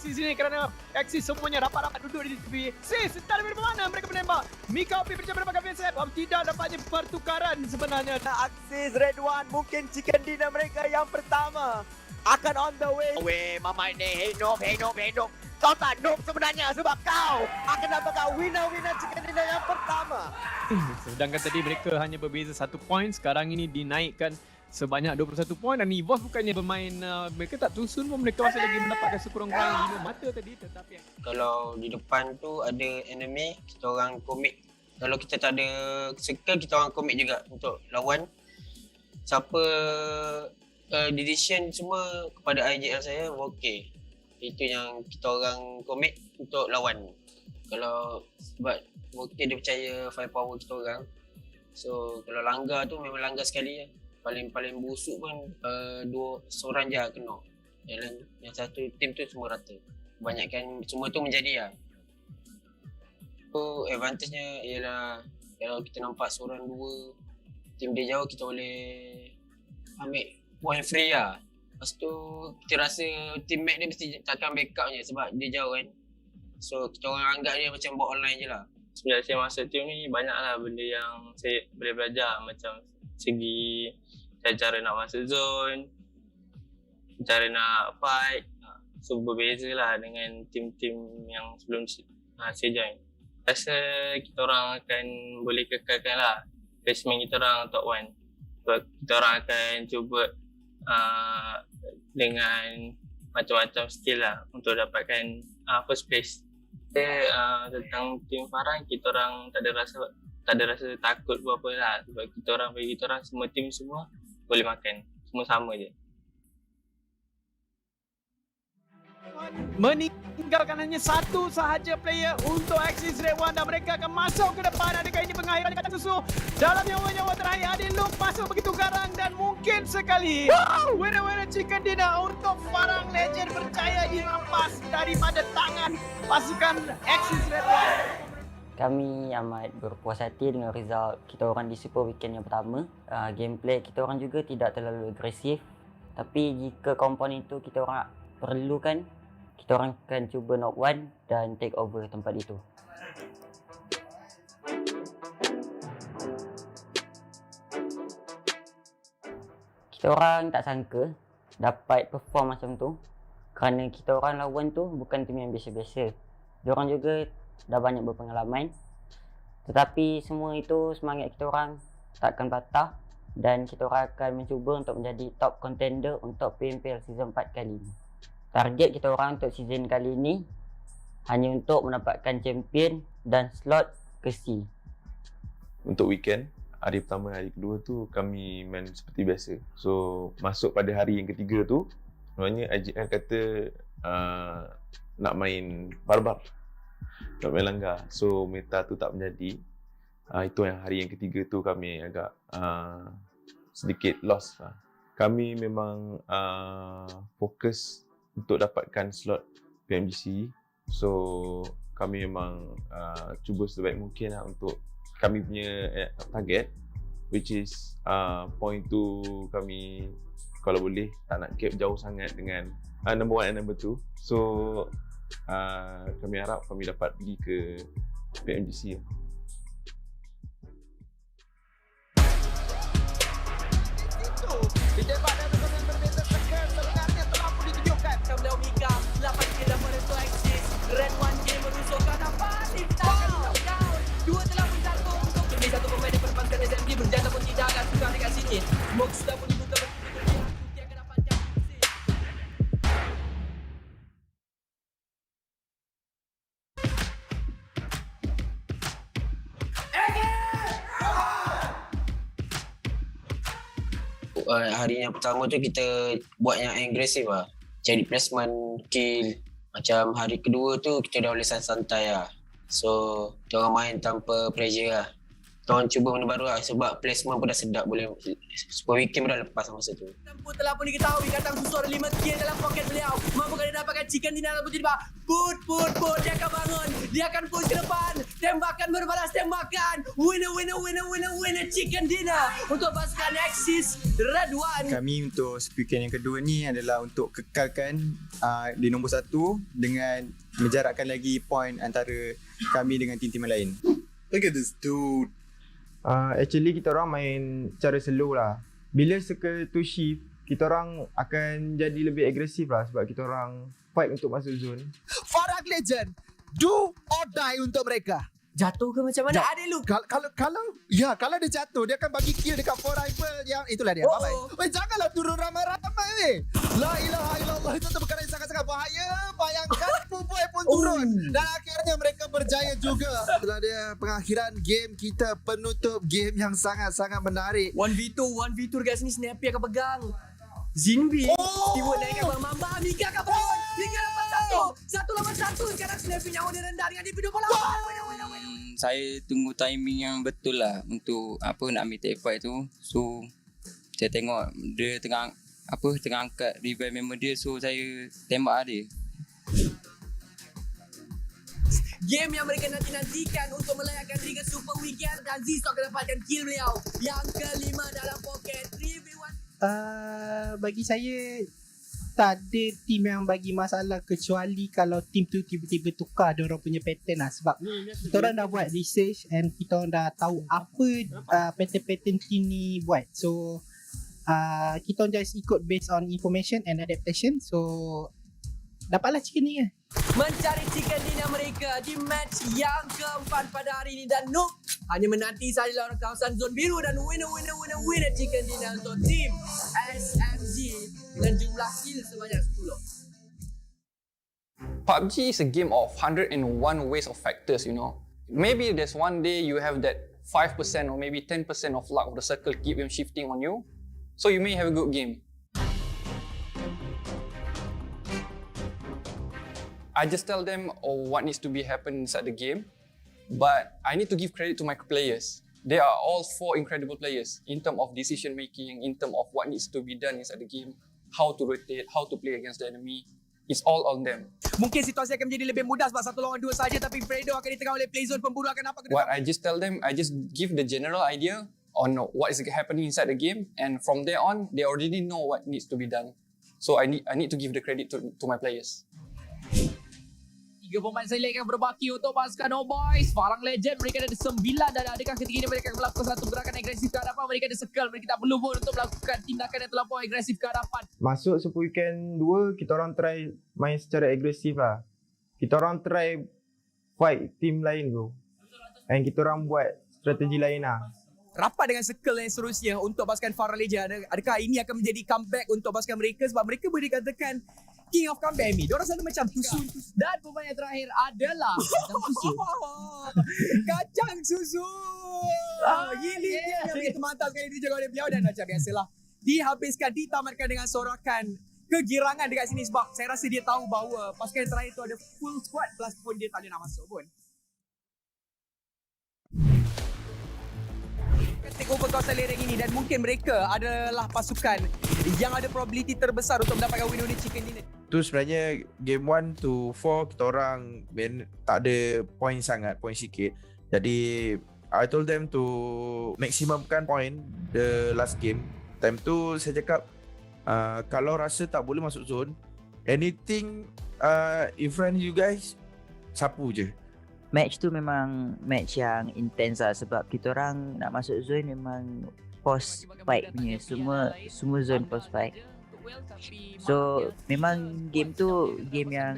Axis sini kerana Axis semuanya rapat-rapat duduk di tepi. Sis, entah dari mana mereka menembak. Mika api berjaya menembakkan Vincent. Tidak dapatnya pertukaran sebenarnya. Axis redONE mungkin chicken dinner mereka yang pertama akan on the way. Mama ini, hey noob. Kau tak noob sebenarnya sebab kau akan dapatkan winner chicken dinner yang pertama. Sedangkan tadi mereka hanya berbeza 1 poin. Sekarang ini dinaikkan sebanyak 21 poin dan EVOS bukannya bermain mereka tak tusun pun, mereka masih lagi mendapatkan sekurang-kurangnya 5 mata tadi, tetapi kalau di depan tu ada enemy, kita orang komit. Kalau kita tak ada circle, kita orang komit juga untuk lawan. Siapa decision semua kepada IJL saya okey. Itu yang kita orang komit untuk lawan. Kalau sebab okey dia percaya firepower kita orang. So kalau langgar tu memang langgar sekali je. Paling busuk pun seorang je kena. Yang satu tim tu semua rata. Kebanyakan semua tu menjadi lah. So advantage-nya ialah kalau kita nampak seorang dua tim dia jauh, kita boleh ambil point free lah. Lepas tu kita rasa teammate dia mesti takkan backup je sebab dia jauh kan. So kita orang anggap dia macam buat online je lah. Sebenarnya saya masuk tim ni banyak lah benda yang saya boleh belajar, macam segi cara nak masuk zone, cara nak fight. So berbeza lah dengan tim-tim yang sebelum saya join. Rasa kita orang akan boleh kekalkan lah placement kita orang top 1. Sebab kita orang akan cuba dengan macam-macam skill lah untuk dapatkan first place. Tentang tim Farhan, kita orang tak ada rasa takut apa-apa lah. Sebab kita orang bagi kita orang semua tim semua boleh makan, semua sama je. meninggalkan hanya satu sahaja player untuk Axis Red One dan mereka akan masuk ke depan. Adakah ini pengakhiran yang akan susu dalam nyawa-nyawa terakhir? Adil Luke masuk begitu garang dan mungkin sekali winner-winner chicken dinner untuk Farang Legend berjaya dirampas daripada tangan pasukan Axis Red One. Kami amat berpuas hati dengan result kita orang di Super Weekend yang pertama. Gameplay kita orang juga tidak terlalu agresif. Tapi jika komponen itu kita orang perlukan, kita orang akan cuba knock one dan take over tempat itu. Kita orang tak sangka dapat perform macam tu kerana kita orang lawan tu bukan tim yang biasa-biasa. Diorang juga dah banyak berpengalaman. Tetapi semua itu semangat kita orang takkan patah dan kita orang akan mencuba untuk menjadi top contender untuk PMPL Season 4 kali ini. Target kita orang untuk season kali ini hanya untuk mendapatkan champion dan slot ke SEA. Untuk weekend, hari pertama, hari kedua tu kami main seperti biasa. So, masuk pada hari yang ketiga tu, sebenarnya IGL kata nak main barbar, nak main langgar. So, meta tu tak menjadi. Itu yang hari yang ketiga tu kami agak sedikit lost. Kami memang fokus untuk dapatkan slot PMGC. So, kami memang cuba sebaik mungkin untuk kami punya target, which is point tu kami kalau boleh tak nak cap jauh sangat dengan number 1 and number 2. So kami harap kami dapat pergi ke PMGC. Ditembak dan dengan berbeza sekian sebenarnya telah pun ditunjukkan. Kamil Mika 8 kill dapat untuk Axis. Red One game merusukkan apa? Ditahan down. Dua telah pun jatuh untuk demi satu pemain yang berpaskan SMG berjaya pun tidak akan suka dekat sini. Smoke sudah pun dibuka berpikir dia akan dapat jump. Hari yang pertama tu kita buat yang agresif lah. Cari placement, kill. Macam hari kedua tu kita dah boleh santai lah. So, kita orang main tanpa pressure lah. Kita orang cuba benda baru lah sebab placement pun dah sedap. Boleh Super Weekend pun dah lepas masa tu. Tempoh telah pun diketahui katang susu ada 5 kill dalam poket beliau. Mampukah dia dapatkan chicken dinner dalam tiba put. Dia akan bangun. Dia akan push ke depan. Tembakan berbalas tembakan. Winner chicken dinner untuk pasukan Axis Red One. Kami untuk weekend yang kedua ni adalah untuk kekalkan di nombor 1 dengan menjarakkan lagi point antara kami dengan tim-tim lain. Look at this dude. Actually kita orang main cara slow lah. Bila circle to shift, kita orang akan jadi lebih agresif lah sebab kita orang fight untuk masuk zone. Farang Legend, do or die untuk mereka. Jatuh ke macam mana? Ada lu. Kalau dia jatuh, dia akan bagi kill dekat 4 rifle yang itulah dia. Bye-bye. Weh, janganlah turun ramai-ramai weh. La ilaha illallah, itu perkara yang sangat-sangat bahaya. Bayangkan Pubg pun turun dan akhirnya mereka berjaya juga. Itulah dia pengakhiran game kita, penutup game yang sangat-sangat menarik. 1v2 dekat sini. Snappy akan pegang Zinbi. Tiwut naikkan Bang Mamba. Mika akan bangun. Mika dapat satu lawan satu. Sekarang Snappy nyawa dia rendah dengan DP 28. Saya tunggu timing yang betul lah untuk nak ambil take fight tu. So saya tengok dia tengah angkat revive member dia, so saya tembak dia. Game yang mereka nanti-nantikan untuk melayakkan diri ke Super Weekend dan Zizok akan dapatkan kill beliau yang kelima dalam poket 3v1. Bagi saya tak ada tim yang bagi masalah kecuali kalau tim tu tiba-tiba tukar diorang punya pattern lah. Sebab kita orang dah buat research and kita orang dah tahu apa pattern-pattern tim ni buat. So kita orang just ikut based on information and adaptation. So dapatlah chicken ni kan. Mencari chicken dinner mereka di match yang keempat pada hari ini dan Noob hanya menanti saja lawan kawasan zon biru dan winner chicken dinner untuk tim SMG dengan jumlah kill sebanyak 10. PUBG is a game of 101 ways of factors, you know. Maybe there's one day you have that 5% or maybe 10% of luck of the circle keep them shifting on you. So you may have a good game. I just tell them what needs to be happen inside the game, but I need to give credit to my players. They are all 4 incredible players in terms of decision making, in terms of what needs to be done inside the game, how to rotate, how to play against the enemy. It's all on them. Mungkin situasi akan menjadi lebih mudah sebab 1 lawan 2 saja, tapi Fredo akan ditengah oleh Playzone. Pemburu akan nampak ke What depan. I just tell them, I just give the general idea on what is happening inside the game, and from there on, they already know what needs to be done. So I need to give the credit to my players. 3 pemain select yang berbaki untuk pasukan Boys. Farang Legend, mereka ada 9 dan adakah ketika ini mereka akan melakukan satu gerakan agresif ke hadapan? Mereka ada circle, mereka tak perlu pun untuk melakukan tindakan yang terlampau agresif ke hadapan. Masuk Super Weekend 2, kita orang try main secara agresif lah. Kita orang try fight team lain bro. And kita orang buat strategi lain lah. Rapat dengan circle yang seterusnya untuk pasukan Farang Legend. Adakah ini akan menjadi comeback untuk pasukan mereka? Sebab mereka boleh dikatakan king of comeback ni. Diorang selalu macam tusun. Dan pemain yang terakhir adalah Kacang Susu. Kacang Susu. Ini dia yang begitu mantap sekali dijaga oleh beliau. Dan macam biasalah, dihabiskan, ditamatkan dengan sorakan kegirangan dekat sini. Sebab saya rasa dia tahu bahawa pasukan yang terakhir tu ada full squad, plus pun dia tak boleh nak masuk pun. Take over kawasan lereng ini dan mungkin mereka adalah pasukan yang ada probability terbesar untuk mendapatkan win-win chicken dinner. Tu sebenarnya game 1 to 4 kita orang tak ada point sangat, point sikit. Jadi I told them to maksimumkan point the last game. Time tu saya cakap kalau rasa tak boleh masuk zone, anything in front you guys, sapu je. Match tu memang match yang intense lah sebab kita orang nak masuk zone memang post fight punya, semua zone post fight. So memang game tu game yang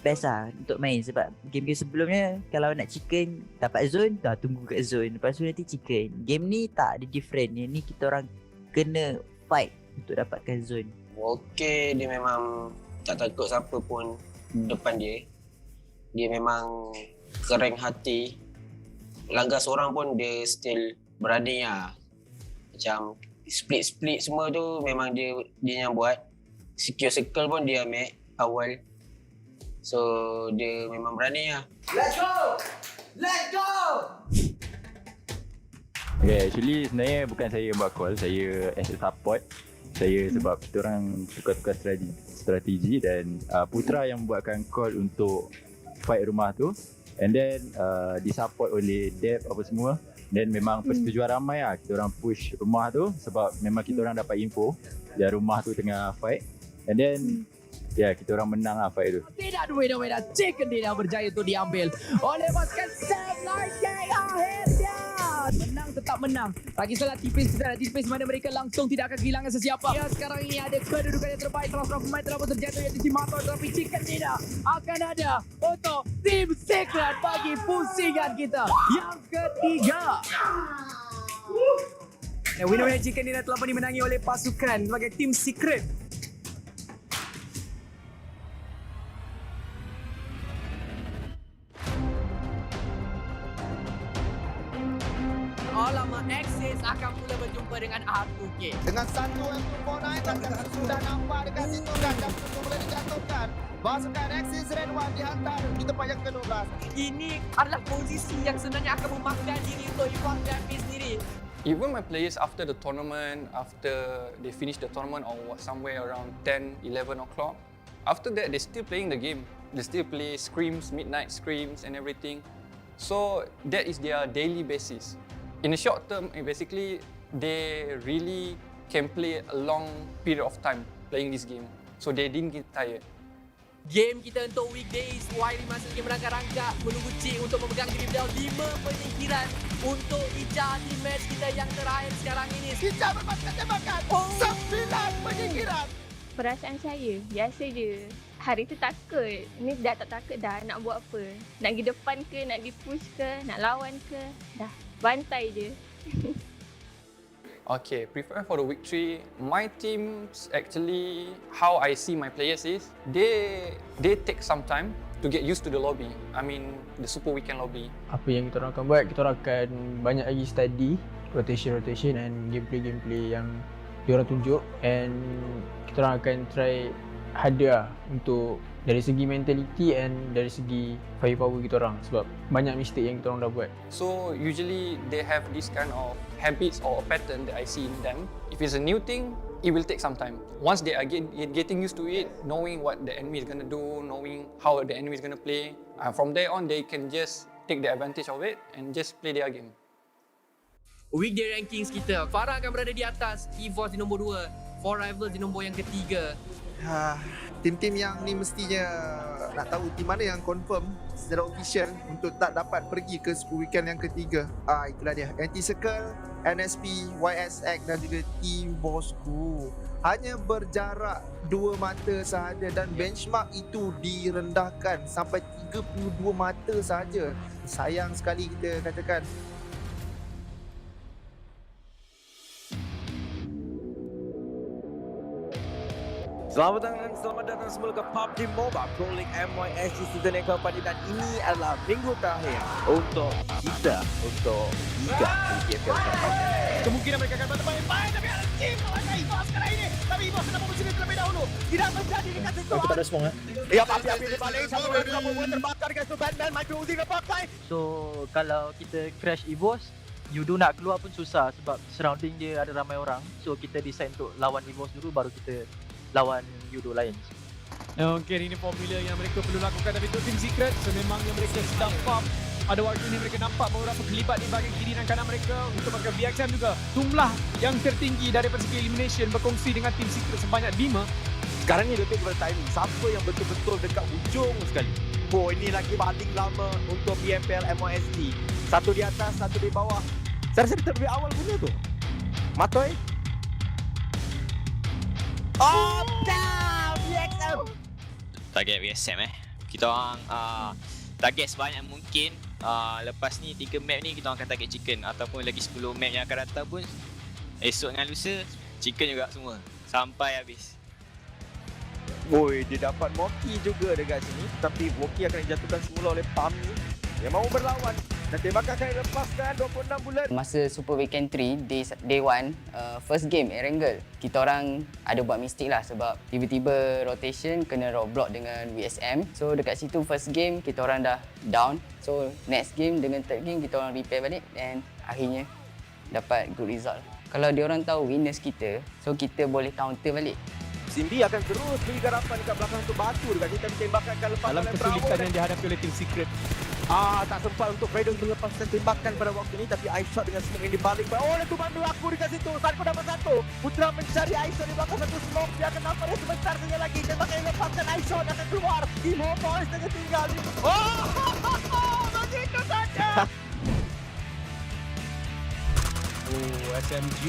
best lah untuk main sebab game-game sebelumnya kalau nak chicken dapat zone dah tunggu kat zone, lepas tu nanti chicken. Game ni tak ada different, yang ni kita orang kena fight untuk dapatkan zone. Okay, dia memang tak takut siapa pun depan dia. Dia memang kering hati. Langgar seorang pun dia still berani lah. Macam split semua tu memang dia yang buat. Secure circle pun dia ambil awal. So dia memang berani lah. Let's go! Let's go! Okay, actually sebenarnya bukan saya yang buat call, saya as a support. Saya sebab kita orang tukar-tukar strategi dan Putra yang buatkan call untuk fight rumah tu. And then disupport oleh Dev apa semua. Dan memang persetujuan ramai lah kita orang push rumah tu sebab memang kita orang dapat info dan rumah tu tengah fight. And then kita orang menang lah fight tu. Tidak ada winner-winner, chicken dinner berjaya untuk diambil oleh pasukan Sam Largay akhirnya. Menang tetap menang. Lagi salah tipis mana mereka langsung tidak akan kehilangan sesiapa. Ya, sekarang ini ada kedudukan yang terbaik. Salah seorang pemain telah pun terjatuh iaitu Team Malaysia, tetapi chicken dinner akan ada untuk Team Secret bagi pusingan kita yang ketiga. Winner-winner chicken dinner telah pun dimenangi oleh pasukan sebagai Team Secret. Alamak, Axis akan mula berjumpa dengan R2K. Dengan satu M249 dan sudah nampak dekat situ dan Jump boleh dijatuhkan. Pasukan Axis Red One dihantar di tempat yang ke-12. Ini adalah posisi yang sebenarnya akan memakan diri untuk EVOS Reborn sendiri. Even my players after the tournament, after they finish the tournament or somewhere around 10, 11 o'clock, after that they still playing the game. They still play scrims, midnight scrims and everything. So that is their daily basis. In the short term, basically, they really can play a long period of time playing this game. So they didn't get tired. Game kita untuk weekdays, Wiley masih lagi merangkak-rangkak menunggu Cik untuk memegang diri beliau 5 penyingkiran untuk Ica di match kita yang terakhir sekarang ini. Ica berpaskan tembakan 9 penyingkiran. Perasaan saya biasa je. Hari tu takut. Ni dah tak takut dah nak buat apa. Nak pergi depan ke, nak pergi push ke, nak lawan ke. Dah bantai je. Okay, prepare for the victory. My teams actually, how I see my players is, they take some time to get used to the lobby. I mean, the Super Weekend lobby. Apa yang kita orang akan buat, kita orang akan banyak lagi study rotation and gameplay yang diorang tunjuk, and kita orang akan try hadiah untuk dari segi mentality and dari segi firepower kita orang sebab banyak mistake yang kita orang dah buat. So usually they have this kind of habits or pattern that I see in them. If it's a new thing, it will take some time. Once they are getting used to it, knowing what the enemy is going to do, knowing how the enemy is going to play, from there on they can just take the advantage of it and just play their game. Weekday rankings kita, Farah akan berada di atas, EVOS di nombor 2, Four Rivals di nombor yang ketiga. Tim-tim yang ni mestinya nak tahu tim mana yang confirm secara official untuk tak dapat pergi ke weekend yang ketiga. Itulah dia, NT Circle, NSP, YSX dan juga Team Bosku. Hanya berjarak 2 mata sahaja dan benchmark itu direndahkan sampai 32 mata sahaja. Sayang sekali kita katakan. Selamat datang semula ke PUBG Mobile Pro League MYSG season yang keempat dan ini adalah minggu terakhir untuk kita untuk Liga PMPL SEA Championship. Kemungkinan mereka akan bermain baik tapi ada team melawan EVOS sekarang ini. Tapi EVOS sedang memposisikan terlebih dahulu. Tidak menjadi dekat situ. Aku tak ada semua. Ya, api-api di balik satu terbakar dekat situ Batman micro Uzi pakai. So kalau kita crash EVOS, Yudo nak keluar pun susah sebab surrounding dia ada ramai orang. So kita decide untuk lawan EVOS dulu baru kita lawan Yudo lain. Mungkin ini formula yang mereka perlu lakukan tapi untuk Team Secret sememangnya mereka sedang farm. Pada waktu ini mereka nampak beberapa kelibat di bahagian kiri dan kanan mereka untuk pakai BXM juga. Jumlah yang tertinggi daripada segi elimination berkongsi dengan Team Secret sebanyak 5. Sekarang ni lebih kepada timing. Siapa yang betul-betul dekat ujung sekali. Ini lagi paling lama untuk PMPL MYSG. Satu di atas, satu di bawah. Saya rasa kita lebih awal punya tu. Matoy. Oh, down! BXM! Target BXM kita orang target sebanyak mungkin. Lepas ni 3 map ni kita orang akan target chicken ataupun lagi 10 map yang akan datang pun esok dengan lusa chicken juga semua sampai habis. Dia dapat Moki juga dekat sini tapi Moki akan dijatuhkan semula oleh Pami yang mahu berlawan dan tembakan akan dilepaskan 26 bulan. Masa Super Weekend 3, day 1, first game Erangel, kita orang ada buat mistake lah sebab tiba-tiba rotation kena roadblock dengan WSM. So dekat situ first game kita orang dah down. So next game dengan third game kita orang repair balik dan akhirnya dapat good result. Kalau dia orang tahu winners kita, so kita boleh counter balik. Simbi akan terus beri garapan dekat belakang untuk batu dekat sini tapi tembakan akan lepaskan dalam kesulitan yang dihadapi oleh Team Secret. Tak sempat untuk redONE melepaskan tembakan pada waktu ini tapi ice shot dengan smoke yang dibalik. Dia tumbang berlaku dekat situ. Sanhok dapat satu. Putra mencari ice shot di belakang satu smoke. Dia akan dapat sebentar saja lagi. Tembakan yang lepaskan ice shot akan keluar. Team Boys tengah tinggal. Begitu saja. SMG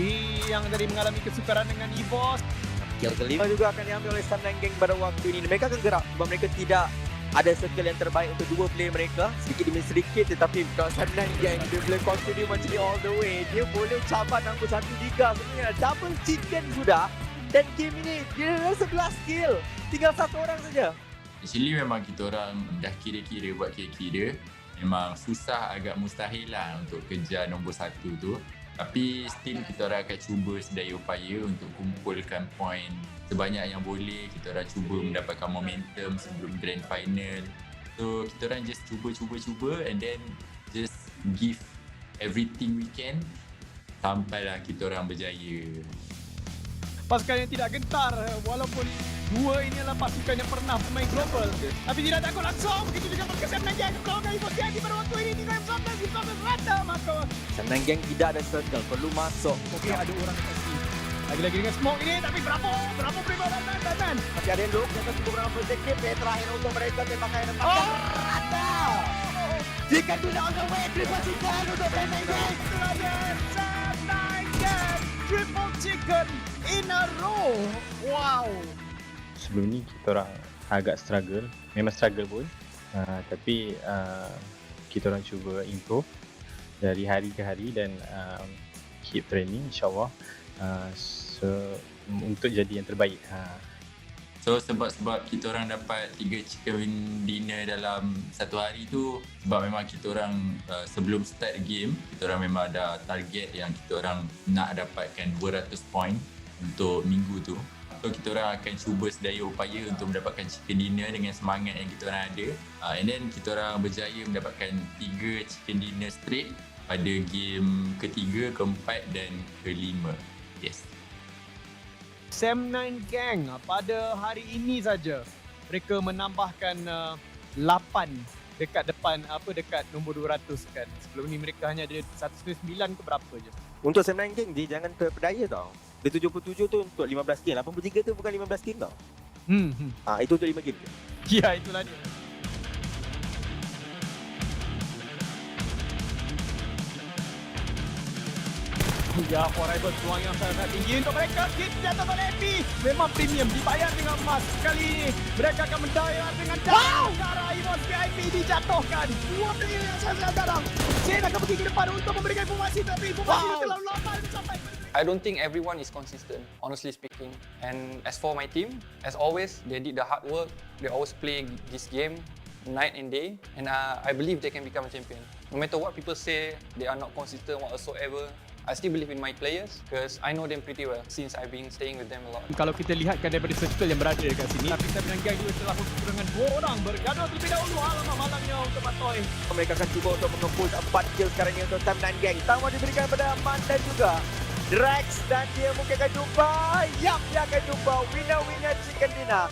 yang tadi mengalami kesukaran dengan EVOS. Kill kelima juga akan diambil oleh Sanhok Gang pada waktu ini. Mereka akan gerak sebab mereka tidak ada circle yang terbaik untuk dua player mereka. Sedikit demi sedikit tetapi Sanhok Gang dia boleh continue macam ni all the way. Dia boleh capai nombor 1 liga sebenarnya. Double chicken sudah. Dan game ini dia ada 11 kill. Tinggal satu orang saja. Actually memang kita orang dah kira-kira buat kira-kira. Memang susah, agak mustahil lah untuk kejar nombor 1 tu. Tapi still kita orang akan cuba sedaya upaya untuk kumpulkan poin sebanyak yang boleh. Kita orang cuba mendapatkan momentum sebelum grand final. So kita orang just cuba and then just give everything we can sampailah kita orang berjaya. Pasukan yang tidak gentar walaupun dua ini adalah pasukan yang pernah bermain global tapi tidak takut langsung. Begitu juga Sanhok Gang melakukan EVOS Gang pada waktu ini tinggal 19 rata maka Sanhok Gang tidak ada circle, perlu masuk. Okey, ada orang dekat sini. Lagi-lagi dengan smoke ini tapi berapa peribahatan dan masih ada yang look yang cukup ramai positif. Terakhir untuk mereka tembakan yang lepaskan rata. Jika tidak on the way, triple chicken untuk Sanhok Gang. Sanhok Gang triple chicken in a row. Wow. Sebelum ni kita orang agak struggle, memang struggle pun. Tapi kita orang cuba improve dari hari ke hari dan keep training insyaAllah untuk jadi yang terbaik. So sebab kita orang dapat 3 chicken dinner dalam satu hari tu sebab memang kita orang sebelum start game kita orang memang ada target yang kita orang nak dapatkan 200 point untuk minggu tu. So kita orang akan cuba sedaya upaya untuk mendapatkan chicken dinner dengan semangat yang kita orang ada. And then kita orang berjaya mendapatkan 3 chicken dinner straight pada game ketiga, keempat dan kelima. Yes. Sam9 Gang pada hari ini saja mereka menambahkan 8 dekat depan dekat nombor 200 kan. Sebelum ni mereka hanya ada 109 ke berapa je. Untuk Sam9 Gang dia jangan terpedaya tau. Dia 77 tu untuk 15 game, 83 tu bukan 15 game tau. Itu untuk 5 game. Ya, itulah dia. Ya, forever peluang yang sangat tinggi untuk mereka. Hit jatuh oleh AP. Memang premium dibayar dengan emas. Kali ini mereka akan mendaya dengan darah. Darah EVOS VIP dijatuhkan. 2 player yang sangat garang. Sen akan pergi ke depan untuk memberikan informasi, tapi informasi itu terlalu lama sampai. I don't think everyone is consistent, honestly speaking. And as for my team, as always, they did the hard work. They always play this game night and day. And I believe they can become a champion. No matter what people say, they are not consistent whatsoever. I still believe in my players because I know them pretty well since I've been staying with them a lot. Kalau kita lihatkan daripada circle yang berada dekat sini, tapi Sam9 Gang juga telah kekurangan 2 orang bergaduh terlebih dahulu. Alamak malangnya untuk Matoy. Mereka akan cuba untuk mengumpul 4 kill sekarang ini untuk Sam9 Gang. Tanggung diberikan kepada Man dan juga Drax, dan dia mungkin akan jumpa. Yap, dia akan jumpa winner chicken dinner.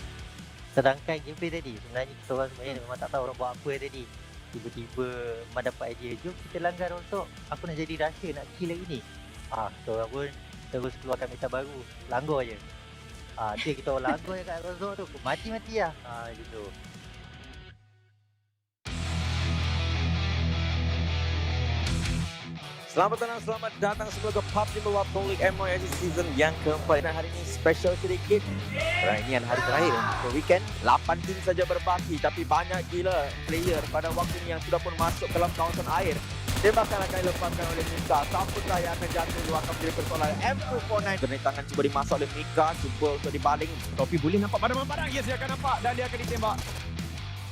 Sedangkan gameplay tadi, sebenarnya kita orang sebenarnya memang tak tahu orang buat apa tadi. Tiba-tiba Mat dapat idea, jom kita langgar untuk aku nak jadi rusher, nak kill lagi ni. Kita orang pun terus keluarkan meta baru, langgar je. Dia kita orang langgar je kat Rozok tu, mati-mati lah. Gitu. Selamat datang semua ke PUBGMOBILE MOS season yang keempat. Dan hari ini special sedikit. Kerana ini hari terakhir untuk weekend. 8 tim saja berbaki, tapi banyak gila player pada waktu ini yang sudah pun masuk dalam kawasan air. Tembakan akan dilepaskan oleh Mika. Siapakah yang akan jatuh dulu akan menjadi persoalan. M249 grenade tangan cuba dimasuk oleh Mika, cuba untuk dibaling. Topi boleh nampak barang-barang. Yes, dia akan nampak dan dia akan ditembak.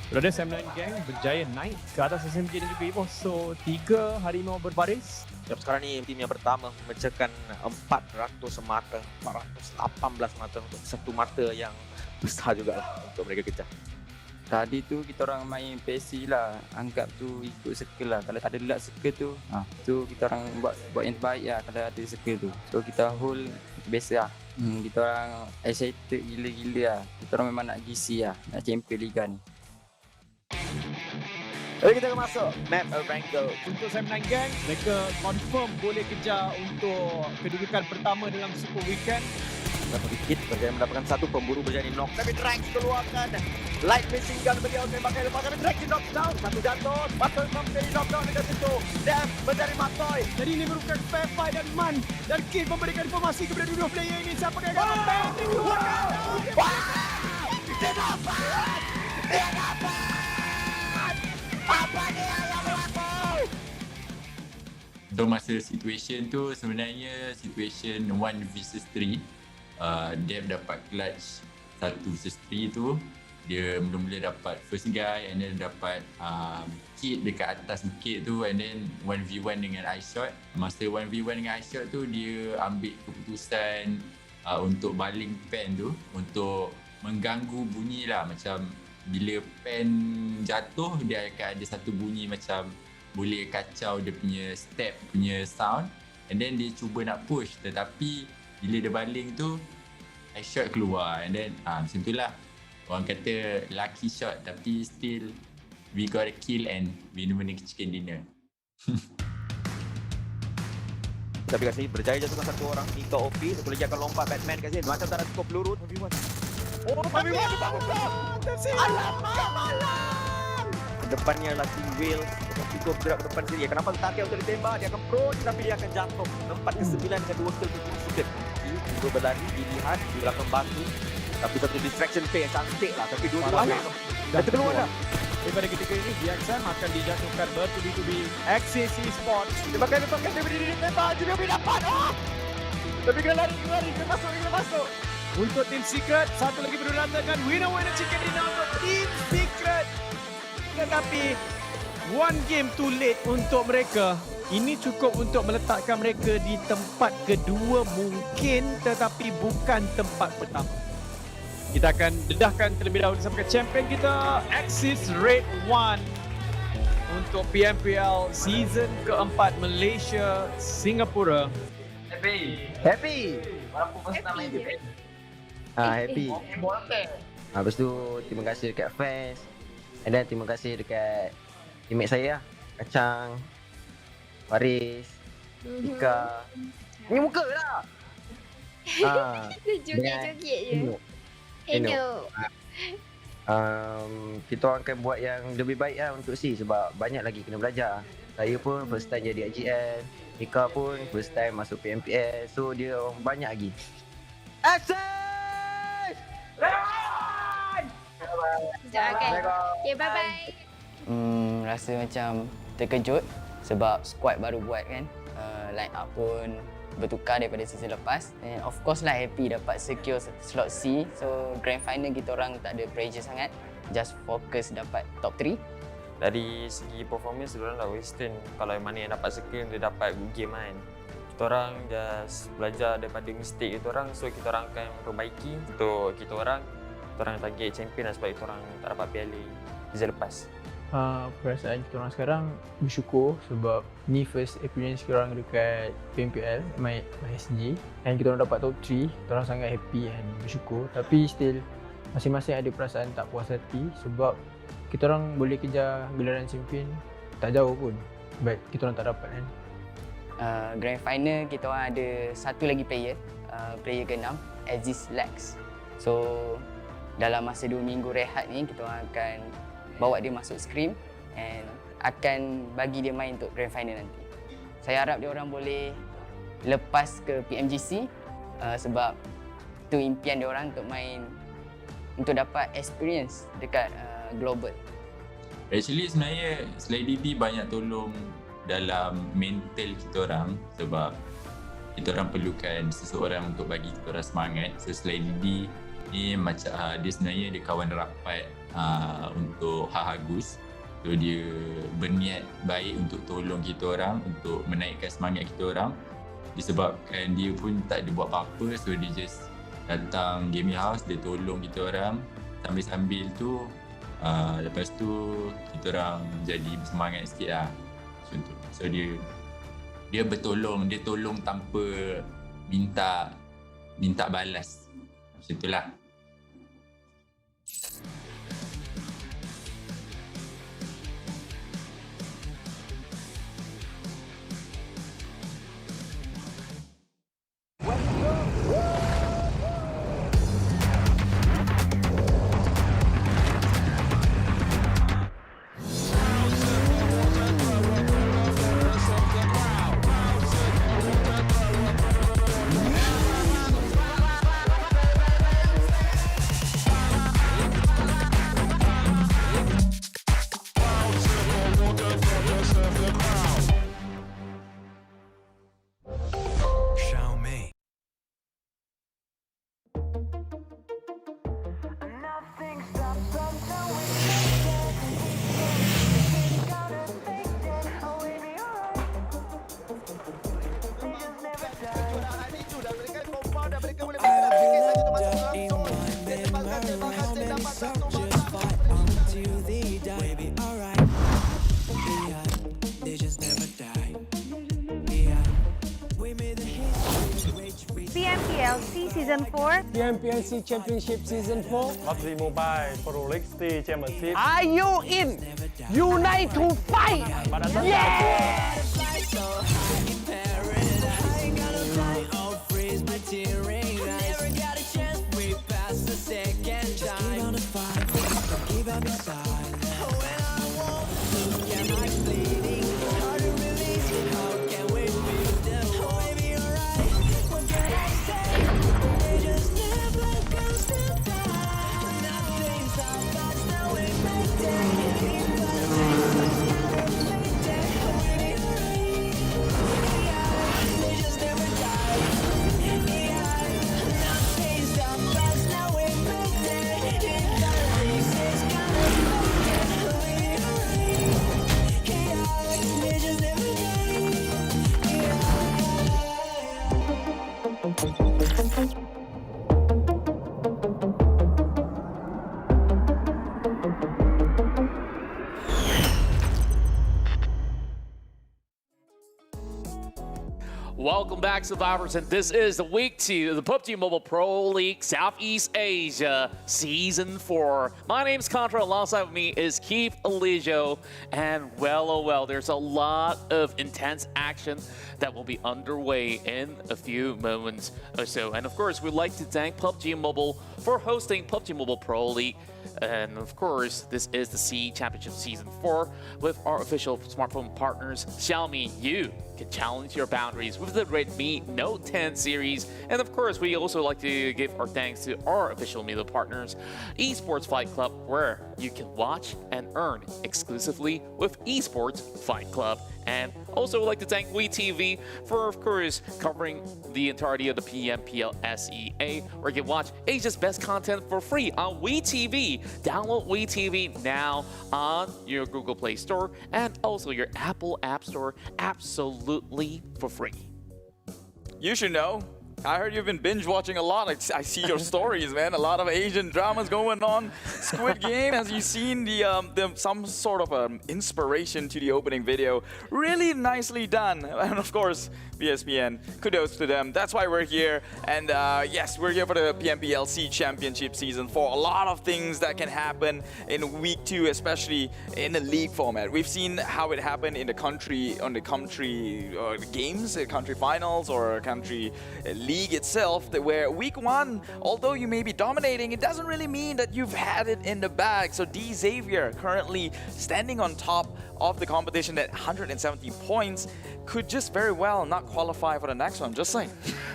Brother, Sam9 Gang berjaya naik ke atas SMG dan juga EVOS. So 3 harimau berbaris. Sekarang ni tim yang pertama memecahkan 400 mata, 418 mata untuk satu mata yang besar jugalah untuk mereka kejar. Tadi tu kita orang main PSC lah, anggap tu ikut circle lah. Kalau tak ada luck circle tu, tu kita orang buat yang terbaik lah kalau ada circle tu. So kita hold biasa lah. Kita orang excited gila-gila lah. Kita orang memang nak GC lah, nak champion Liga ni. Jadi kita akan masuk map Erangel. Untuk Sam9 Gang, mereka confirm boleh kejar untuk kedudukan pertama dalam Super Weekend. Dapat hit, berjaya mendapatkan satu pemburu berjaya di knock. Tapi Drax keluarkan light machine gun beliau tembakan lepas. Tapi Drax di knock down, satu jatuh. Matoy menjadi knock down dekat situ. Dan mencari Matoy. Jadi ini merupakan fair fight dan Man dan Kid memberikan informasi kepada dua player ini. Siapa yang akan menang? Dia dapat! Dia dapat! Apa dia yang berlaku? Untuk masa situation tu sebenarnya situation 1 vs 3. Dev dapat clutch 1 vs 3 tu. Dia mula-mula dapat first guy and then dapat kit dekat atas bukit tu and then 1v1 dengan ice shot. Masa 1v1 dengan ice shot tu dia ambil keputusan untuk baling pen tu untuk mengganggu bunyi lah, macam bila pen jatuh dia akan ada satu bunyi macam boleh kacau dia punya step punya sound and then dia cuba nak push tetapi bila dia baling tu ice shot keluar and then macam tu lah, orang kata lucky shot tapi still we got a kill and winner chicken dinner. Tapi kat sini berjaya jatuhkan satu orang Mika OP, satu lagi akan lompat Batman kat sini macam tak ada cukup peluru. Oh, tapi dia dibangun. Alamak malam. Depannya adalah Team Whale. Cukup gerak ke depan sini. Kenapa letaknya untuk ditembak? Dia akan pro tapi dia akan jatuh. 4 ke 9 dengan 2 kill ke suket. Dua berlari dilihat di belakang batu. Tapi satu distraction play yang cantik lah. Tapi dua-duanya dah terkeluar dah. Daripada ketika ini, Bigetron akan dijatuhkan bertubi-tubi APG Esports. Dia dia berdiri tembak. Dia boleh dapat. Tapi kena lari, kena masuk. Untuk Team Secret, satu lagi berdulantakan winner chicken dinner untuk Team Secret. Tetapi, one game too late untuk mereka. Ini cukup untuk meletakkan mereka di tempat kedua mungkin, tetapi bukan tempat pertama. Kita akan dedahkan terlebih dahulu sampai ke champion kita, Axis redONE untuk PMPL season keempat Malaysia Singapura. Happy. Walaupun first time main game. Happy. Lepas tu terima kasih dekat FaZe. And then terima kasih dekat teammate saya lah. Kacang, Faris, Ika. Ni muka lah. Joget-joget je. Hello. Kita orang akan buat yang lebih baik lah untuk SEA sebab banyak lagi kena belajar. Saya pun first time jadi IGL. Ika pun first time masuk PMPL. So dia orang banyak lagi. Access! Okay, bye-bye. Rasa macam terkejut sebab squad baru buat kan. Line up pun bertukar daripada season lepas. And of course lah happy dapat secure slot C. So grand final kita orang tak ada pressure sangat. Just fokus dapat top 3. Dari segi performance diorang dah western. Kalau yang mana yang dapat secure dia dapat good game kan. Kita orang just belajar daripada mistake kita orang. So kita orang akan perbaiki untuk kita orang target champion lah sebab kita orang tak dapat piala season lepas. Perasaan kita orang sekarang bersyukur sebab ni first appearance kita orang dekat PMPL main SG and kita orang dapat top 3. Kita orang sangat happy and bersyukur, tapi still masing-masing ada perasaan tak puas hati sebab kita orang boleh kejar gelaran champion tak jauh pun, but kita orang tak dapat kan. Grand final kita orang ada satu lagi player ke-6, Aziz Lex. So dalam masa 2 minggu rehat ni kita orang akan bawa dia masuk scrim and akan bagi dia main untuk grand final nanti. Saya harap dia orang boleh lepas ke PMGC sebab tu impian dia orang untuk main, untuk dapat experience dekat global. Actually sebenarnya selain DD banyak tolong dalam mental kita orang sebab kita orang perlukan seseorang untuk bagi kita orang semangat. So selain DD ni macam dia sebenarnya dia kawan rapat untuk Hagus. So dia berniat baik untuk tolong kita orang, untuk menaikkan semangat kita orang. Disebabkan dia pun tak ada buat apa-apa, so dia just datang gaming house, dia tolong kita orang. Sambil-sambil tu lepas tu kita orang jadi bersemangat sikit lah. So dia bertolong, dia tolong tanpa minta balas. Macam itulah. PMPL SEA Season 4, PMPL SEA Championship Season 4, PUBGMOBILE Pro League SEA Championship. Are you in? Unite to fight! Yeah! Welcome back, survivors, and this is the week 2 of the PUBG Mobile Pro League Southeast Asia Season 4. My name's Contra, alongside with me is Keith Alijo, and well, there's a lot of intense action that will be underway in a few moments or so. And of course, we'd like to thank PUBG Mobile for hosting PUBG Mobile Pro League. And of course, this is the SEA Championship Season 4 with our official smartphone partners, Xiaomi. You can challenge your boundaries with the Redmi Note 10 series. And of course, we also like to give our thanks to our official media partners, Esports Fight Club, where you can watch and earn exclusively with Esports Fight Club. And also would like to thank WeTV for, of course, covering the entirety of the PMPL SEA, where you can watch Asia's best content for free on WeTV. Download WeTV now on your Google Play Store and also your Apple App Store absolutely for free. You should know. I heard you've been binge watching a lot. I see your stories, man. A lot of Asian dramas going on. Squid Game, as you've seen the some sort of inspiration to the opening video. Really nicely done. And of course, BSPN, kudos to them. That's why we're here. And yes, we're here for the PMPL SEA Championship Season 4. A lot of things that can happen in week 2, especially in the league format. We've seen how it happened in the country, games, country finals, or country league itself, where week 1, although you may be dominating, it doesn't really mean that you've had it in the bag. So D Xavier, currently standing on top of the competition at 117 points, could just very well not qualify for the next one, just saying.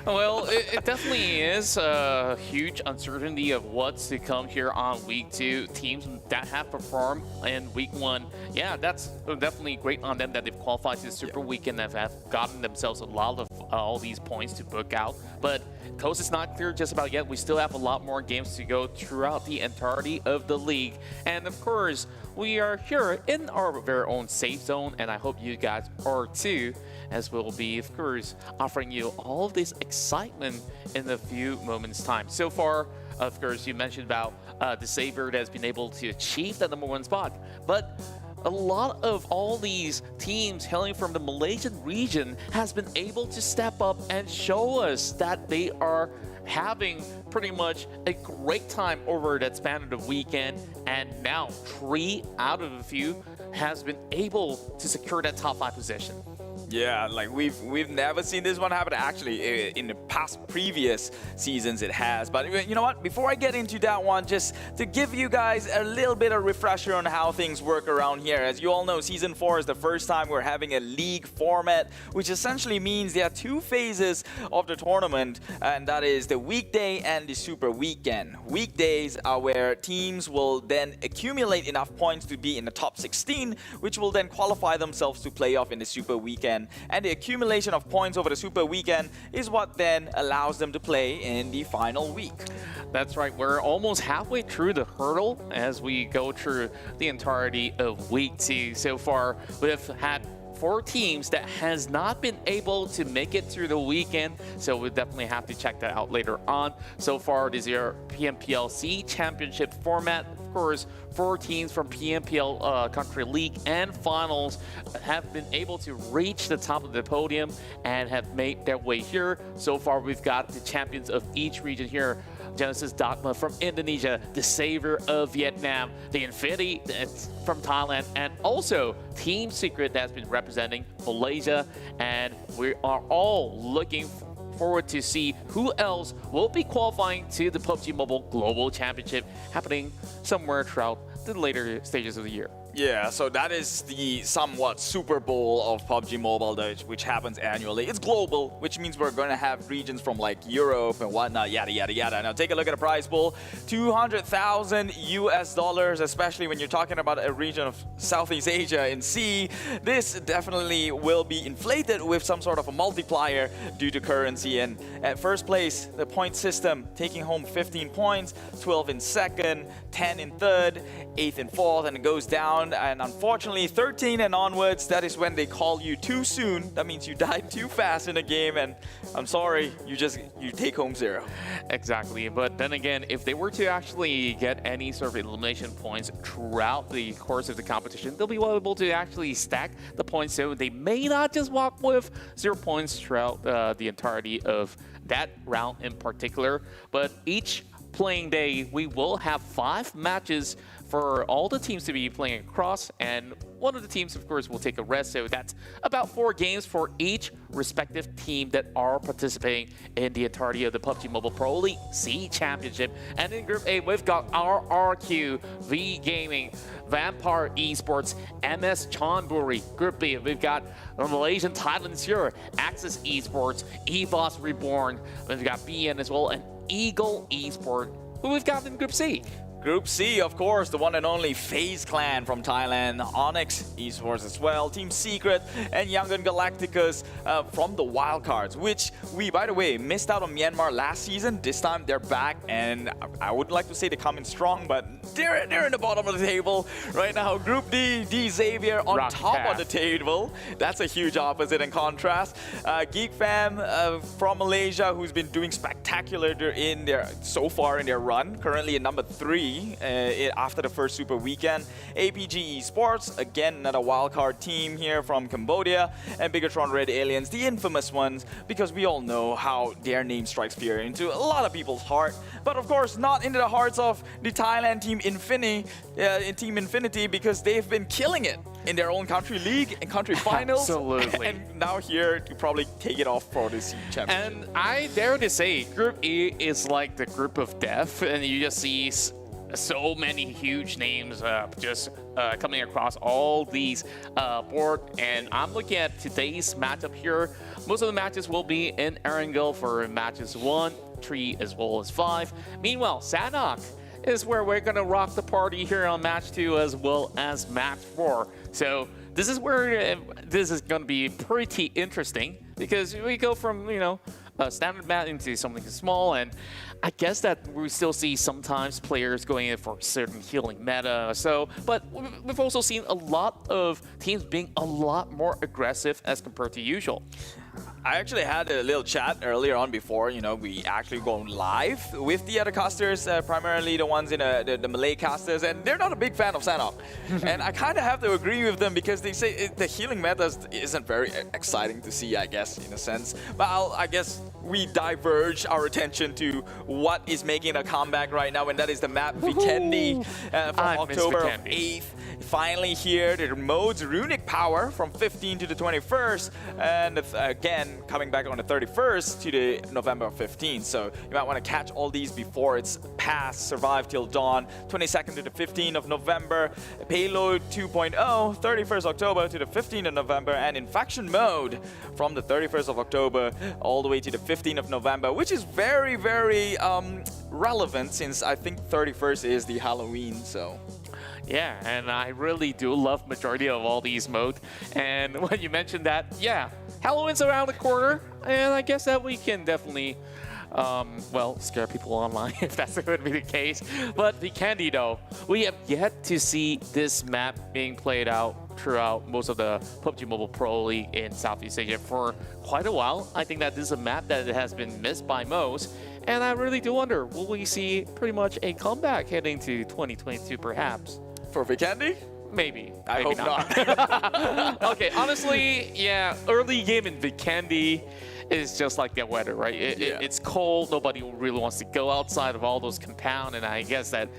Well, it definitely is a huge uncertainty of what's to come here on week 2. Teams that have performed in week 1, yeah, that's definitely great on them that they've qualified to the Super Weekend and have gotten themselves a lot of all these points to book out. But coast is not clear just about yet. We still have a lot more games to go throughout the entirety of the league. And of course, we are here in our very own safe zone, and I hope you guys are too, as we'll be, of course, offering you all of this excitement in a few moments' time. So far, of course, you mentioned about the Xavier that has been able to achieve that #1 spot, but a lot of all these teams hailing from the Malaysian region has been able to step up and show us that they are having pretty much a great time over that span of the weekend, and now 3 out of a few has been able to secure that top 5 position. Yeah, like we've never seen this one happen. Actually, in the past previous seasons it has. But you know what? Before I get into that one, just to give you guys a little bit of refresher on how things work around here. As you all know, Season 4 is the first time we're having a league format, which essentially means there are 2 phases of the tournament, and that is the weekday and the Super Weekend. Weekdays are where teams will then accumulate enough points to be in the top 16, which will then qualify themselves to play off in the Super Weekend. And the accumulation of points over the Super Weekend is what then allows them to play in the final week. That's right, we're almost halfway through the hurdle as we go through the entirety of week 2. So far, we've had 4 teams that has not been able to make it through the weekend, so we'll definitely have to check that out later on. So far, this is your PMPL SEA Championship format. Of course, 4 teams from PMPL Country League and Finals have been able to reach the top of the podium and have made their way here. So far, we've got the champions of each region here. Genesis Dogma from Indonesia, the Savior of Vietnam, the Infinity from Thailand, and also Team Secret that's been representing Malaysia. And we are all looking forward to see who else will be qualifying to the PUBG Mobile Global Championship happening somewhere throughout the later stages of the year. Yeah, so that is the somewhat Super Bowl of PUBG Mobile, which happens annually. It's global, which means we're going to have regions from like Europe and whatnot, yada, yada, yada. Now take a look at the prize pool, $200,000 US, especially when you're talking about a region of Southeast Asia in SEA. This definitely will be inflated with some sort of a multiplier due to currency. And at first place, the point system, taking home 15 points, 12 in second, 10 in third, 8th in fourth, and it goes down round, and unfortunately 13 and onwards, that is when they call you too soon. That means you died too fast in a game, and I'm sorry, you take home 0. Exactly, but then again, if they were to actually get any sort of elimination points throughout the course of the competition, they'll be able to actually stack the points, so they may not just walk with 0 points throughout the entirety of that round in particular, but each playing day, we will have 5 matches for all the teams to be playing across, and one of the teams, of course, will take a rest, so that's about 4 games for each respective team that are participating in the entirety of the PUBG Mobile Pro League SEA Championship. And in Group A, we've got RRQ, V Gaming, Vampire Esports, MS Chonburi. Group B, we've got the Malaysian Thailand Axis Esports, EVOS Reborn, we've got BN as well, and Eagle Esport. Who we've got in Group C? Group C, of course, the one and only FaZe Clan from Thailand, Onyx Esports as well, Team Secret, and Yangon Galacticos from the wildcards, which we, by the way, missed out on Myanmar last season. This time they're back, and I would like to say they come in strong, but they're in the bottom of the table right now. Group D, Xavier on Rocky top path. of the table. That's a huge opposite and contrast. Geek Fam from Malaysia, who's been doing spectacular so far in their run, currently at number 3. After the first Super Weekend. APG Esports, again another wildcard team here from Cambodia, and Bigetron Red Aliens, the infamous ones, because we all know how their name strikes fear into a lot of people's heart, but of course not into the hearts of the Thailand Team Infinity, because they've been killing it in their own country league and country finals. Absolutely. And now here to probably take it off for the SEA Championship. And I dare to say, Group E is like the group of death, and you just see so many huge names just coming across all these board. And I'm looking at today's matchup here. Most of the matches will be in Erangel for matches 1, 3, as well as 5. Meanwhile, Sanhok is where we're gonna rock the party here on match 2 as well as match 4. So this is where this is gonna be pretty interesting, because we go from, you know, a standard map into something small, and I guess that we still see sometimes players going in for certain healing meta. So, but we've also seen a lot of teams being a lot more aggressive as compared to usual. I actually had a little chat earlier on before, we actually go live with the other casters, primarily the ones in the Malay casters, and they're not a big fan of Sanhok. And I kind of have to agree with them, because they say the healing meta isn't very exciting to see, I guess, in a sense. But I guess we diverge our attention to what is making a comeback right now, and that is the map Vikendi from October 8th. Finally here, the modes Runic Power from 15 to the 21st, and again, coming back on the 31st to the November 15th. So you might want to catch all these before it's past. Survive Till Dawn, 22nd to the 15th of November. Payload 2.0, 31st October to the 15th of November. And Infection Mode from the 31st of October all the way to the 15th of November, which is very, very relevant, since I think 31st is the Halloween, so... Yeah, and I really do love majority of all these modes. And when you mentioned that, yeah, Halloween's around the corner, and I guess that we can definitely, well, scare people online if that's going to be the case. But the candy, though, we have yet to see this map being played out throughout most of the PUBG Mobile Pro League in Southeast Asia for quite a while. I think that this is a map that has been missed by most. And I really do wonder, will we see pretty much a comeback heading to 2022 perhaps? For Vikendi? Maybe. I maybe hope not. Okay, honestly, yeah, early game in Vikendi is just like the weather, right? It's cold, nobody really wants to go outside of all those compound, and I guess that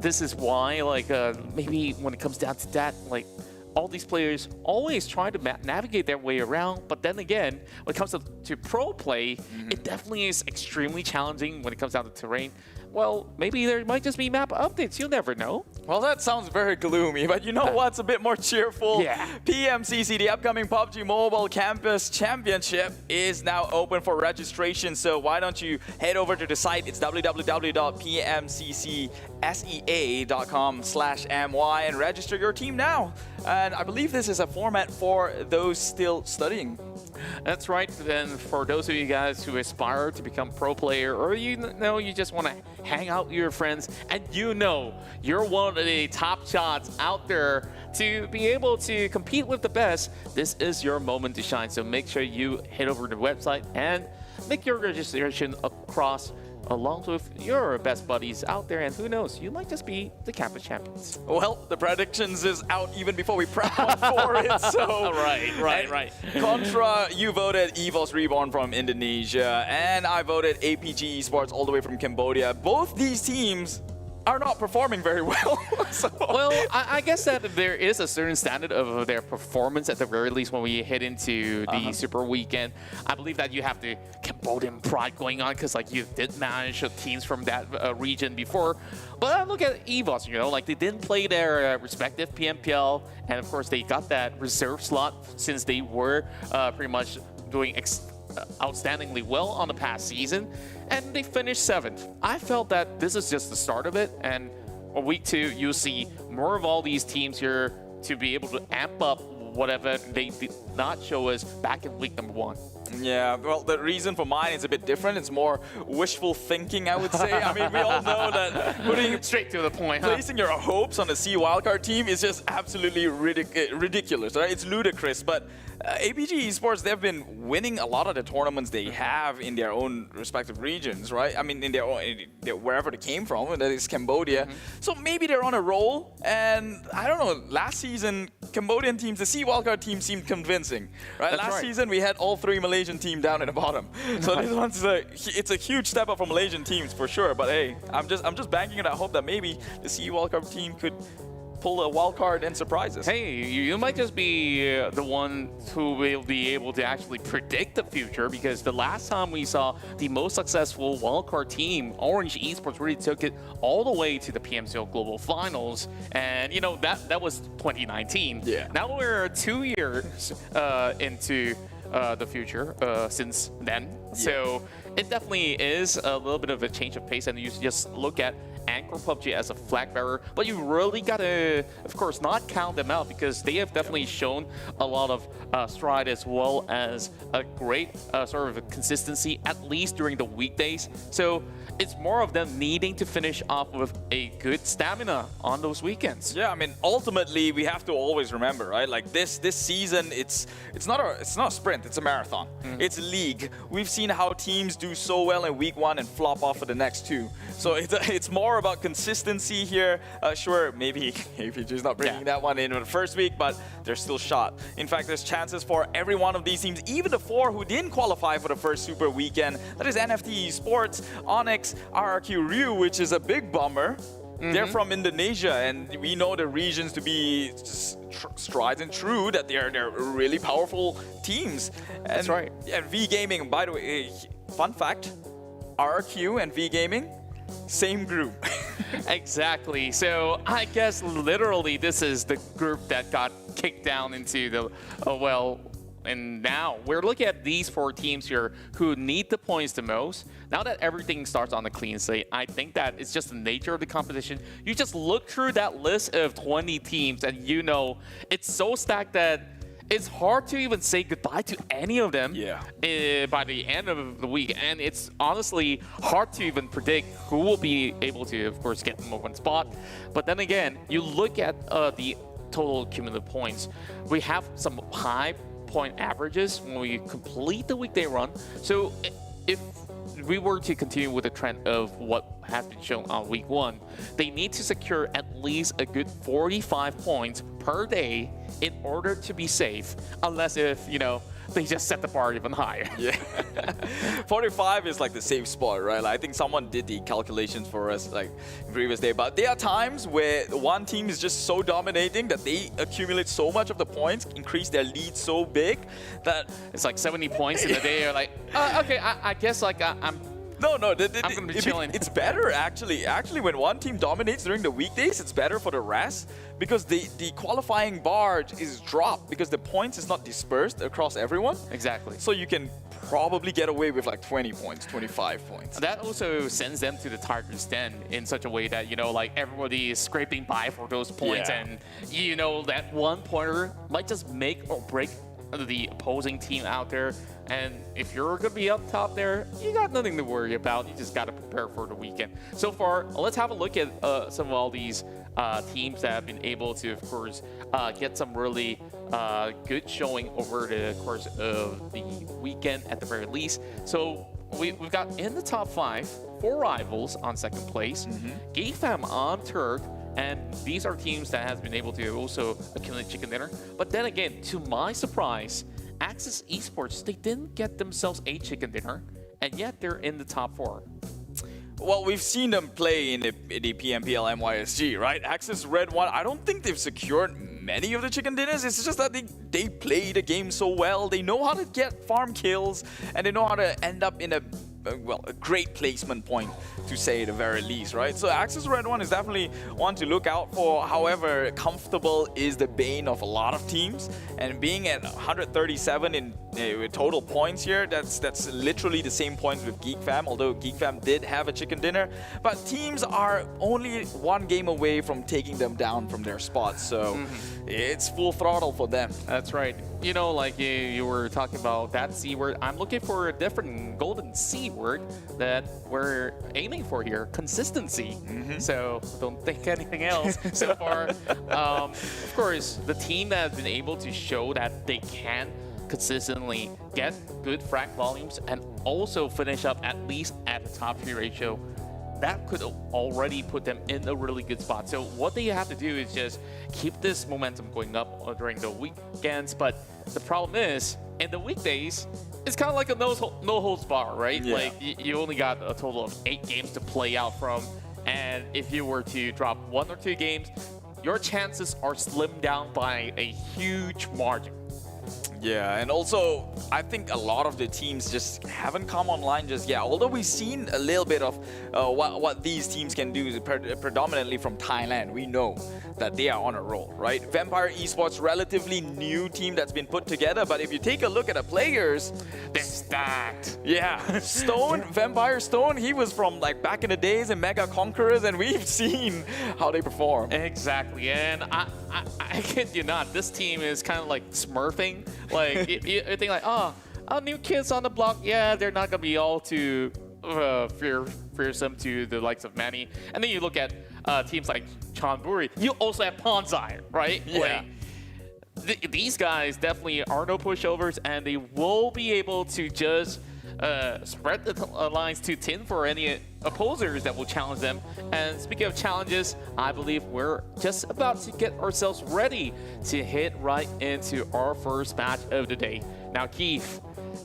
this is why, like, maybe when it comes down to that, like, all these players always try to navigate their way around, but then again, when it comes to pro play, it definitely is extremely challenging when it comes down to terrain. Well, maybe there might just be map updates. You'll never know. Well, that sounds very gloomy, but you know what's a bit more cheerful? Yeah. PMCC, the upcoming PUBG Mobile Campus Championship, is now open for registration. So why don't you head over to the site? It's www.pmccsea.com/my and register your team now. And I believe this is a format for those still studying. That's right. And for those of you guys who aspire to become pro player, or you know you just want to hang out with your friends, and you know you're one of the top shots out there to be able to compete with the best, this is your moment to shine. So make sure you head over to the website and make your registration across along with your best buddies out there, and who knows, you might just be the campus champions. Well, the predictions is out even before we prep for it, so... Right. Contra, you voted EVOS Reborn from Indonesia, and I voted APG Esports all the way from Cambodia. Both these teams are not performing very well. Well, I guess that there is a certain standard of their performance at the very least when we head into the Super Weekend. I believe that you have the Cambodian pride going on because like you did manage teams from that region before. But I look at EVOS, you know, like they didn't play their respective PMPL, and of course they got that reserve slot since they were pretty much doing outstandingly well on the past season, and they finished 7th. I felt that this is just the start of it, and on week 2 you'll see more of all these teams here to be able to amp up whatever they did not show us back in week number 1. Yeah, well, the reason for mine is a bit different. It's more wishful thinking, I would say. I mean, we all know that putting straight to the point, placing your hopes on the C wildcard team is just absolutely ridiculous, right? It's ludicrous, but APG Esports, they've been winning a lot of the tournaments they have in their own respective regions, right? I mean, in their own, wherever they came from, that is Cambodia. So maybe they're on a roll, and I don't know, last season, Cambodian teams, the C wildcard team seemed convincing, right? Last season, we had all 3 Malaysian teams down in the bottom. So this one's it's a huge step up for Malaysian teams for sure, but hey, I'm just banking on that hope that maybe the C wildcard team could pull a wild card and surprise us. Hey, you might just be the one who will be able to actually predict the future, because the last time we saw the most successful wildcard team, Onyx Esports, really took it all the way to the PMPL Global Finals, and you know that was 2019. Yeah. Now we're 2 years into the future since then, so it definitely is a little bit of a change of pace, and you just look at Anchor PUBG as a flag bearer, but you really gotta, of course, not count them out, because they have definitely shown a lot of stride as well as a great sort of consistency, at least during the weekdays. So it's more of them needing to finish off with a good stamina on those weekends. Yeah, I mean, ultimately we have to always remember, right? Like this season, it's not a sprint, it's a marathon. It's a league. We've seen how teams do so well in week 1 and flop off for the next 2. So it's more about consistency here. Sure, maybe APG's not bringing that one in the first week, but they're still shot. In fact, there's chances for every one of these teams, even the 4 who didn't qualify for the first Super Weekend. That is NFT Esports, Onyx, RRQ Ryu, which is a big bummer. They're from Indonesia, and we know the regions to be strides and true that they're really powerful teams. And, that's right. And V Gaming, by the way, fun fact, RRQ and V Gaming, same group. Exactly. So I guess literally this is the group that got kicked down into the and now we're looking at these 4 teams here who need the points the most. Now that everything starts on the clean slate, I think that it's just the nature of the competition. You just look through that list of 20 teams and you know it's so stacked that it's hard to even say goodbye to any of them by the end of the week. And it's honestly hard to even predict who will be able to, of course, get them one spot. But then again, you look at the total cumulative points. We have some high point averages when we complete the weekday run. So if we were to continue with the trend of what has been shown on week 1, they need to secure at least a good 45 points per day in order to be safe, unless if, you know, they just set the bar even higher. Yeah. 45 is like the safe spot, right? Like, I think someone did the calculations for us like previous day, but there are times where one team is just so dominating that they accumulate so much of the points, increase their lead so big that it's like 70 points in a day. You're like, okay, I guess like I'm gonna be chilling. It's better actually. Actually, when one team dominates during the weekdays, it's better for the rest, because the qualifying bar is dropped because the points is not dispersed across everyone. Exactly. So you can probably get away with like 20 points, 25 points. That also sends them to the Tiger's Den in such a way that, you know, like everybody is scraping by for those points, and you know that one pointer might just make or break the opposing team out there. And if you're going to be up top there, you got nothing to worry about. You just got to prepare for the weekend. So far, let's have a look at some of all these teams that have been able to, of course, get some really good showing over the course of the weekend at the very least. So we've got in the top 5, 4 rivals on second place, Geek Fam on third, and these are teams that has been able to also accumulate chicken dinner. But then again, to my surprise, APG Esports, they didn't get themselves a chicken dinner, and yet they're in the top 4. Well, we've seen them play in the PMPL MYSG, right? Axis Red One, I don't think they've secured many of the chicken dinners. It's just that they play the game so well. They know how to get farm kills, and they know how to end up in a great placement point, to say the very least, right? So Axis Red One is definitely one to look out for. However, comfortable is the bane of a lot of teams, and being at 137 in total points here, that's literally the same points with Geek Fam, although Geek Fam did have a chicken dinner. But teams are only 1 game away from taking them down from their spots, so it's full throttle for them. That's right. You know, like you were talking about that C word, I'm looking for a different golden C word that we're aiming for here, consistency. So don't think anything else so far. Of course, the team that has been able to show that they can consistently get good frag volumes and also finish up at least at the top 3 ratio, that could already put them in a really good spot. So what they have to do is just keep this momentum going up during the weekends. But the problem is, in the weekdays, it's kind of like a no-holds bar, right? Yeah. Like you only got a total of 8 games to play out from. And if you were to drop 1 or 2 games, your chances are slimmed down by a huge margin. Yeah, and also, I think a lot of the teams just haven't come online just yet. Although we've seen a little bit of what these teams can do, predominantly from Thailand. We know that they are on a roll, right? Vampire Esports, relatively new team that's been put together. But if you take a look at the players, they're stacked. Yeah, Stone, Vampire Stone, he was from like back in the days in Mega Conquerors, and we've seen how they perform. Exactly, and I kid you not, this team is kind of like smurfing. Like, you think like, oh, new kids on the block, yeah, they're not going to be all too fearsome to the likes of Manny. And then you look at teams like Chonburi, you also have Ponzai, right? Yeah. Like, these guys definitely are no pushovers, and they will be able to just spread the lines too thin for any opposers that will challenge them. And speaking of challenges, I believe we're just about to get ourselves ready to hit right into our first match of the day. Now, Keith,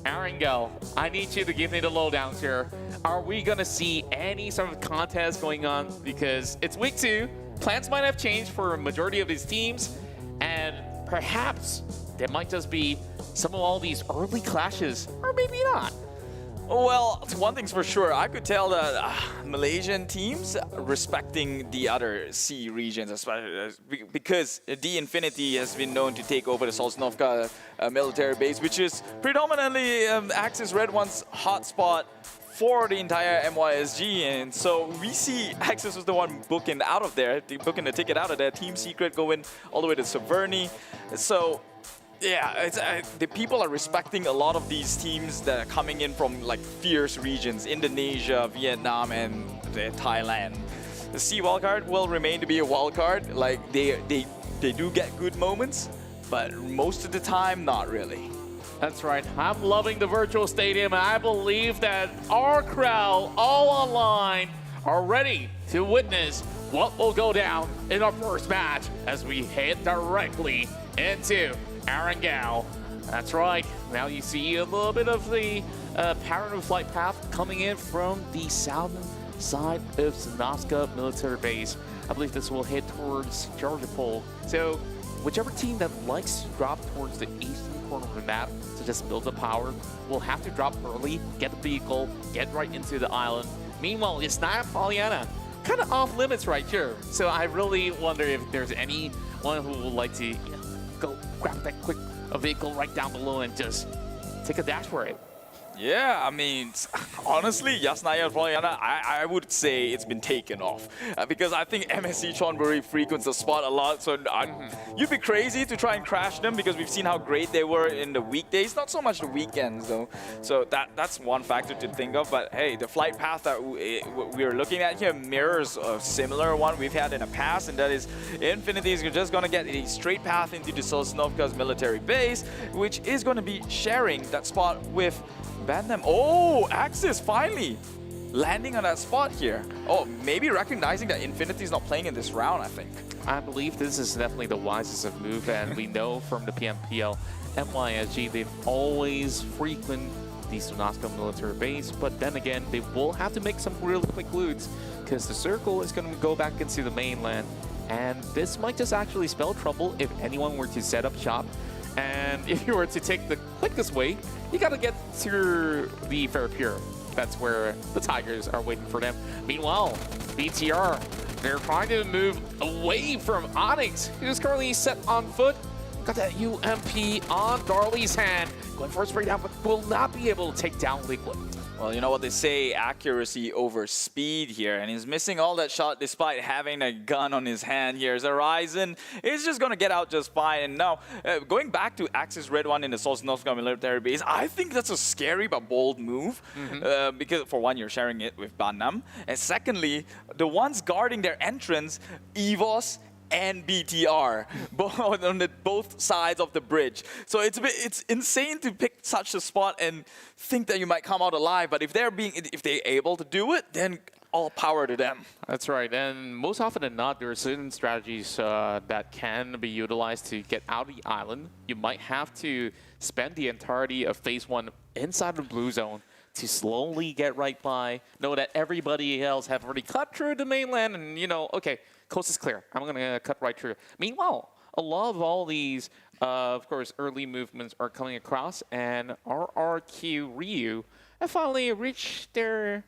Erangel, I need you to give me the lowdowns here. Are we going to see any sort of contest going on? Because it's week 2, plans might have changed for a majority of these teams, and perhaps there might just be some of all these early clashes, or maybe not. Well, one thing's for sure, I could tell that Malaysian teams respecting the other sea regions, especially because the Infinity has been known to take over the Sosnovka military base, which is predominantly Axis Red One's hotspot for the entire MYSG, and so we see Axis was the one booking out of there, booking the ticket out of there, Team Secret going all the way to Severny. So yeah, the people are respecting a lot of these teams that are coming in from like fierce regions, Indonesia, Vietnam, and Thailand. The Sea wildcard will remain to be a wildcard. Like they do get good moments, but most of the time, not really. That's right. I'm loving the virtual stadium, and I believe that our crowd, all online, are ready to witness what will go down in our first match as we head directly into Erangel. That's right. Now you see a little bit of the pattern of flight path coming in from the southern side of Sanhok military base. I believe this will head towards Georgia Pole. So whichever team that likes to drop towards the eastern corner of the map to just build the power will have to drop early, get the vehicle, get right into the island. Meanwhile, it's not Pollyanna. Kind of off limits right here. So I really wonder if there's anyone who would like to go grab that quick vehicle right down below and just take a dash for it. Yeah, I mean, honestly, Yasnaya and Polyana, I would say it's been taken off. Because I think MSC Chonburi frequents the spot a lot, so you'd be crazy to try and crash them because we've seen how great they were in the weekdays, not so much the weekends though. So that's one factor to think of, but hey, the flight path that we're looking at here mirrors a similar one we've had in the past, and that is Infinity is just going to get a straight path into the Sosnovka's military base, which is going to be sharing that spot with Bandem. Oh, Axis finally landing on that spot here. Oh, maybe recognizing that Infinity is not playing in this round, I think. I believe this is definitely the wisest of move, and we know from the PMPL MYSG, they've always frequent the Sunasco military base, but then again, they will have to make some really quick loots because the circle is going to go back into the mainland, and this might just actually spell trouble if anyone were to set up shop. And if you were to take the quickest way, you gotta get to the Fair Pure. That's where the Tigers are waiting for them. Meanwhile, BTR, they're trying to move away from Onyx, who's currently set on foot. Got that UMP on Darley's hand. Going for a spray down, but will not be able to take down Liquid. Well, you know what they say, accuracy over speed here, and he's missing all that shot despite having a gun on his hand here. Horizon is just going to get out just fine. And now, going back to Axis redONE in the Sosnovka military base, I think that's a scary but bold move, because for one, you're sharing it with Banam, and secondly, the ones guarding their entrance, EVOS and BTR, both on both sides of the bridge. So it's insane to pick such a spot and think that you might come out alive. But if they're able to do it, then all power to them. That's right, and most often than not, there are certain strategies that can be utilized to get out of the island. You might have to spend the entirety of Phase 1 inside the blue zone to slowly get right by, know that everybody else have already cut through the mainland, and you know, okay, coast is clear. I'm going to cut right through. Meanwhile, a lot of all these, of course, early movements are coming across, and RRQ Ryu have finally reached their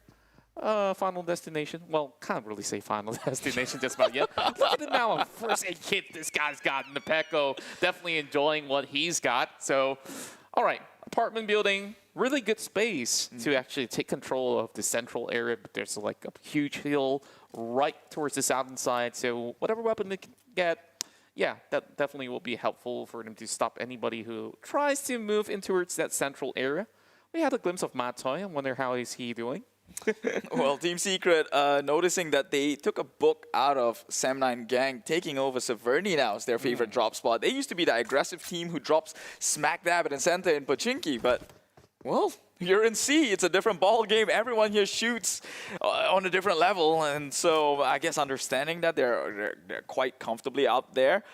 final destination. Well, can't really say final destination just about yet. Look at the amount of first aid kit this guy's got in the Pecco. Definitely enjoying what he's got. So, all right, apartment building. Really good space to actually take control of the central area, but there's like a huge hill right towards the southern side. So whatever weapon they can get, yeah, that definitely will be helpful for them to stop anybody who tries to move in towards that central area. We had a glimpse of Matoy. I wonder how is he doing. Well, Team Secret, noticing that they took a book out of Sam9 Gang, taking over Severny now as their favorite drop spot. They used to be the aggressive team who drops smack dab in center in Pochinki, but well, you're in C. It's a different ball game. Everyone here shoots on a different level, and so I guess understanding that they're quite comfortably out there.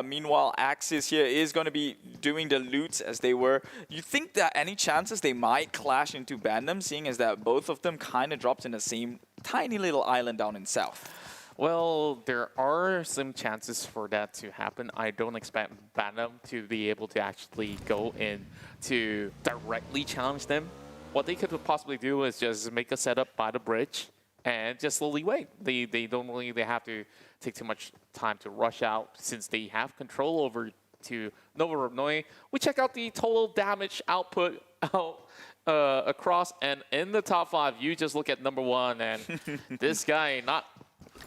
Meanwhile, Axis here is going to be doing the loots as they were. You think that any chances they might clash into Bandem, seeing as that both of them kind of dropped in the same tiny little island down in south? Well, there are some chances for that to happen. I don't expect Bandem to be able to actually go in to directly challenge them. What they could possibly do is just make a setup by the bridge and just slowly wait. They don't really have to take too much time to rush out since they have control over to Nova redONE. We check out the total damage output across, and in the top 5, you just look at number 1, and this guy not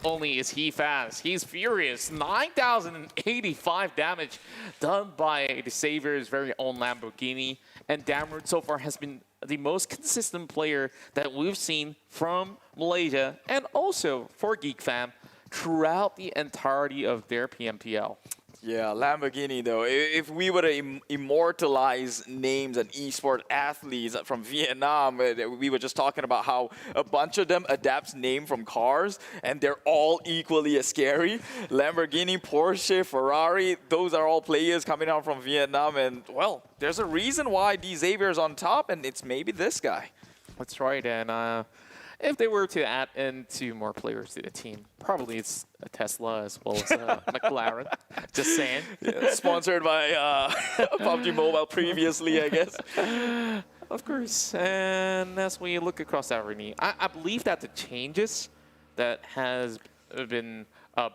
only is he fast, he's furious. 9,085 damage done by the Savior's very own Lamborghini. And Damroot so far has been the most consistent player that we've seen from Malaysia and also for Geek Fam throughout the entirety of their PMPL. Yeah, Lamborghini though. If we were to immortalize names and esport athletes from Vietnam, we were just talking about how a bunch of them adapts name from cars and they're all equally as scary. Lamborghini, Porsche, Ferrari, those are all players coming out from Vietnam, and well, there's a reason why D Xavier's on top, and it's maybe this guy. That's right, and if they were to add in 2 more players to the team, probably it's a Tesla as well as a McLaren. Just saying. Yeah, sponsored by PUBGMOBILE previously, I guess. Of course. And as we look across that arena, I believe that the changes that has been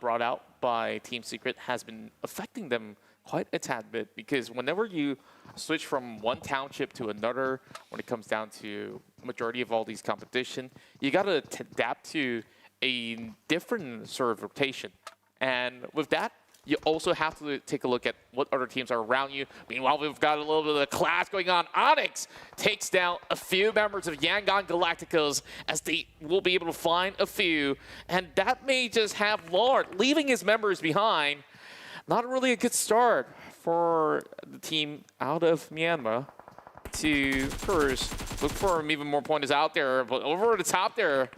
brought out by Team Secret has been affecting them quite a tad bit, because whenever you switch from one township to another, when it comes down to majority of all these competition, you got to adapt to a different sort of rotation. And with that, you also have to take a look at what other teams are around you. Meanwhile, we've got a little bit of a clash going on. Onyx takes down a few members of Yangon Galacticos, as they will be able to find a few. And that may just have Lord leaving his members behind. Not really a good start for the team out of Myanmar to first look for even more pointers out there. But over the top there,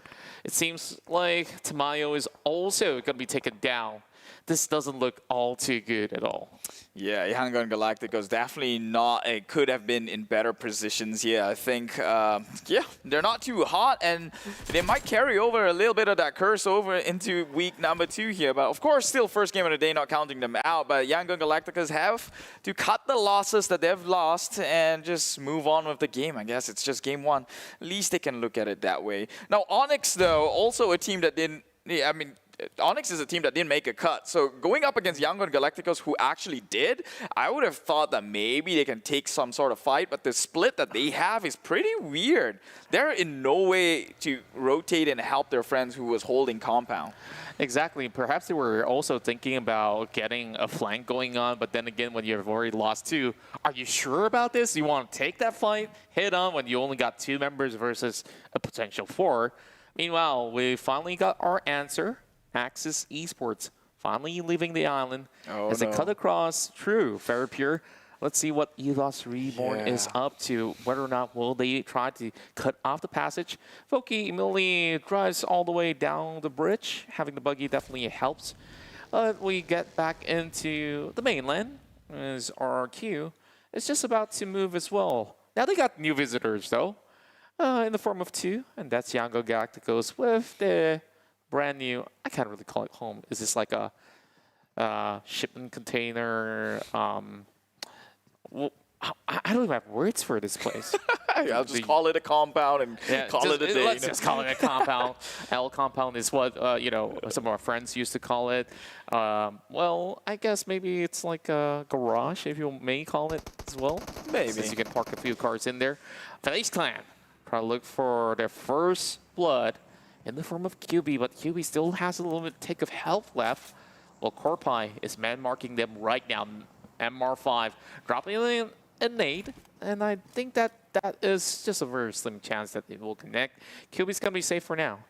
it seems like Tamayo is also going to be taken down. This doesn't look all too good at all. Yeah, Yangon Galacticos definitely not, could have been in better positions here. I think, yeah, they're not too hot, and they might carry over a little bit of that curse over into week number 2 here. But of course, still first game of the day, not counting them out. But Yangon Galacticos have to cut the losses that they've lost and just move on with the game. I guess it's just game 1. At least they can look at it that way. Now, Onyx, though, also a team that didn't, I mean, Onyx is a team that didn't make a cut. So going up against Yangon Galacticos, who actually did, I would have thought that maybe they can take some sort of fight, but the split that they have is pretty weird. They're in no way to rotate and help their friends who was holding compound. Exactly. Perhaps they were also thinking about getting a flank going on, but then again, when you've already lost 2, are you sure about this? You want to take that fight head on when you only got 2 members versus a potential 4? Meanwhile, we finally got our answer. APG Esports finally leaving the island as they cut across. True, very pure. Let's see what EVOS Reborn is up to. Whether or not will they try to cut off the passage. Foki immediately drives all the way down the bridge. Having the buggy definitely helps. We get back into the mainland as RRQ is just about to move as well. Now they got new visitors though, in the form of 2, and that's Yangon Galacticos with the brand new, I can't really call it home. Is this like a shipment container? Well, I don't even have words for this place. I'll just call it a compound and call it a day. Let's just call it a compound. L compound is what, you know, some of our friends used to call it. Well, I guess maybe it's like a garage, if you may call it as well. Maybe. Since you can park a few cars in there. FaZe Clan try to look for their first blood in the form of QB, but QB still has a little bit tick of health left. Well, Corpai is man-marking them right now. MR5 dropping in a nade, and I think that is just a very slim chance that it will connect. QB's going to be safe for now.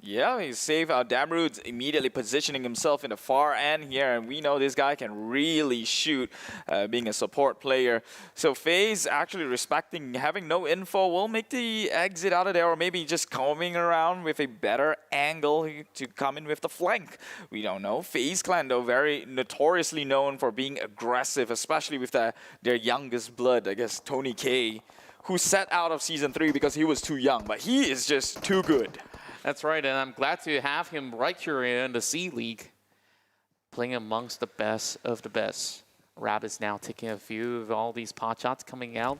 Yeah, he's safe. Damrude's immediately positioning himself in the far end here, and we know this guy can really shoot, being a support player. So FaZe actually respecting having no info will make the exit out of there, or maybe just coming around with a better angle to come in with the flank. We don't know. FaZe Clan, though, very notoriously known for being aggressive, especially with their youngest blood, I guess, Tony K, who sat out of Season 3 because he was too young, but he is just too good. That's right, and I'm glad to have him right here in the C League, playing amongst the best of the best. Rab is now taking a few of all these pot shots coming out,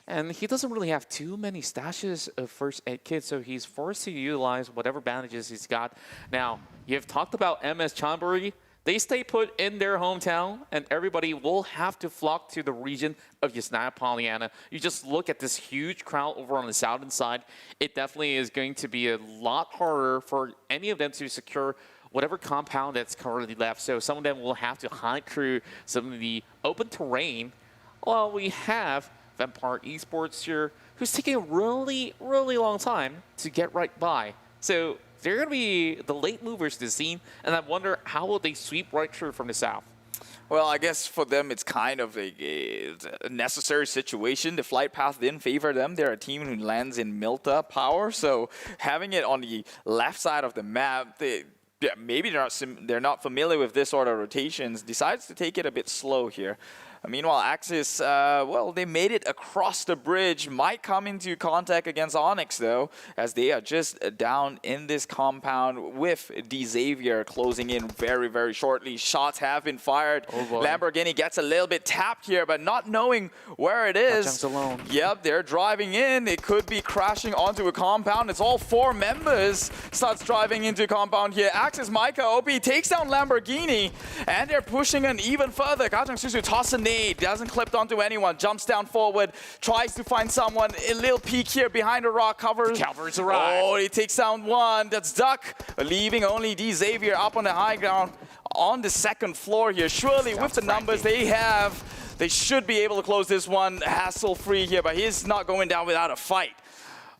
and he doesn't really have too many stashes of first aid kits, so he's forced to utilize whatever bandages he's got. Now, you've talked about MS Chonburi. They stay put in their hometown, and everybody will have to flock to the region of Yasnaya Polyana. You just look at this huge crowd over on the southern side. It definitely is going to be a lot harder for any of them to secure whatever compound that's currently left. So some of them will have to hike through some of the open terrain. While we have Vampire Esports here, who's taking a really, really long time to get right by. So they're going to be the late movers to the scene, and I wonder how will they sweep right through from the south. Well, I guess for them it's kind of a necessary situation. The flight path didn't favor them. They're a team who lands in Milta Power, so having it on the left side of the map, maybe they're not familiar with this sort of rotations, decides to take it a bit slow here. Meanwhile, Axis, well, they made it across the bridge. Might come into contact against Onyx, though, as they are just down in this compound with Xavier closing in very, very shortly. Shots have been fired. Lamborghini gets a little bit tapped here, but not knowing where it is. Alone. Yep, they're driving in. It could be crashing onto a compound. It's all 4 members starts driving into compound here. Axis, Micah, OP takes down Lamborghini, and they're pushing in even further. Kajang Susu tosses a nade, doesn't clip onto anyone, jumps down forward, tries to find someone. A little peek here behind a rock covers. Calvary's arrived. Oh, he takes down one. That's Duck, leaving only Xavier up on the high ground on the second floor here. Surely with the numbers they have, they should be able to close this one hassle-free here, but he's not going down without a fight.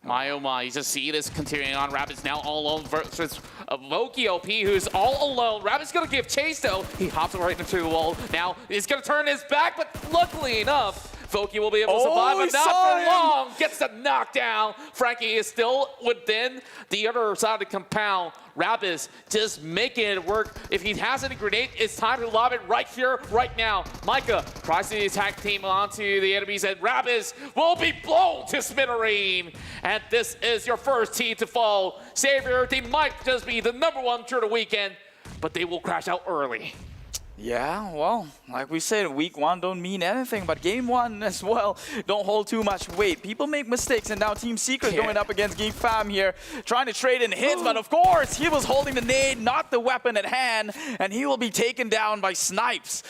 My oh my, you just see this continuing on. Rabbit's now all alone versus Voki OP, who's all alone. Rabbit's gonna give chase though. He hops right into the wall. Now he's gonna turn his back, but luckily enough, Voki will be able to survive, but not for long. Gets the knockdown. Frankie is still within the other side of the compound. Rabbit just making it work. If he has any grenade, it's time to lob it right here, right now. Micah tries to attack team onto the enemies, and Rabbit will be blown to smithereen. And this is your first team to fall. Xavier, they might just be the #1 through the weekend, but they will crash out early. Yeah, well, like we said, week 1 don't mean anything, but game 1 as well don't hold too much weight. People make mistakes, and now Team Secret going up against Geek Fam here, trying to trade in hits, but of course, he was holding the nade, not the weapon at hand, and he will be taken down by snipes.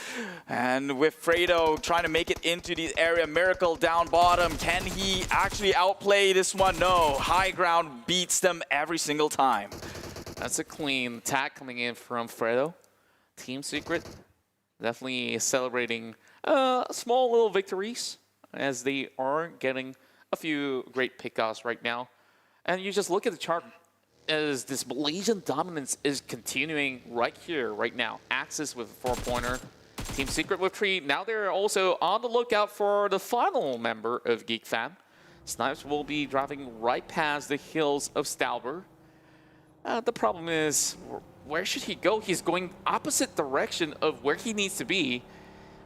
And with Fredo trying to make it into the area, Miracle down bottom, can he actually outplay this one? No, high ground beats them every single time. That's a clean attack coming in from Fredo. Team Secret definitely celebrating small little victories as they are getting a few great pickoffs right now. And you just look at the chart as this Malaysian dominance is continuing right here, right now. Axis with a 4-pointer, Team Secret with 3. Now they're also on the lookout for the final member of Geek Fam. Snipes will be driving right past the hills of Stalber. The problem is, where should he go? He's going opposite direction of where he needs to be.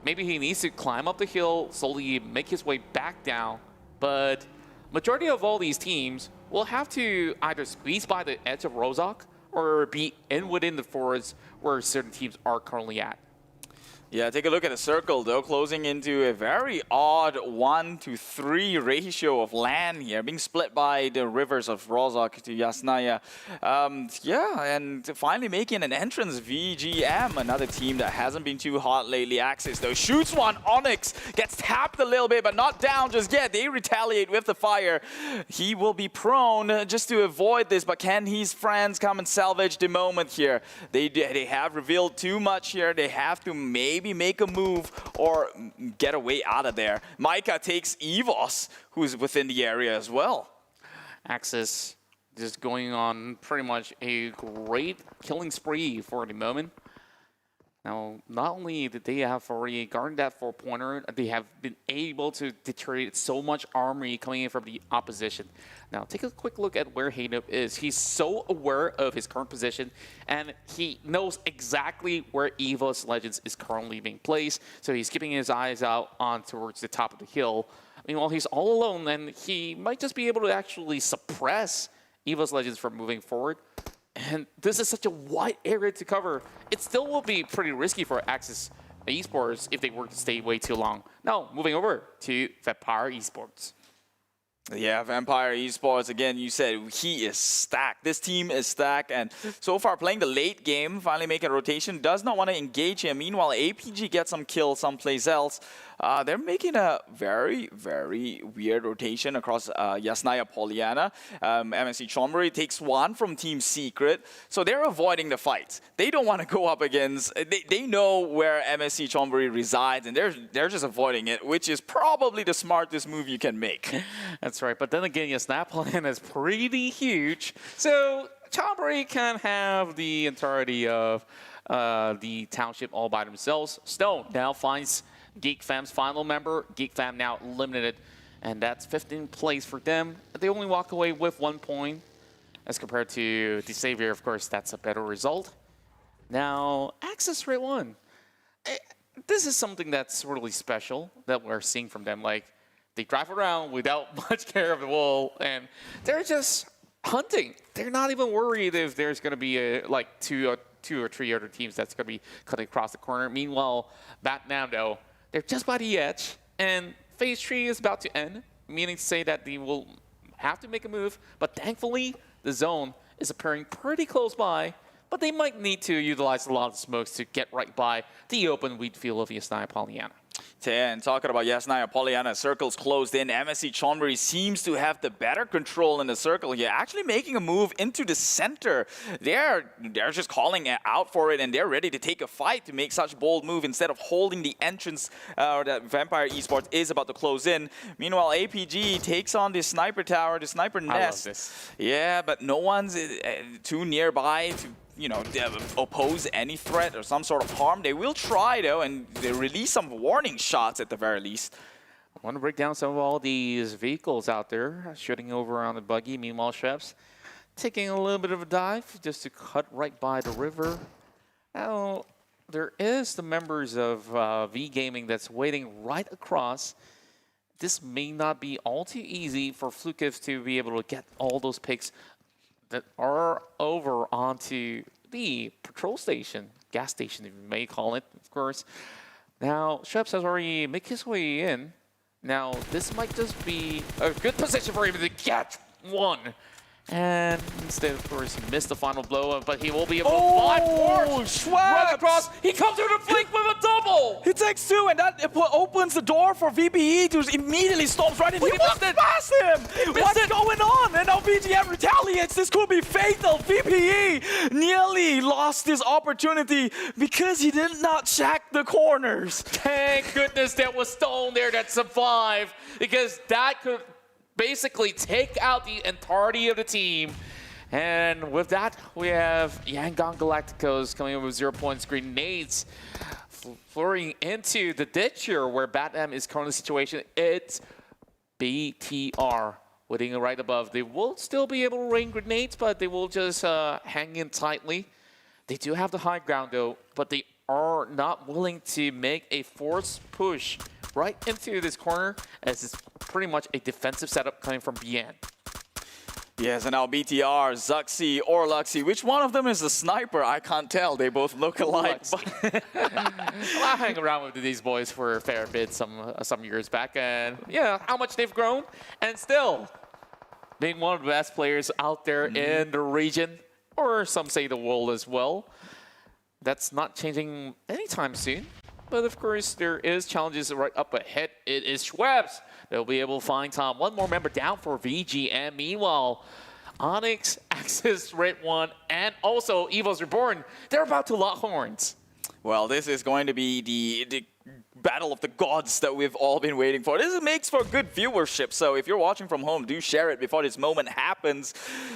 Maybe he needs to climb up the hill, slowly make his way back down. But majority of all these teams will have to either squeeze by the edge of Rozak or be in within the forest where certain teams are currently at. Yeah, take a look at the circle, though, closing into a very odd 1-to-3 ratio of land here, being split by the rivers of Rozak to Yasnaya. Yeah, and finally making an entrance, VGM, another team that hasn't been too hot lately. Axis, though, shoots one. Onyx gets tapped a little bit, but not down just yet. They retaliate with the fire. He will be prone just to avoid this, but can his friends come and salvage the moment here? They have revealed too much here. They have to maybe make a move or get away out of there. Micah takes EVOS, who's within the area as well. Axis just going on pretty much a great killing spree for the moment. Now, not only did they have already guarded that 4-pointer, they have been able to deteriorate so much armory coming in from the opposition. Now, take a quick look at where Haynup is. He's so aware of his current position, and he knows exactly where EVOS Legends is currently being placed, so he's keeping his eyes out on towards the top of the hill. Meanwhile, he's all alone, and he might just be able to actually suppress EVOS Legends from moving forward. And this is such a wide area to cover. It still will be pretty risky for Axis Esports if they were to stay way too long. Now, moving over to Vampire Esports. Yeah, Vampire Esports, again, you said he is stacked. This team is stacked, and so far playing the late game, finally making a rotation, does not want to engage him. Meanwhile, APG gets some kills someplace else. They're making a very, very weird rotation across Yasnaya Poliana. MSC Chonburi takes one from Team Secret, so they're avoiding the fights. They don't want to go up against, they know where MSC Chonburi resides, and they're just avoiding it, which is probably the smartest move you can make. That's right, but then again, Yasnaya Poliana is pretty huge, so Chonburi can have the entirety of the township all by themselves. Stone now finds Geek Fam's final member. Geek Fam now eliminated, and that's 15th place for them. They only walk away with 1 point as compared to the Xavier. Of course, that's a better result. Now, Axis Ray 1. this is something that's really special that we're seeing from them. Like, they drive around without much care of the wall, and they're just hunting. They're not even worried if there's going to be like two or three other teams that's going to be cutting across the corner. Meanwhile, Batman, though, they're just by the edge, and Phase 3 is about to end, meaning to say that they will have to make a move, but thankfully, the zone is appearing pretty close by, but they might need to utilize a lot of smokes to get right by the open wheat field of Yasnaya Pollyanna. And talking about Yasnaya Pollyanna, circles closed in. MSC Chonburi seems to have the better control in the circle here, actually making a move into the center. They're just calling out for it, and they're ready to take a fight to make such a bold move instead of holding the entrance that Vampire Esports is about to close in. Meanwhile, APG takes on the sniper tower, the sniper nest. I love this. Yeah, but no one's too nearby to oppose any threat or some sort of harm. They will try, though, and they release some warning shots at the very least. I want to break down some of all these vehicles out there, shooting over on the buggy. Meanwhile, Chefs taking a little bit of a dive just to cut right by the river. Now, there is the members of V Gaming that's waiting right across. This may not be all too easy for Flukiv to be able to get all those picks that are over onto the patrol station, gas station, if you may call it, of course. Now, Sheps has already made his way in. Now, this might just be a good position for him to get one. And instead, of course, he missed the final blow, but he will be able to fly forward. Right across. He comes through the flank with a double. He takes two, and that opens the door for VPE to immediately storm right in. He walked past him. What's going on? And now BGM retaliates. This could be fatal. VPE nearly lost this opportunity because he did not check the corners. Thank goodness there was Stone there that survived, because that could basically take out the entirety of the team. And with that, we have Yangon Galacticos coming in with 0 points, grenades flurrying into the ditch here where Batman is currently the situation. It's BTR waiting right above. They will still be able to rain grenades, but they will just hang in tightly. They do have the high ground though, but they are not willing to make a forced push right into this corner, as it's pretty much a defensive setup coming from BN. Yes, and now BTR, Zuxi, or Luxi. Which one of them is the sniper? I can't tell. They both look alike. I hang around with these boys for a fair bit some years back, and yeah, how much they've grown, and still being one of the best players out there in the region, or some say the world as well. That's not changing anytime soon. But of course, there is challenges right up ahead. It is Schwebs. They'll be able to find Tom. One more member down for VGM. Meanwhile, Onyx, Axis, redONE, and also EVOS Reborn, they're about to lock horns. Well, this is going to be the battle of the gods that we've all been waiting for. This makes for good viewership, so if you're watching from home, do share it before this moment happens.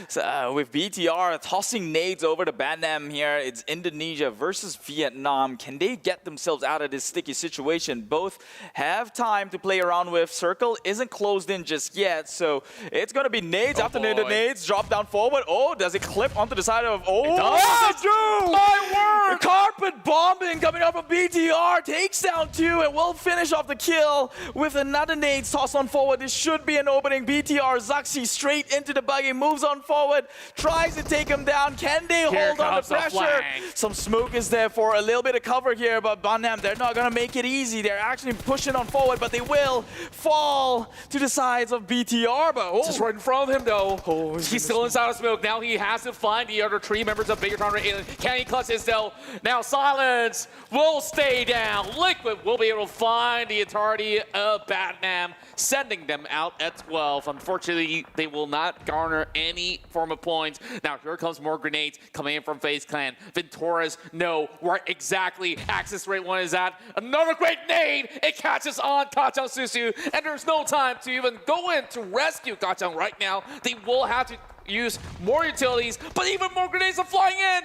So, with BTR tossing nades over to Bandam here, it's Indonesia versus Vietnam. Can they get themselves out of this sticky situation? Both have time to play around with. Circle isn't closed in just yet, so it's going to be nades after nades. Drop down forward. Oh, does it clip onto the side of... Oh, it does! My word! Carpet bombing coming up from BTR. Takes down two and will finish off the kill with another nade tossed on forward. This should be an opening. BTR, Zuxi straight into the buggy, moves on forward, tries to take him down. Can they hold on the pressure? Some smoke is there for a little bit of cover here, but Bandam, they're not going to make it easy. They're actually pushing on forward, but they will fall to the sides of BTR. But just right in front of him, though. He's still inside of smoke. Now he has to find the other three members of Bigetron RA. Can he clutch his though? Now Silence will stay down. Liquid will be able to find the entirety of Batman, sending them out at 12. Unfortunately, they will not garner any form of points. Now, here comes more grenades coming in from FaZe Clan. Venturas know where exactly Axis redONE is at. Another great nade. It catches on Kachang Susu, and there's no time to even go in to rescue Kachang right now. They will have to use more utilities, but even more grenades are flying in.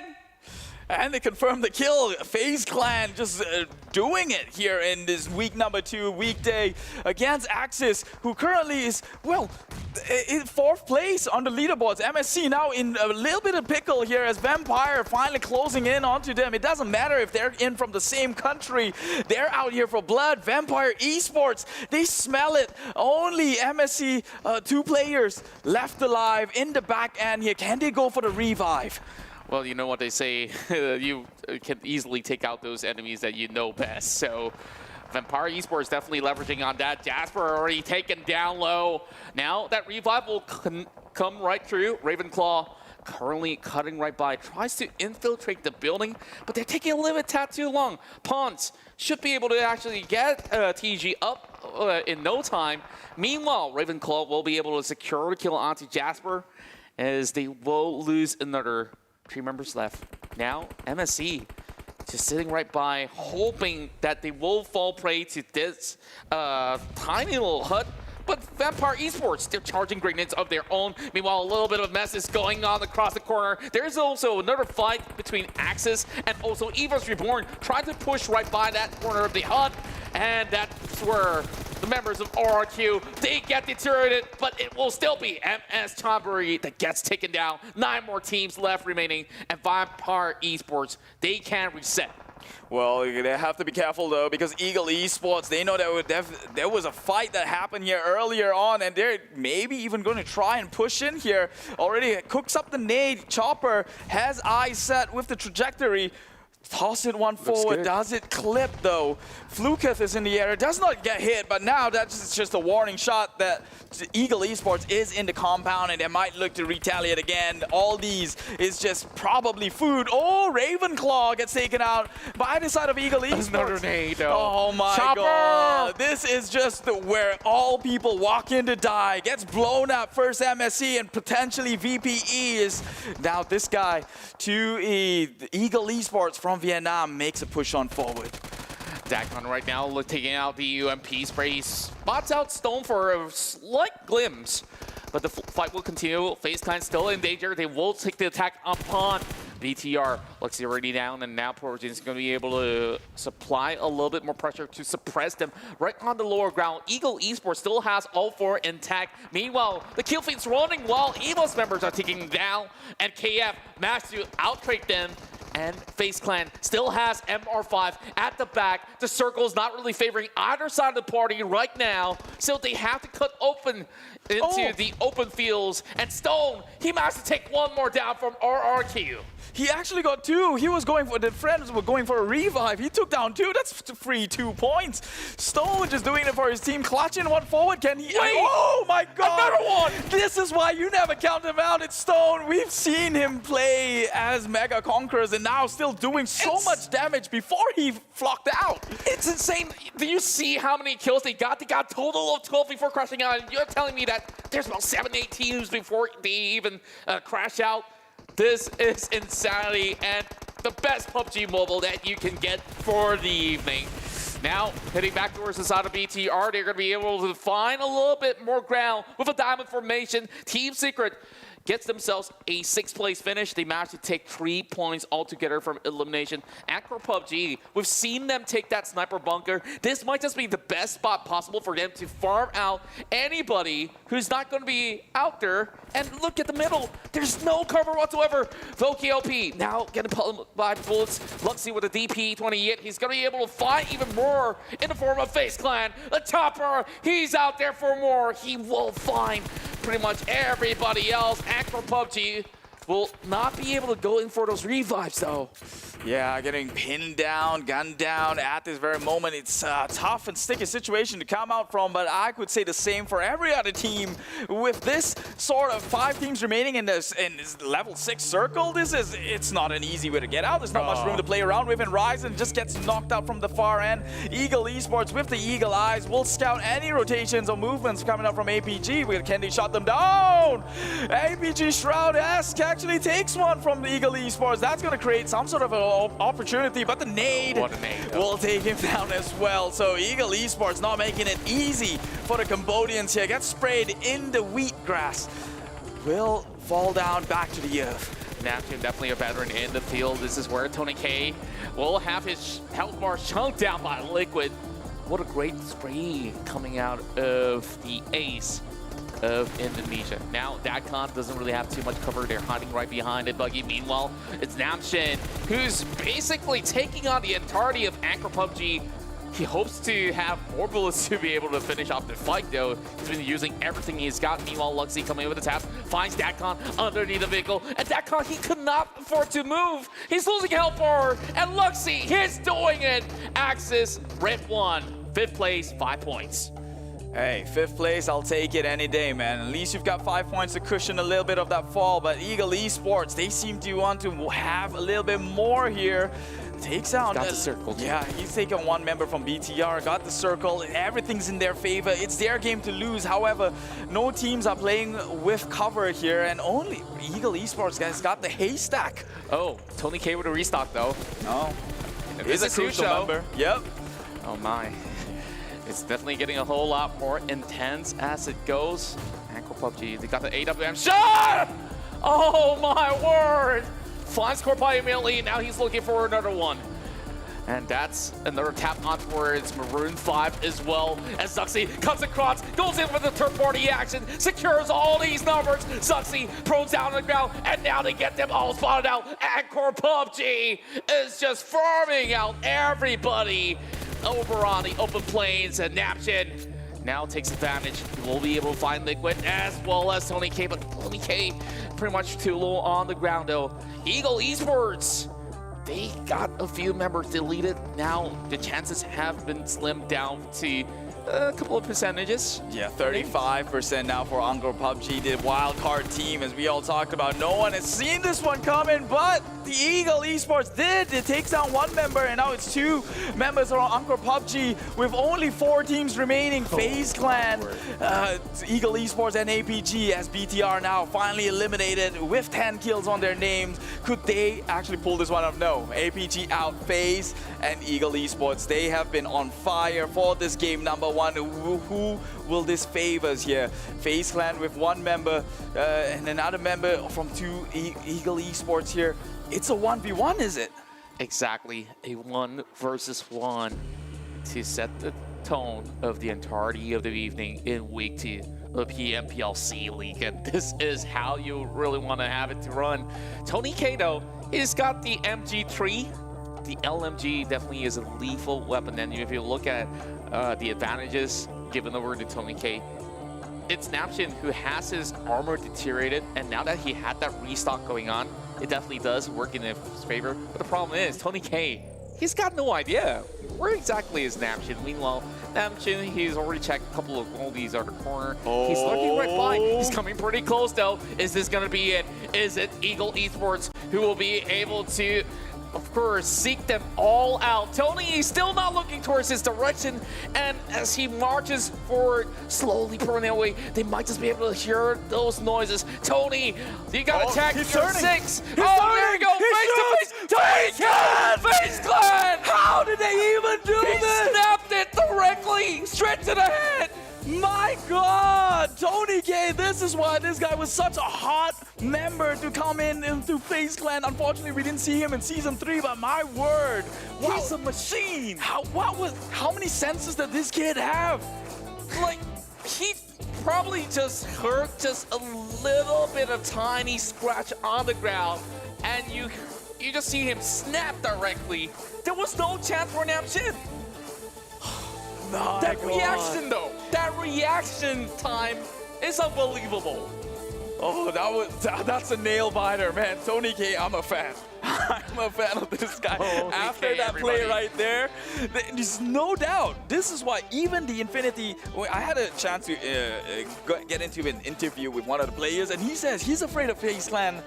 And they confirm the kill. FaZe Clan just doing it here in this week number 2 weekday against Axis, who currently is, well, in 4th place on the leaderboards. MSC now in a little bit of pickle here as Vampire finally closing in onto them. It doesn't matter if they're in from the same country. They're out here for blood. Vampire Esports, they smell it. Only MSC 2 players left alive in the back end here. Can they go for the revive? Well, you know what they say, you can easily take out those enemies that you know best. So Vampire Esports definitely leveraging on that. Jasper already taken down low. Now that revive will come right through. Ravenclaw currently cutting right by, tries to infiltrate the building, but they're taking a little bit tad too long. Pawns should be able to actually get TG up in no time. Meanwhile, Ravenclaw will be able to secure the kill onto Jasper as they will lose another 3 members left. Now, MSC just sitting right by, hoping that they will fall prey to this tiny little hut. But Vampire Esports, they're charging grenades of their own. Meanwhile, a little bit of mess is going on across the corner. There's also another fight between Axis and also EVOS Reborn, trying to push right by that corner of the hut. And that's where the members of RRQ, they get deteriorated, but it will still be MS Chonburi that gets taken down. 9 more teams left remaining, and Vampire Esports, they can reset. Well, they have to be careful though, because Eagle Esports, they know that there was a fight that happened here earlier on, and they're maybe even going to try and push in here. Already cooks up the nade. Chopper has eyes set with the trajectory. Toss it one forward. Does it clip though? Fluketh is in the air. Does not get hit, but now that's just a warning shot that Eagle Esports is in the compound and they might look to retaliate again. All these is just probably food. Oh, Ravenclaw gets taken out by the side of Eagle Esports. Another nade though. Oh my god. This is just where all people walk in to die. Gets blown up. First MSC and potentially VPE is now this guy to Eagle Esports from Vietnam makes a push on forward. Dagman right now taking out the UMP spray. Spots out Stone for a slight glimpse, but the fight will continue. FaZe Clan still in danger. They will take the attack upon BTR. Looks already down, and now Pubg is going to be able to supply a little bit more pressure to suppress them right on the lower ground. Eagle Esports still has all 4 intact. Meanwhile, the kill feed's running while EVOS members are taking down, and KF managed to out-trade them. And FaZe Clan still has MR5 at the back. The circle is not really favoring either side of the party right now. So they have to cut open into the open fields. And Stone, he managed to take 1 more down from RRQ. He actually got 2. He was going for, the friends were going for a revive. He took down 2. That's free 2 points. Stone just doing it for his team. Clutching one forward. Can he? Wait, oh my god. Another one. This is why you never count him out. It's Stone. We've seen him play as Mega Conquerors and now still doing so much damage before he flocked out. It's insane. Do you see how many kills they got? They got a total of 12 before crashing out. And you're telling me that there's about 7-8 teams before they even crash out? This is insanity and the best PUBG Mobile that you can get for the evening. Now, heading back towards the side of BTR, they're going to be able to find a little bit more ground with a diamond formation. Team Secret gets themselves a 6th place finish. They managed to take 3 points altogether from elimination. And for PUBG, we've seen them take that sniper bunker. This might just be the best spot possible for them to farm out anybody who's not going to be out there. And look at the middle. There's no cover whatsoever. Voki LP now getting pulled by bullets. Luxy with a DP-20 hit. He's going to be able to find even more in the form of FaZe Clan. The Chopper, he's out there for more. He will find pretty much everybody else. And for PUBG, will not be able to go in for those revives though. Yeah, getting pinned down, gunned down at this very moment. It's a tough and sticky situation to come out from, but I could say the same for every other team. With this sort of 5 teams remaining in this level 6 circle, it's not an easy way to get out. There's not much room to play around with, and Ryzen just gets knocked out from the far end. Eagle Esports with the eagle eyes will scout any rotations or movements coming up from APG. Can they shut them down? APG Shroud-esque actually takes one from the Eagle Esports. That's going to create some sort of an opportunity, but the nade will take him down as well. So Eagle Esports not making it easy for the Cambodians here. Gets sprayed in the wheatgrass. Will fall down back to the earth. Snapchat definitely a veteran in the field. This is where Tony K will have his health bar chunked down by Liquid. What a great spray coming out of the ace of Indonesia. Now, Datcon doesn't really have too much cover. They're hiding right behind it. Buggy, meanwhile, it's Namshin, who's basically taking on the entirety of Anchor PUBG. He hopes to have more bullets to be able to finish off the fight, though. He's been using everything he's got. Meanwhile, Luxy coming in with the tap, finds Datcon underneath the vehicle. And Datcon, he could not afford to move. He's losing health bar, and Luxy, he's doing it. Axis, Red 1, 5th place, 5 points. Hey, 5th place, I'll take it any day, man. At least you've got 5 points to cushion a little bit of that fall. But Eagle Esports, they seem to want to have a little bit more here. Takes out. Got the circle. Yeah, he's taken one member from BTR, got the circle. Everything's in their favor. It's their game to lose. However, no teams are playing with cover here, and only Eagle Esports guys got the haystack. Oh, Tony K with a restock, though. Oh, it's a crucial member. Yep. Oh my. It's definitely getting a whole lot more intense as it goes. Anchor PUBG, they got the AWM shot! Oh my word! Finds Corpai immediately, now he's looking for another one. And that's another tap on towards Maroon 5 as well. As Zuxi comes across, goes in with the third party action, secures all these numbers. Zuxi throws down on the ground, and now they get them all spotted out. Anchor PUBG is just farming out everybody over on the open plains, and Napchin now takes advantage. He will be able to find Liquid as well as Tony K, but Tony K pretty much too low on the ground though. Eagle Esports, they got a few members deleted. Now the chances have been slimmed down to a couple of percentages. Yeah, 35% now for Anchor PUBG, the wild card team, as we all talked about. No one has seen this one coming, but the Eagle Esports did. It takes down one member, and now it's 2 members on Anchor PUBG with only 4 teams remaining. FaZe Clan, Eagle Esports, and APG, as BTR now finally eliminated with 10 kills on their names. Could they actually pull this one off? No. APG out, FaZe and Eagle Esports, they have been on fire for this game number 1. Who will this favors here? FaZe Clan with 1 member and another member from 2 Eagle Esports here. It's a 1v1, is it? Exactly, a 1 versus 1 to set the tone of the entirety of the evening in week 2 of PMPL SEA League, and this is how you really want to have it to run. Tony K though, he's got the MG3. The LMG definitely is a lethal weapon, and if you look at the advantages given over to Tony K, it's Napchin who has his armor deteriorated, and now that he had that restock going on, it definitely does work in his favor. But the problem is, Tony K, he's got no idea where exactly is Namchin. Meanwhile, Namchin, he's already checked a couple of goalies out of the corner. Oh. He's looking right by. He's coming pretty close though. Is this gonna be it? Is it Eagle Esports who will be able to, of course, seek them all out? Tony, he's still not looking towards his direction, and as he marches forward, slowly pulling away, they might just be able to hear those noises. Tony, you gotta tag your 6. There you go, face to face. Tony Clan! FaZe Clan! How did they even do this? He snapped it directly, straight to the head. My God, Tony K, this is why this guy was such a hot member to come in into FaZe Clan. Unfortunately, we didn't see him in Season 3, but my word, he's a machine. How many senses did this kid have? Like, he probably just hurt just a little bit of tiny scratch on the ground, and you just see him snap directly. There was no chance for Namchin. That reaction though, that reaction time is unbelievable. Oh, that's a nail biter, man. Tony K, I'm a fan. I'm a fan of this guy. After that play right there, there's no doubt. This is why even the Infinity, I had a chance to get into an interview with one of the players, and he says he's afraid of FaZe Clan,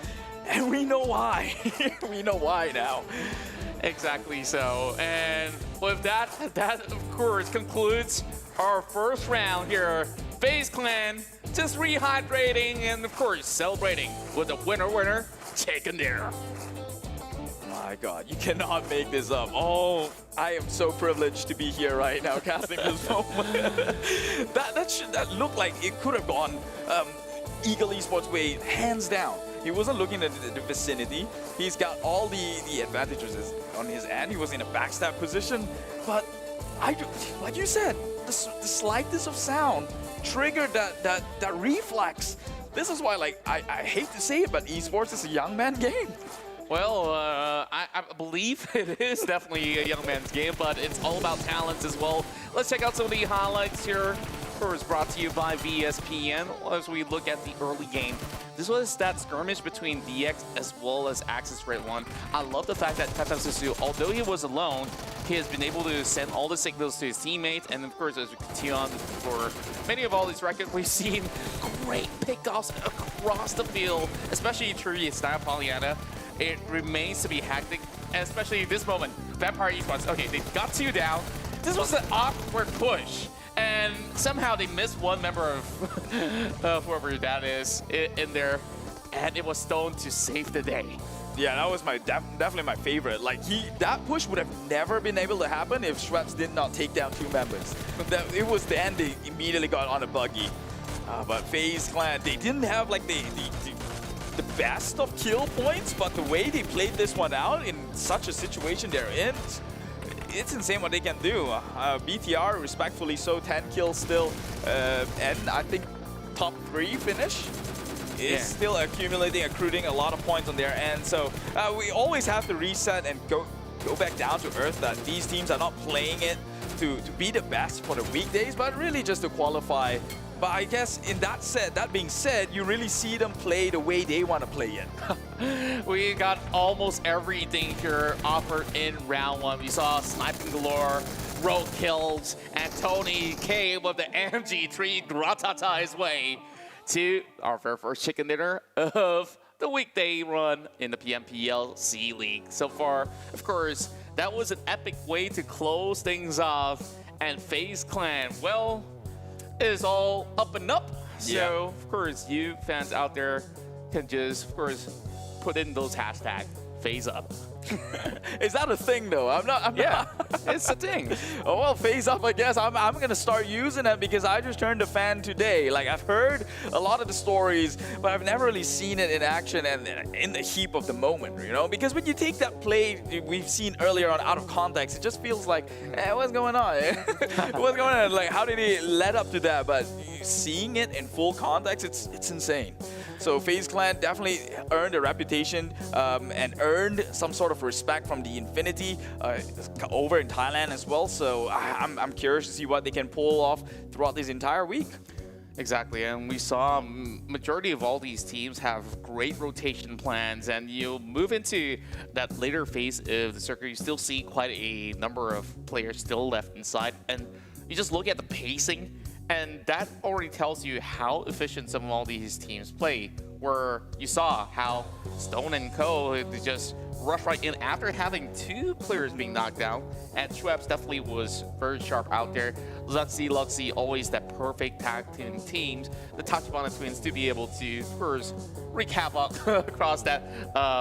and we know why. We know why now. Exactly so. And with that of course concludes our first round here. FaZe Clan just rehydrating and of course celebrating with a winner taken there. My God, you cannot make this up. Oh, I am so privileged to be here right now casting this moment. that looked like it could have gone Eagle Esports way, hands down. He wasn't looking at the vicinity. He's got all the advantages on his end. He was in a backstab position, but like you said, the slightest of sound triggered that reflex. This is why, like, I hate to say it, but esports is a young man game. Well, I believe it is definitely a young man's game, but it's all about talents as well. Let's check out some of the highlights here. First, brought to you by VSPN. As we look at the early game, this was that skirmish between DX as well as Axis Red One. I love the fact that Tatasusu, although he was alone, he has been able to send all the signals to his teammates. And of course, as we continue on for many of all these records, we've seen great pickoffs across the field, especially through Style Pollyanna. It remains to be hectic, and especially this moment. Vampire Esports, okay, they got 2 down. This was an awkward push, and somehow they missed one member of whoever that is in there, and it was Stone to save the day. Yeah, that was definitely my favorite. Like, that push would have never been able to happen if Schweppes did not take down 2 members. It was then they immediately got on a buggy. But FaZe Clan, they didn't have like the best of kill points, but the way they played this one out in such a situation they're in, it's insane what they can do. BTR, respectfully so, 10 kills still, and I think top 3 finish is still accruing a lot of points on their end. So we always have to reset and go back down to earth that these teams are not playing it to be the best for the weekdays, but really just to qualify. But I guess that being said, you really see them play the way they want to play it. We got almost everything here offered in round 1. We saw sniping galore, road kills, and Tony K with the MG3 Gratata his way to our very first chicken dinner of the weekday run in the PMPL SEA League. So far, of course, that was an epic way to close things off, and FaZe Clan, well, is all up and up. So, of course, you fans out there can just, of course, put in those hashtags, FaZe up. Is that a thing though? I'm not. It's a thing. Oh well, FaZe up. I guess I'm gonna start using it because I just turned a fan today. Like, I've heard a lot of the stories, but I've never really seen it in action and in the heap of the moment. You know, because when you take that play we've seen earlier on out of context, it just feels like, what's going on? What's going on? Like, how did he let up to that? But seeing it in full context, it's insane. So FaZe Clan definitely earned a reputation and earned some sort of respect from the Infinity over in Thailand as well. So I'm curious to see what they can pull off throughout this entire week. Exactly, and we saw majority of all these teams have great rotation plans, and you move into that later phase of the circuit, you still see quite a number of players still left inside, and you just look at the pacing, and that already tells you how efficient some of all these teams play, where you saw how Stone and Co. they just rush right in after having 2 players being knocked down, and Schweppes definitely was very sharp out there. Luxy, always that perfect tag teams, the Tachibana twins to be able to first wreak havoc across that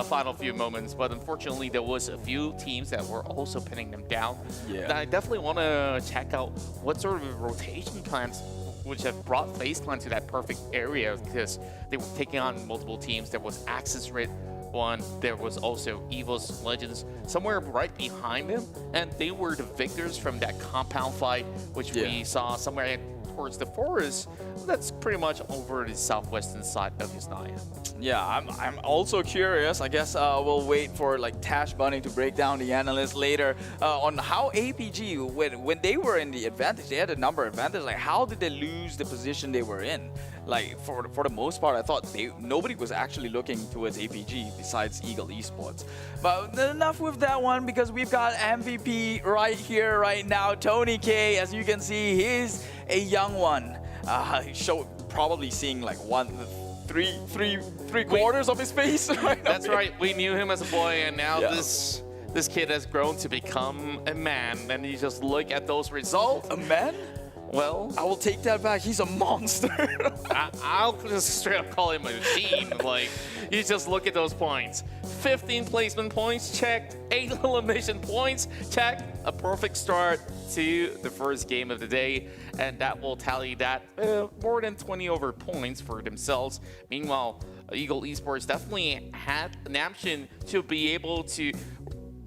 final few moments. But unfortunately, there was a few teams that were also pinning them down. And I definitely want to check out what sort of rotation plans which have brought FaZe Clan to that perfect area, because they were taking on multiple teams. There was Axis Red One, there was also EVOS Legends somewhere right behind them, and they were the victors from that compound fight, which we saw somewhere towards the forest. That's pretty much over the southwestern side of Yusnaya. Yeah, I'm also curious. I guess we'll wait for like Tash Bunny to break down the analyst later on how APG, when they were in the advantage, they had a number advantage. Like, how did they lose the position they were in? Like, for the most part, I thought nobody was actually looking towards APG besides Eagle Esports. But enough with that one, because we've got MVP right here, right now. Tony K, as you can see, he's a young one. Probably seeing like three quarters of his face. Right. That's right. We knew him as a boy, and now this kid has grown to become a man. And you just look at those results. A man? Well, I will take that back. He's a monster. I'll just straight up call him a machine. Like, you just look at those points. 15 placement points checked, 8 elimination points checked. A perfect start to the first game of the day, and that will tally that more than 20 over points for themselves. Meanwhile, Eagle Esports definitely had an option to be able to,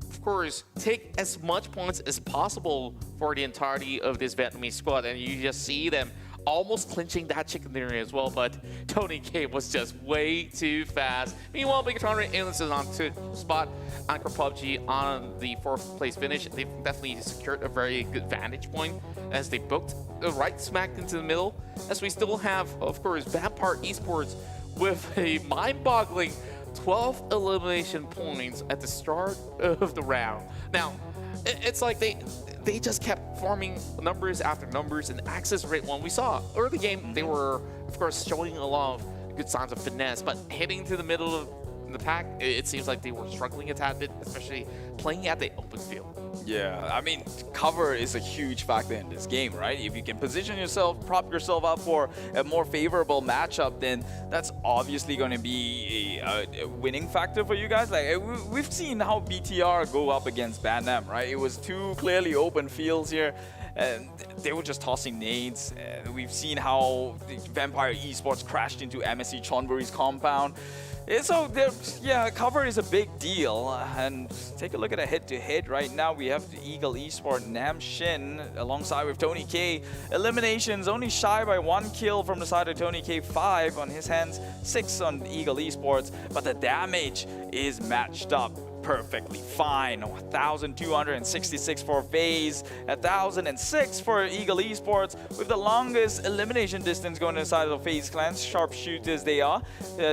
of course, take as much points as possible for the entirety of this Vietnamese squad, and you just see them almost clinching that chicken dinner as well, but Tony K was just way too fast. Meanwhile, Bigetron RA is on to spot Anchor PUBG on the 4th place finish. They've definitely secured a very good vantage point as they booked right smack into the middle, as we still have, of course, Vampire Esports with a mind-boggling 12 elimination points at the start of the round. Now, it's like they just kept forming numbers after numbers, and access rate one. We saw early game, they were, of course, showing a lot of good signs of finesse, but hitting to the middle of the pack, it seems like they were struggling a tad bit, especially playing at the open field. Yeah, I mean, cover is a huge factor in this game, right? If you can position yourself, prop yourself up for a more favorable matchup, then that's obviously going to be a winning factor for you guys. Like, we've seen how BTR go up against Ban-Am, right? It was two clearly open fields here, and they were just tossing nades. We've seen how Vampire Esports crashed into MSC Chonburi's compound. So, yeah, cover is a big deal. And take a look at a head-to-head right now. We have the Eagle Esports Nam Shin alongside with Tony K. Eliminations only shy by 1 kill from the side of Tony K. 5 on his hands, 6 on Eagle Esports. But the damage is matched up perfectly fine. 1,266 for FaZe, 1,006 for Eagle Esports, with the longest elimination distance going to the side of the FaZe Clan. Sharpshooters they are,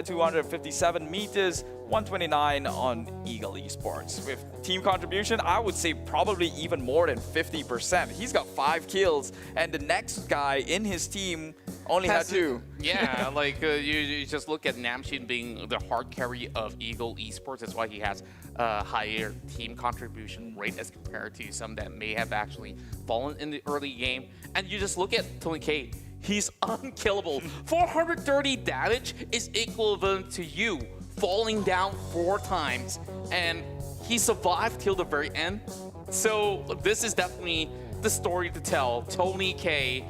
257 meters, 129 on Eagle Esports. With team contribution, I would say probably even more than 50%. He's got 5 kills, and the next guy in his team only had 2. Yeah, like you just look at Namshin being the hard carry of Eagle Esports. That's why he has a higher team contribution rate as compared to some that may have actually fallen in the early game. And you just look at Tony K. He's unkillable. 430 damage is equivalent to you falling down 4 times, and he survived till the very end. So this is definitely the story to tell. Tony K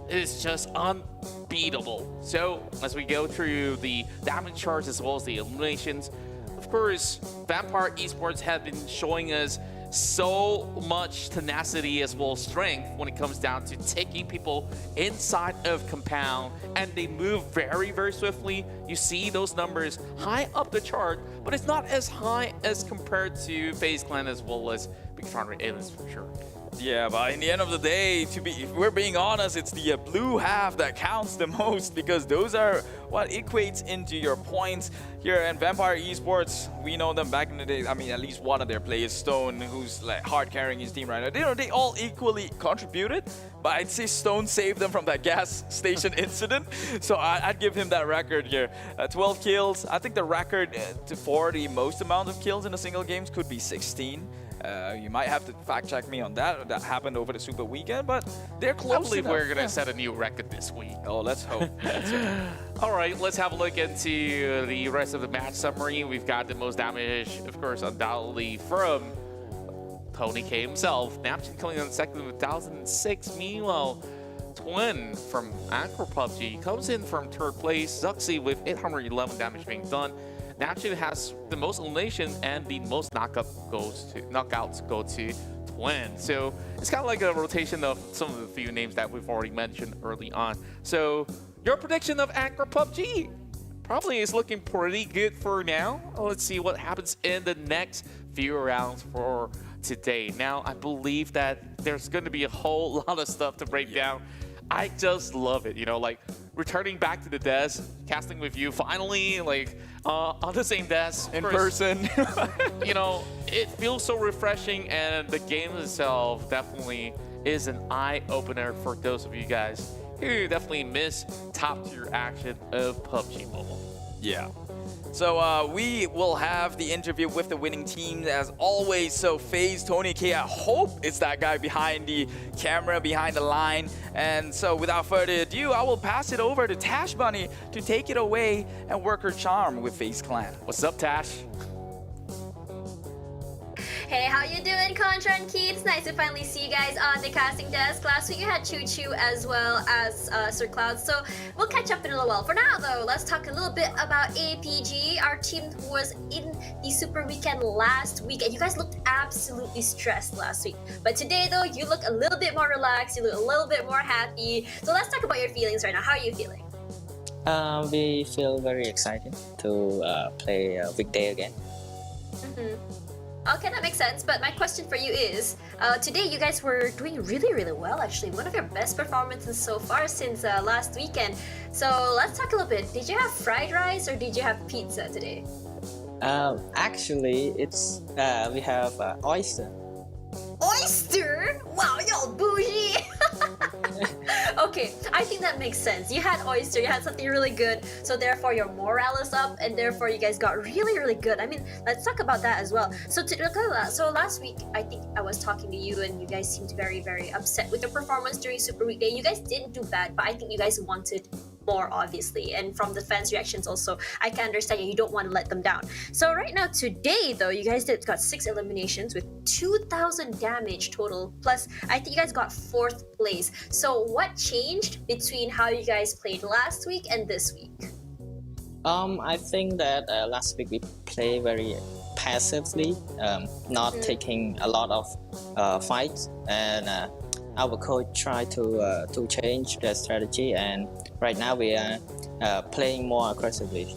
is just unbeatable. So as we go through the damage charts as well as the eliminations, of course, Vampire Esports have been showing us so much tenacity as well as strength when it comes down to taking people inside of compound, and they move very, very swiftly. You see those numbers high up the chart, but it's not as high as compared to FaZe Clan as well as Bigetron RA for sure. Yeah, but in the end of the day, if we're being honest, it's the blue half that counts the most, because those are what equates into your points here. And Vampire Esports, we know them back in the day. I mean, at least one of their players, Stone, who's like hard carrying his team right now. They all equally contributed, but I'd say Stone saved them from that gas station incident. So I'd give him that record here. 12 kills. I think the record for the most amount of kills in a single game could be 16. You might have to fact check me on that. That happened over the Super Weekend, but they're close. I believe we're going to set a new record this week. Oh, let's hope. All right, let's have a look into the rest of the match summary. We've got the most damage, of course, undoubtedly from Tony K himself. Napchin coming in second with 1,006. Meanwhile, Twin from Anchor PUBG comes in from 3rd place. Zuxi with 811 damage being done. Napchin has the most elimination, and the most knockouts go to Twin. So it's kind of like a rotation of some of the few names that we've already mentioned early on. So your prediction of Anchor PUBG probably is looking pretty good for now. Let's see what happens in the next few rounds for today. Now, I believe that there's going to be a whole lot of stuff to break down. I just love it, you know, like returning back to the desk, casting with you finally, like on the same desk. In person. You know, it feels so refreshing, and the game itself definitely is an eye-opener for those of you guys who definitely miss top-tier action of PUBG Mobile. Yeah. So we will have the interview with the winning team as always. So FaZe, Tony K, I hope it's that guy behind the camera, behind the line. And so without further ado, I will pass it over to Tash Bunny to take it away and work her charm with FaZe Clan. What's up, Tash? Hey, how you doing, Contra and Keith? It's nice to finally see you guys on the casting desk. Last week you had Choo Choo as well as Sir Cloud, so we'll catch up in a little while. For now, though, let's talk a little bit about APG, our team who was in the Super Weekend last week, and you guys looked absolutely stressed last week. But today, though, you look a little bit more relaxed, you look a little bit more happy. So let's talk about your feelings right now. How are you feeling? We feel very excited to play weekday again. Okay, that makes sense. But my question for you is, today you guys were doing really well, actually. One of your best performances so far since last weekend. So let's talk a little bit. Did you have fried rice or did you have pizza today? Actually, it's we have oyster. Oyster? Wow, y'all bougie! Okay, I think that makes sense. You had oyster, you had something really good, so therefore your morale is up, and therefore you guys got really good. I mean, let's talk about that as well. So so last week, I think I was talking to you, and you guys seemed very upset with the performance during Super Weekday. You guys didn't do bad, but I think you guys wanted more, obviously, and from the fans' reactions also, I can understand you don't want to let them down. So right now, today though, you guys got 6 eliminations with 2,000 damage total, plus I think you guys got 4th place. So what changed between how you guys played last week and this week? I think that last week we played very passively, not taking a lot of fights, and our coach tried to change the strategy, and right now we are playing more aggressively.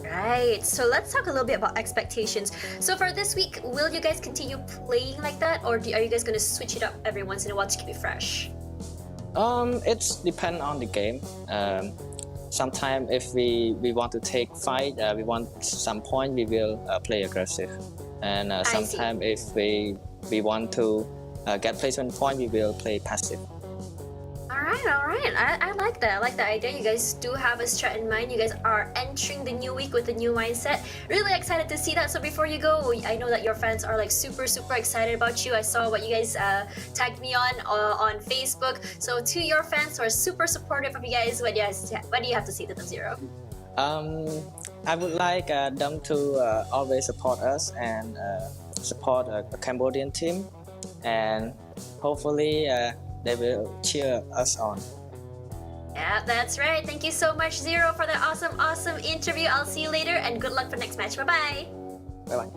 Right, so let's talk a little bit about expectations. So for this week, will you guys continue playing like that, or are you guys going to switch it up every once in a while to keep it fresh? It's depend on the game. Sometimes if we want to take fight, we want some point, we will play aggressive. And sometimes if we want to get placement point, we will play passive. All right. I like that. I like the idea. You guys do have a strat in mind. You guys are entering the new week with a new mindset. Really excited to see that. So before you go, I know that your fans are like super excited about you. I saw what you guys tagged me on Facebook. So to your fans who are super supportive of you guys, what do you have to say to them, Zero? I would like them to always support us and support a Cambodian team, and hopefully they will cheer us on. Yeah, that's right. Thank you so much, Zero, for the awesome interview. I'll see you later, and good luck for next match. Bye-bye. Bye-bye.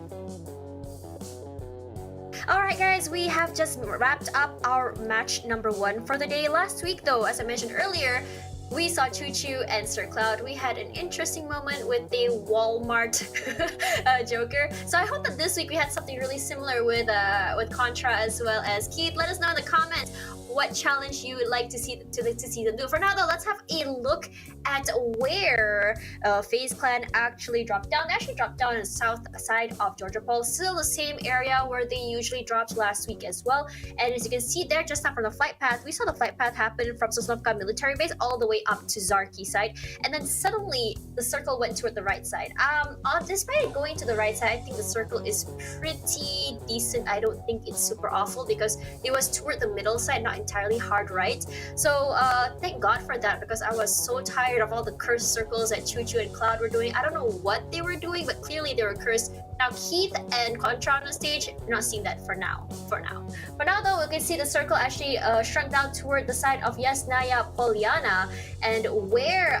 Alright guys, we have just wrapped up our match number 1 for the day. Last week though, as I mentioned earlier, we saw Choo Choo and Sir Cloud. We had an interesting moment with the Walmart Joker. So I hope that this week we had something really similar with Contra as well as Keith. Let us know in the comments what challenge you would like to see them do. For now though, let's have a look at where FaZe Clan actually dropped down. They actually dropped down on the south side of Georgia Pole, still the same area where they usually dropped last week as well. And as you can see there, just now from the flight path, we saw the flight path happen from Sosnovka military base all the way up to Zarki side, and then suddenly the circle went toward the right side. Despite going to the right side, I think the circle is pretty decent. I don't think it's super awful because it was toward the middle side, not entirely hard right. So thank God for that, because I was so tired of all the cursed circles that Choo Choo and Cloud were doing. I don't know what they were doing, but clearly they were cursed. Now Keith and Contra on the stage, we're not seeing that for now. For now though, we can see the circle actually shrunk down toward the side of Yasnaya Poliana, and where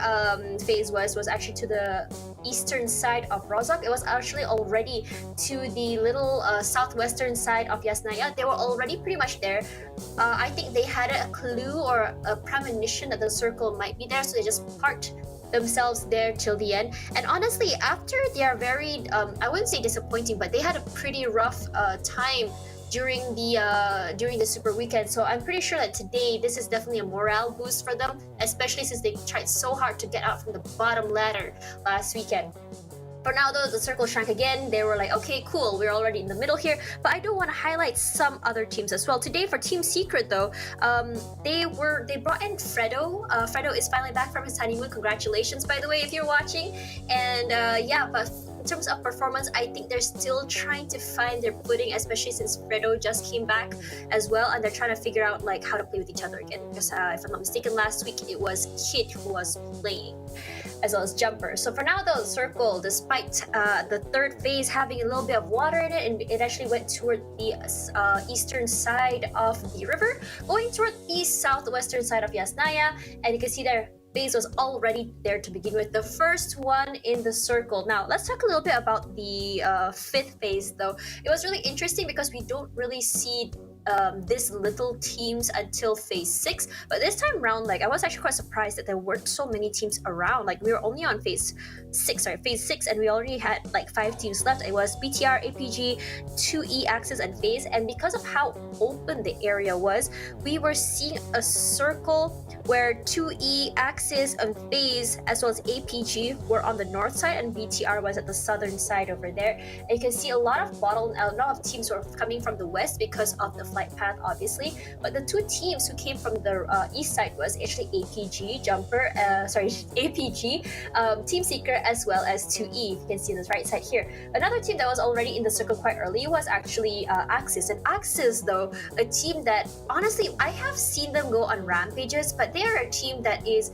FaZe was actually to the eastern side of Rozok. It was actually already to the little southwestern side of Yasnaya. They were already pretty much there. I think they had a clue or a premonition that the circle might be there, so they just parked themselves there till the end. And honestly, after they are very I wouldn't say disappointing, but they had a pretty rough time during the Super Weekend. So I'm pretty sure that today this is definitely a morale boost for them, especially since they tried so hard to get out from the bottom ladder last weekend. For now though, the circle shrank again. They were like, okay, cool, we're already in the middle here. But I do want to highlight some other teams as well. Today for Team Secret though, they brought in Fredo. Fredo is finally back from his honeymoon. Congratulations, by the way, if you're watching. And yeah, but in terms of performance, I think they're still trying to find their footing, especially since Fredo just came back as well, and they're trying to figure out like how to play with each other again. Because if I'm not mistaken, last week it was Kid who was playing. as well as Jumper. So for now though, Circle, despite the third phase having a little bit of water in it, and it actually went toward the eastern side of the river, going toward the southwestern side of Yasnaya, and you can see there phase was already there to begin with, the first one in the circle. Now let's talk a little bit about the fifth phase though. It was really interesting because we don't really see these little teams until phase 6, but this time around, like, I was actually quite surprised that there weren't so many teams around. Like, we were only on phase 6, and we already had like 5 teams left. It was BTR, APG, 2E, Axis, and FaZe, and because of how open the area was, we were seeing a circle where 2E, Axis, and FaZe, as well as APG, were on the north side, and BTR was at the southern side over there. And you can see a lot of teams were coming from the west because of the flight path, obviously. But the 2 teams who came from the east side was actually APG, Team Seeker, as well as 2E. You can see on the right side here. Another team that was already in the circle quite early was actually Axis. And Axis, though, a team that honestly I have seen them go on rampages, but they are a team that is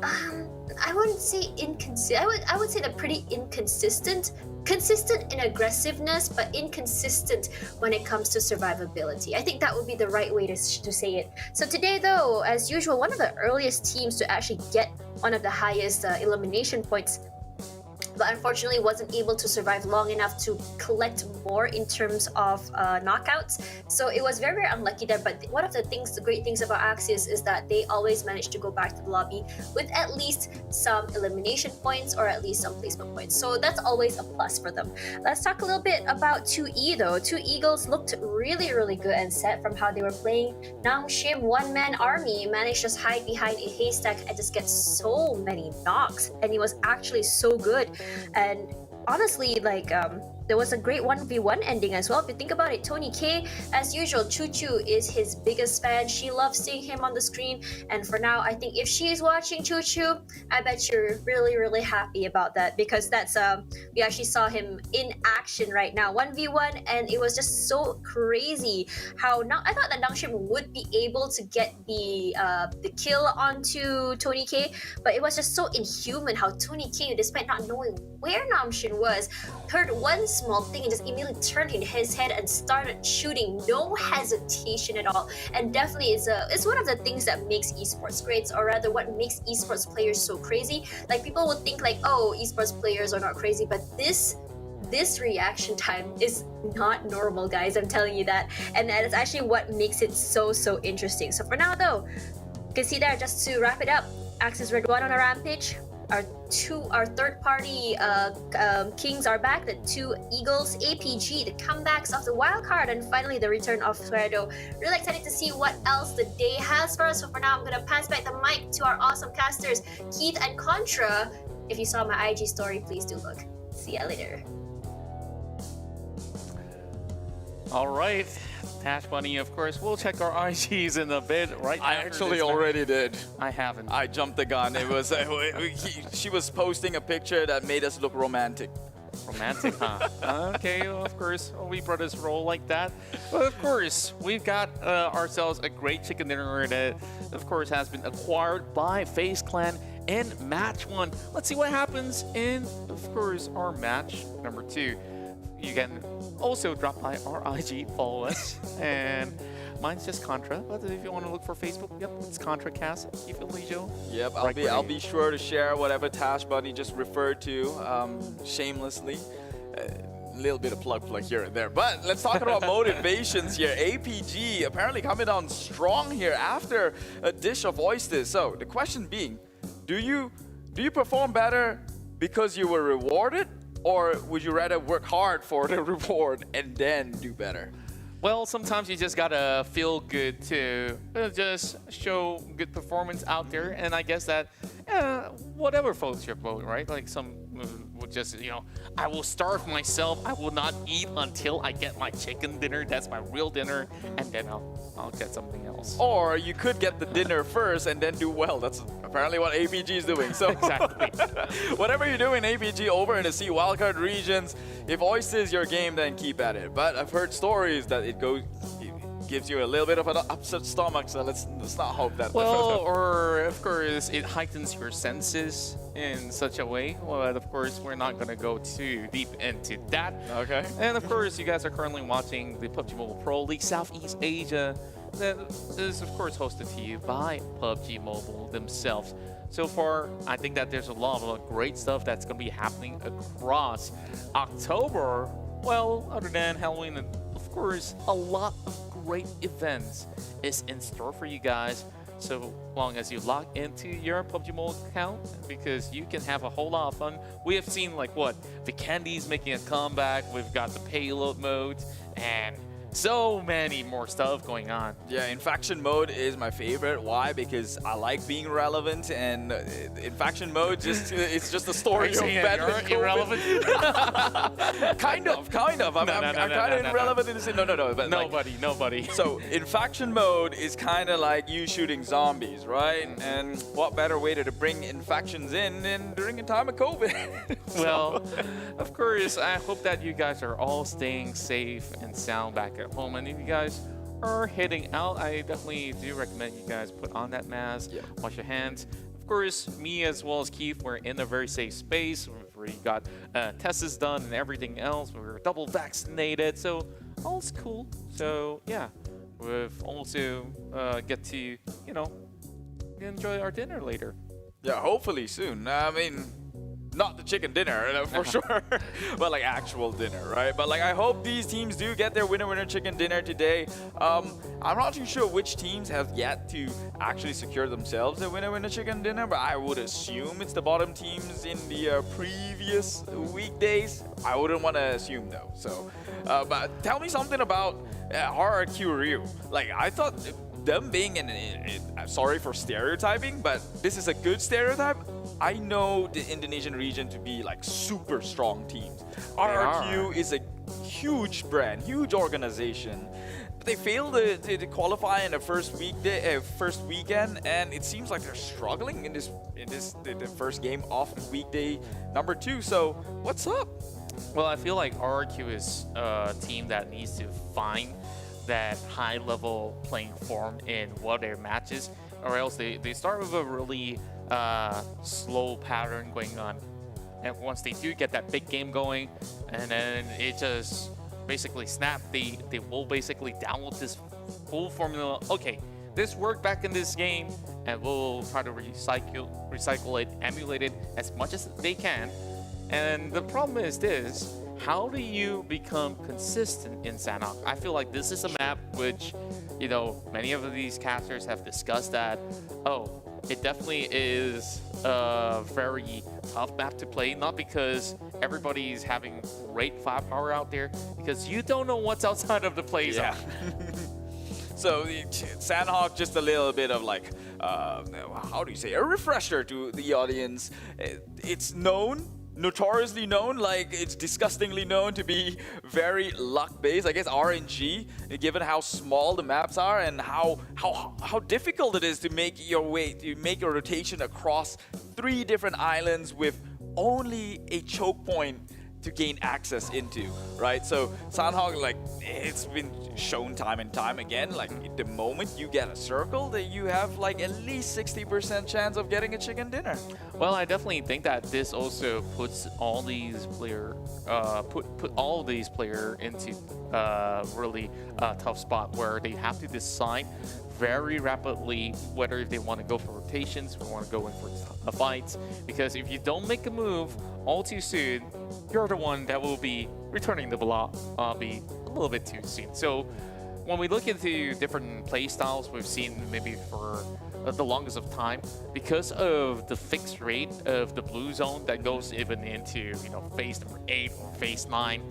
I wouldn't say inconsistent. I would say they're pretty inconsistent. Consistent in aggressiveness, but inconsistent when it comes to survivability. I think that would be the right way to say it. So today, though, as usual, one of the earliest teams to actually get one of the highest elimination points, but unfortunately wasn't able to survive long enough to collect more in terms of knockouts. So it was very, very unlucky there. But one of the great things about Axis is that they always manage to go back to the lobby with at least some elimination points or at least some placement points. So that's always a plus for them. Let's talk a little bit about 2E though. 2 Eagles looked really, really good and set from how they were playing. Nangshim, one-man army, managed to hide behind a haystack and just get so many knocks. And he was actually so good. And honestly, like, there was a great 1v1 ending as well. If you think about it, Tony K, as usual, Choo Choo is his biggest fan. She loves seeing him on the screen. And for now, I think if she's watching Choo Choo, I bet you're really, really happy about that, because that's we actually saw him in action right now, 1v1, and it was just so crazy how I thought that Nangshim would be able to get the kill onto Tony K, but it was just so inhuman how Tony K, despite not knowing where Nangshim was, heard one small thing and just immediately turned in his head and started shooting, no hesitation at all. And definitely it's one of the things that makes esports great, or rather what makes esports players so crazy. Like, people would think like, oh, esports players are not crazy, but this reaction time is not normal, guys. I'm telling you that. And that is actually what makes it so interesting. So for now though, you can see there, just to wrap it up, Axis redONE on a rampage. Our third party kings are back, the 2 Eagles, APG, the comebacks of the wildcard, and finally the return of Suerdo. Really excited to see what else the day has for us. So for now, I'm gonna pass back the mic to our awesome casters, Keith and Contra. If you saw my IG story, please do look. See ya later. All right, Tash Bunny, of course. We'll check our IGs in a bit, right? I actually already did. I haven't. I jumped the gun. It was she was posting a picture that made us look romantic. Romantic, huh? Okay, of course, we brothers roll like that. But of course, we've got ourselves a great chicken dinner that, of course, has been acquired by FaZe Clan in match 1. Let's see what happens in, of course, our match number 2. You can also drop by our IG, follow us, and mine's just Contra. But if you want to look for Facebook, yep, it's ContraCast. Keep it leisure. Yep, I'll be sure to share whatever Tash Bunny just referred to, shamelessly. A little bit of plug here and there. But let's talk about motivations here. APG apparently coming on strong here after a dish of oysters. So the question being, do you perform better because you were rewarded? Or would you rather work hard for the reward and then do better? Well, sometimes you just gotta feel good to just show good performance out there. And I guess that whatever floats your boat, right? Like some would just, I will starve myself. I will not eat until I get my chicken dinner. That's my real dinner. And then I'll get something else. Or you could get the dinner first and then do well. That's apparently what APG is doing. So exactly. Whatever you're doing, APG, over in the C wildcard regions, if Oyster is your game, then keep at it. But I've heard stories that it gives you a little bit of an upset stomach, so let's not hope that. Well, or of course, it heightens your senses in such a way, but of course we're not gonna go too deep into that. Okay. And of course, you guys are currently watching the PUBG Mobile Pro League Southeast Asia. That is of course hosted to you by PUBG Mobile themselves. So far, I think that there's a lot of great stuff that's gonna be happening across October. Well, other than Halloween, and of course, a lot of great events is in store for you guys. So long as you log into your PUBG Mobile account, because you can have a whole lot of fun. We have seen like what, the candies making a comeback. We've got the payload mode and so many more stuff going on. Yeah, Infection mode is my favorite. Why? Because I like being relevant, and Infection mode it's just a story of bad irrelevant. kind of. I'm kind of irrelevant in the sense. No. But nobody. So Infection mode is kind of like you shooting zombies, right? And what better way to bring infections in than during a time of COVID? Well, of course, I hope that you guys are all staying safe and sound back at home. And if you guys are heading out, I definitely do recommend you guys put on that mask, wash your hands. Of course, me as well as Keith, we're in a very safe space. We've already got tests done and everything else. We're double vaccinated, so all's cool. So yeah, we've also get to, you know, enjoy our dinner later. Yeah, hopefully soon. I mean, not the chicken dinner for sure, but like actual dinner, right? But like I hope these teams do get their winner chicken dinner today. I'm not too sure which teams have yet to actually secure themselves a winner chicken dinner, but I would assume it's the bottom teams in the previous weekdays. I wouldn't want to assume though. So, but tell me something about RRQ Rio. Like I thought them being sorry for stereotyping, but this is a good stereotype. I know the Indonesian region to be like super strong teams. RRQ is a huge brand, huge organization. But they failed to qualify in the first weekend, and it seems like they're struggling in the first game off weekday number 2. So what's up? Well, I feel like RRQ is a team that needs to find that high-level playing form in one of their matches, or else they start with a really slow pattern going on. And once they do get that big game going, and then it just basically snap, they will basically download this full formula. Okay, this worked back in this game, and we'll try to recycle it, emulate it as much as they can. And the problem is this: how do you become consistent in Sanhok? I feel like this is a map which, you know, many of these casters have discussed that, oh, it definitely is a very tough map to play, not because everybody's having great firepower out there, because you don't know what's outside of the play zone. So Sanhok, just a little bit of like, how do you say, a refresher to the audience. It's notoriously known, like it's disgustingly known to be very luck-based. I guess RNG, given how small the maps are and how difficult it is to make your rotation across 3 different islands with only a choke point to gain access into, right? So Sanhok, like, it's been shown time and time again, like the moment you get a circle, that you have like at least 60% chance of getting a chicken dinner. Well, I definitely think that this also puts all these player put all these player into really tough spot where they have to decide very rapidly whether they want to go for rotations, or want to go in for fights. Because if you don't make a move all too soon, you're the one that will be returning the block be a little bit too soon. So when we look into different play styles, we've seen maybe for the longest of time, because of the fixed rate of the blue zone that goes even into, you know, phase number 8 or phase 9,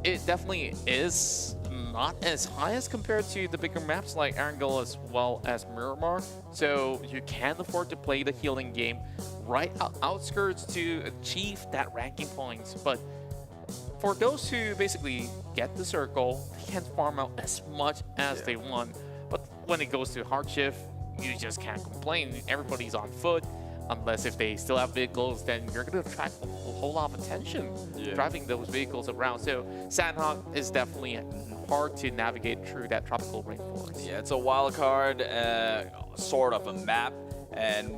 it definitely is not as high as compared to the bigger maps like Erangel as well as Miramar. So you can afford to play the healing game right outskirts to achieve that ranking points. But for those who basically get the circle, they can farm out as much as they want. But when it goes to hard shift, you just can't complain. Everybody's on foot. Unless if they still have vehicles, then you're going to attract a whole lot of attention driving those vehicles around. So Sanhok is definitely hard to navigate through that tropical rainforest. Yeah, it's a wild card sort of a map.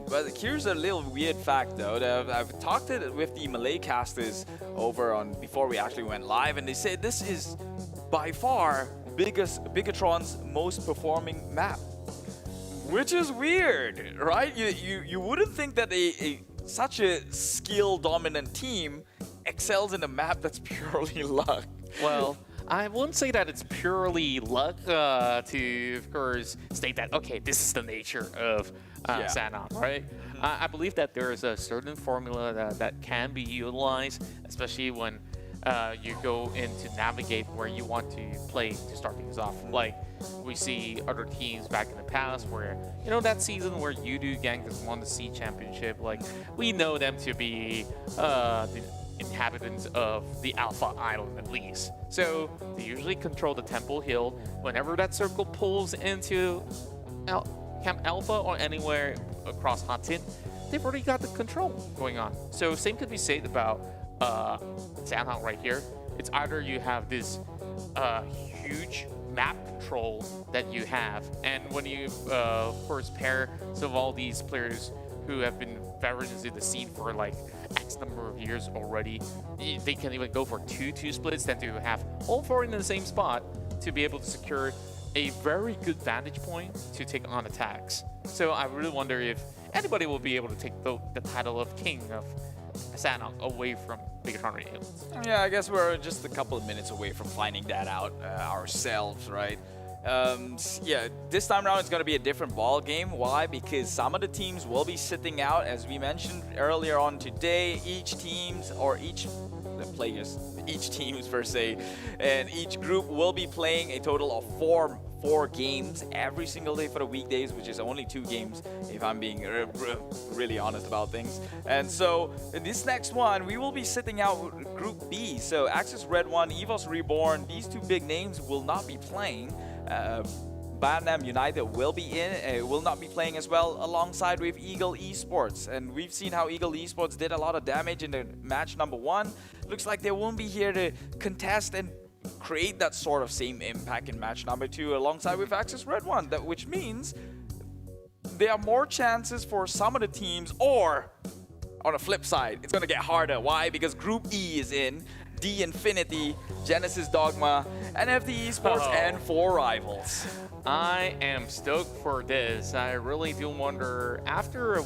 But here's a little weird fact though. That I've talked with the Malay casters over on before we actually went live, and they said this is by far Bigetron's most performing map, which is weird, right? You wouldn't think that such a skill dominant team excels in a map that's purely luck. Well, I wouldn't say that it's purely luck to, of course, state that, okay, this is the nature of Sanhok, right? I believe that there is a certain formula that can be utilized, especially when you go in to navigate where you want to play to start things off. Like, we see other teams back in the past where, you know, that season where U2 Gang has won the SEA Championship, like, we know them to be the inhabitants of the Alpha Island at least. So they usually control the Temple Hill. Whenever that circle pulls into Camp Alpha or anywhere across Hot Tin, they've already got the control going on. So same could be said about Sanhok right here. It's either you have this huge map control that you have, and when you of course pair some of all these players who have been veterans in the scene for like X number of years already, they can even go for two splits than to have all four in the same spot to be able to secure a very good vantage point to take on attacks. So I really wonder if anybody will be able to take the title of King of Sanhok away from Bigetron RA. Yeah, I guess we're just a couple of minutes away from finding that out ourselves, right? Yeah, this time around it's going to be a different ball game. Why? Because some of the teams will be sitting out, as we mentioned earlier on today. Each teams per se, and each group will be playing a total of four games every single day for the weekdays, which is only 2 games if I'm being really honest about things. And so in this next one we will be sitting out Group B. So Axis Red1, EVOS Reborn, these 2 big names will not be playing. Banam United will not be playing as well, alongside with Eagle Esports. And we've seen how Eagle Esports did a lot of damage in the match number 1. Looks like they won't be here to contest and create that sort of same impact in match number 2 alongside with Axis Red1, which means there are more chances for some of the teams, or on the flip side, it's going to get harder. Why? Because Group E is in. D Infinity, Genesis Dogma, NFT Esports, and 4 rivals. I am stoked for this. I really do wonder, after a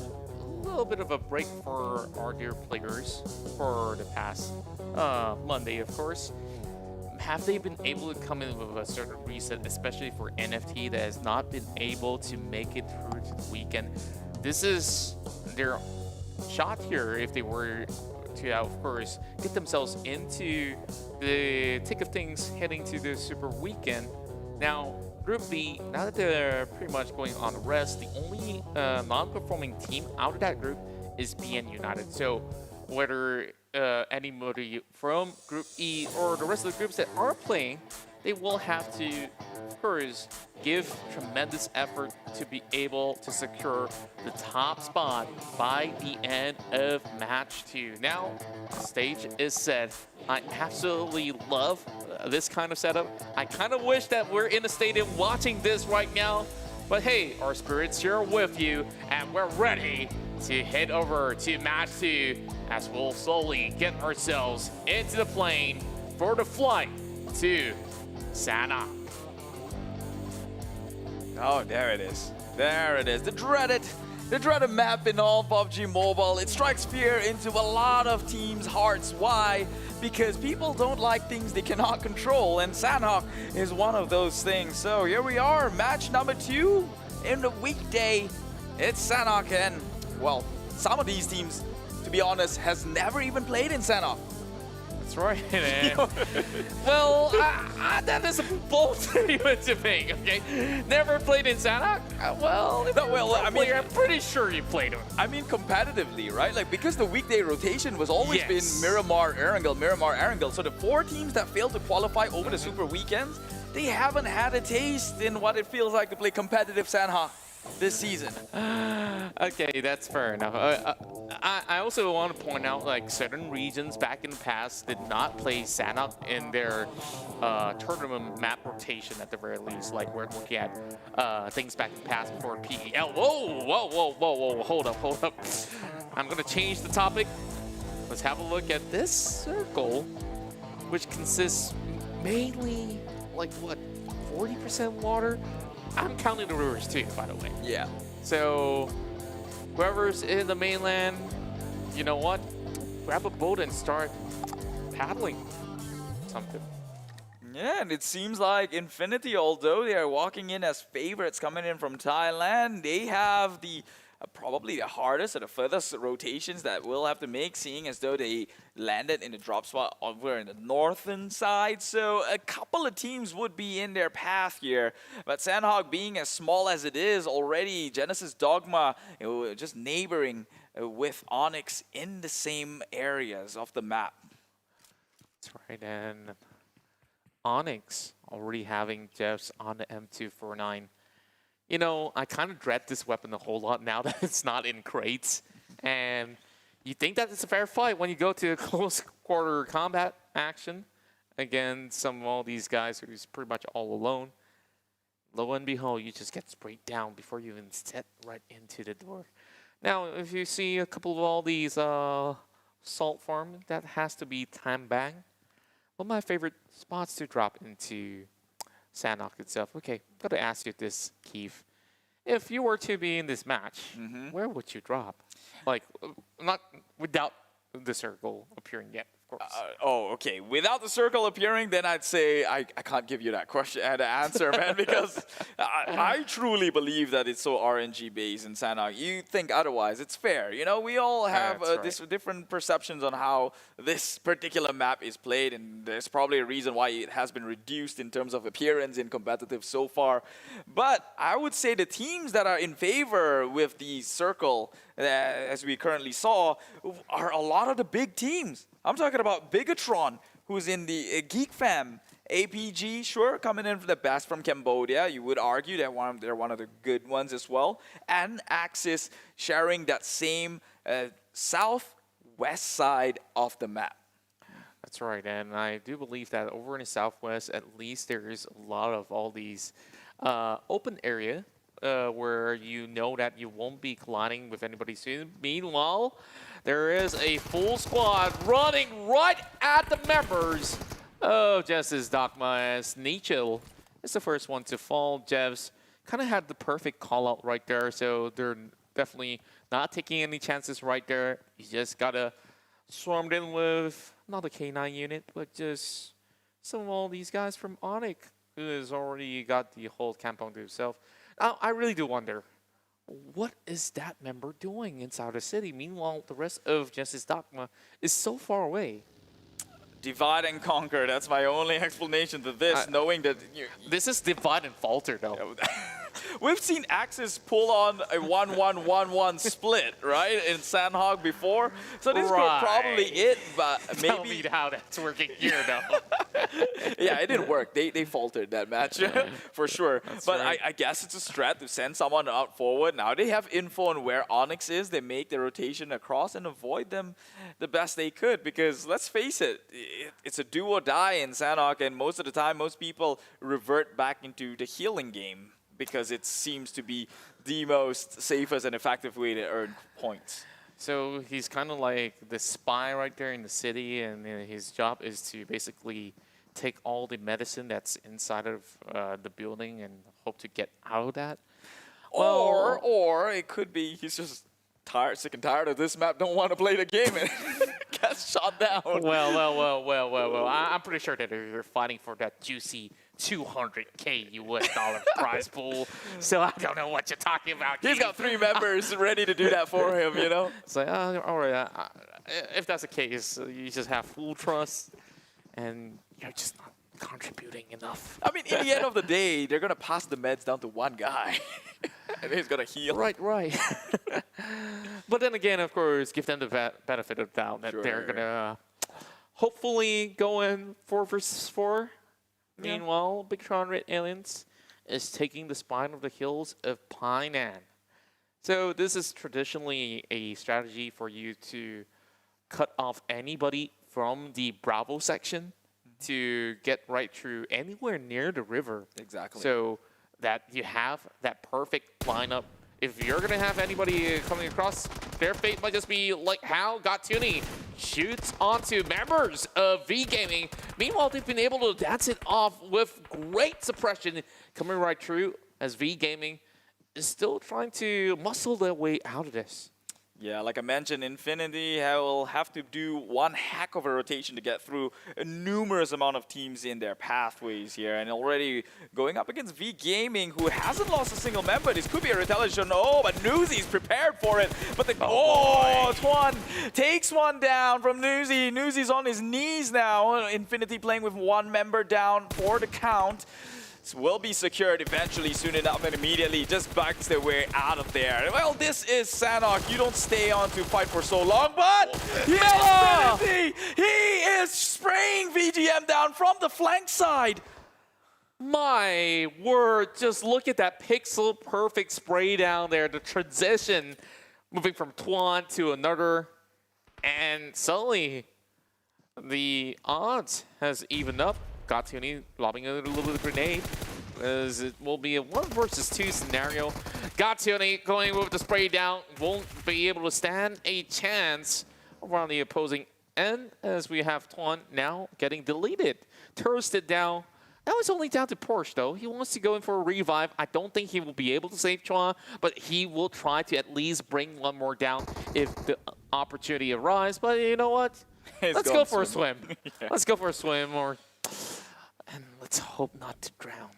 little bit of a break for our dear players for the past Monday, of course, have they been able to come in with a certain reset, especially for NFT that has not been able to make it through to the weekend? This is their shot here if they were to, of course, get themselves into the thick of things heading to the Super Weekend. Now, Group B, now that they're pretty much going on rest, the only non-performing team out of that group is BN United. So whether anybody from Group E or the rest of the groups that are playing, they will have to, of course, give tremendous effort to be able to secure the top spot by the end of match 2. Now, the stage is set. I absolutely love this kind of setup. I kind of wish that we're in the stadium watching this right now, but hey, our spirits here with you, and we're ready to head over to match 2 as we'll slowly get ourselves into the plane for the flight to Sanhok. Oh, there it is. There it is. The dreaded map in all PUBG Mobile. It strikes fear into a lot of teams' hearts. Why? Because people don't like things they cannot control, and Sanhok is one of those things. So here we are, match number 2 in the weekday. It's Sanhok, and well, some of these teams, to be honest, has never even played in Sanhok. That's right, man. Well, that is a bold statement to make, okay? Never played in Sanhok? I mean, I'm pretty sure you played him. I mean, competitively, right? Like, because the weekday rotation was always been Miramar, Erangel. So the 4 teams that failed to qualify over the Super Weekends, they haven't had a taste in what it feels like to play competitive Sanhok. this season. Okay, that's fair enough. I also want to point out, like, certain regions back in the past did not play Sanhok in their tournament map rotation at the very least. Like, we're looking at things back in the past before PEL. Whoa, whoa, whoa, whoa, whoa, hold up. I'm gonna change the topic. Let's have a look at this circle, which consists mainly, like, what, 40% water? I'm counting the rivers too, by the way. Yeah. So, whoever's in the mainland, you know what? Grab a boat and start paddling something. Yeah, and it seems like Infinity, although they are walking in as favorites coming in from Thailand, they have the probably the hardest or the furthest rotations that we'll have to make, seeing as though they landed in the drop spot over in the northern side. So a couple of teams would be in their path here. But Sanhok, being as small as it is already, Genesis Dogma, just neighboring with Onyx in the same areas of the map. That's right, and Onyx already having Jeffs on the M249. You know, I kind of dread this weapon a whole lot now that it's not in crates. And you think that it's a fair fight when you go to a close quarter combat action against some of all these guys who's pretty much all alone. Lo and behold, you just get sprayed down before you even step right into the door. Now, if you see a couple of all these salt farm, that has to be Tambang. One of my favorite spots to drop into Sanhok itself. Okay, gotta ask you this, Keith. If you were to be in this match, where would you drop? Like, not without the circle appearing yet, of course. Okay. Without the circle appearing, then I'd say I can't give you that question and answer, man, because I truly believe that it's so RNG based in Sanhok. You think otherwise, it's fair. You know, we all have different perceptions on how this particular map is played, and there's probably a reason why it has been reduced in terms of appearance in competitive so far. But I would say the teams that are in favor with the circle, as we currently saw, are a lot of the big teams. I'm talking about Bigetron, who's in the Geek Fam. APG, sure, coming in for the best from Cambodia. You would argue that they're one of the good ones as well. And Axis sharing that same southwest side of the map. That's right, and I do believe that over in the southwest, at least there is a lot of all these open area where you know that you won't be colliding with anybody soon. Meanwhile, there is a full squad running right at the members of Jeff's Dogma, as Nichil is the first one to fall. Jeffs kind of had the perfect call out right there, so they're definitely not taking any chances right there. You just gotta swarm in with not a K9 unit, but just some of all these guys from Onyx, who has already got the whole compound to himself. Now, I really do wonder, what is that member doing inside the city? Meanwhile, the rest of Genesis Dogma is so far away. Divide and conquer. That's my only explanation to this, knowing that... This is divide and falter, though. We've seen Axis pull on a 1-1-1-1 split, right, in Sanhok before. So this is probably it, but maybe... Tell me how that's working here, though. Yeah, it didn't work. They faltered that match, for sure. But right. I guess it's a strat to send someone out forward. Now they have info on where Onyx is. They make the rotation across and avoid them the best they could. Because let's face it, it's a do or die in Sanhok. And most of the time, most people revert back into the healing game, because it seems to be the most safest and effective way to earn points. So he's kind of like the spy right there in the city, and his job is to basically take all the medicine that's inside of the building and hope to get out of that. Or it could be he's just tired, sick and tired of this map, don't want to play the game and gets shot down. Well. I'm pretty sure that you're fighting for that juicy $200K US prize pool. So I don't know what you're talking about. He's got 3 members ready to do that for him, you know? It's like, all right, if that's the case, you just have full trust and you're just not contributing enough. I mean, in the end of the day, they're going to pass the meds down to one guy. And he's going to heal. Right. But then again, of course, give them the benefit of the doubt that they're going to hopefully go in 4 versus 4. Meanwhile, Bigetron Red Aliens is taking the spine of the hills of Painan. So this is traditionally a strategy for you to cut off anybody from the Bravo section to get right through anywhere near the river. Exactly. So that you have that perfect lineup. If you're going to have anybody coming across, their fate might just be like how Gatuni shoots onto members of V Gaming. Meanwhile, they've been able to dance it off with great suppression coming right through as V Gaming is still trying to muscle their way out of this. Yeah, like I mentioned, Infinity will have to do one heck of a rotation to get through a numerous amount of teams in their pathways here. And already going up against V Gaming, who hasn't lost a single member. This could be a retaliation. Oh, but Newsy's prepared for it. But the Tuan takes one down from Newsy. Newsy's on his knees now. Infinity playing with one member down for the count. Will be secured eventually, soon enough, and immediately just backs their way out of there. Well, this is Sanhok. You don't stay on to fight for so long, but Infinity, he is spraying VGM down from the flank side. My word, just look at that pixel perfect spray down there. The transition moving from Tuan to another, and suddenly the odds has evened up. Gatuni lobbing a little grenade as it will be a 1 versus 2 scenario. Gatuni going with the spray down, won't be able to stand a chance around the opposing end as we have Tuan now getting deleted. Toasted down. That was only down to Porsche though. He wants to go in for a revive. I don't think he will be able to save Chua, but he will try to at least bring one more down if the opportunity arises. But you know what? Let's go for a swim. Yeah. Let's go for a swim, and let's hope not to drown.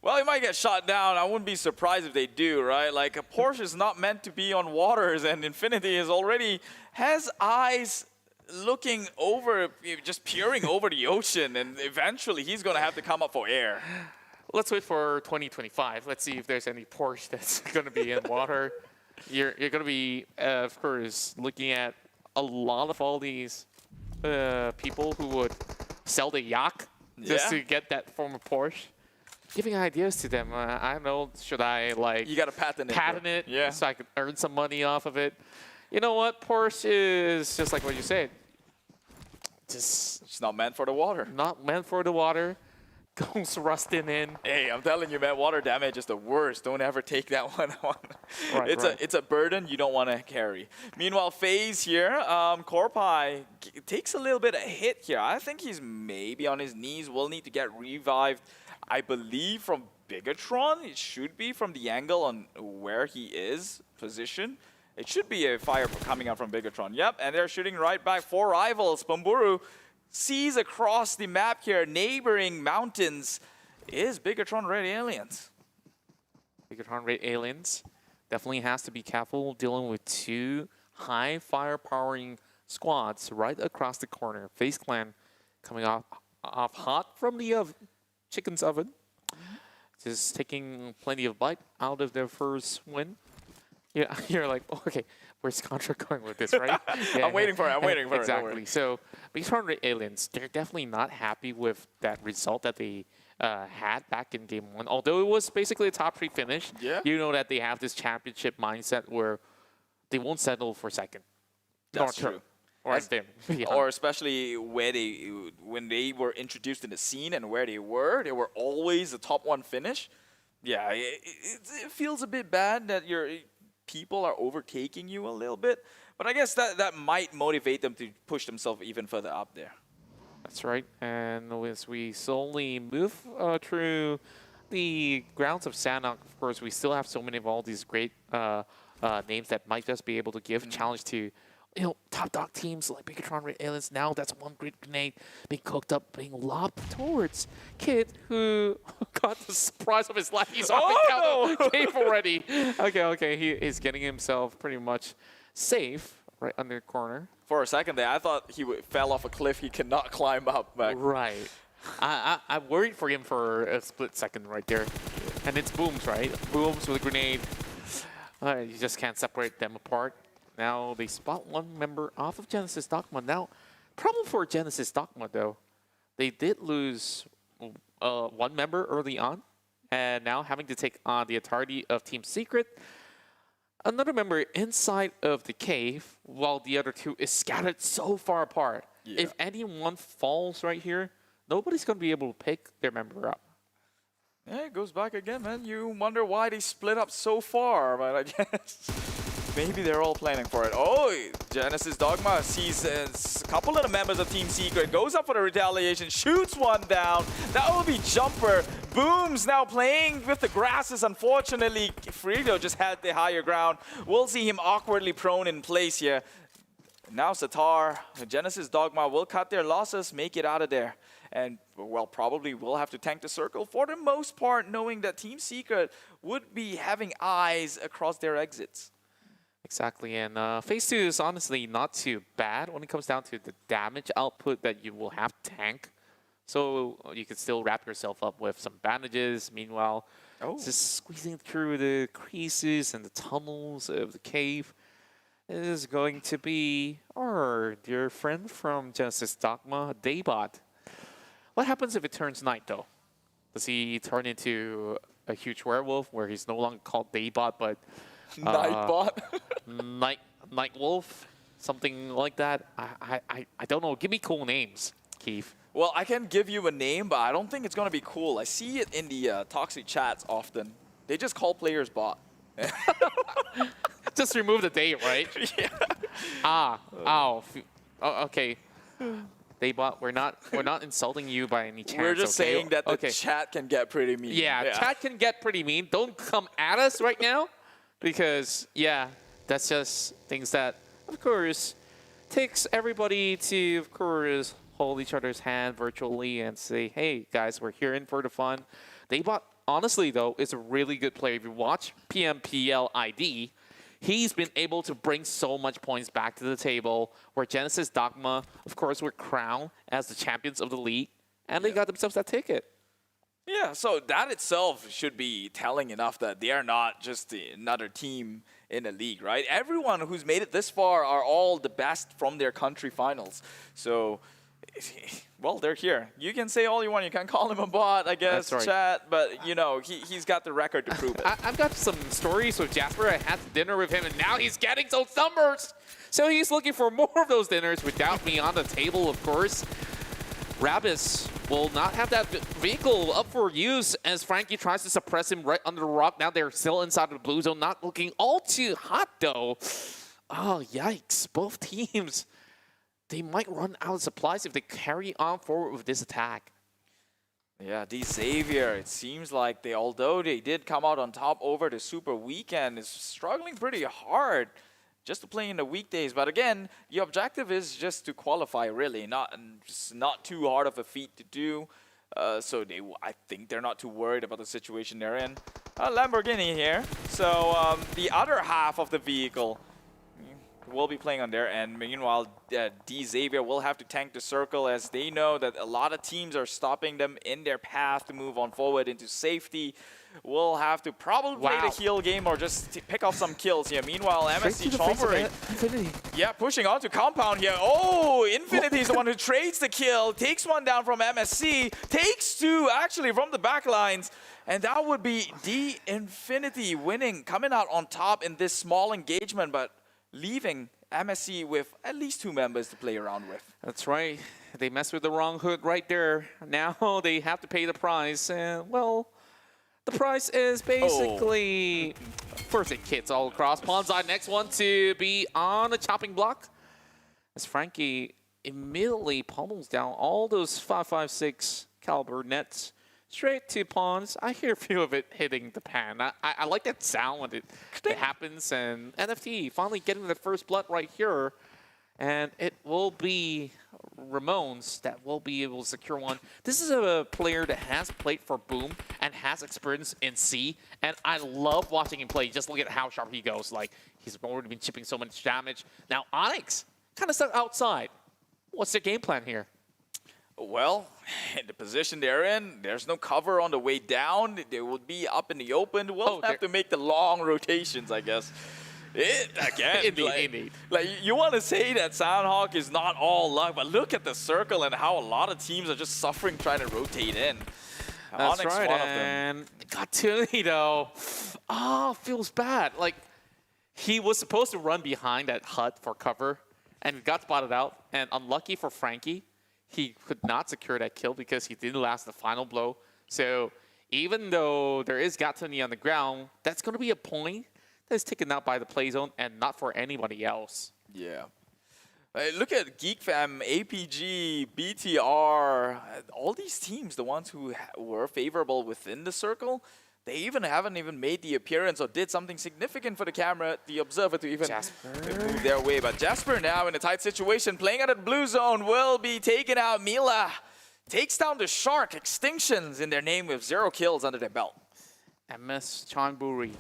Well, he might get shot down. I wouldn't be surprised if they do, right? Like, a Porsche is not meant to be on waters, and Infinity is already has eyes looking over, just peering over the ocean, and eventually he's going to have to come up for air. Let's wait for 2025. Let's see if there's any Porsche that's going to be in water. You're going to be, of course, looking at a lot of all these people who would sell the yacht just to get that form of Porsche. Giving ideas to them. I don't know, should I like... You got to patent it so I can earn some money off of it. You know what? Porsche is just like what you said. It's not meant for the water. Not meant for the water. Goes rusting in. Hey, I'm telling you, man, water damage is the worst. Don't ever take that one on. It's a burden you don't want to carry. Meanwhile, FaZe here, Corpai takes a little bit of hit here. I think he's maybe on his knees. Will need to get revived, I believe, from Bigetron. It should be from the angle on where he is positioned. It should be a fire coming out from Bigetron. Yep, and they're shooting right back. 4 rivals. Chonburi sees across the map here, neighboring mountains, is Bigetron Red Aliens. Bigetron Red Aliens definitely has to be careful dealing with 2 high fire-powering squads right across the corner. FaZe Clan coming off hot from the chicken's oven. Just taking plenty of bite out of their first win. Yeah, you're like, oh, okay, where's Contra going with this, right? Yeah, I'm waiting for it. I'm waiting for it. Exactly. So, Bigetron Red Aliens, they're definitely not happy with that result that they had back in Game 1. Although it was basically a top 3 finish, you know that they have this championship mindset where they won't settle for second. That's true. Or especially when they were introduced in the scene and where they were always the top 1 finish. Yeah, it feels a bit bad that your people are overtaking you a little bit, but I guess that might motivate them to push themselves even further up there. That's right, and as we slowly move through the grounds of Sanhok, of course, we still have so many of all these great names that might just be able to give challenge to top dog teams like Bigetron Red Aliens. Now that's one great grenade being cooked up, being lobbed towards Kid, who got the surprise of his life. He's off the cave already. Okay, he is getting himself pretty much safe right under the corner. For a second there, I thought he fell off a cliff he cannot climb up. Back. Right. I worried for him for a split second right there. And it's Booms, right? Booms with a grenade. You just can't separate them apart. Now they spot one member off of Genesis Dogma. Now, problem for Genesis Dogma though, they did lose one member early on, and now having to take on the entirety of Team Secret. Another member inside of the cave, while the other two is scattered so far apart. Yeah. If anyone falls right here, nobody's going to be able to pick their member up. Yeah, it goes back again, man. You wonder why they split up so far, but I guess maybe they're all planning for it. Oh, Genesis Dogma sees a couple of the members of Team Secret, goes up for the retaliation, shoots one down. That will be Jumper. Boom's now playing with the grasses. Unfortunately, Frito just had the higher ground. We'll see him awkwardly prone in place here. Now Satar, Genesis Dogma will cut their losses, make it out of there. And, well, probably will have to tank the circle for the most part, knowing that Team Secret would be having eyes across their exits. Exactly, and Phase 2 is honestly not too bad when it comes down to the damage output that you will have to tank. So you can still wrap yourself up with some bandages. Meanwhile, just squeezing through the creases and the tunnels of the cave is going to be our dear friend from Genesis Dogma, Daybot. What happens if it turns night, though? Does he turn into a huge werewolf where he's no longer called Daybot, but Nightbot? Night Wolf? Something like that? I don't know. Give me cool names, Keith. Well, I can give you a name, but I don't think it's going to be cool. I see it in the toxic chats often. They just call players bot. Just remove the date, right? Yeah. Okay. Daybot, we're not insulting you by any chance. We're just saying that the chat can get pretty mean. Yeah, chat can get pretty mean. Don't come at us right now, because that's just things that, of course, takes everybody to, of course, hold each other's hand virtually and say, hey guys, we're here in for the fun. Daybot, honestly though, is a really good player. If you watch PMPL ID, he's been able to bring so much points back to the table, where Genesis Dogma, of course, were crowned as the champions of the league, and they got themselves that ticket. Yeah, so that itself should be telling enough that they are not just another team in the league, right? Everyone who's made it this far are all the best from their country finals. So, well, they're here. You can say all you want. You can call him a bot, I guess, That's right. chat, but, you know, he's got the record to prove it. I've got some stories with Jasper. I had dinner with him, and now he's getting those numbers. So he's looking for more of those dinners without me on the table, of course. Rabis will not have that vehicle up for use as Frankie tries to suppress him right under the rock. Now they're still inside of the blue zone, not looking all too hot, though. Oh, yikes. Both teams, they might run out of supplies if they carry on forward with this attack. Yeah, D Xavier, it seems like although they did come out on top over the Super Weekend, is struggling pretty hard just to play in the weekdays. But again, the objective is just to qualify, really, not too hard of a feat to do. So I think they're not too worried about the situation they're in. Lamborghini here. So the other half of the vehicle will be playing on their end. Meanwhile, D Xavier will have to tank the circle, as they know that a lot of teams are stopping them in their path to move on forward into safety. We'll have to probably play the heal game or just pick off some kills here. Meanwhile, MSC Chonburi, yeah, pushing on to compound here. Oh, Infinity is the one who trades the kill, takes one down from MSC, takes two actually from the back lines. And that would be D Infinity winning, coming out on top in this small engagement, but leaving MSC with at least two members to play around with. That's right. They messed with the wrong hood right there. Now they have to pay the price. And, well, the price is basically first aid kits all across. Ponzai, next one to be on the chopping block, as Frankie immediately pummels down all those 5.56 caliber nets straight to Pawns. I hear a few of it hitting the pan. I like that sound when it happens. And NFT finally getting the first blood right here. And it will be Ramones that will be able to secure one. This is a player that has played for Boom and has experience in C. And I love watching him play. Just look at how sharp he goes. Like, he's already been chipping so much damage. Now, Onyx kind of stuck outside. What's their game plan here? Well, in the position they're in, there's no cover on the way down. They will be up in the open. We'll have to make the long rotations, I guess. Indeed. Like you want to say that Sanhok is not all luck, but look at the circle and how a lot of teams are just suffering trying to rotate in. That's Onyx, right, one of them. and got Tilly though. Oh, feels bad. Like, he was supposed to run behind that hut for cover, and got spotted out. And unlucky for Frankie, he could not secure that kill because he didn't last the final blow. So even though there is Gatuni on the ground, that's going to be a point that's taken out by the play zone and not for anybody else. Yeah. Look at Geek Fam, APG, BTR, all these teams, the ones who were favorable within the circle, they haven't even made the appearance or did something significant for the camera, the observer, to even move their way. But Jasper now in a tight situation, playing out of the blue zone, will be taken out. Mila takes down the Shark, Extinctions in their name with 0 kills under their belt. MS Chonburi,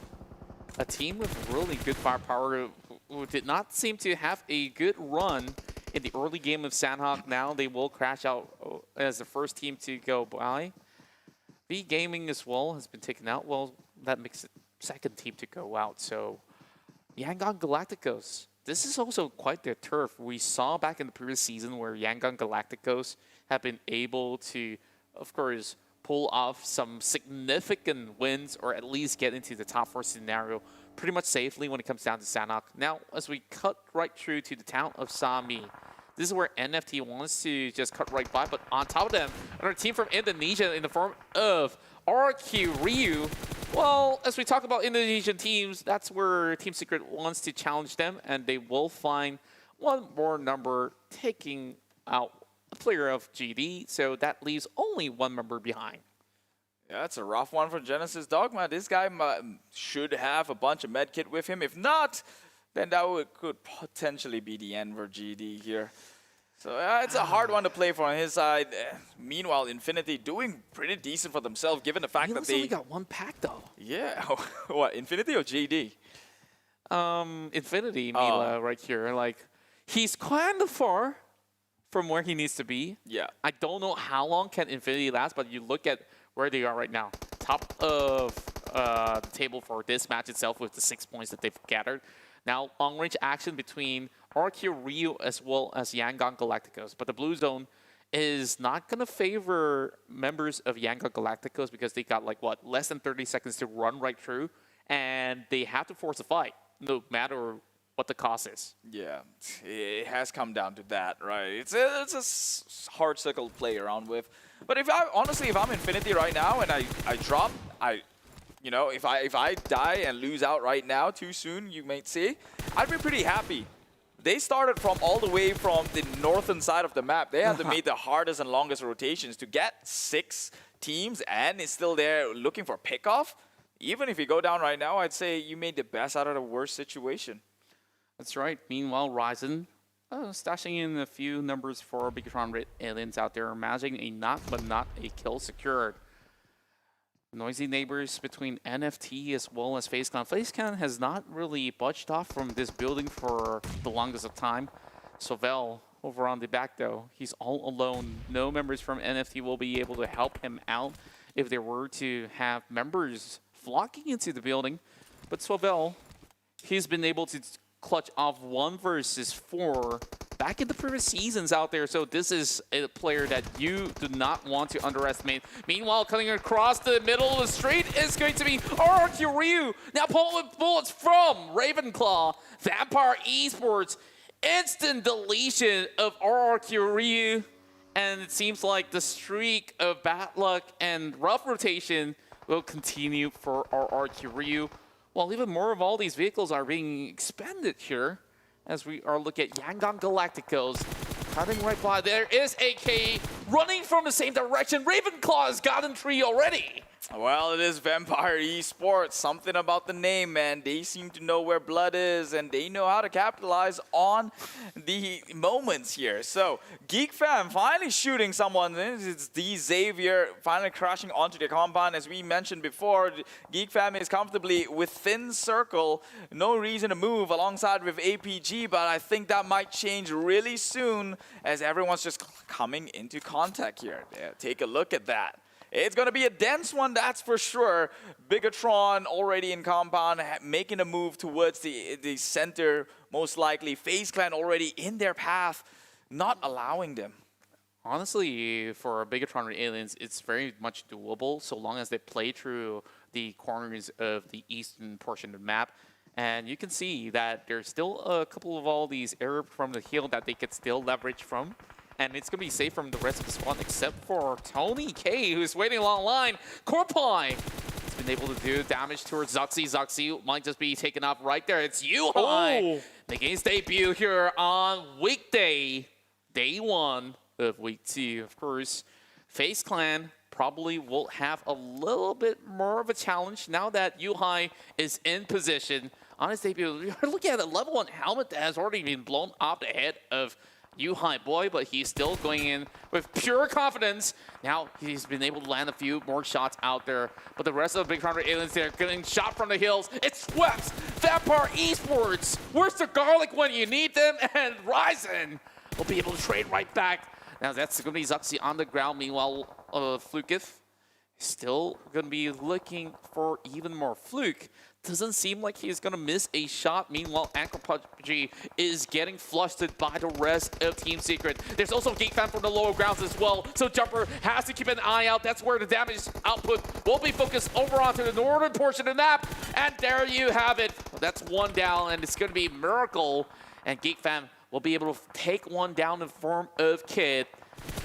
a team with really good firepower who did not seem to have a good run in the early game of Sanhok. Now they will crash out as the first team to go by. V Gaming as well has been taken out. Well, that makes it second team to go out. So Yangon Galacticos, this is also quite their turf. We saw back in the previous season where Yangon Galacticos have been able to, of course, pull off some significant wins or at least get into the top 4 scenario pretty much safely when it comes down to Sanhok. Now, as we cut right through to the town of Sami, this is where NFT wants to just cut right by, but on top of them, another team from Indonesia in the form of RQ Ryu. Well, as we talk about Indonesian teams, that's where Team Secret wants to challenge them, and they will find one more number taking out a player of GD, so that leaves only one member behind. Yeah, it's a rough one for Genesis Dogma. This guy should have a bunch of medkit with him. If not, then that could potentially be the end for GD here. So it's a hard one to play for on his side. Meanwhile, Infinity doing pretty decent for themselves, given the fact that they only got one pack though. Yeah, what, Infinity or GD? Infinity, Mila, right here. Like, he's kind of far from where he needs to be. Yeah. I don't know how long can Infinity last, but you look at where they are right now. Top of the table for this match itself with the 6 points that they've gathered. Now, long-range action between RQ Ryu as well as Yangon Galacticos. But the blue zone is not going to favor members of Yangon Galacticos because they got, like, what, less than 30 seconds to run right through. And they have to force a fight, no matter what the cost is. Yeah, it has come down to that, right? It's a hard circle to play around with. But honestly, if I'm Infinity right now and I drop, you know, if I die and lose out right now too soon, you might say, I'd be pretty happy. They started from all the way from the northern side of the map. They had to make the hardest and longest rotations to get 6 teams and is still there looking for pickoff. Even if you go down right now, I'd say you made the best out of the worst situation. That's right. Meanwhile, Ryzen stashing in a few numbers for Bigetron Red Aliens out there, managing a knock but not a kill secured. Noisy neighbors between NFT as well as FaZe Clan. FaZe Clan has not really budged off from this building for the longest of time. Sovel over on the back though, he's all alone. No members from NFT will be able to help him out if there were to have members flocking into the building. But Sovel, he's been able to clutch off 1 versus 4 back in the previous seasons out there. So this is a player that you do not want to underestimate. Meanwhile, coming across the middle of the street is going to be RQ Ryu. Now pulling with bullets from Ravenclaw. Vampire Esports. Instant deletion of RQ Ryu. And it seems like the streak of bad luck and rough rotation will continue for RQ Ryu. While even more of all these vehicles are being expended here, as we are looking at Yangon Galacticos cutting right by. There is AK running from the same direction. Ravenclaw has gotten 3 already. Well, it is Vampire Esports. Something about the name, man. They seem to know where blood is, and they know how to capitalize on the moments here. So, Geek Fam finally shooting someone. It's the Xavier finally crashing onto the compound. As we mentioned before, Geek Fam is comfortably within circle. No reason to move alongside with APG, but I think that might change really soon as everyone's just coming into contact here. Yeah, take a look at that. It's going to be a dense one, that's for sure. Bigetron already in compound, making a move towards the center, most likely. FaZe Clan already in their path, not allowing them. Honestly, for Bigetron RA Aliens, it's very much doable so long as they play through the corners of the eastern portion of the map. And you can see that there's still a couple of all these air from the hill that they could still leverage from. And it's going to be safe from the rest of the squad except for Tony K, who's waiting along line. Corpie has been able to do damage towards Zuxi. Zuxi might just be taken off right there. It's Yuhai making his debut here on weekday, day 1 of week 2. Of course, FaZe Clan probably will have a little bit more of a challenge now that Yuhai is in position. On his debut, you're looking at a level 1 helmet that has already been blown off the head of Yuhai boy, but he's still going in with pure confidence. Now he's been able to land a few more shots out there, but the rest of the Bigetron RA Aliens, they're getting shot from the hills. It sweeps APG Esports. Where's the garlic when you need them? And Ryzen will be able to trade right back. Now that's going to be Zuxi on the ground. Meanwhile, Fluketh still going to be looking for even more. Fluke doesn't seem like he's going to miss a shot. Meanwhile, Pubg is getting flustered by the rest of Team Secret. There's also Geek Fam from the lower grounds as well. So Jumper has to keep an eye out. That's where the damage output will be focused over onto the northern portion of the map. And there you have it. That's one down, and it's going to be Miracle. And Geek Fam will be able to take one down in the form of Kid.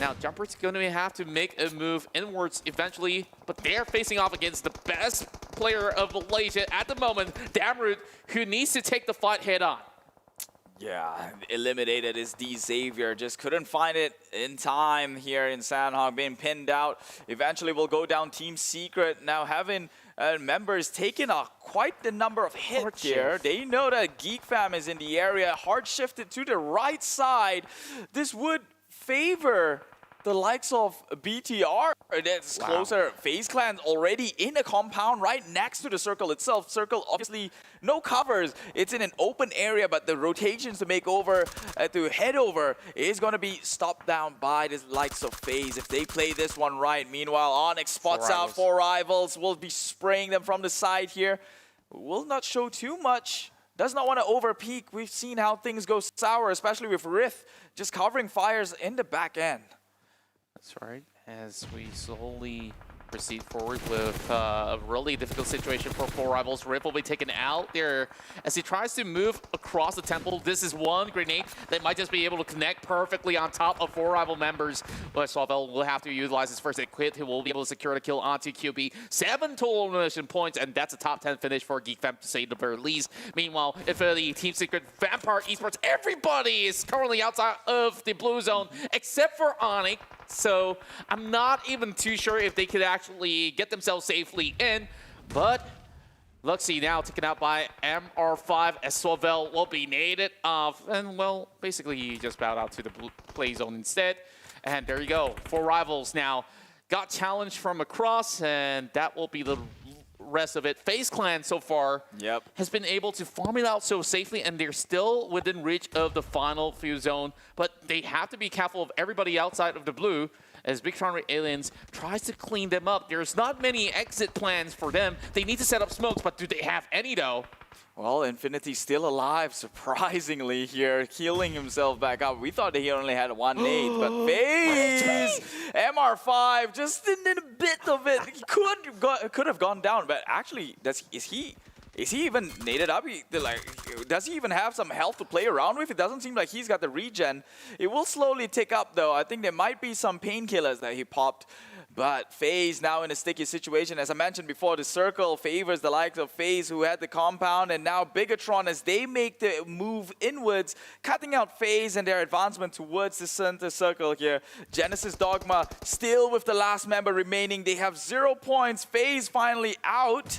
Now, Jumper's going to have to make a move inwards eventually, but they're facing off against the best player of Malaysia at the moment, Damroot, who needs to take the fight head on. Yeah, eliminated is D Xavier. Just couldn't find it in time here in Sanhok, being pinned out. Eventually will go down Team Secret. Now having members taking quite the number of hits here. They know that Geek Fam is in the area. Hard shifted to the right side. This would favor the likes of BTR. That's closer. FaZe Clan already in a compound right next to the circle itself. Circle obviously no covers. It's in an open area, but the rotations to make over, to head over, is going to be stopped down by the likes of FaZe if they play this one right. Meanwhile, Onyx spots out 4 rivals. Will be spraying them from the side here. Will not show too much. Does not want to overpeak. We've seen how things go sour, especially with Rith just covering fires in the back end. That's right. As we slowly proceed forward with a really difficult situation for 4 rivals. Rip will be taken out there as he tries to move across the temple. This is one grenade that might just be able to connect perfectly on top of 4 rival members. But Swabel will have to utilize his first equip. He will be able to secure the kill onto QB. 7 total elimination points, and that's a top 10 finish for Geek Fam to say the very least. Meanwhile, if the Team Secret Vampire Esports, everybody is currently outside of the blue zone except for Onyx. So I'm not even too sure if they could actually get themselves safely in. But Luxy now taken out by MR5 as Swabel will be naded off. And well, basically he just bowed out to the play zone instead. And there you go. 4 rivals now got challenged from across, and that will be the rest of it. FaZe Clan so far has been able to farm it out so safely, and they're still within reach of the final few zone, but they have to be careful of everybody outside of the blue as Bigetron RA Aliens tries to clean them up. There's not many exit plans for them. They need to set up smokes, but do they have any though? Well, Infinity still alive, surprisingly here, healing himself back up. We thought that he only had 1 nade, but FaZe, MR5, just in a bit of it. He could have gone down, but actually, is he even naded up? Does he even have some health to play around with? It doesn't seem like he's got the regen. It will slowly tick up, though. I think there might be some painkillers that he popped. But FaZe now in a sticky situation. As I mentioned before, the circle favors the likes of FaZe, who had the compound, and now Bigetron as they make the move inwards, cutting out FaZe and their advancement towards the center circle here. Genesis Dogma still with the last member remaining. They have 0 points. FaZe finally out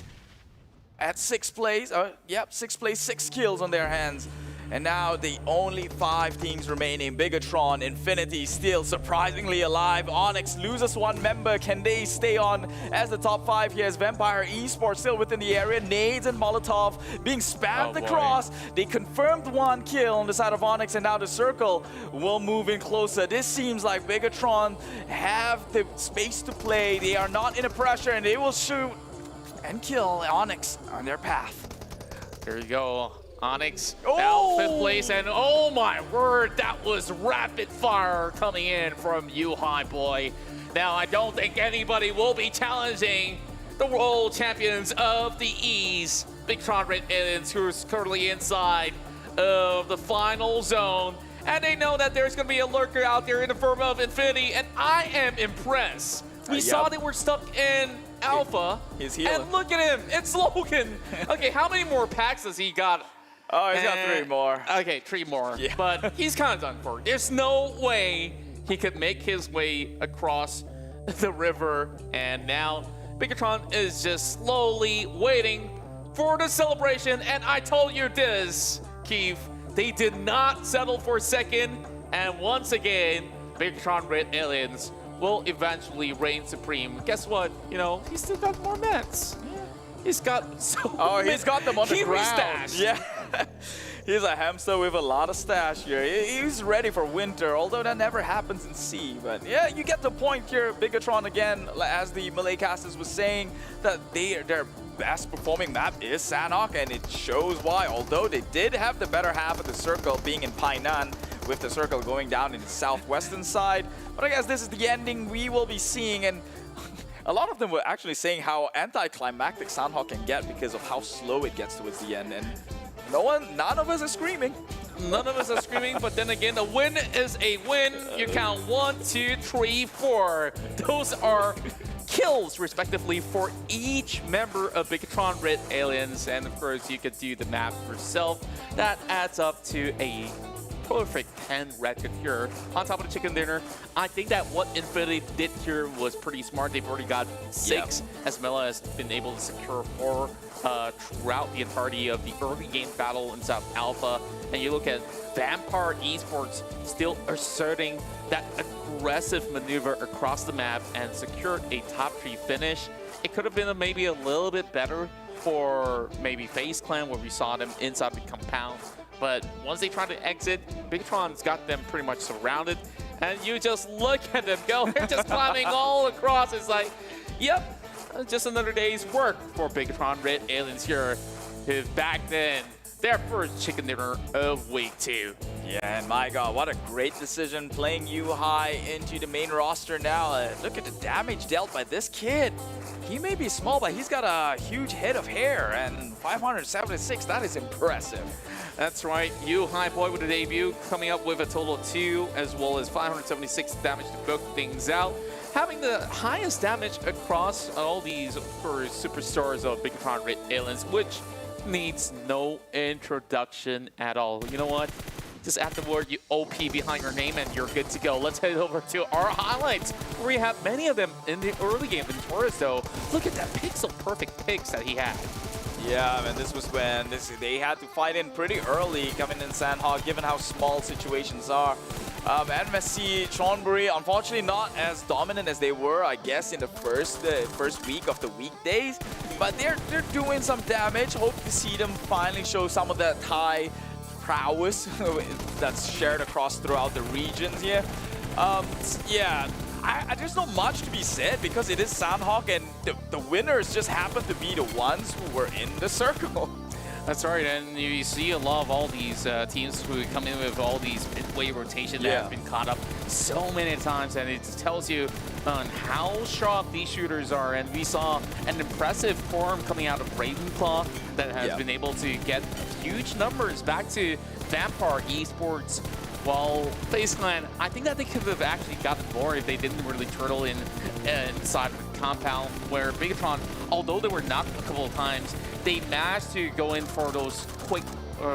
at 6th place. 6th place, 6 kills on their hands. And now the only 5 teams remaining. Bigetron, Infinity still surprisingly alive. Onyx loses 1 member. Can they stay on as the top 5 here? As Vampire Esports still within the area. Nades and Molotov being spammed across. They confirmed 1 kill on the side of Onyx, and now the circle will move in closer. This seems like Bigetron have the space to play. They are not in a pressure, and they will shoot and kill Onyx on their path. There you go. Onyx down 5th place, and oh my word, that was rapid fire coming in from U-Hi-Boy. Now, I don't think anybody will be challenging the world champions of the E's, Bigetron Red Aliens, who is currently inside of the final zone. And they know that there's going to be a lurker out there in the form of Infinity, and I am impressed. We saw they were stuck in Alpha, He's healing. and look at him, it's Logan. Okay, how many more packs has he got? Oh, he's got 3 more. Okay, 3 more. Yeah. But he's kind of done for. There's no way he could make his way across the river. And now Bigetron is just slowly waiting for the celebration. And I told you this, Keith, they did not settle for second. And once again, Bigetron Red Aliens will eventually reign supreme. Guess what? You know, he's still got more mats. He's got so he's got them on the Kiwi ground. stash. Yeah. He's a hamster with a lot of stash here. He's ready for winter, although that never happens in sea. But yeah, you get the point here. Bigetron again, as the Malay casters was saying, that their best performing map is Sanhok, and it shows why. Although they did have the better half of the circle being in Painan, with the circle going down in the southwestern side. But I guess this is the ending we will be seeing, and a lot of them were actually saying how anticlimactic Sanhok can get because of how slow it gets towards the end. And none of us are screaming. None of us are screaming, but then again, a win is a win. You count 1, 2, 3, 4. Those are kills, respectively, for each member of Bigetron Red Aliens. And of course, you could do the math yourself. That adds up to a perfect 10 record here on top of the chicken dinner. I think that what Infinity did here was pretty smart. They've already got 6, as well as been able to secure 4 throughout the entirety of the early game battle in South Alpha. And you look at Vampire Esports still asserting that aggressive maneuver across the map and secured a top 3 finish. It could have been maybe a little bit better for maybe FaZe Clan, where we saw them inside the compound. But once they try to exit, Bigetron's got them pretty much surrounded. And you just look at them go. They're just climbing all across. It's like, yep, just another day's work for Bigetron Red Aliens here. Back then, their first chicken dinner of week 2. Yeah, and my god, what a great decision playing U-Hi into the main roster now. Look at the damage dealt by this kid. He may be small, but he's got a huge head of hair, and 576, that is impressive. That's right, U-Hi-Boy with a debut, coming up with a total of 2, as well as 576 damage to book things out. Having the highest damage across all these, of course, superstars of Bigetron Red Aliens, which needs no introduction at all. You know what? Just add the word OP behind your name and you're good to go. Let's head over to our highlights, where we have many of them in the early game. In Taurus, though, look at that pixel-perfect picks that he had. Yeah, man, this was when they had to fight in pretty early coming in Sanhok, given how small situations are. MSC, Chonburi, unfortunately not as dominant as they were, I guess, in the first week of the weekdays. But they're doing some damage. Hope to see them finally show some of that Thai prowess that's shared across throughout the regions here. Yeah, there's not much to be said because it is Sanhok, and the winners just happen to be the ones who were in the circle. That's right, and you see a lot of all these teams who come in with all these midway rotation that have been caught up so many times, and it tells you on how sharp these shooters are. And we saw an impressive form coming out of Ravenclaw that has been able to get huge numbers back to Vampire Esports. While FaZe Clan, I think that they could have actually gotten more if they didn't really turtle inside of the compound, where Bigetron, although they were knocked a couple of times, they managed to go in for those quick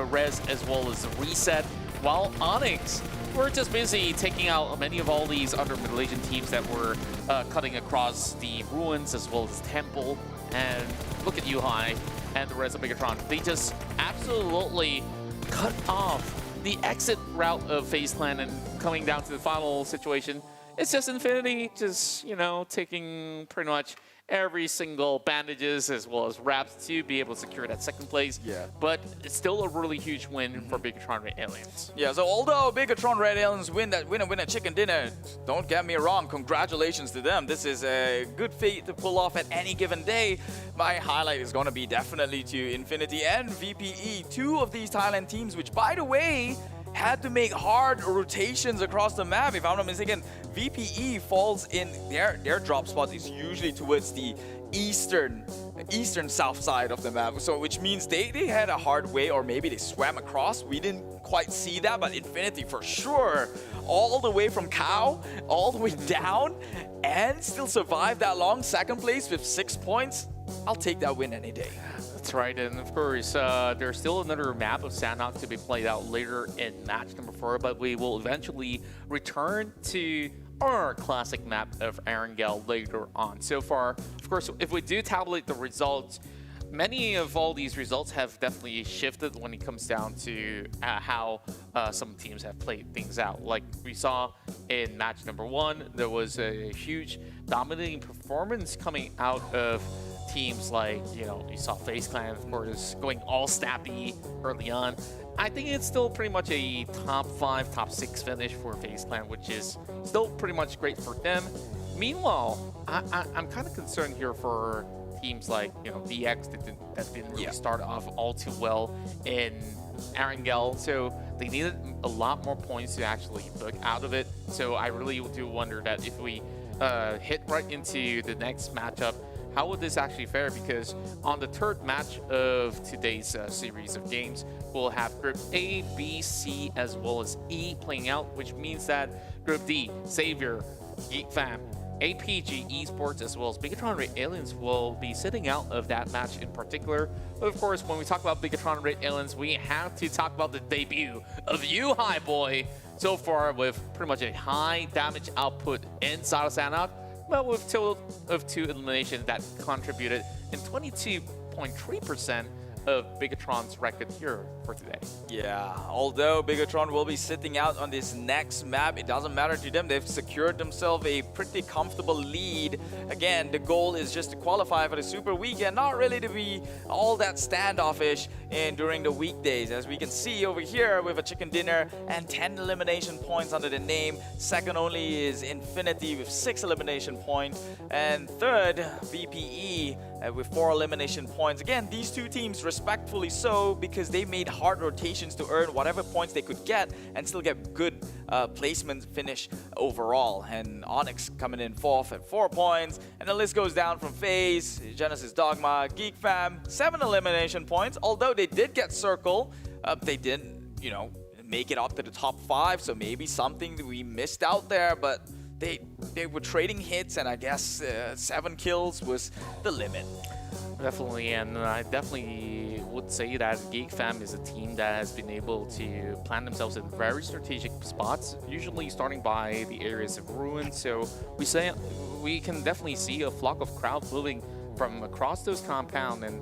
res as well as the reset, while Onyx were just busy taking out many of all these other Malaysian teams that were cutting across the ruins as well as Temple. And look at U-Hi and the rest of Bigetron. They just absolutely cut off the exit route of FaZe Clan, and coming down to the final situation, it's just Infinity, just, you know, taking pretty much every single bandages as well as wraps to be able to secure that second place. Yeah. But it's still a really huge win for Bigetron Red Aliens. Yeah, so although Bigetron Red Aliens win that winner chicken dinner, don't get me wrong, congratulations to them. This is a good feat to pull off at any given day. My highlight is going to be definitely to Infinity and VPE, two of these Thailand teams, which, by the way, had to make hard rotations across the map. If I'm not mistaken, VPE falls in their drop spot is usually towards the eastern south side of the map, so which means they had a hard way, or maybe they swam across. We didn't quite see that, but Infinity for sure, all the way from Cow all the way down, and still survived that long. Second place with 6 points. I'll take that win any day. That's right, and of course, there's still another map of Sanhok to be played out later in match number 4, but we will eventually return to our classic map of Erangel later on. So far, of course, if we do tabulate the results, many of all these results have definitely shifted when it comes down to how some teams have played things out. Like we saw in match number 1, there was a huge dominating performance coming out of teams like, you know, you saw FaZe Clan, of course, going all snappy early on. I think it's still pretty much a top 5, top 6 finish for FaZe Clan, which is still pretty much great for them. Meanwhile, I'm kind of concerned here for teams like, you know, DX that didn't really start off all too well in Erangel, so they needed a lot more points to actually book out of it. So I really do wonder that if we hit right into the next matchup, how would this actually fare? Because on the third match of today's series of games, we'll have Group A, B, C, as well as E playing out, which means that Group D, Savior, Geek Fam, APG Esports, as well as Bigetron Red Aliens will be sitting out of that match in particular. Of course, when we talk about Bigetron Red Aliens, we have to talk about the debut of You High Boy. So far, with pretty much a high damage output inside of Sanhok, but with total of 2 eliminations that contributed in 22.3% of Bigetron's record here for today. Yeah, although Bigetron will be sitting out on this next map, it doesn't matter to them. They've secured themselves a pretty comfortable lead. Again, the goal is just to qualify for the Super Weekend, not really to be all that standoffish during the weekdays. As we can see over here with a chicken dinner and 10 elimination points under the name. Second only is Infinity with 6 elimination points. And third, VPE with 4 elimination points. Again, these two teams respectfully so, because they made hard rotations to earn whatever points they could get and still get good placement finish overall. And Onyx coming in 4th at 4 points, and the list goes down from FaZe, Genesis, Dogma, Geek Fam, 7 elimination points. Although they did get Circle, they didn't, you know, make it up to the top 5, so maybe something that we missed out there, but they were trading hits, and I guess 7 kills was the limit. Definitely, and I definitely would say that Geek Fam is a team that has been able to plant themselves in very strategic spots, usually starting by the areas of ruin. So we can definitely see a flock of crowd moving from across those compounds, and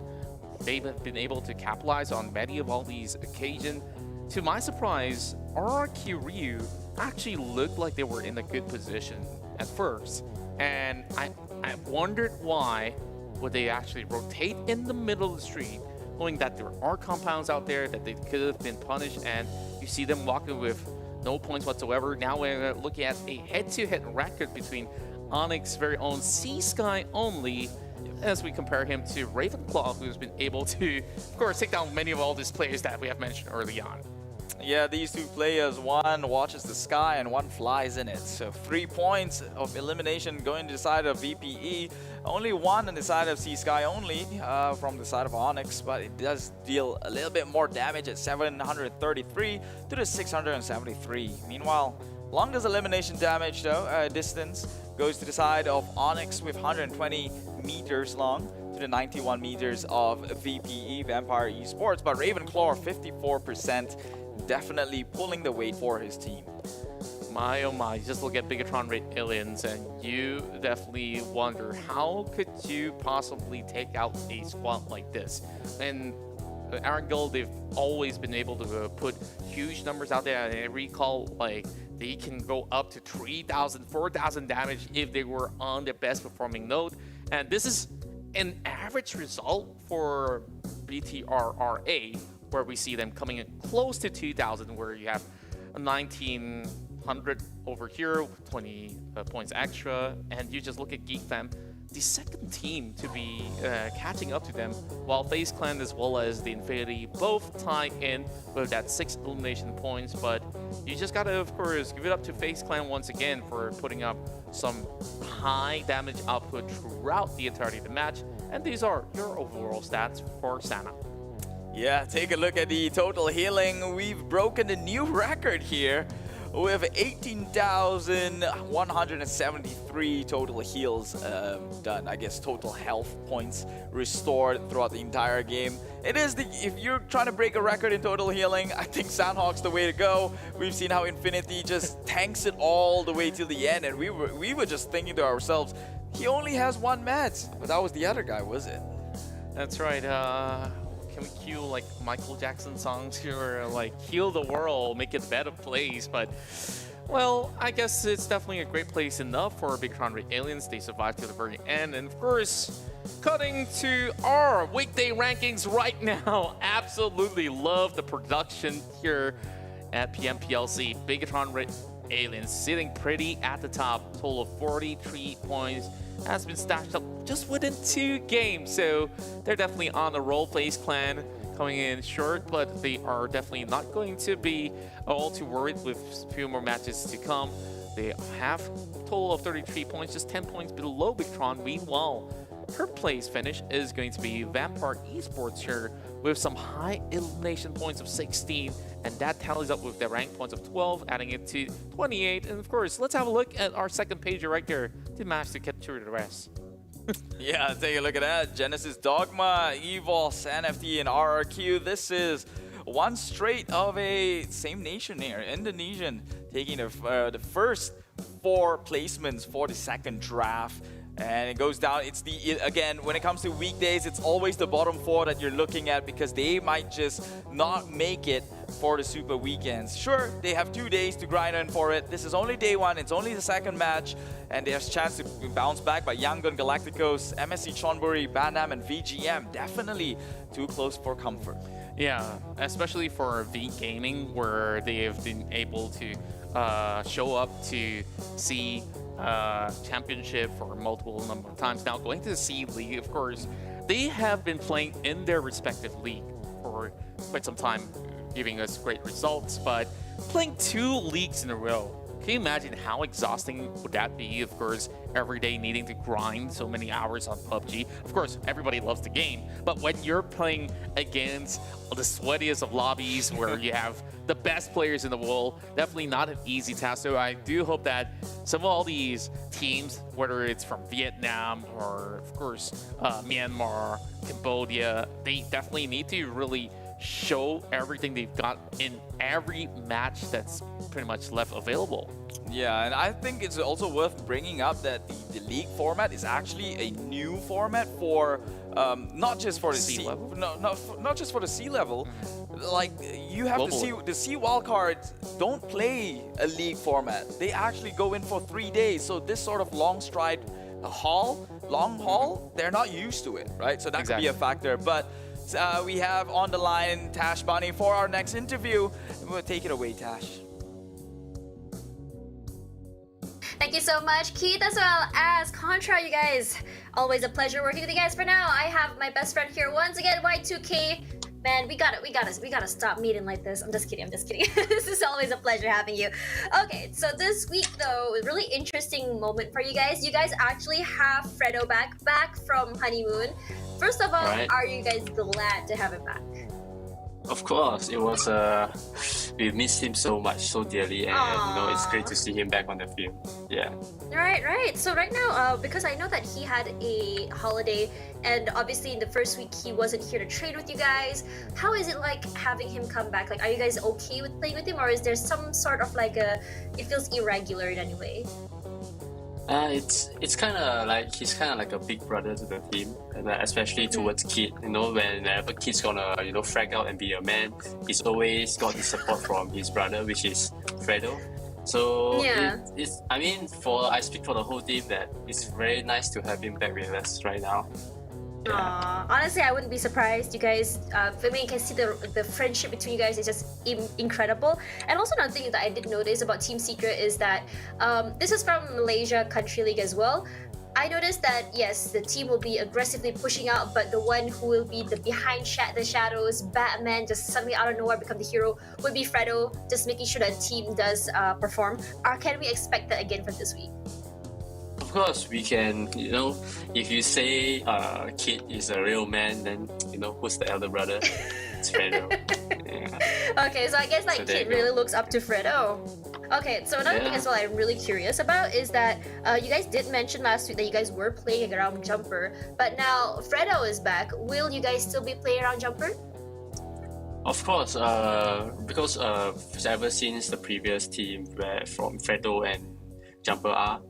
they've been able to capitalize on many of all these occasions. To my surprise, RRQ Ryu actually looked like they were in a good position at first, and I wondered why would they actually rotate in the middle of the street, knowing that there are compounds out there that they could have been punished, and you see them walking with no points whatsoever. Now we're looking at a head-to-head record between Onyx's very own C-Sky only, as we compare him to Ravenclaw, who's been able to, of course, take down many of all these players that we have mentioned early on. Yeah, these two players, one watches the sky and one flies in it. So 3 points of elimination going to the side of VPE. Only 1 on the side of C-Sky only from the side of Onyx, but it does deal a little bit more damage at 733 to the 673. Meanwhile, longest elimination damage though, distance, goes to the side of Onyx with 120 meters long to the 91 meters of VPE, Vampire Esports, but Ravenclaw 54%. Definitely pulling the weight for his team. My oh my, just look at Bigetron Red Aliens and you definitely wonder, how could you possibly take out a squad like this? And Erangel, they've always been able to put huge numbers out there. And I recall like they can go up to 3,000, 4,000 damage if they were on their best performing node. And this is an average result for Bigetron RA, where we see them coming in close to 2,000, where you have 1,900 over here, 20 points extra. And you just look at Geek Fam, the second team to be catching up to them, while FaZe Clan as well as the Infinity both tie in with that 6 elimination points. But you just gotta, of course, give it up to FaZe Clan once again for putting up some high damage output throughout the entirety of the match. And these are your overall stats for Sanhok. Yeah, take a look at the total healing. We've broken a new record here with 18,173 total heals done. I guess total health points restored throughout the entire game. It is if you're trying to break a record in total healing, I think Sanhok's the way to go. We've seen how Infinity just tanks it all the way till the end, and we were just thinking to ourselves, he only has 1 meds, but that was the other guy, was it? That's right. Can we cue like Michael Jackson songs here, like heal the world, make it a better place? But well, I guess it's definitely a great place enough for Bigetron RA Aliens. They survived to the very end, and of course, cutting to our weekday rankings right now. Absolutely love the production here at PMPL SEA. Bigetron RA Aliens sitting pretty at the top, total of 43 points. Has been stashed up just within 2 games, so they're definitely on the roll. FaZe Clan coming in short, but they are definitely not going to be all too worried with a few more matches to come. They have a total of 33 points, just 10 points below Bigetron. Meanwhile, third place finish is going to be APG Esports here with some high elimination points of 16, and that tallies up with their rank points of 12, adding it to 28. And of course, let's have a look at our second page right here to match to get through the rest. Yeah, take a look at that. Genesis, Dogma, EVOS, NFT, and RRQ. This is one straight of a same nation here, Indonesian, taking the first 4 placements for the second draft. And it goes down. It's again, when it comes to weekdays, it's always the bottom 4 that you're looking at, because they might just not make it for the super weekends. Sure, they have 2 days to grind in for it. This is only day 1. It's only the second match, and there's a chance to bounce back by Yangon Galacticos, MSC Chonburi, Bandam, and VGM. Definitely too close for comfort. Yeah, especially for V Gaming, where they have been able to show up to see championship for multiple number of times now. Going to the C League, of course, they have been playing in their respective league for quite some time, giving us great results, but playing 2 leagues in a row, can you imagine how exhausting would that be? Of course, every day needing to grind so many hours on PUBG. Of course, everybody loves the game, but when you're playing against the sweatiest of lobbies where you have the best players in the world, definitely not an easy task. So I do hope that some of all these teams, whether it's from Vietnam or of course Myanmar, Cambodia, they definitely need to really show everything they've got in every match that's pretty much left available. Yeah, and I think it's also worth bringing up that the league format is actually a new format for not just for the C level, not just for the C level. Like, you have to see the C wildcards don't play a league format. They actually go in for 3 days. So this sort of long haul, they're not used to it, right? So that could be a factor. But we have on the line Tash Bunny for our next interview. We'll take it away, Tash. Thank you so much, Keith, as well as Contra, you guys. Always a pleasure working with you guys. For now, I have my best friend here once again, Y2K. Man, we gotta stop meeting like this. I'm just kidding. This is always a pleasure having you. Okay, so this week though, a really interesting moment for you guys. You guys actually have Fredo back from honeymoon. First of all, are you guys glad to have him back? Of course, it was. We missed him so much, so dearly, and you know, it's great to see him back on the field. Yeah. Right. So right now, because I know that he had a holiday, and obviously in the first week he wasn't here to train with you guys. How is it like having him come back? Like, are you guys okay with playing with him, or is there some sort of like it feels irregular in any way? It's kind of like he's kind of like a big brother to the team, and especially towards Kid. You know, whenever Kid's gonna frag out and be a man, he's always got the support from his brother, which is Fredo. So Yeah. it's I mean, I speak for the whole team that it's very nice to have him back with us right now. Honestly, I wouldn't be surprised. You guys, for me, you can see the friendship between you guys is just incredible. And also another thing that I did notice about Team Secret is that this is from Malaysia Country League as well. I noticed that yes, the team will be aggressively pushing out, but the one who will be the behind the shadows, Batman, just suddenly out of nowhere become the hero, would be Fredo, just making sure that team does perform. Or can we expect that again from this week? Of course, we can. You know, if you say Kid is a real man, then you know who's the elder brother? It's Fredo. Yeah. Okay, so I guess like So there Kid you go. really looks up to Fredo. Okay, so another thing Yeah. as well I'm really curious about is that you guys did mention last week that you guys were playing around Jumper, but now Fredo is back. Will you guys still be playing around Jumper? Of course, because ever since the previous team where from Fredo and Jumper are,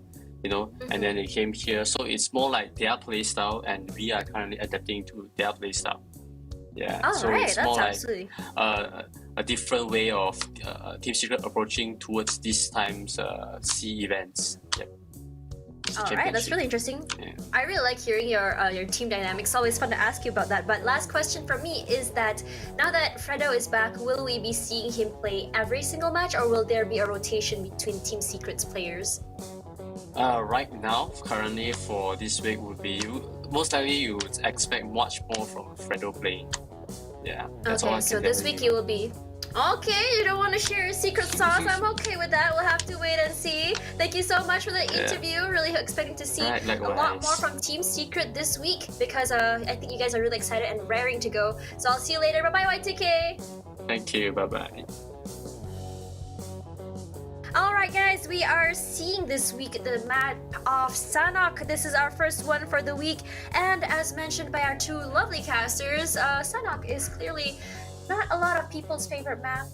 you know, and then they came here, so it's more like their playstyle, and we are currently adapting to their playstyle. Yeah, Oh, so right, it's that's more like absolutely. a different way of Team Secret approaching towards this time's C events. Yep. All right, that's really interesting. Yeah. I really like hearing your team dynamics. Always fun to ask you about that. But last question for me is that now that Fredo is back, will we be seeing him play every single match, or will there be a rotation between Team Secret's players? Right now, currently for this week would be most likely you would expect much more from Fredo playing. Yeah, that's all I Okay, can so this tell week you will be. Okay, you don't want to share your secret sauce. I'm okay with that. We'll have to wait and see. Thank you so much for the Yeah. interview. Really expecting to see Right, a lot likewise. more from Team Secret this week because I think you guys are really excited and raring to go. So I'll see you later. Bye bye, YTK. Thank you. Bye bye. Alright guys, we are seeing this week the map of Sanhok. This is our first one for the week, and as mentioned by our two lovely casters, Sanhok is clearly not a lot of people's favorite map,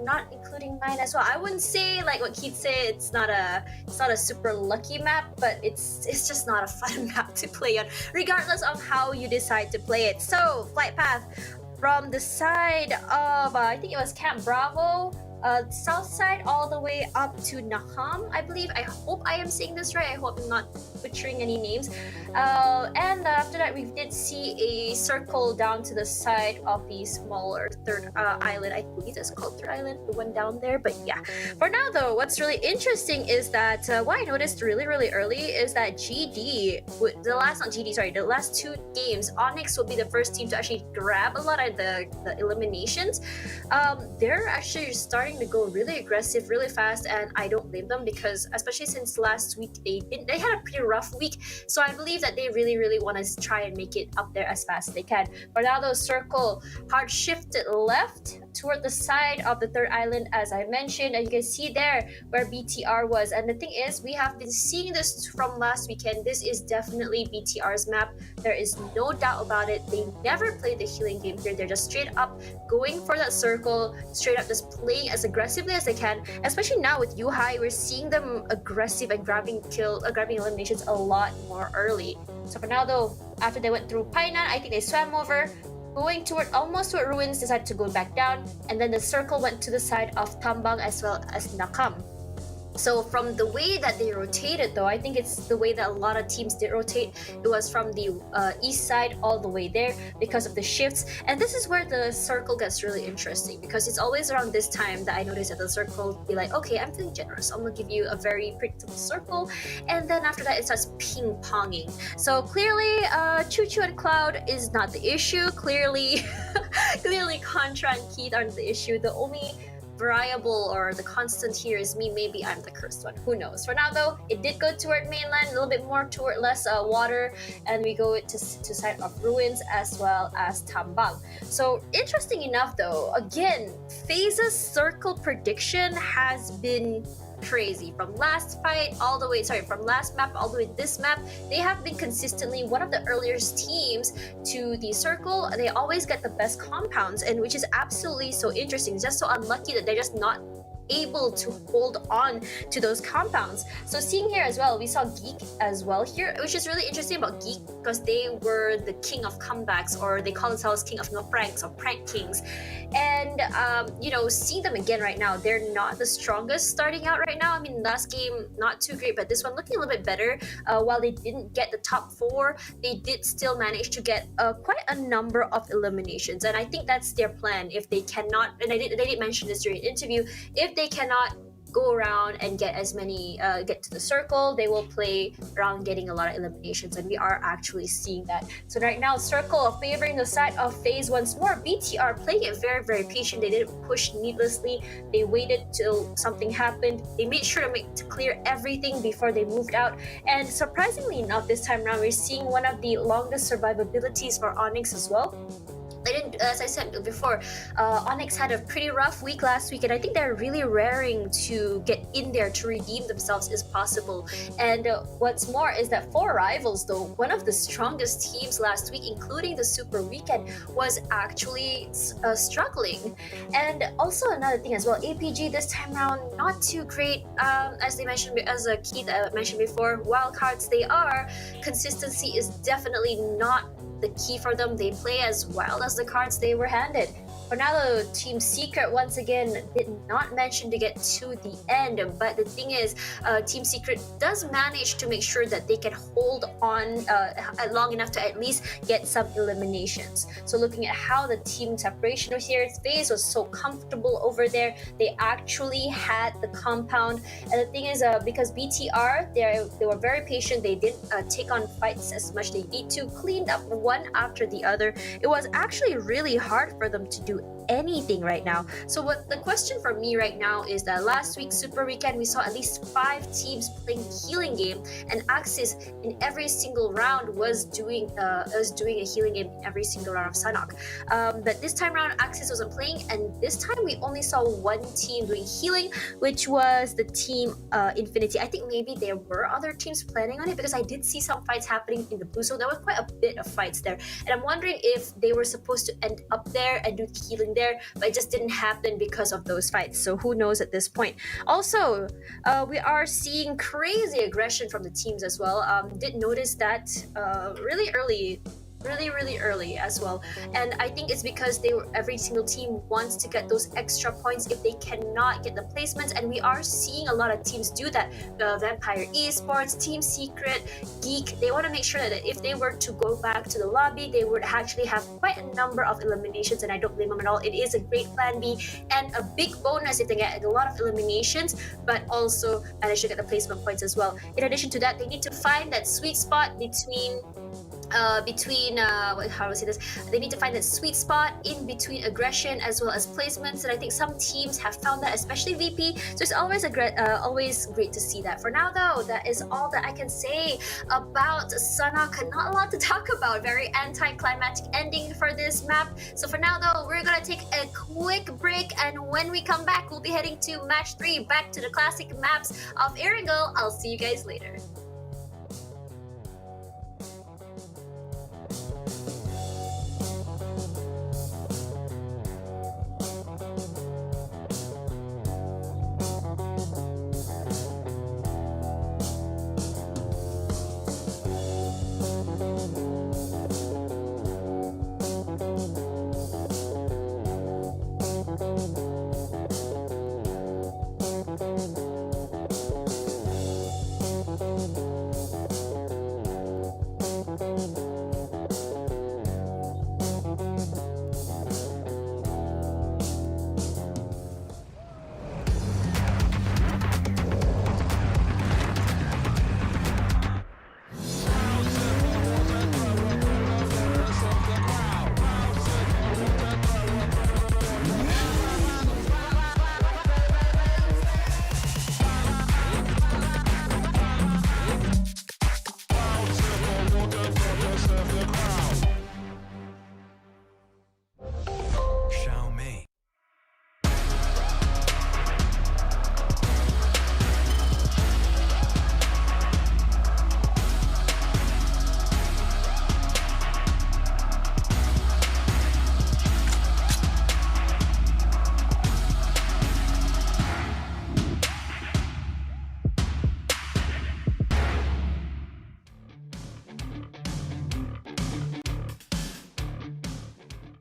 not including mine as well. I wouldn't say like what Keith said, it's not a super lucky map, but it's just not a fun map to play on, regardless of how you decide to play it. So, flight path from the side of I think it was Camp Bravo, south side all the way up to Naham, I believe. I hope I am saying this right. I hope I'm not butchering any names. And after that, we did see a circle down to the side of the smaller third island. I believe it's called third island, the one down there. But yeah, for now though, what's really interesting is that what I noticed really early is that the last two games, Onyx will be the first team to actually grab a lot of the eliminations. They're actually starting to go really aggressive, really fast, and I don't blame them because, especially since last week, they had a pretty rough week. So I believe that they really want to try and make it up there as fast as they can. For now, though, circle hard shifted left toward the side of the third island, as I mentioned, and you can see there where BTR was. And the thing is, we have been seeing this from last weekend. This is definitely BTR's map. There is no doubt about it. They never played the healing game here. They're just straight up going for that circle, straight up just playing as aggressively as they can. Especially now with Yuhai, we're seeing them aggressive and grabbing eliminations a lot more early. So for now though, after they went through Painan, I think they swam over, going almost toward ruins, decided to go back down, and then the circle went to the side of Tambang as well as Nakam. So from the way that they rotated though, I think it's the way that a lot of teams did rotate. It was from the east side all the way there because of the shifts. And this is where the circle gets really interesting because it's always around this time that I notice that the circle be like, okay, I'm feeling generous. I'm gonna give you a very predictable circle. And then after that, it starts ping-ponging. So clearly, Choo Choo and Cloud is not the issue. Clearly Contra and Keith aren't the issue. The only variable or the constant here is me. Maybe I'm the cursed one, who knows. For now though, it did go toward mainland, a little bit more toward less water, and we go to side of ruins as well as Tambang. So interesting enough though, again, FaZe's circle prediction has been crazy. From last map all the way to this map, they have been consistently one of the earliest teams to the circle. They always get the best compounds, and which is absolutely so interesting. It's just so unlucky that they're just not able to hold on to those compounds. So seeing here as well, we saw Geek as well here, which is really interesting about Geek because they were the king of comebacks, or they call themselves king of pranks or prank kings. And you know, seeing them again right now, they're not the strongest starting out right now. I mean, last game not too great, but this one looking a little bit better. While they didn't get the top 4, they did still manage to get quite a number of eliminations, and I think that's their plan. If they cannot, and they did mention this during the interview, if they cannot go around and get as many get to the circle, they will play around getting a lot of eliminations, and we are actually seeing that. So right now, circle favoring the side of FaZe once more. BTR playing it very, very patient. They didn't push needlessly. They waited till something happened. They made sure to clear everything before they moved out, and surprisingly enough, this time around we're seeing one of the longest survivabilities for Onyx as well. As I said before, Onyx had a pretty rough week last week, and I think they're really raring to get in there to redeem themselves as possible. And what's more is that for Rivals, though, one of the strongest teams last week, including the Super Weekend, was actually struggling. And also another thing as well, APG this time around not too great. As Keith mentioned before, wildcards they are. Consistency is definitely not the key for them. They play as wild as the cards they were handed. For now, though, Team Secret once again did not mention to get to the end, but the thing is, Team Secret does manage to make sure that they can hold on long enough to at least get some eliminations. So looking at how the team separation was here, FaZe was so comfortable over there. They actually had the compound, and the thing is, because BTR, they were very patient. They didn't take on fights as much as they need to, cleaned up one after the other. It was actually really hard for them to do anything right now. So what the question for me right now is that last week Super Weekend we saw at least 5 teams playing healing game, and Axis in every single round was doing a healing game in every single round of Sanhok. But this time around Axis wasn't playing, and this time we only saw one team doing healing, which was the team Infinity. I think maybe there were other teams planning on it, because I did see some fights happening in the blue zone. There was quite a bit of fights there, and I'm wondering if they were supposed to end up there and do the healing there, but it just didn't happen because of those fights. So who knows at this point. Also, we are seeing crazy aggression from the teams as well. Did notice that really early as well, and I think it's because every single team wants to get those extra points if they cannot get the placements, and we are seeing a lot of teams do that. Vampire Esports, Team Secret, Geek, they want to make sure that if they were to go back to the lobby, they would actually have quite a number of eliminations, and I don't blame them at all. It is a great plan B and a big bonus if they get a lot of eliminations, but also manage to get the placement points as well. In addition to that, they need to find that sweet spot between how to say this, they need to find that sweet spot in between aggression as well as placements, and I think some teams have found that, especially VP. So it's always always great to see that. For now though, that is all that I can say about Sanhok. Not a lot to talk about, very anticlimactic ending for this map. So for now though, we're gonna take a quick break, and when we come back we'll be heading to match 3, back to the classic maps of Erangel. I'll see you guys later.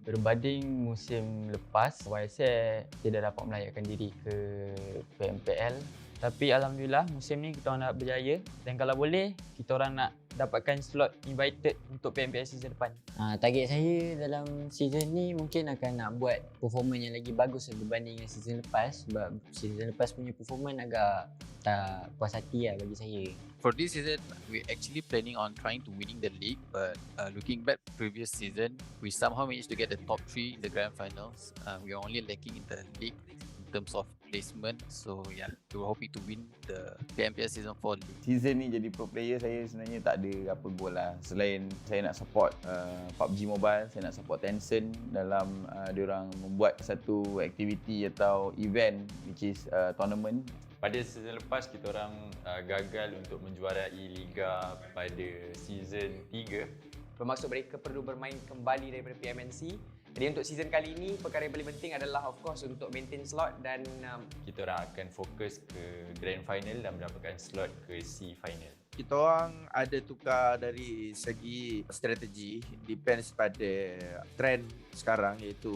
Berbanding musim lepas, YSL tidak dapat melayakkan diri ke PMPL. Tapi Alhamdulillah musim ni kita orang nak berjaya dan kalau boleh kita orang nak dapatkan slot invited untuk PMPL season depan. Target saya dalam season ni mungkin akan nak buat performance yang lagi bagus berbanding dengan season lepas sebab season lepas punya performance agak tak puas hati lah bagi saya. For this season, we're actually planning on trying to winning the league, but looking back previous season, we somehow managed to get the top 3 in the grand finals. We are only lacking in the league in terms of placement, so yeah, we were hoping to win the PMPL Season 4 league. Season ni jadi pro player saya sebenarnya tak ada apa goal lah. Selain saya nak support PUBG Mobile, saya nak support Tencent dalam diorang membuat satu aktiviti atau event which is tournament. Pada season lepas kita orang gagal untuk menjuarai liga pada season 3. Bermaksud mereka perlu bermain kembali daripada PMNC. Jadi untuk season kali ini, perkara yang paling penting adalah of course untuk maintain slot dan kita orang akan fokus ke Grand Final dan mendapatkan slot ke SEA Final. Kita orang ada tukar dari segi strategi, depends pada trend sekarang iaitu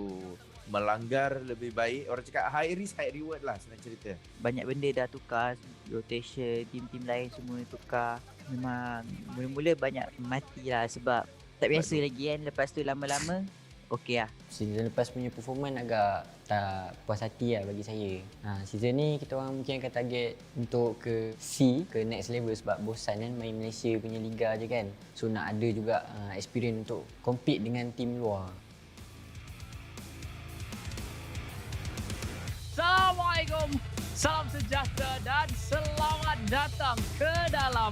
melanggar lebih baik. Orang cakap high risk high reward lah senang cerita. Banyak benda dah tukar, rotation, tim-tim lain semua tukar. Memang mula-mula banyak mati lah sebab tak biasa lagi kan. Lepas tu lama-lama okey lah. Season lepas punya performance agak tak puas hati lah bagi saya. Season ni kita orang mungkin akan target untuk ke SEA, ke next level sebab bosan kan main Malaysia punya liga je kan. So nak ada juga experience untuk compete dengan tim luar. Assalamualaikum, salam sejahtera dan selamat datang ke dalam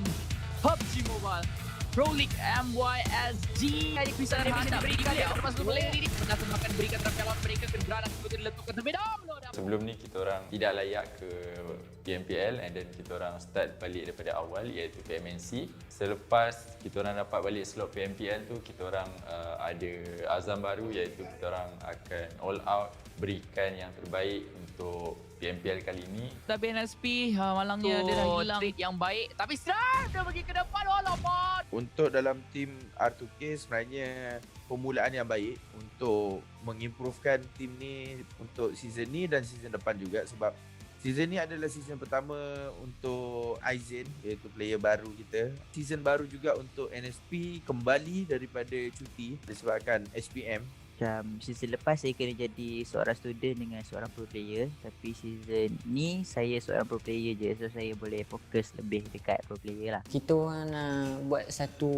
PUBG Mobile Pro League MYSG. Hari kuisan yang hendak berikan dia termasuk boleh ini menasabkan berikan terpelon mereka ke gerakan seperti diletukan terlebih dahulu. Sebelum ni kita orang tidak layak ke PMPL and then kita orang start balik daripada awal iaitu PMNC. Selepas kita orang dapat balik slot PMPL tu, kita orang ada azam baru iaitu kita orang akan all out berikan yang terbaik untuk PMPL kali ini. Tapi NSP malangnya dia dah hilang trade yang baik. Tapi strike dia pergi ke depan walaupun Untuk dalam tim R2K sebenarnya permulaan yang baik untuk mengimprovekan tim ni untuk season ni dan season depan juga sebab season ni adalah season pertama untuk Aizen iaitu player baru kita. Season baru juga untuk NSP kembali daripada cuti disebabkan SPM. Macam season lepas saya kena jadi seorang student dengan seorang pro player, tapi season ni saya seorang pro player je, so saya boleh fokus lebih dekat pro player lah. Kita orang nak buat satu,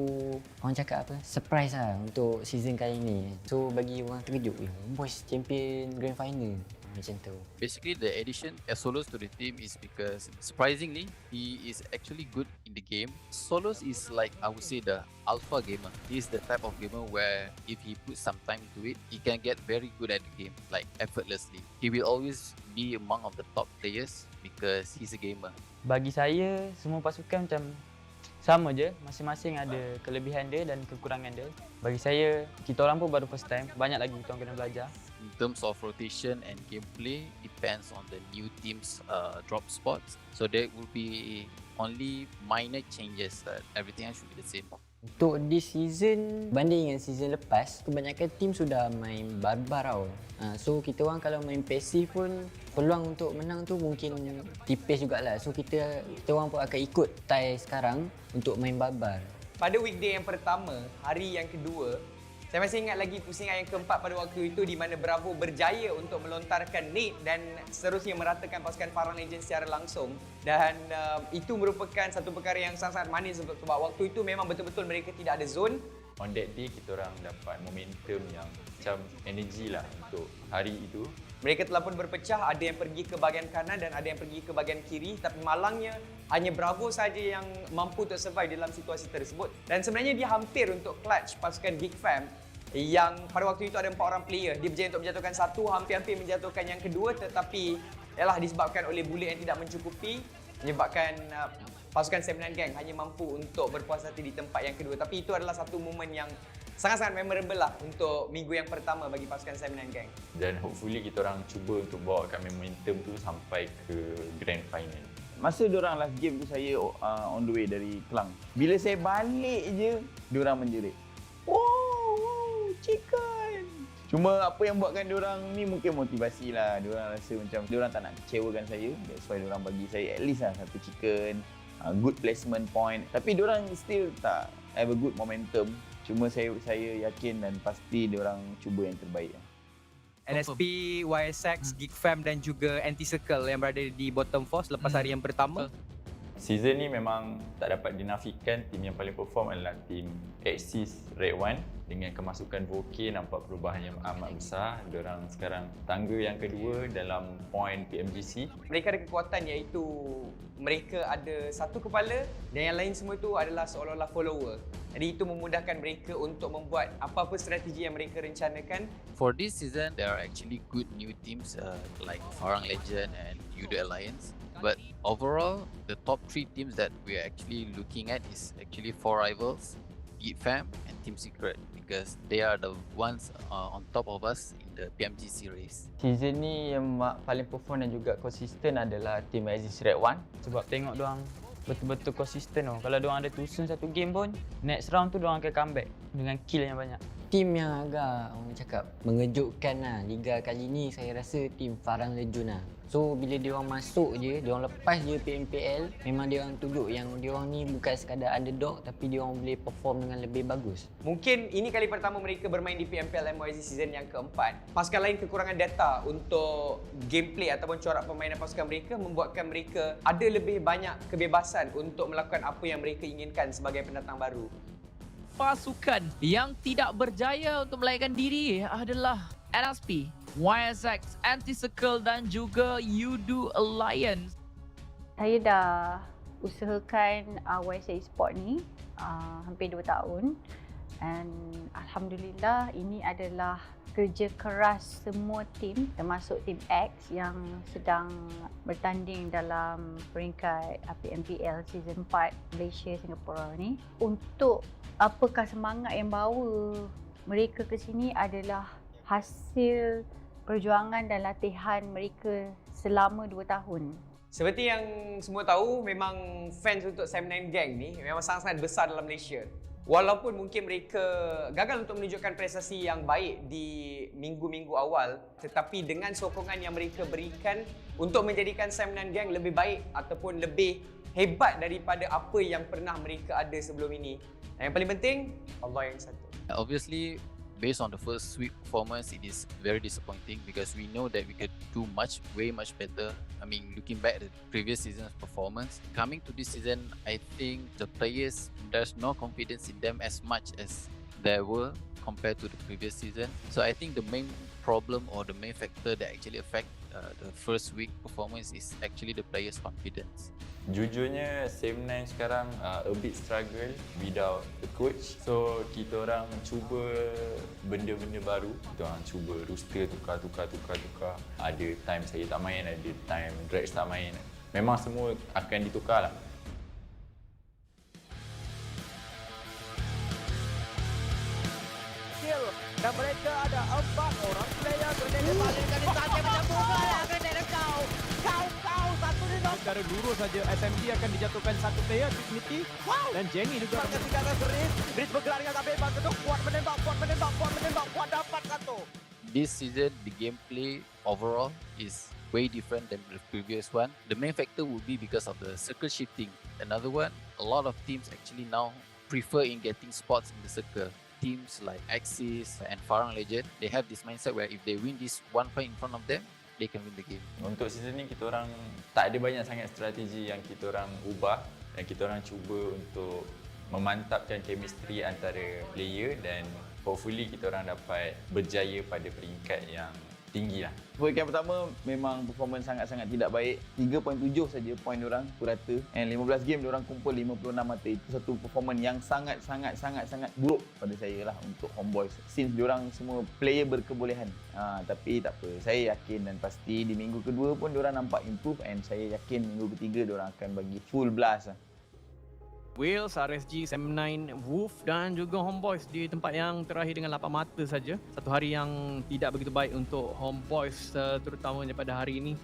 orang cakap apa, surprise lah untuk season kali ni. So bagi orang terkejut, boys champion grand final macam tu. Basically, the addition as Solos to the team is because surprisingly, he is actually good in the game. Solos is like, I would say, the alpha gamer. He is the type of gamer where if he puts some time into it, he can get very good at the game, like effortlessly. He will always be among of the top players because he's a gamer. Bagi saya, semua pasukan macam sama je, masing-masing ada kelebihan dia dan kekurangan dia. Bagi saya, kita orang pun baru first time, banyak lagi kita orang kena belajar. In terms of rotation and gameplay, depends on the new team's drop spots. So there will be only minor changes, everything else should be the same. Untuk this season, banding dengan season lepas, kebanyakan tim sudah main barbar tau. So kita orang kalau main passive pun, peluang untuk menang tu mungkin tipis jugalah. So kita orang pun akan ikut tie sekarang untuk main barbar. Pada weekday yang pertama, hari yang kedua, saya masih ingat lagi pusingan yang keempat pada waktu itu di mana Bravo berjaya untuk melontarkan nade dan seterusnya meratakan pasukan Faron Legends secara langsung. Dan itu merupakan satu perkara yang sangat-sangat manis sebab waktu itu memang betul-betul mereka tidak ada zone. On that day kita orang dapat momentum yang macam energi lah untuk hari itu. Mereka telah pun berpecah, ada yang pergi ke bahagian kanan dan ada yang pergi ke bahagian kiri. Tapi malangnya hanya Bravo saja yang mampu untuk survive dalam situasi tersebut. Dan sebenarnya dia hampir untuk clutch pasukan Geek Fam yang pada waktu itu ada 4 orang player. Dia berjaya untuk menjatuhkan satu, hampir-hampir menjatuhkan yang kedua, tetapi ialah disebabkan oleh bullet yang tidak mencukupi, menyebabkan pasukan 7 Gang hanya mampu untuk berpuas hati di tempat yang kedua. Tapi itu adalah satu momen yang sangat-sangat memorable lah untuk minggu yang pertama bagi pasukan 7 Gang. Dan hopefully kita orang cuba untuk bawakan momentum tu sampai ke grand final. Masa diorang last game tu saya on the way dari Kelang. Bila saya balik je, diorang menjerit. Wow, chicken! Cuma apa yang buatkan diorang ni mungkin motivasi lah. Diorang rasa macam diorang tak nak kecewakan saya. That's why diorang bagi saya at least lah satu chicken, good placement point. Tapi diorang still tak have a good momentum. Cuma saya yakin dan pasti diorang cuba yang terbaik. NSP, YSX, Geek Fam dan juga Anti-Circle yang berada di bottom 4 selepas hari yang pertama. Season ni memang tak dapat dinafikan tim yang paling perform adalah tim Axis Red1. Dengan kemasukan Voke nampak perubahan yang amat besar. Diorang sekarang tangga yang kedua dalam point PMGC. Mereka ada kekuatan iaitu mereka ada satu kepala dan yang lain semua itu adalah seolah-olah follower. Jadi itu memudahkan mereka untuk membuat apa-apa strategi yang mereka rencanakan. For this season, there are actually good new teams like Farang Legend and Yudo Alliance. But overall, the top 3 teams that we are actually looking at is actually 4 rivals, Geek Fam and Team Secret, because they are the ones on top of us in the PMGC race. Season ni yang paling perform dan juga konsisten adalah Team Axis Red1. Sebab tengok diorang betul-betul konsisten tau. Kalau diorang ada tusun satu game pun, next round tu diorang akan comeback dengan kill yang banyak. Tim yang agak orang cakap mengejutkan lah Liga kali ni saya rasa tim Farang Legend lah. So bila diorang masuk je, diorang lepas je PMPL, memang diorang tunjuk yang diorang ni bukan sekadar underdog tapi diorang boleh perform dengan lebih bagus. Mungkin ini kali pertama mereka bermain di PMPL MOIZ season yang keempat. Pasukan lain kekurangan data untuk gameplay ataupun corak permainan pasukan mereka membuatkan mereka ada lebih banyak kebebasan untuk melakukan apa yang mereka inginkan sebagai pendatang baru. Pasukan yang tidak berjaya untuk melahirkan diri adalah NSP, YSX, Anti-Circle dan juga Yudo Alliance. Saya dah usahakan YSX Esport ni hampir 2 tahun and Alhamdulillah ini adalah kerja keras semua tim termasuk tim X yang sedang bertanding dalam peringkat PMPL Season 4 Malaysia Singapura ni. Untuk apakah semangat yang bawa mereka ke sini adalah hasil perjuangan dan latihan mereka selama 2 tahun. Seperti yang semua tahu, memang fans untuk Sam9 Gang ni memang sangat-sangat besar dalam Malaysia. Walaupun mungkin mereka gagal untuk menunjukkan prestasi yang baik di minggu-minggu awal, tetapi dengan sokongan yang mereka berikan untuk menjadikan Sam9 Gang lebih baik ataupun lebih hebat daripada apa yang pernah mereka ada sebelum ini. Dan yang paling penting, Allah yang satu. Obviously, based on the first week performance, it is very disappointing because we know that we could do way much better. I mean, looking back at the previous season's performance, coming to this season, I think the players, there's no confidence in them as much as there were compared to the previous season. So I think the main problem or the main factor that actually affect the first week performance is actually the players' confidence. Jujurnya Sam9 sekarang a bit struggle without the coach. So kita orang cuba benda-benda baru. Kita orang cuba roster tukar. Ada time saya tak main, ada time Drex tak main. Memang semua akan ditukar lah. Dan mereka ada 4 orang player. Grenade palingkan di saatnya menjatuhkan lah grenade kau. Satu di dalam. Secara lurus saja SMG akan dijatuhkan satu player, Trinity dan Jenny juga. Ketika ada Riz bergelar dengan tak bebas itu. Kuat menembak, kuat dapat satu. This season, the gameplay overall is way different than the previous one. The main factor would be because of the circle shifting. Another one, a lot of teams actually now prefer in getting spots in the circle. Teams like Axis and Farang Legend, they have this mindset where if they win this one fight in front of them, they can win the game. Untuk season ni kita orang tak ada banyak sangat strategi yang kita orang ubah dan kita orang cuba untuk memantapkan chemistry antara player dan hopefully kita orang dapat berjaya pada peringkat yang tinggi lah. Peringkat pertama memang performance sangat-sangat tidak baik. 3.7 saja point diorang purata. And 15 game diorang kumpul 56 mata. Itu satu performance yang sangat buruk pada saya lah untuk Homeboys. Since diorang semua player berkebolehan. Tapi tak apa. Saya yakin dan pasti di minggu kedua pun diorang nampak improve and saya yakin minggu ketiga diorang akan bagi full blast lah. Wales, RSG, Sam9, Wolf dan juga Homeboys di tempat yang terakhir dengan 8 mata saja. Satu hari yang tidak begitu baik untuk Homeboys terutamanya pada hari ini.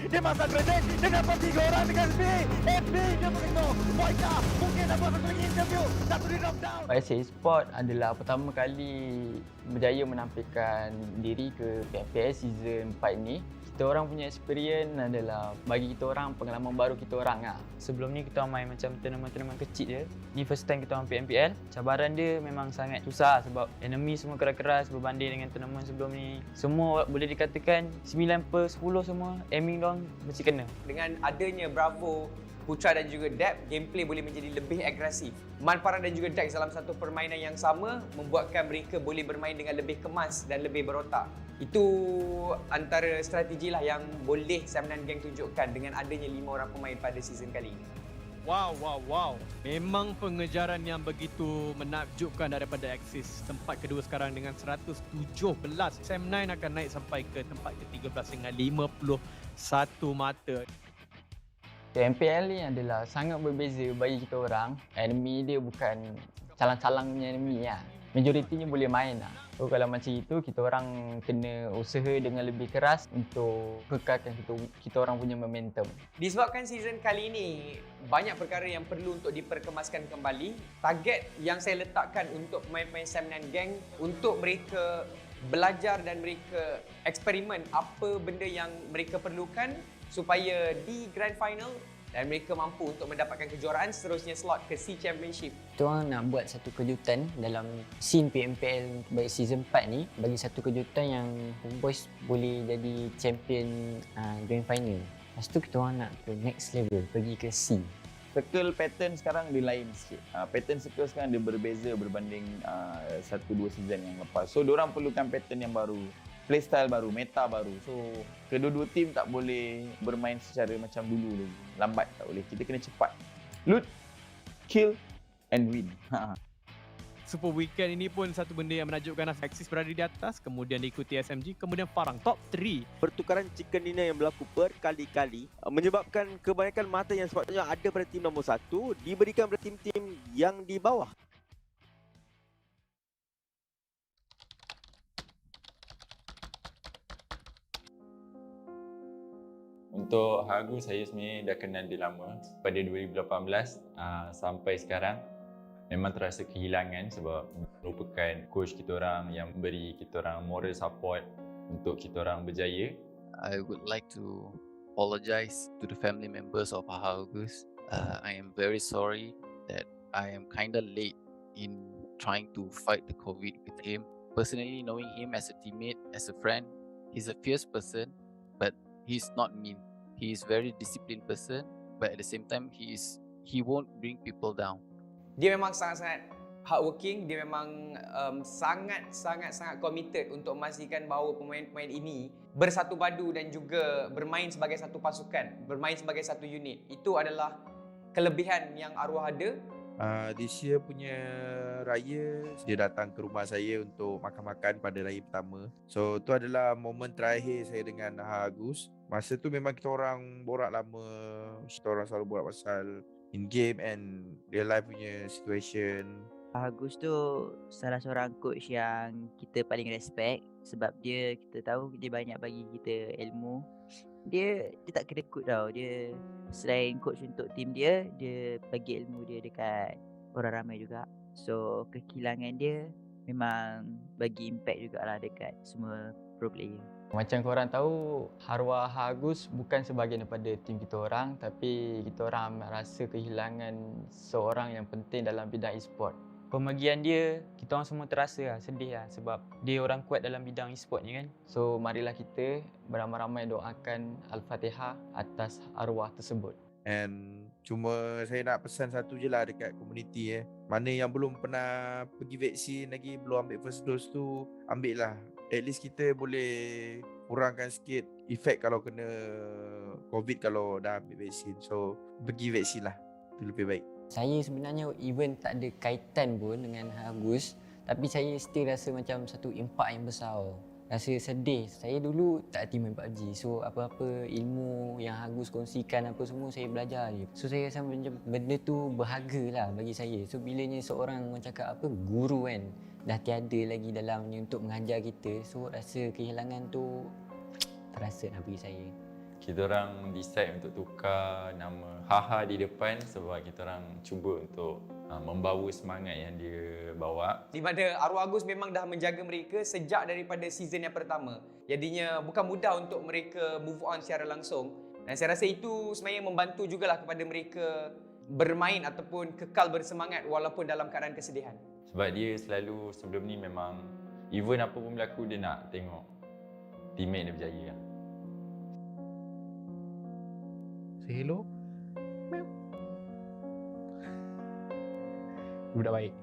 Dia masang grenade, dia dapat 3 orang dengan B. FB dia begitu. Boyka mungkin dapat satu lagi interview. Satu di knockdown. FaZe Esports adalah pertama kali berjaya menampilkan diri ke PMPL season 4 ni. Kita orang punya experience adalah bagi kita orang pengalaman baru kita orang lah. Sebelum ni kita orang main macam tournament-tournament kecil je. Ni first time kita orang PMPL. Cabaran dia memang sangat susah sebab enemy semua keras-keras berbanding dengan tournament sebelum ni. Semua boleh dikatakan 9/10 semua aiming doang mesti kena. Dengan adanya Bravo, Putra dan juga Dep, gameplay boleh menjadi lebih agresif. Manpara dan juga Dex dalam satu permainan yang sama membuatkan mereka boleh bermain dengan lebih kemas dan lebih berotak. Itu antara strategi lah yang boleh Sam9 Gang tunjukkan dengan adanya 5 orang pemain pada season kali ini. Wow. Memang pengejaran yang begitu menakjubkan daripada Axis. Tempat kedua sekarang dengan 117. Sam9 akan naik sampai ke tempat ke-13 dengan 51 mata. PMPL ni adalah sangat berbeza bagi kita orang. Enemy dia bukan calang-calang punya enemy lah. Majoritinya boleh main lah. So kalau macam itu, kita orang kena usaha dengan lebih keras untuk kekalkan kita orang punya momentum. Disebabkan season kali ini banyak perkara yang perlu untuk diperkemaskan kembali, target yang saya letakkan untuk pemain-pemain Sam9 Gang untuk mereka belajar dan mereka eksperimen apa benda yang mereka perlukan supaya di grand final dan mereka mampu untuk mendapatkan kejuaraan seterusnya slot ke SEA Championship. Kita orang nak buat satu kejutan dalam scene PMPL bagi season 4 ni, bagi satu kejutan yang Homeboys boleh jadi champion grand final. Lepas tu kita orang nak ke next level, pergi ke SEA. Circle pattern sekarang dia lain sikit. Pattern circle sekarang dia berbeza berbanding 1-2 season yang lepas. So diorang perlukan pattern yang baru, playstyle baru, meta baru. So kedua-dua tim tak boleh bermain secara macam dulu lagi. Lambat tak boleh. Kita kena cepat. Loot, kill and win. Super Weekend ini pun satu benda yang menakjubkan. Axis berada di atas, kemudian diikuti SMG, kemudian Farang top 3. Pertukaran chicken dinner yang berlaku berkali-kali menyebabkan kebanyakan mata yang sepatutnya ada pada tim nombor 1 diberikan pada tim-tim yang di bawah. Untuk Hagu, saya sebenarnya dah kenal dia lama. Pada 2018 sampai sekarang memang terasa kehilangan sebab merupakan coach kita orang yang beri kita orang moral support untuk kita orang berjaya. I would like to apologize to the family members of Hagus. I am very sorry that I am kind of late in trying to fight the COVID with him. Personally, knowing him as a teammate, as a friend, he's a fierce person, but he's not mean. He is very disciplined person, but at the same time, he won't bring people down. Dia memang sangat-sangat hardworking, dia memang sangat-sangat committed untuk memastikan bahawa pemain-pemain ini bersatu padu dan juga bermain sebagai satu pasukan, bermain sebagai satu unit. Itu adalah kelebihan yang Arwah ada. This year punya raya, dia datang ke rumah saya untuk makan-makan pada raya pertama. So tu adalah momen terakhir saya dengan Agus. Masa tu memang kita orang borak lama, kita orang selalu borak pasal in-game and real life punya situation. Agus tu salah seorang coach yang kita paling respect sebab kita tahu dia banyak bagi kita ilmu. Dia tak kedekut tau. Dia selain coach untuk tim dia bagi ilmu dia dekat orang ramai juga. So kekilangan dia memang bagi impact jugalah dekat semua pro player. Macam korang tahu, Arwah Agus bukan sebahagian daripada tim kita orang, tapi kita orang rasa kehilangan seorang yang penting dalam bidang e-sport. Pemergian dia, kita orang semua terasa sedih sebab dia orang kuat dalam bidang e-sport ni kan. So marilah kita beramai-ramai doakan Al-Fatihah atas arwah tersebut. And cuma saya nak pesan satu je lah dekat komuniti Mana yang belum pernah pergi vaksin lagi, belum ambil first dose tu, ambil lah. At least kita boleh kurangkan sikit efek kalau kena COVID kalau dah ambil vaksin. So pergi vaksin lah, itu lebih baik. Saya sebenarnya even tak ada kaitan pun dengan Agus, tapi saya still rasa macam satu impak yang besar. rasa sedih. Saya dulu tak hati main PUBG. So apa-apa ilmu yang Agus kongsikan apa semua saya belajar je. So saya rasa macam benda tu berharga lah bagi saya. So bilanya seorang orang cakap apa guru kan dah tiada lagi dalam ni untuk mengajar kita. So rasa kehilangan tu terasa lah bagi saya. Kita orang decide untuk tukar nama Haha di depan sebab kita orang cuba untuk membawa semangat yang dia bawa. Di mana arwah Agus memang dah menjaga mereka sejak daripada season yang pertama. Jadinya bukan mudah untuk mereka move on secara langsung. Dan saya rasa itu sebenarnya membantu jugalah kepada mereka bermain ataupun kekal bersemangat walaupun dalam keadaan kesedihan. Sebab dia selalu sebelum ni memang even apa pun berlaku dia nak tengok teammate dia berjaya lah. Say hello. Budak baik.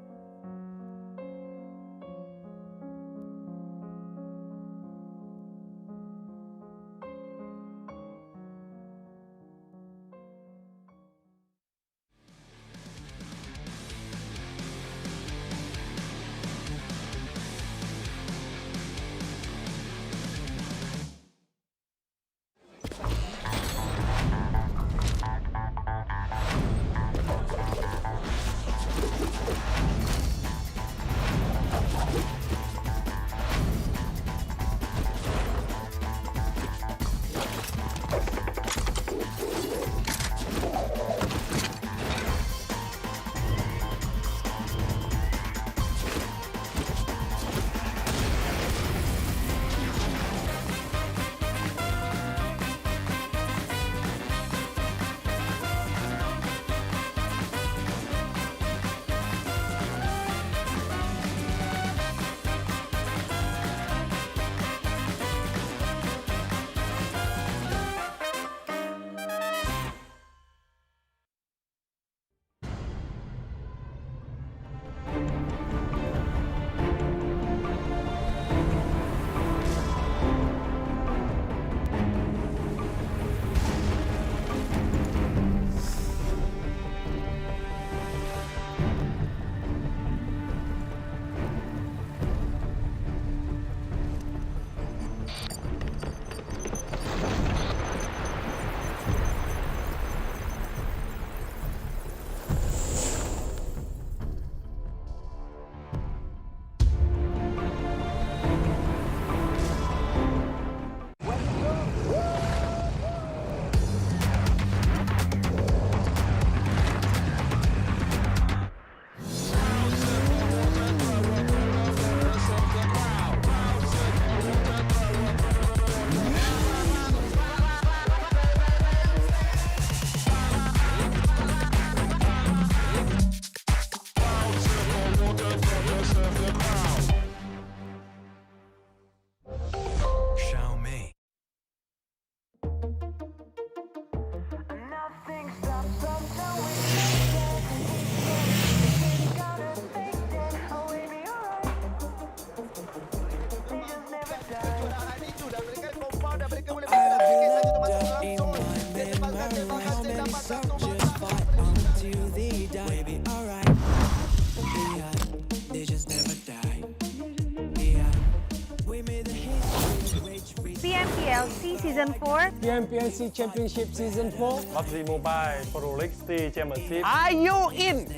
PMPL SEA Season 4. PMPL SEA Championship Season 4. PUBG Mobile Pro League SEA Championship. Are you in?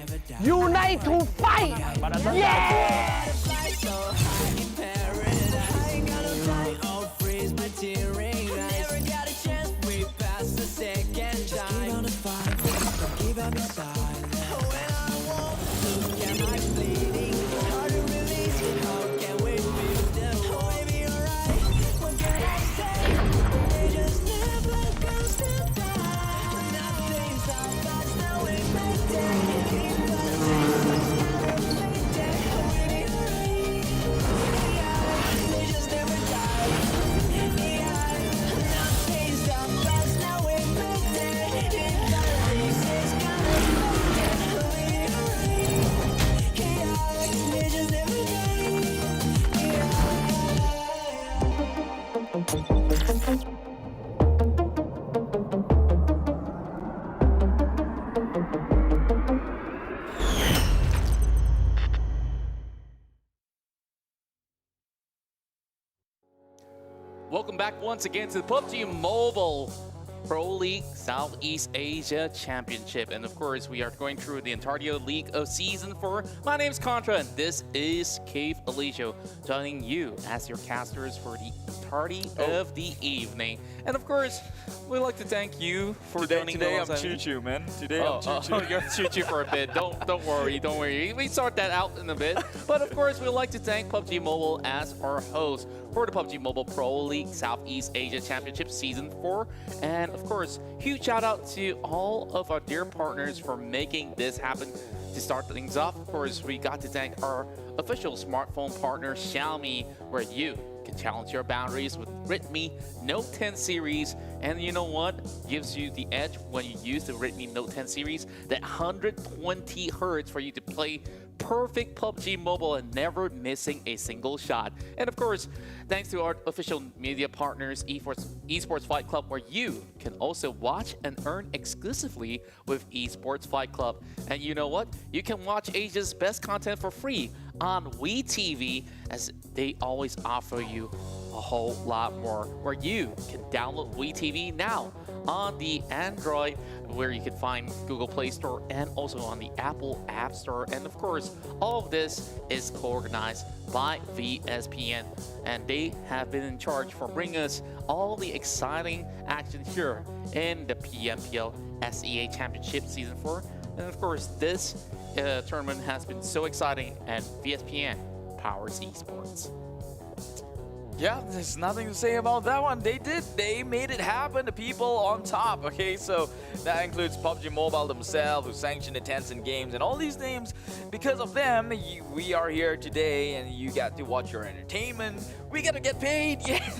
Unite to fight! Yeah! Welcome back once again to the PUBG Mobile Pro League Southeast Asia Championship. And of course, we are going through the entirety of League of Season 4. My name's Contra, and this is Cave Eligio, joining you as your casters for the entirety of the evening. And of course, we'd like to thank you for joining Today I'm alongside me. Choo-Choo, man. Today I'm Choo-Choo. Oh, you're Choo-Choo for a bit. Don't worry. We sort that out in a bit. But of course, we'd like to thank PUBG Mobile as our host for the PUBG Mobile Pro League Southeast Asia Championship Season 4. And of course, huge shout out to all of our dear partners for making this happen. To start things off, of course, we got to thank our official smartphone partner, Xiaomi, where you can challenge your boundaries with Redmi Note 10 series. And you know what gives you the edge when you use the Redmi Note 10 series? That 120 hertz for you to play perfect PUBG Mobile and never missing a single shot. And of course, thanks to our official media partners, Esports Fight Club, where you can also watch and earn exclusively with Esports Fight Club. And you know what? You can watch Asia's best content for free on WeTV, as they always offer you a whole lot more, where you can download WeTV now on the Android, where you can find Google Play Store and also on the Apple App Store. And of course, all of this is co-organized by VSPN, and they have been in charge for bringing us all the exciting action here in the PMPL SEA Championship Season 4. And of course, this tournament has been so exciting, and VSPN powers esports. Yeah, there's nothing to say about that one. They made it happen, the people on top, okay? So that includes PUBG Mobile themselves, who sanctioned the Tencent games and all these names. Because of them, we are here today, and you got to watch your entertainment. We got to get paid, yeah!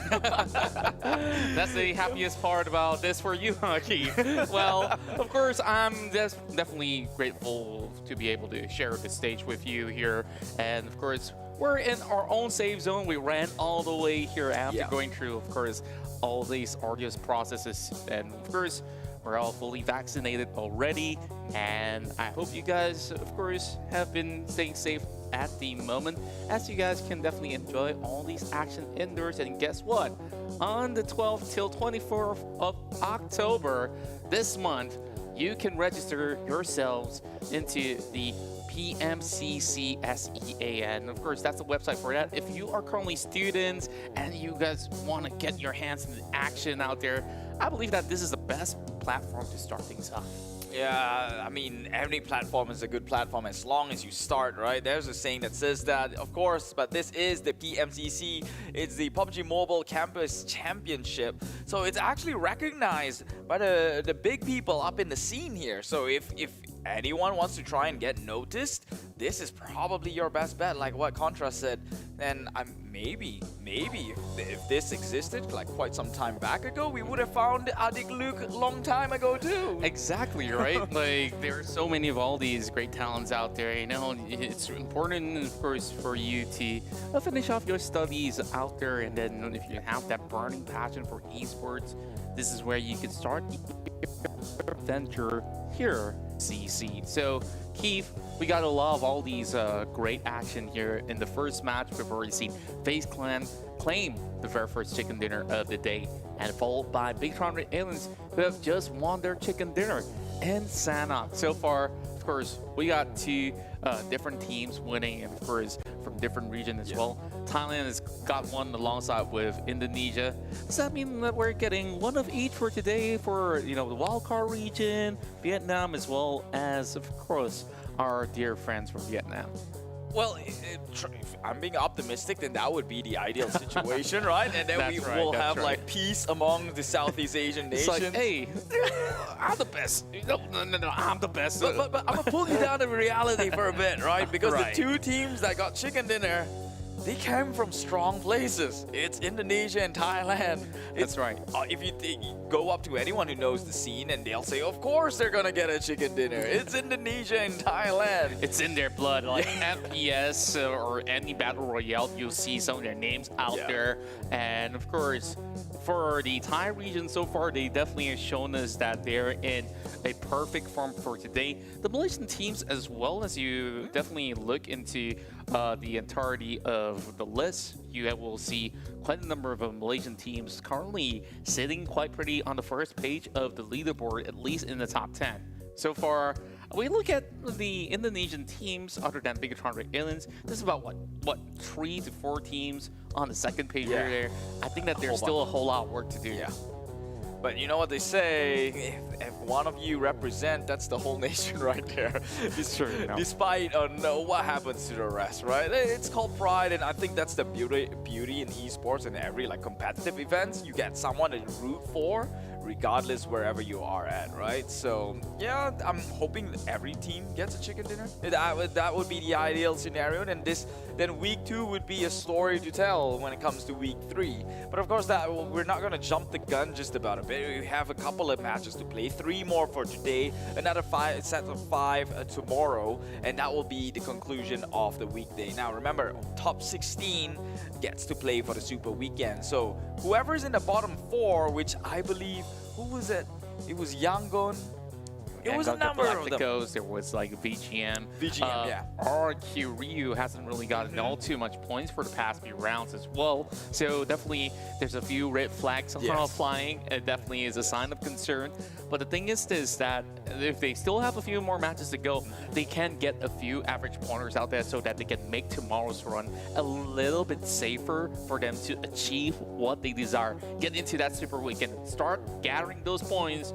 That's the happiest part about this for you, Keith. Well, of course, I'm definitely grateful to be able to share the stage with you here. And of course, we're in our own safe zone. We ran all the way here after going through, of course, all these arduous processes. And of course, we're all fully vaccinated already. And I hope you guys, of course, have been staying safe at the moment, as you guys can definitely enjoy all these action indoors. And guess what? On the 12th till 24th of October this month, you can register yourselves into the PMCC SEA, and of course that's the website for that. If you are currently students and you guys want to get your hands in the action out there, I believe that this is the best platform to start things off. Yeah, I mean, every platform is a good platform as long as you start, right? There's a saying that says that, of course, but this is the PMCC. It's the PUBG Mobile Campus Championship. So it's actually recognized by the big people up in the scene here. So if anyone wants to try and get noticed, this is probably your best bet, like what Contra said. And maybe if this existed like quite some time back ago, we would have found Adik Luke a long time ago too. Exactly, right? Like, there are so many of all these great talents out there. You know, it's important, of course, for you to finish off your studies out there, and then if you have that burning passion for esports, this is where you can start your venture here, CC. So, Keith, we got a lot of all these great action here. In the first match, we've already seen FaZe Clan claim the very first chicken dinner of the day, and followed by Bigetron RA, who have just won their chicken dinner in Sanhok. So far, of course, we got two different teams winning, and of course, from different regions as well. Thailand has got one alongside with Indonesia. Does that mean that we're getting one of each for today for, you know, the wildcard region, Vietnam, as well as, of course, our dear friends from Vietnam? Well, if I'm being optimistic, then that would be the ideal situation, right? And then we will have like peace among the Southeast Asian nations. It's like, hey, I'm the best. No, I'm the best. But I'm gonna pull you down to reality for a bit, right? Because the two teams that got chicken dinner, they came from strong places. It's Indonesia and Thailand. That's right. If you go up to anyone who knows the scene, and they'll say, of course they're gonna get a chicken dinner. It's Indonesia and Thailand. It's in their blood. Like FPS or any battle royale, you'll see some of their names out there. And of course, for the Thai region so far, they definitely have shown us that they're in a perfect form for today. The Malaysian teams, as well, as you definitely look into the entirety of the list, you will see quite a number of Malaysian teams currently sitting quite pretty on the first page of the leaderboard, at least in the top 10. So far, we look at the Indonesian teams other than Bigetron RA. This is about what 3 to 4 teams on the second page there. I think that there's still a whole lot of work to do. Yeah. But you know what they say, if one of you represent, that's the whole nation right there. Despite what happens to the rest, right? It's called pride, and I think that's the beauty in esports and every competitive events. You get someone to root for, regardless wherever you are at, right? So yeah, I'm hoping that every team gets a chicken dinner. That would be the ideal scenario. And then week 2 would be a story to tell when it comes to week 3. But of course, we're not gonna jump the gun just about a bit. We have a couple of matches to play, 3 more for today, another set of 5 tomorrow, and that will be the conclusion of the weekday. Now remember, top 16 gets to play for the Super Weekend. So whoever's in the bottom 4, which I believe, who was it? It was Yangon. It was a number of them. There was like VGM. Yeah. RQ Ryu hasn't really gotten all too much points for the past few rounds as well. So definitely there's a few red flags flying. It definitely is a sign of concern. But the thing is that if they still have a few more matches to go, they can get a few average pointers out there so that they can make tomorrow's run a little bit safer for them to achieve what they desire. Get into that Super Weekend, start gathering those points,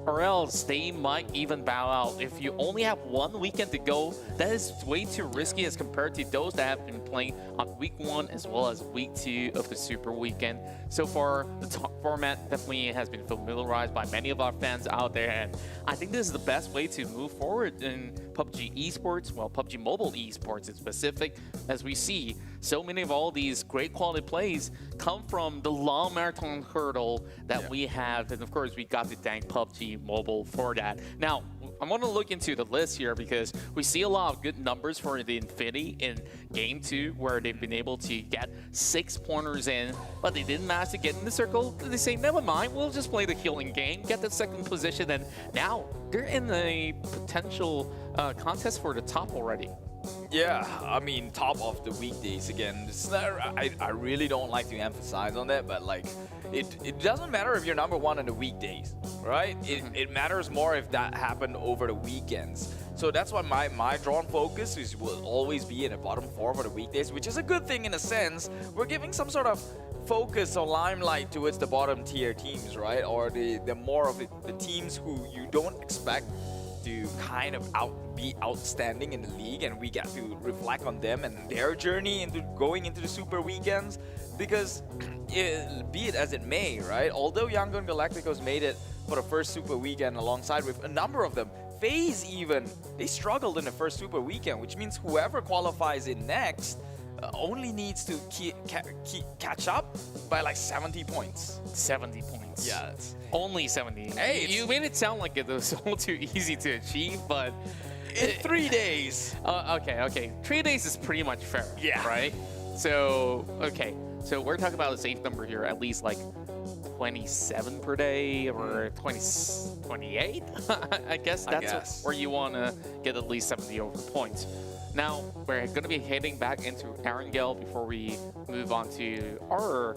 or else they might even bow out. If you only have 1 weekend to go, that is way too risky as compared to those that have been playing on week 1 as well as week 2 of the Super Weekend. So far, the top format definitely has been familiarized by many of our fans out there, and I think this is the best way to move forward in PUBG Esports, well, PUBG Mobile Esports in specific, as we see so many of all these great quality plays come from the long marathon hurdle that we have, and of course we got to thank PUBG Mobile for that. Now, I want to look into the list here because we see a lot of good numbers for the Infinity in Game 2 where they've been able to get 6 pointers in, but they didn't manage to get in the circle. They say, never mind, we'll just play the healing game, get the 2nd position, and now they're in a potential contest for the top already. Yeah, I mean, top of the weekdays again. I really don't like to emphasize on that, but like, it doesn't matter if you're number 1 on the weekdays, right? It matters more if that happened over the weekends. So that's why my drawn focus will always be in the bottom 4 for the weekdays, which is a good thing in a sense. We're giving some sort of focus or limelight towards the bottom tier teams, right? Or the more of the teams who you don't expect to kind of be outstanding in the league, and we get to reflect on them and their journey into going into the Super Weekends. Because be it as it may, right? Although Yangon Galacticos made it for the first Super Weekend alongside with a number of them, FaZe even, they struggled in the first Super Weekend, which means whoever qualifies in next only needs to catch up by like 70 points. 70 points. Yeah. Only 70. Hey, you made it sound like it was all too easy to achieve, but in 3 days. Okay. 3 days is pretty much fair. Yeah. Right? So, okay. So we're talking about a safe number here, at least like 27 per day or 28? I guess that's where you want to get at least 70 over points. Now, we're going to be heading back into Erangel before we move on to our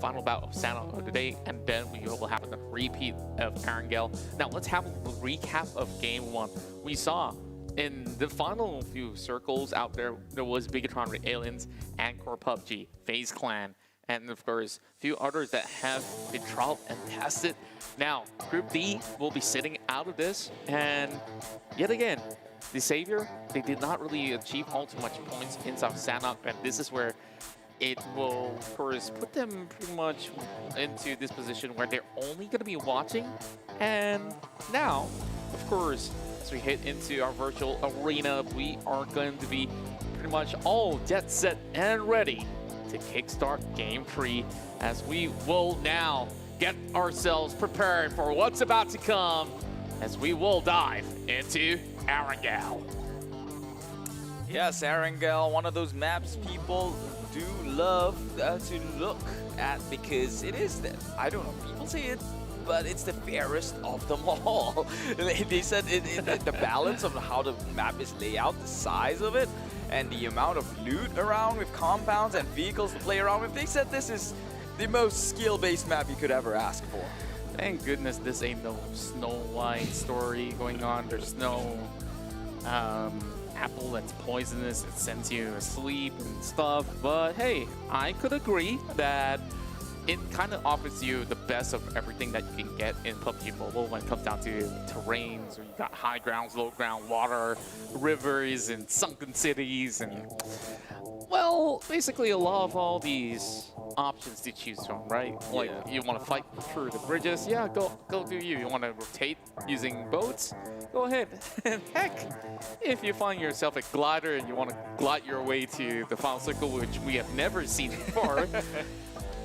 final bout of Sanhok of the day, and then we will have a repeat of Erangel. Now, let's have a recap of Game 1. We saw in the final few circles out there, there was Bigetron RA, Anchor PUBG, FaZe Clan, and of course, a few others that have been trialed and tested. Now, Group D will be sitting out of this, and yet again, the Savior, they did not really achieve all too much points inside Sanhok, and this is where it will, of course, put them pretty much into this position where they're only going to be watching. And now, of course, as we head into our virtual arena, we are going to be pretty much all jet set and ready to kickstart Game 3, as we will now get ourselves prepared for what's about to come, as we will dive into Erangel. Yes, Erangel, one of those maps people do love to look at, because it is, I don't know, people say it, but it's the fairest of them all. They said the balance of how the map is laid out, the size of it, and the amount of loot around with compounds and vehicles to play around with, they said this is the most skill-based map you could ever ask for. Thank goodness this ain't no Snow White story going on. There's no apple that's poisonous, it sends you asleep and stuff. But hey, I could agree that it kind of offers you the best of everything that you can get in PUBG Mobile when it comes down to terrains, where you got high grounds, low ground, water, rivers, and sunken cities, and well, basically a lot of all these options to choose from, right? Like, you want to fight through the bridges, yeah, go do you. You want to rotate using boats, go ahead. And heck, if you find yourself a glider and you want to glide your way to the final circle, which we have never seen before,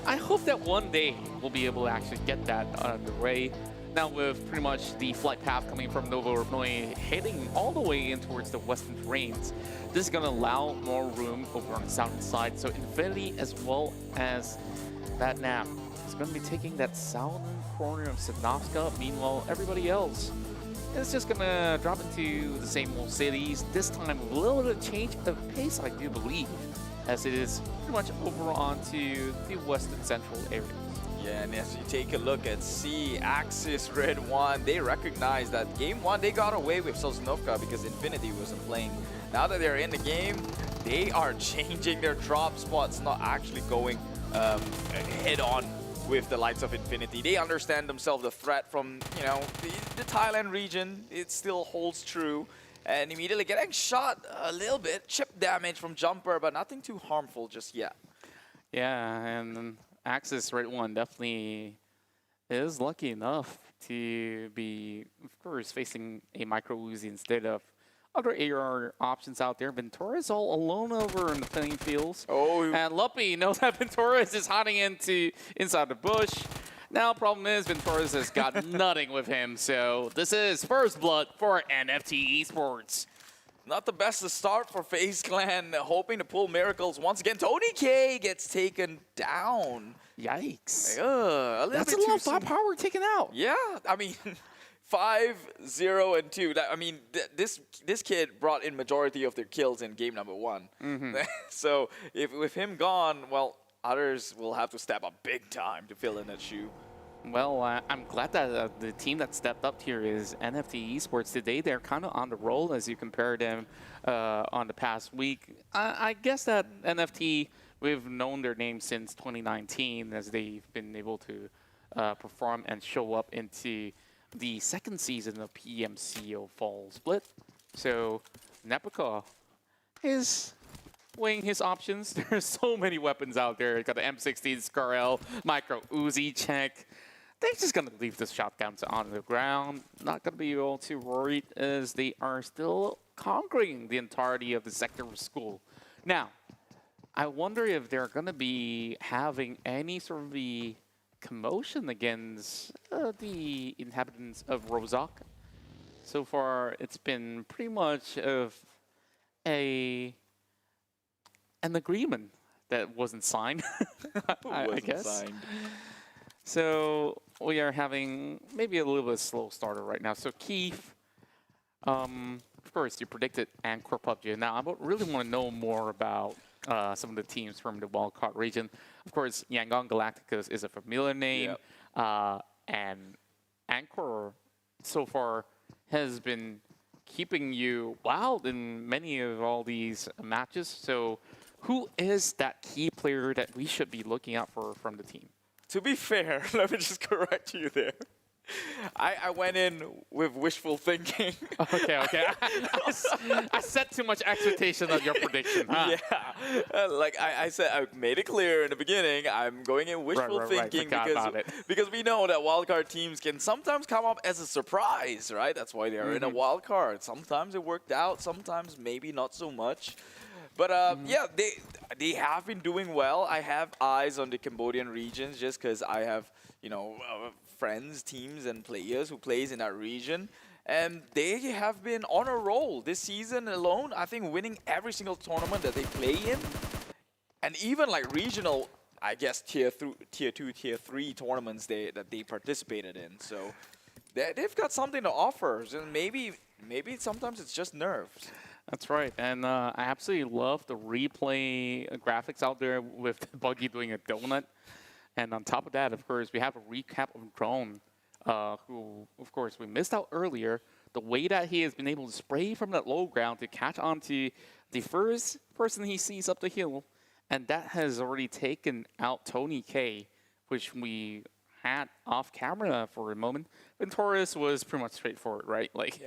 I hope that one day we'll be able to actually get that underway. Now with pretty much the flight path coming from Novo Rupnoi heading all the way in towards the western terrains, this is going to allow more room over on the southern side. So Infinity as well as that NAP is going to be taking that southern corner of Sanhok. Meanwhile, everybody else is just going to drop into the same old cities. This time with a little bit of change of pace, I do believe, as it is pretty much over onto the western central area. Yeah, and as you take a look at C, Axis, redONE, they recognize that game one, they got away with Sosnovka because Infinity wasn't playing. Now that they're in the game, they are changing their drop spots, not actually going head on with the likes of Infinity. They understand themselves the threat from, you know, the Thailand region. It still holds true. And immediately getting shot a little bit, chip damage from Jumper, but nothing too harmful just yet. Yeah, and Axis redONE definitely is lucky enough to be, of course, facing a micro Uzi instead of other AR options out there. Ventura is all alone over in the playing fields. Oh, and Luppy knows that Ventura is just hiding inside the bush. Now, problem is, Ventura has got nothing with him, so this is first blood for NFT Esports. Not the best to start for FaZe Clan, hoping to pull miracles once again. Tony K gets taken down. Yikes. That's a lot of firepower taken out. Yeah, I mean, 5, 0, and 2. I mean, this kid brought in majority of their kills in game number 1. So if with him gone, well, others will have to step up big time to fill in that shoe. Well, I'm glad that the team that stepped up here is NFT Esports. Today, they're kind of on the roll as you compare them on the past week. I guess that NFT, we've known their name since 2019 as they've been able to perform and show up into the second season of PMCO Fall Split. So, Nepika is weighing his options. There's so many weapons out there. Got the M16, Scarl, Micro Uzi check. They're just going to leave the shotguns on the ground. Not going to be all too worried as they are still conquering the entirety of the sector of school. Now, I wonder if they're going to be having any sort of the commotion against the inhabitants of Rozhok. So far, it's been pretty much of an agreement that wasn't signed, I guess. Signed. So we are having maybe a little bit of slow starter right now. So Keith, of course, you predicted Anchor PUBG. Now I really want to know more about some of the teams from the wildcard region. Of course, Yangon Galacticos is a familiar name, and Anchor so far has been keeping you wild in many of all these matches. So who is that key player that we should be looking out for from the team? To be fair, let me just correct you there. I went in with wishful thinking. Okay. I set too much expectation on your prediction. Huh? Yeah, like I said, I made it clear in the beginning. I'm going in wishful thinking because we know that wildcard teams can sometimes come up as a surprise, right? That's why they're in a wildcard. Sometimes it worked out, sometimes maybe not so much. But yeah, they have been doing well. I have eyes on the Cambodian regions just because I have, you know, friends, teams, and players who plays in that region. And they have been on a roll this season alone. I think winning every single tournament that they play in. And even like regional, I guess, tier 2, tier 3 tournaments that they participated in. So they've got something to offer. And maybe sometimes it's just nerves. That's right, and I absolutely love the replay graphics out there with Buggy doing a donut. And on top of that, of course, we have a recap of DRONE, who, of course, we missed out earlier. The way that he has been able to spray from that low ground to catch onto the first person he sees up the hill, and that has already taken out Tony K, which we had off camera for a moment. Ventoris was pretty much straightforward, right? Like,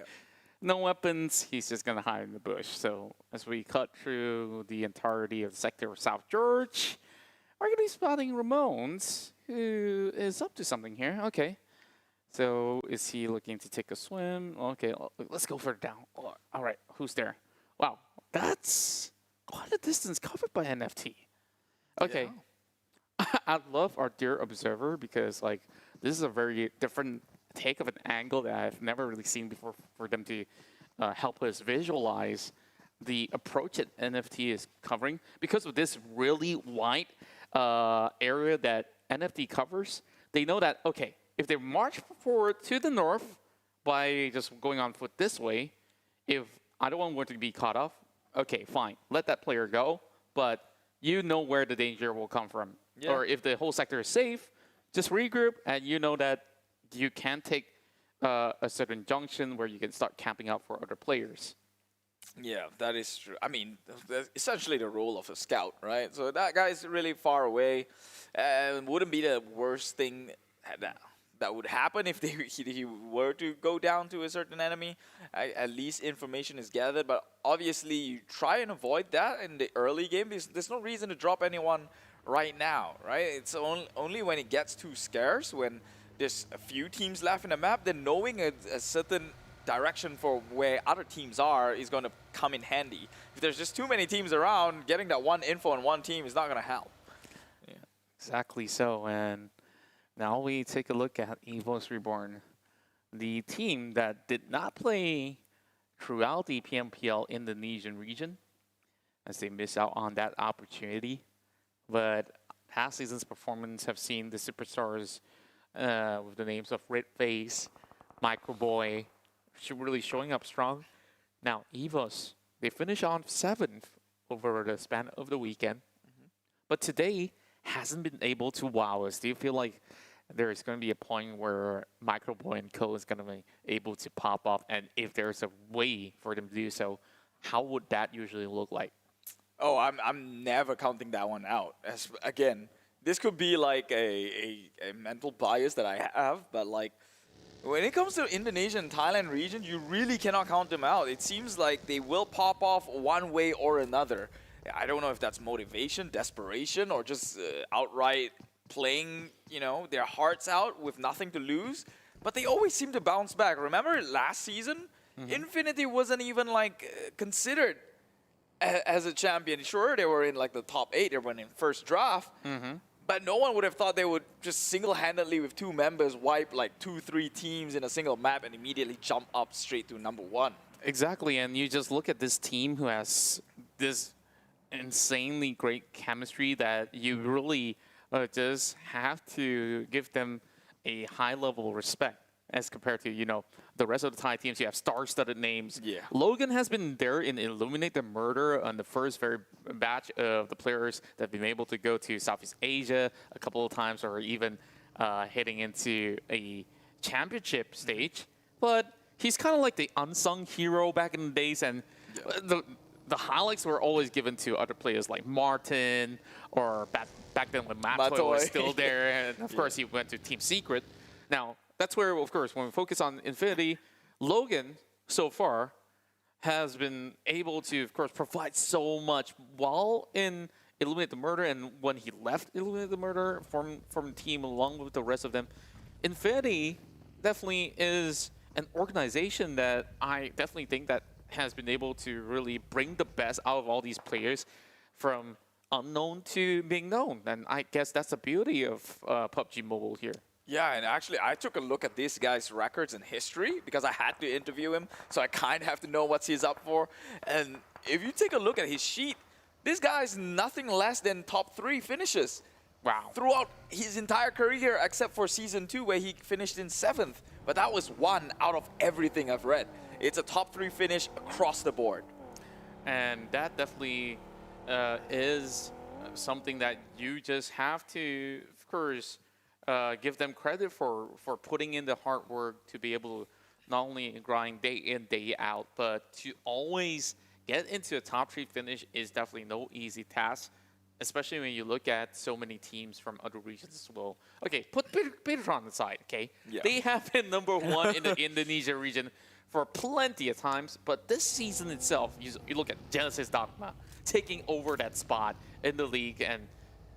no weapons, he's just gonna hide in the bush. So as we cut through the entirety of the sector of South George, we're gonna be spotting Ramones, who is up to something here. Okay. So is he looking to take a swim? Okay, let's go further down. All right, who's there? Wow, that's quite a distance covered by NFT. Okay. Yeah. I love our dear observer because like this is a very different take of an angle that I've never really seen before for them to help us visualize the approach that NFT is covering. Because of this really wide area that NFT covers, they know that, okay, if they march forward to the north by just going on foot this way, if either one were to be caught off, okay, fine, let that player go, but you know where the danger will come from. Yeah. Or if the whole sector is safe, just regroup, and you know that you can take a certain junction where you can start camping out for other players. Yeah, that is true. I mean, that's essentially the role of a scout, right? So that guy's really far away, and wouldn't be the worst thing that would happen if he were to go down to a certain enemy. At least information is gathered, but obviously you try and avoid that in the early game because there's no reason to drop anyone right now, right? It's only when it gets too scarce, when there's a few teams left in the map, then knowing a certain direction for where other teams are is going to come in handy. If there's just too many teams around, getting that one info on one team is not going to help. Yeah. Exactly so, and now we take a look at EVOS Reborn, the team that did not play throughout the PMPL Indonesian region, as they miss out on that opportunity. But past season's performance have seen the superstars with the names of Red Face, Microboy, really showing up strong. Now, EVOS, they finish on 7th over the span of the weekend. But today hasn't been able to wow us. Do you feel like there is going to be a point where Microboy and Co is going to be able to pop off? And if there's a way for them to do so, how would that usually look like? Oh, I'm never counting that one out. Again, this could be like a mental bias that I have, but like when it comes to Indonesia and Thailand region, you really cannot count them out. It seems like they will pop off one way or another. I don't know if that's motivation, desperation, or just outright playing, you know, their hearts out with nothing to lose. But they always seem to bounce back. Remember last season? Infinity wasn't even like considered as a champion. Sure, they were in like the top 8, they were in first draft. But no one would have thought they would just single-handedly with 2 members wipe like 2-3 teams in a single map and immediately jump up straight to #1. Exactly, and you just look at this team who has this insanely great chemistry that you really just have to give them a high level of respect as compared to, you know, the rest of the Thai teams. You have star-studded names. Yeah. Logan has been there in Illuminate the Murder on the first very batch of the players that have been able to go to Southeast Asia a couple of times, or even heading into a championship stage. But he's kind of like the unsung hero back in the days, and the highlights were always given to other players like Martin, or back then when Matoy was still there, and of course he went to Team Secret. Now, that's where, of course, when we focus on Infinity, Logan, so far, has been able to, of course, provide so much while in Illuminate the Murder, and when he left Illuminate the Murder from the team along with the rest of them. Infinity definitely is an organization that I definitely think that has been able to really bring the best out of all these players from unknown to being known. And I guess that's the beauty of PUBG Mobile here. Yeah, and actually I took a look at this guy's records and history because I had to interview him, so I kind of have to know what he's up for. And if you take a look at his sheet, this guy's nothing less than top 3 finishes. Wow. Throughout his entire career, except for Season 2 where he finished in 7th. But that was 1 out of everything I've read. It's a top 3 finish across the board. And that definitely is something that you just have to, of course, give them credit for putting in the hard work to be able to not only grind day in, day out, but to always get into a top 3 finish is definitely no easy task, especially when you look at so many teams from other regions as well. Okay, put Bigetron aside, okay? Yeah. They have been #1 in the Indonesia region for plenty of times, but this season itself, you look at Genesis Dogma taking over that spot in the league, and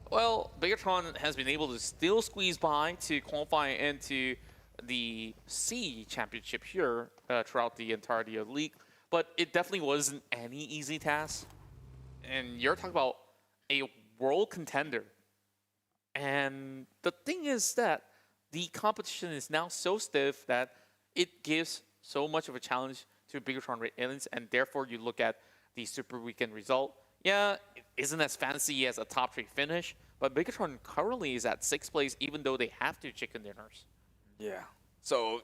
well, Bigetron has been able to still squeeze by to qualify into the SEA Championship here throughout the entirety of the league, but it definitely wasn't any easy task. And you're talking about a world contender. And the thing is that the competition is now so stiff that it gives so much of a challenge to Bigetron Red Aliens, and therefore you look at the Super Weekend result. Yeah, it isn't as fancy as a top 3 finish, but Bigetron currently is at 6th place, even though they have 2 chicken dinners. Yeah. So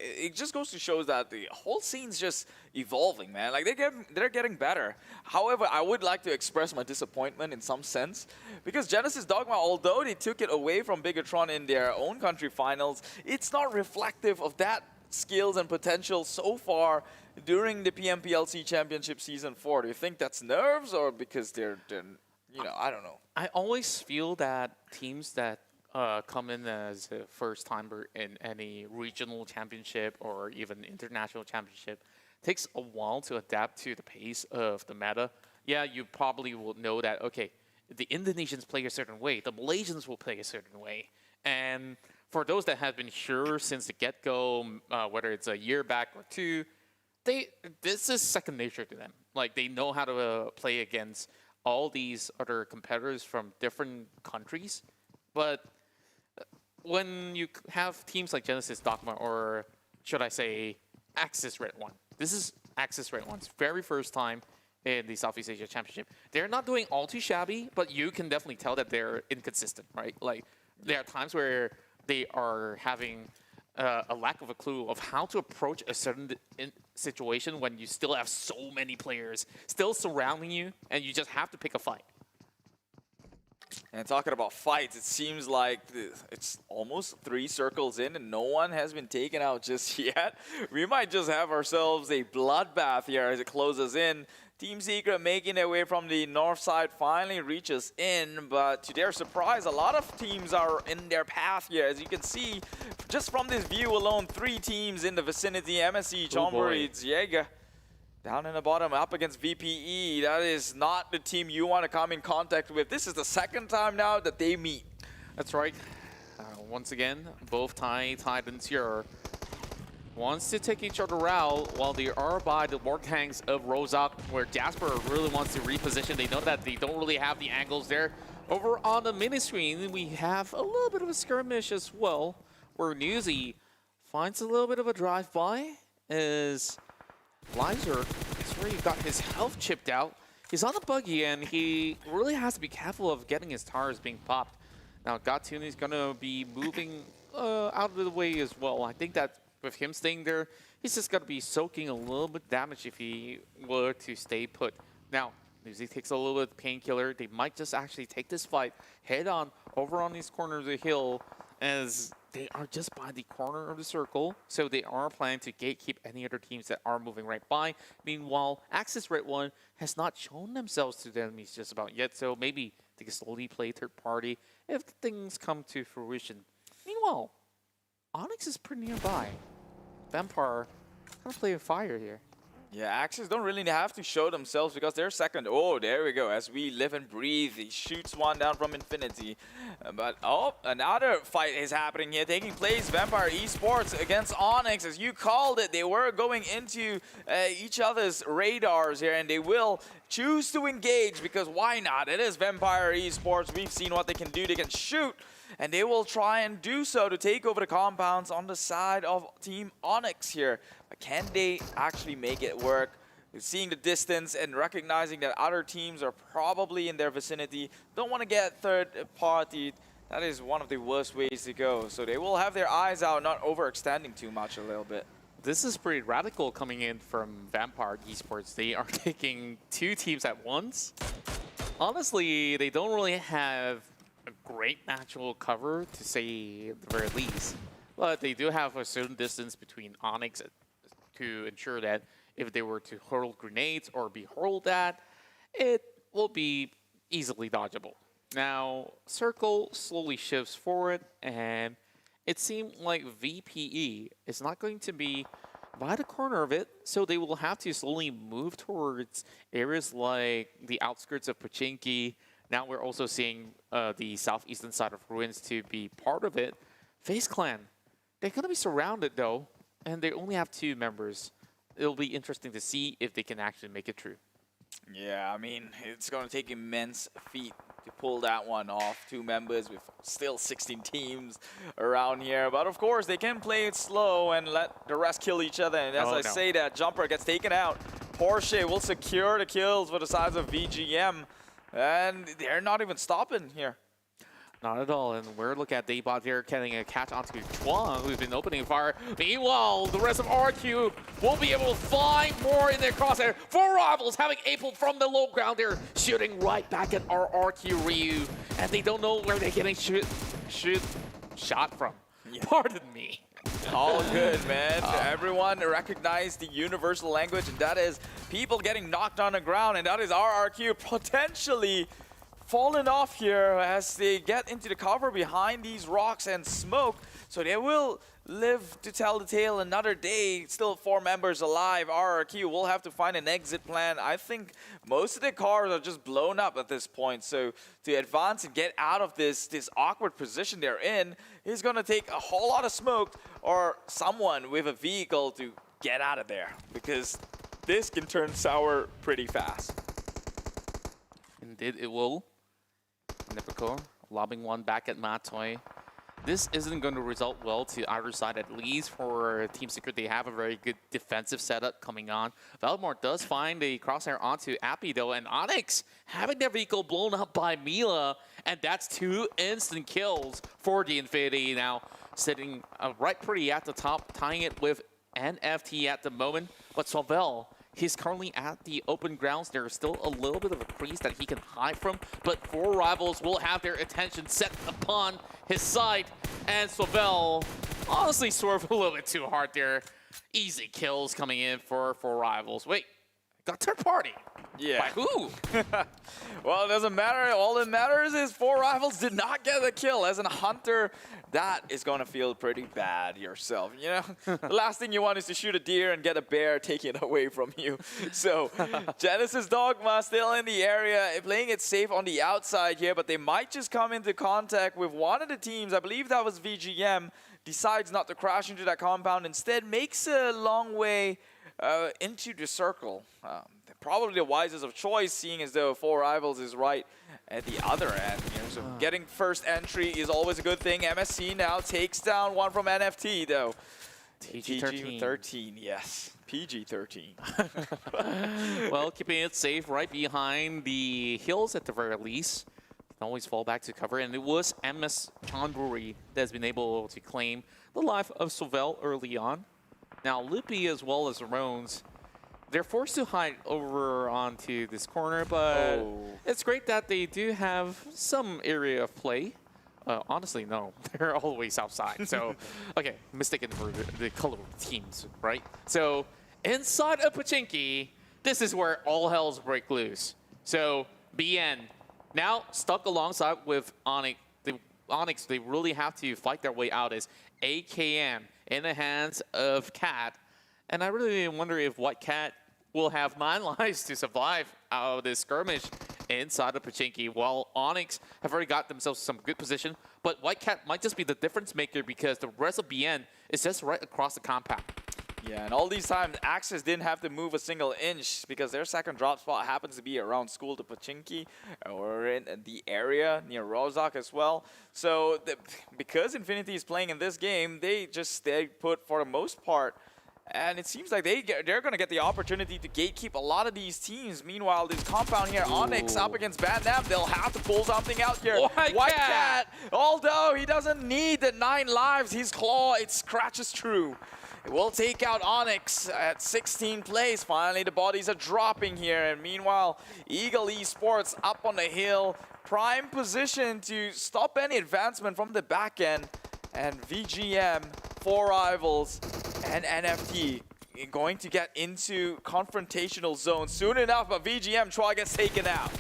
it just goes to show that the whole scene's just evolving, man. Like they're getting better. However, I would like to express my disappointment in some sense because Genesis Dogma, although they took it away from Bigetron in their own country finals, it's not reflective of that skills and potential so far during the PMPL SEA Championship Season 4. Do you think that's nerves or because they're you know, I don't know. I always feel that teams that come in as a first timer in any regional championship or even international championship takes a while to adapt to the pace of the meta. Yeah, you probably will know that, okay, the Indonesians play a certain way, the Malaysians will play a certain way. And for those that have been here since the get-go, whether it's a year back or 2, this is second nature to them. Like, they know how to play against all these other competitors from different countries. But when you have teams like Genesis Dogma, or should I say Axis Red One, this is Axis Red One's very first time in the Southeast Asia Championship. They're not doing all too shabby, but you can definitely tell that they're inconsistent, right? Like, there are times where they are having a lack of a clue of how to approach a certain situation when you still have so many players still surrounding you, and you just have to pick a fight. And talking about fights, it seems like it's almost 3 circles in and no one has been taken out just yet. We might just have ourselves a bloodbath here as it closes in. Team Secret making their way from the north side finally reaches in, but to their surprise, a lot of teams are in their path here. As you can see, just from this view alone, 3 teams in the vicinity. MSC, Chonburi, Jaeger. Down in the bottom, up against VPE. That is not the team you want to come in contact with. This is the second time now that they meet. That's right. Once again, both Titans here wants to take each other out while they are by the war tanks of Rozak, where Jasper really wants to reposition. They know that they don't really have the angles there. Over on the mini screen, we have a little bit of a skirmish as well, where Newsy finds a little bit of a drive-by as Lizer is where he got his health chipped out. He's on the buggy and he really has to be careful of getting his tires being popped. Now Gatun is gonna be moving out of the way as well. I think that with him staying there, he's just gonna be soaking a little bit damage if he were to stay put. Now, Newsy takes a little bit of painkiller. They might just actually take this fight head on over on these corners of the hill, as they are just by the corner of the circle, so they are planning to gatekeep any other teams that are moving right by. Meanwhile, Axis Red One has not shown themselves to the enemies just about yet, so maybe they can slowly play third party if things come to fruition. Meanwhile, Onyx is pretty nearby. Vampire gonna play with fire here. Yeah, Axis don't really have to show themselves because they're second. Oh, there we go. As we live and breathe, he shoots one down from Infinity. But, oh, another fight is happening here, taking place. Vampire Esports against Onyx. As you called it, they were going into each other's radars here, and they will choose to engage because why not? It is Vampire Esports. We've seen what they can do. They can shoot, and they will try and do so to take over the compounds on the side of Team Onyx here. But can they actually make it work? Seeing the distance and recognizing that other teams are probably in their vicinity, don't want to get third party. That is one of the worst ways to go. So they will have their eyes out, not overextending too much a little bit. This is pretty radical coming in from Vampire Esports. They are taking 2 teams at once. Honestly, they don't really have a great natural cover, to say at the very least. But they do have a certain distance between Onyx to ensure that if they were to hurl grenades or be hurled at, it will be easily dodgeable. Now, Circle slowly shifts forward, and it seemed like VPE is not going to be by the corner of it, so they will have to slowly move towards areas like the outskirts of Pochinki. Now we're also seeing the southeastern side of Ruins to be part of it. FaZe Clan, they're going to be surrounded though, and they only have 2 members. It'll be interesting to see if they can actually make it true. Yeah, I mean, it's going to take immense feat to pull that one off. 2 members with still 16 teams around here. But of course, they can play it slow and let the rest kill each other. And as I say, that Jumper gets taken out. Porsche will secure the kills for the sides of VGM. And they're not even stopping here. Not at all, and we're looking at Daybot here getting a catch onto Chuan, who's been opening fire. Meanwhile, the rest of RQ will be able to find more in their crosshair. 4 rivals having April from the low ground there, shooting right back at our RQ Ryu. And they don't know where they're getting shot from. Yeah. Pardon me. All good, man. Everyone recognize the universal language, and that is people getting knocked on the ground, and that is our RQ potentially fallen off here as they get into the cover behind these rocks and smoke. So they will live to tell the tale another day. Still 4 members alive. RRQ will have to find an exit plan. I think most of the cars are just blown up at this point. So to advance and get out of this awkward position they're in is going to take a whole lot of smoke or someone with a vehicle to get out of there, because this can turn sour pretty fast. Indeed, it will. Nipico lobbing one back at Matoy. This isn't going to result well to either side, at least for Team Secret. They have a very good defensive setup coming on. Valmore does find a crosshair onto Appy though, and Onyx having their vehicle blown up by Mila, and that's 2 instant kills for the Infinity. Now sitting right pretty at the top, tying it with NFT at the moment, but Sauvel, he's currently at the open grounds. There's still a little bit of a crease that he can hide from, but 4 rivals will have their attention set upon his side. And Sauvel honestly swerved a little bit too hard there. Easy kills coming in for 4 rivals. Wait, got third party. Yeah. By who? Well, it doesn't matter. All that matters is 4 rivals did not get a kill. As a hunter, that is going to feel pretty bad yourself, you know? The last thing you want is to shoot a deer and get a bear taken away from you. So, Genesis Dogma still in the area, playing it safe on the outside here, but they might just come into contact with one of the teams. I believe that was VGM. Decides not to crash into that compound. Instead, makes a long way into the circle. Probably the wisest of choice, seeing as though 4 rivals is right at the other end. You know, so getting first entry is always a good thing. MSC now takes down one from NFT though. PG-13, yes. PG-13. Well, keeping it safe right behind the hills at the very least. Can always fall back to cover, and it was MS Chonburi that's been able to claim the life of Sauvel early on. Now, Lippy as well as Rones, they're forced to hide over onto this corner, but it's great that they do have some area of play. Honestly, no, they're always outside. So, okay, mistaken for the color of the teams, right? So, inside of Pochinki, this is where all hells break loose. So, BN now stuck alongside with Onyx. Onyx, they really have to fight their way out as AKM in the hands of Cat. And I really wonder if White Cat will have 9 lives to survive out of this skirmish inside of Pochinki, while Onyx have already got themselves some good position. But White Cat might just be the difference maker because the rest of BN is just right across the compound. Yeah, and all these times, Axis didn't have to move a single inch because their second drop spot happens to be around School to Pochinki or in the area near Rozak as well. So because Infinity is playing in this game, they just stay put for the most part. And it seems like they're going to get the opportunity to gatekeep a lot of these teams. Meanwhile, this compound here, Onyx up against Van Damme, they'll have to pull something out here. White Cat, although he doesn't need the 9 lives, his claw, it scratches through. will take out Onyx at 16th place. Finally, the bodies are dropping here. And meanwhile, Eagle Esports up on the hill, prime position to stop any advancement from the back end. And VGM, 4 Rivals, and NFT going to get into confrontational zone soon enough, but VGM Troy gets taken out.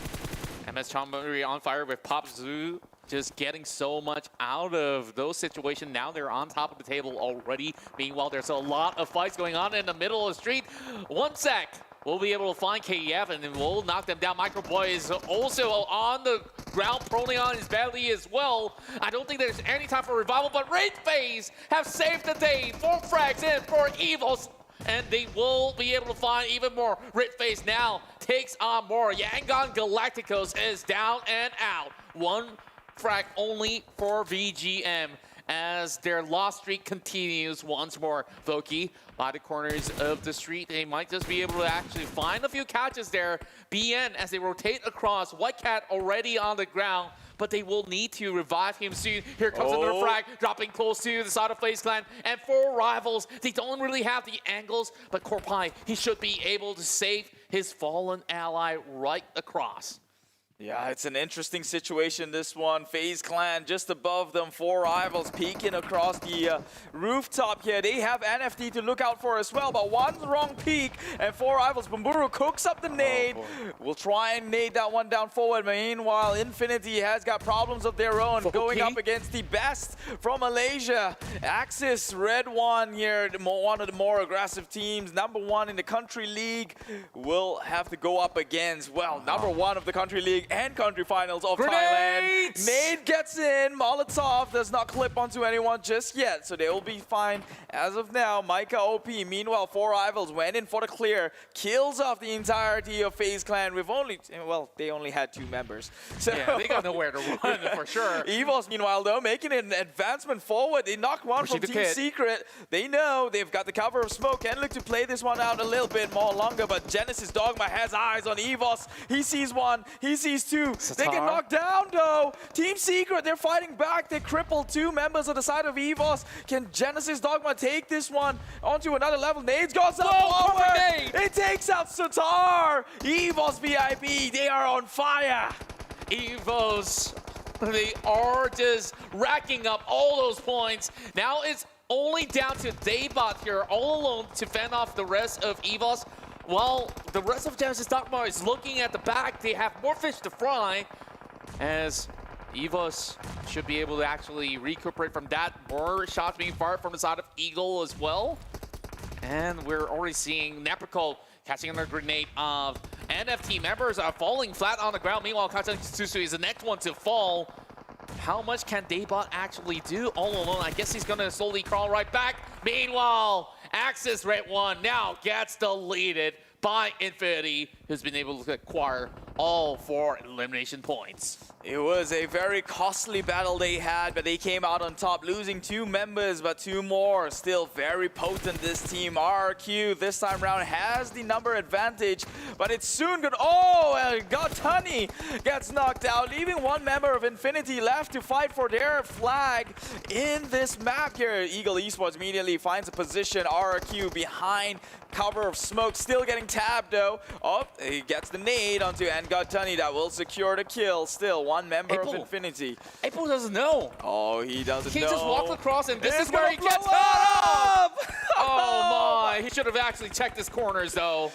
MS Chonburi on fire with Pubg just getting so much out of those situations. Now they're on top of the table already. Meanwhile, there's a lot of fights going on in the middle of the street. 1 sec. We'll be able to find KEF and then we'll knock them down. Microboy is also on the ground, proning on his belly as well. I don't think there's any time for revival, but FaZe have saved the day. 4 frags in for EVOS. And they will be able to find even more. FaZe now takes on more. Yangon Galacticos is down and out. 1 frag only for VGM as their loss streak continues once more. Voki by the corners of the street. They might just be able to actually find a few catches there. BN as they rotate across. White Cat already on the ground, but they will need to revive him soon. Here comes another frag, dropping close to the side of FaZe Clan. And 4 Rivals, they don't really have the angles, but Korpai, he should be able to save his fallen ally right across. Yeah, it's an interesting situation, this one. FaZe Clan just above them, 4 Rivals peeking across the rooftop here. They have NFT to look out for as well, but one wrong peek, and 4 Rivals. Bumburu cooks up the nade. We'll try and nade that one down forward. Meanwhile, Infinity has got problems of their own, going up against the best from Malaysia. Axis, redONE here, one of the more aggressive teams. #1 in the country league will have to go up against, well, #1 of the country league and country finals of Thailand. Nade gets in. Molotov does not clip onto anyone just yet, so they will be fine as of now. Micah OP. Meanwhile, 4 Rivals went in for the clear. Kills off the entirety of FaZe Clan with only, well, they only had 2 members. So yeah, they got nowhere to run for sure. EVOS, meanwhile, though, making an advancement forward. They knocked one from Team Secret. They know they've got the cover of smoke and look to play this one out a little bit more longer, but Genesis Dogma has eyes on EVOS. He sees 1, he sees 2. They get knocked down though. Team Secret, they're fighting back. They crippled 2 members on the side of EVOS. Can Genesis Dogma take this one onto another level? Nades goes up forward. It takes out Satar. EVOS VIP, they are on fire. EVOS, they are just racking up all those points. Now it's only down to Daybot here all alone to fend off the rest of EVOS. While the rest of Genesis Dogma is looking at the back, they have more fish to fry, as EVOS should be able to actually recuperate from that. More shots being fired from the side of Eagle as well. And we're already seeing Neprico catching another grenade of NFT members are falling flat on the ground. Meanwhile, Kachan Susu is the next one to fall. How much can Daybot actually do all alone? I guess he's gonna slowly crawl right back. Meanwhile, Axis redONE now gets deleted by Infinity, who's been able to acquire all 4 elimination points. It was a very costly battle they had, but they came out on top, losing 2 members, but 2 more. Still very potent, this team. RRQ this time around has the number advantage, but it's soon good. Oh, Gotani gets knocked out, leaving 1 member of Infinity left to fight for their flag in this map here. Eagle Esports immediately finds a position. RRQ behind cover of smoke, still getting tabbed though. Oh, he gets the nade onto Gotani that will secure the kill. Still 1 member of Infinity. April doesn't know. Oh, he doesn't know. He just walked across and this is where he gets up! Oh my, he should have actually checked his corners though.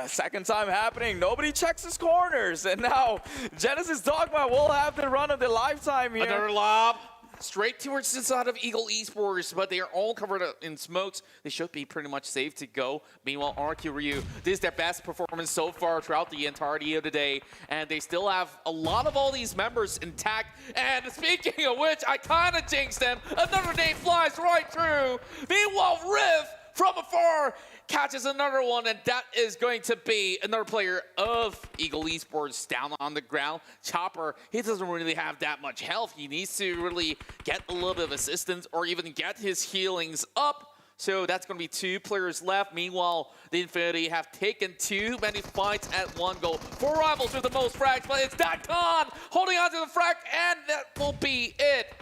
Second time happening, nobody checks his corners. And now Genesis Dogma will have the run of their lifetime here. Another lob. Straight towards the side of Eagle Esports, but they are all covered in smokes. They should be pretty much safe to go. Meanwhile, RQ Ryu, this is their best performance so far throughout the entirety of the day, and they still have a lot of all these members intact. And speaking of which, I kind of jinxed them. Another nade flies right through. Meanwhile, Riff from afar catches another one, and that is going to be another player of Eagle Esports down on the ground. Chopper, he doesn't really have that much health. He needs to really get a little bit of assistance or even get his healings up. So that's going to be 2 players left. Meanwhile, the Infinity have taken too many fights at one go. 4 Rivals with the most frags, but it's Dakon holding on to the frag, and that will be it.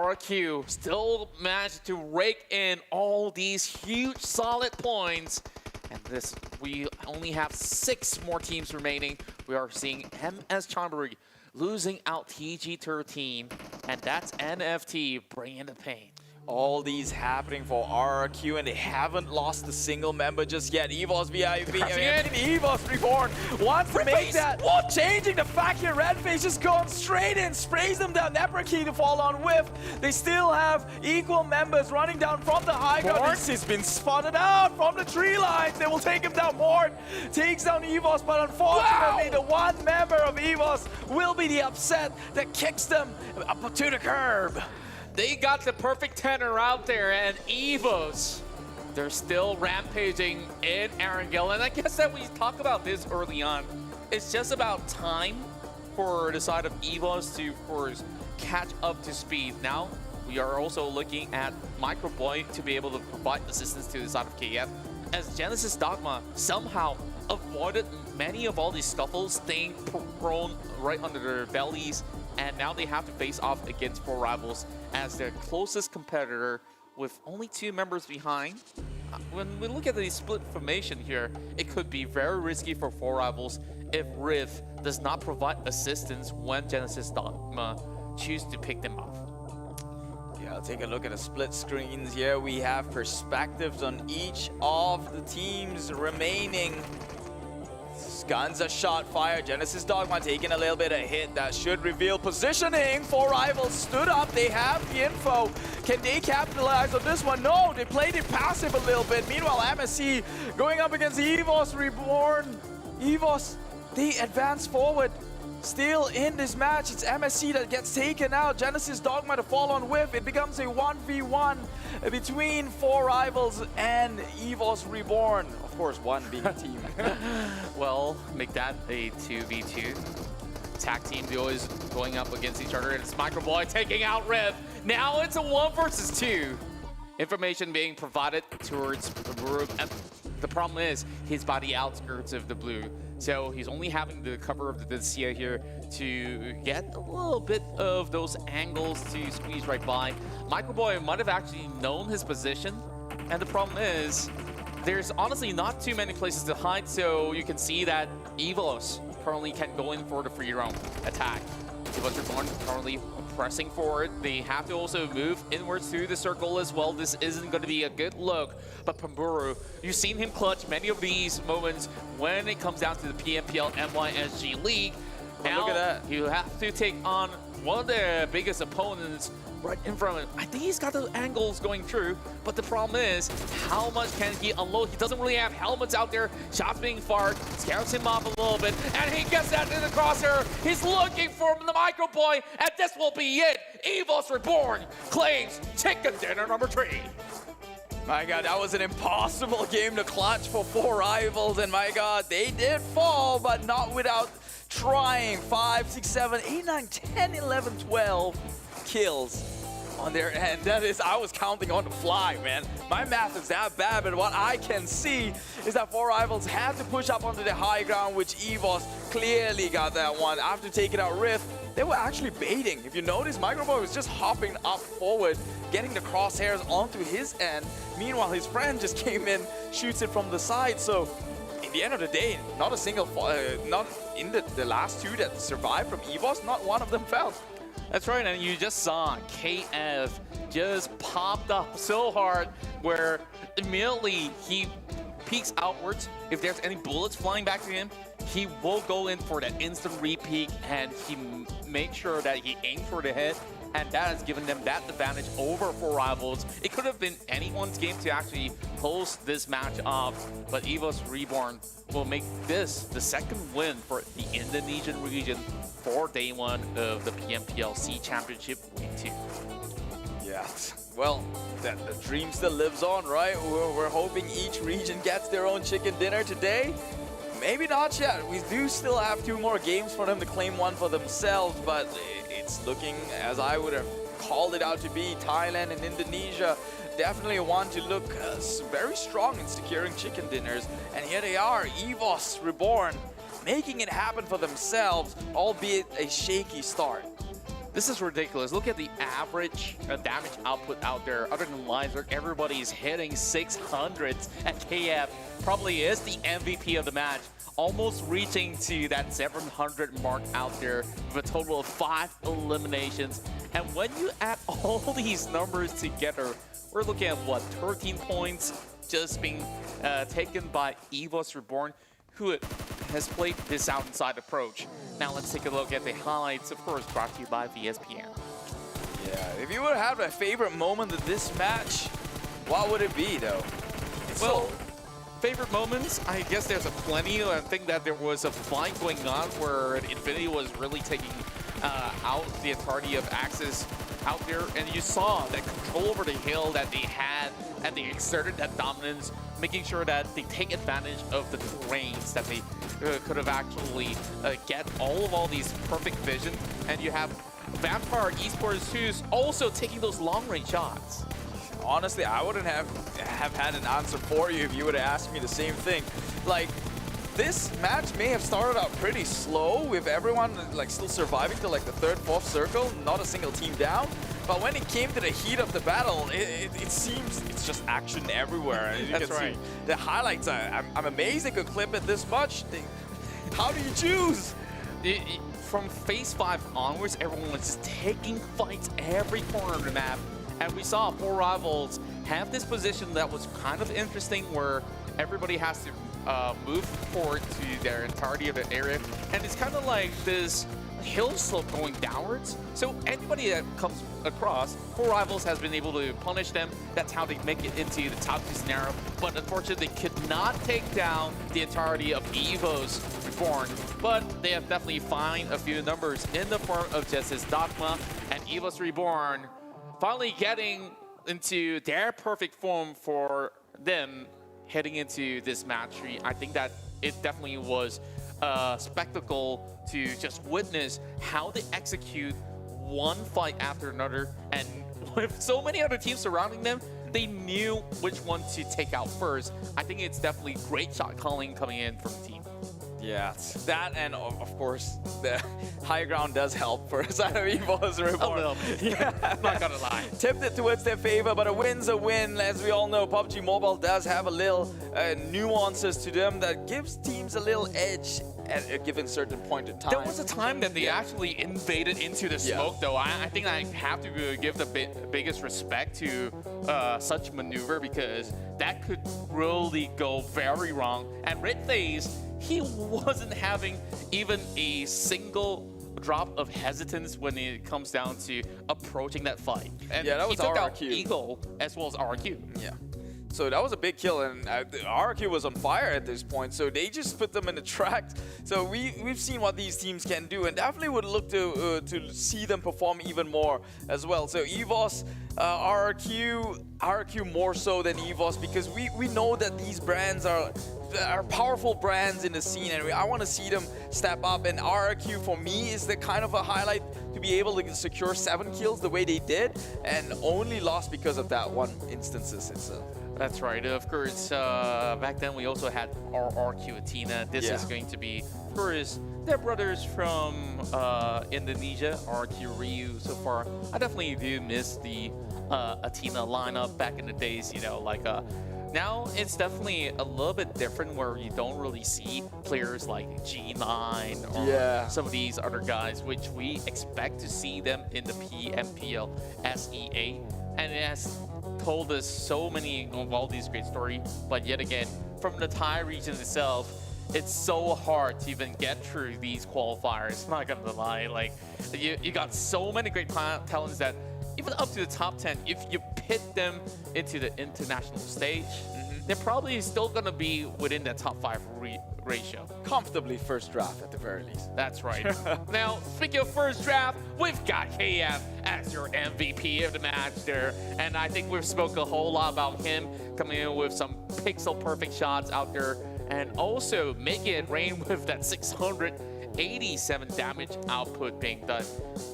RQ still managed to rake in all these huge solid points. And this, we only have 6 more teams remaining. We are seeing MS Chonburi losing out TG13, and that's NFT bringing the pain. All these happening for RRQ, and they haven't lost a single member just yet. EVOS VIP, EVOS Reborn wants to make that. What? Changing the fact here, redFaZe just going straight in, sprays them down. Never key to fall on whiff. They still have equal members running down from the high ground. This has been spotted out from the tree lines. They will take him down. Mort takes down EVOS, but unfortunately, the one member of EVOS will be the upset that kicks them up to the curb. They got the perfect tenor out there, and EVOS, they're still rampaging in Erangel. And I guess that we talked about this early on. It's just about time for the side of EVOS to, of course, catch up to speed. Now, we are also looking at Microboy to be able to provide assistance to the side of KF, as Genesis Dogma somehow avoided many of all these scuffles, staying prone right under their bellies, and now they have to face off against 4 rivals as their closest competitor with only 2 members behind. When we look at the split formation here, it could be very risky for 4 rivals if Rift does not provide assistance when Genesis Dogma choose to pick them up. Yeah, I'll take a look at the split screens here. We have perspectives on each of the teams remaining. Guns are shot fire. Genesis Dogma taking a little bit of hit. That should reveal positioning. 4 rivals stood up. They have the info. Can they capitalize on this one? No, they played it passive a little bit. Meanwhile, MSC going up against EVOS Reborn. EVOS, they advance forward. Still in this match, it's MSC that gets taken out. Genesis Dogma to fall on whiff. It becomes a 1v1 between 4 rivals and EVOS Reborn. Of course, one being a team. Well, make that a 2v2. Tag team duos going up against each other, and it's Microboy taking out Rev. Now it's a 1 versus 2. Information being provided towards Pubg. The problem is he's by the outskirts of the blue, so he's only having the cover of the Sia here to get a little bit of those angles to squeeze right by. Microboy might have actually known his position, and the problem is there's honestly not too many places to hide, so you can see that EVOS currently can go in for the free roam attack. EVOS Reborn currently pressing forward. They have to also move inwards through the circle as well. This isn't going to be a good look. But Pamburu, you've seen him clutch many of these moments when it comes down to the PMPL MYSG League. Now, look at that. You have to take on one of their biggest opponents right in front of him. I think he's got the angles going through, but the problem is, how much can he unload? He doesn't really have helmets out there. Shots being fired, scares him off a little bit, and he gets that in the crosshair. He's looking for the Microboy, and this will be it. EVOS Reborn claims chicken dinner number 3. My God, that was an impossible game to clutch for 4 rivals, and my God, they did fall, but not without trying. 5, 6, 7, 8, 9, 10, 11, 12 kills on their end. That is, I was counting on the fly, man. My math is that bad, but what I can see is that 4 rivals had to push up onto the high ground, which EVOS clearly got that one. After taking out Rift, they were actually baiting. If you notice, Microboy was just hopping up forward, getting the crosshairs onto his end. Meanwhile, his friend just came in, shoots it from the side. So, in the end of the day, not a single, not in the last 2 that survived from EVOS, not one of them fell. That's right, and you just saw KF just popped up so hard where immediately he peeks outwards. If there's any bullets flying back to him, he will go in for that instant re-peek, and he makes sure that he aims for the head, and that has given them that advantage over 4 rivals. It could have been anyone's game to actually close this match off, but EVOS Reborn will make this the 2nd win for the Indonesian region for day 1 of the PMPL SEA Championship Week 2. Yeah, well, the dream still lives on, right? We're hoping each region gets their own chicken dinner today. Maybe not yet. We do still have 2 more games for them to claim one for themselves, but it's looking, as I would have called it out to be, Thailand and Indonesia definitely want to look very strong in securing chicken dinners. And here they are, EVOS Reborn, making it happen for themselves, albeit a shaky start. This is ridiculous. Look at the average damage output out there. Other than Lizard, everybody's hitting 600s, and KF probably is the MVP of the match, almost reaching to that 700 mark out there with a total of 5 eliminations. And when you add all these numbers together, we're looking at what, 13 points just being taken by EVOS Reborn, who has played this outside approach. Now let's take a look at the highlights, of course, brought to you by VSPN. Yeah, if you would have a favorite moment of this match, what would it be, though? Well, favorite moments, I guess there's a plenty. I think that there was a fight going on where Infinity was really taking out the entirety of Axis out there, and you saw that control over the hill that they had, and they exerted that dominance, making sure that they take advantage of the terrains, that they could have actually get all these perfect vision. And you have Vampire Esports who's also taking those long-range shots. Honestly, I wouldn't have had an answer for you if you would have asked me the same thing. Like, this match may have started out pretty slow with everyone like still surviving to like the 3rd, 4th circle, not a single team down. But when it came to the heat of the battle, it seems it's just action everywhere. As you That's can right. see, the highlights, I'm amazed they could clip it this much. How do you choose? From phase 5 onwards, everyone was just taking fights every corner of the map. And we saw 4 rivals have this position that was kind of interesting, where everybody has to move forward to their entirety of the area. And it's kind of like this hill slope going downwards. So anybody that comes across, 4 rivals has been able to punish them. That's how they make it into the top 2 scenario. But unfortunately, they could not take down the entirety of EVOS Reborn. But they have definitely found a few numbers in the form of Justice Dogma and EVOS Reborn, finally getting into their perfect form for them heading into this match 3. I think that it definitely was a spectacle to just witness how they execute one fight after another, and with so many other teams surrounding them, they knew which one to take out first. I think it's definitely great shot calling coming in from the team. Yeah, that, and of course, the high ground does help for a side of EVOS Reborn. A little bit. Yeah, I'm not gonna lie. Tipped it towards their favor, but a win's a win. As we all know, PUBG Mobile does have a little nuances to them that gives teams a little edge at a given certain point in time. There was a time that they actually invaded into the smoke, though. I think I have to give the biggest respect to such maneuver, because that could really go very wrong. And Red FaZe, he wasn't having even a single drop of hesitance when it comes down to approaching that fight. And yeah, that was he took out RRQ. Eagle as well as RQ. Yeah. So that was a big kill, and RQ was on fire at this point, so they just put them in the track. So we've seen what these teams can do, and definitely would look to see them perform even more as well. So EVOS, RQ more so than EVOS, because we know that these brands are powerful brands in the scene, and I want to see them step up. And RRQ for me is the kind of a highlight, to be able to secure 7 kills the way they did, and only lost because of that one instances itself. That's right. Of course, back then we also had RRQ Athena. This is going to be, of course, they're brothers from Indonesia, RRQ Ryu. So far, I definitely do miss the Athena lineup back in the days, you know, like now it's definitely a little bit different, where you don't really see players like G9 or some of these other guys, which we expect to see them in the PMPL SEA. And it has told us so many of all these great stories, but yet again, from the Thai region itself, it's so hard to even get through these qualifiers. Not gonna lie, like you got so many great talents that even up to the top 10, if you pit them into the international stage, they're probably still gonna be within that top 5 ratio. Comfortably first draft at the very least. That's right. Now, speaking of first draft, we've got KF as your MVP of the match there. And I think we've spoken a whole lot about him coming in with some pixel perfect shots out there, and also making it rain with that 687 damage output being done.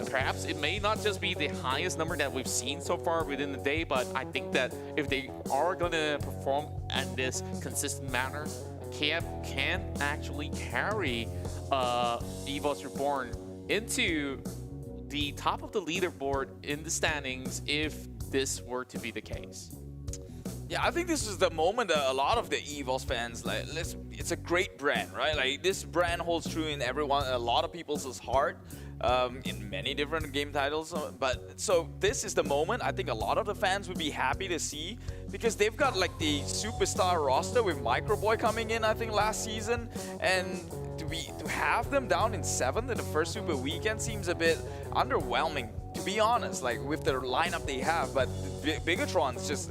And perhaps it may not just be the highest number that we've seen so far within the day, but I think that if they are gonna perform in this consistent manner, KF can actually carry EVOS Reborn into the top of the leaderboard in the standings if this were to be the case? Yeah, I think this is the moment that a lot of the EVOS fans, like, it's a great brand, right? Like, this brand holds true in a lot of people's heart, in many different game titles. But so this is the moment I think a lot of the fans would be happy to see, because they've got like the superstar roster with Microboy coming in, I think, last season, and to have them down in 7th in the first Super Weekend seems a bit underwhelming, to be honest, like with the lineup they have. But Bigetron's just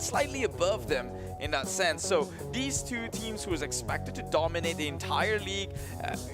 slightly above them in that sense. So these two teams who was expected to dominate the entire league,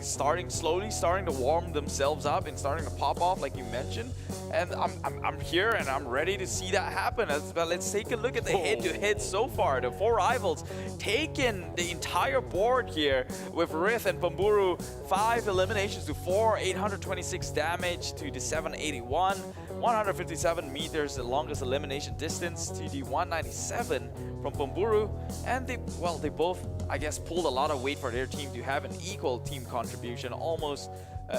slowly starting to warm themselves up and starting to pop off, like you mentioned. And I'm here and I'm ready to see that happen. But let's take a look at the head-to-head so far. The 4 rivals taking the entire board here with Rith and Pamburu. 5 eliminations to 4, 826 damage to the 781, 157 meters, the longest elimination distance, to the 197 from Pamburu. And they both, I guess, pulled a lot of weight for their team to have an equal team contribution, almost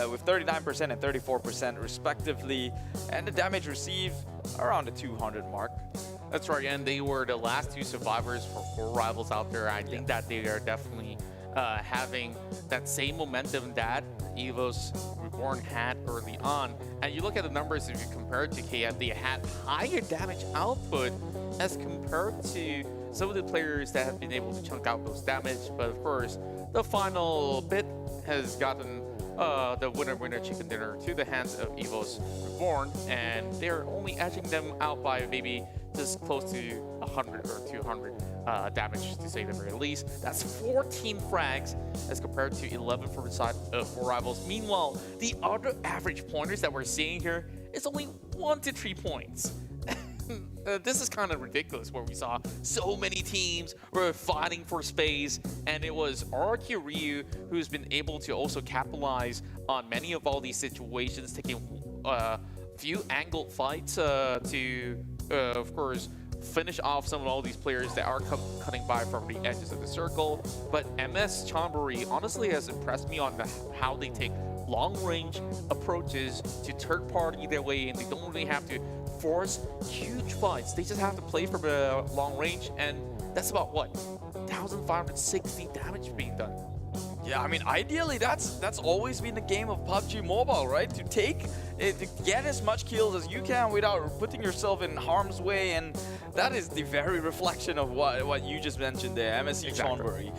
with 39% and 34% respectively. And the damage received around the 200 mark. That's right, and they were the last 2 survivors for 4 rivals out there. I think that they are definitely having that same momentum that EVOS Reborn had early on. And you look at the numbers, if you compare it to KF, they had higher damage output as compared to some of the players that have been able to chunk out those damage. But of course, the final bit has gotten the winner chicken dinner to the hands of EVOS Reborn, and they're only edging them out by maybe just close to 100 or 200 damage, to say the very least. That's 14 frags as compared to 11 for the side of 4 rivals. Meanwhile, the other average pointers that we're seeing here is only 1 to 3 points. This is kind of ridiculous, where we saw so many teams were fighting for space, and it was RQ Ryu who's been able to also capitalize on many of all these situations, taking a few angled fights to, of course, finish off some of all these players that are cutting by from the edges of the circle. But MS Chonburi honestly has impressed me on how they take long-range approaches to third-party their way in. They don't really have to force huge fights. They just have to play from the long range, and that's about what, 1,560 damage being done. Yeah, I mean, ideally, that's always been the game of PUBG Mobile, right? To get as much kills as you can without putting yourself in harm's way, and that is the very reflection of what you just mentioned there. MSC Chonburi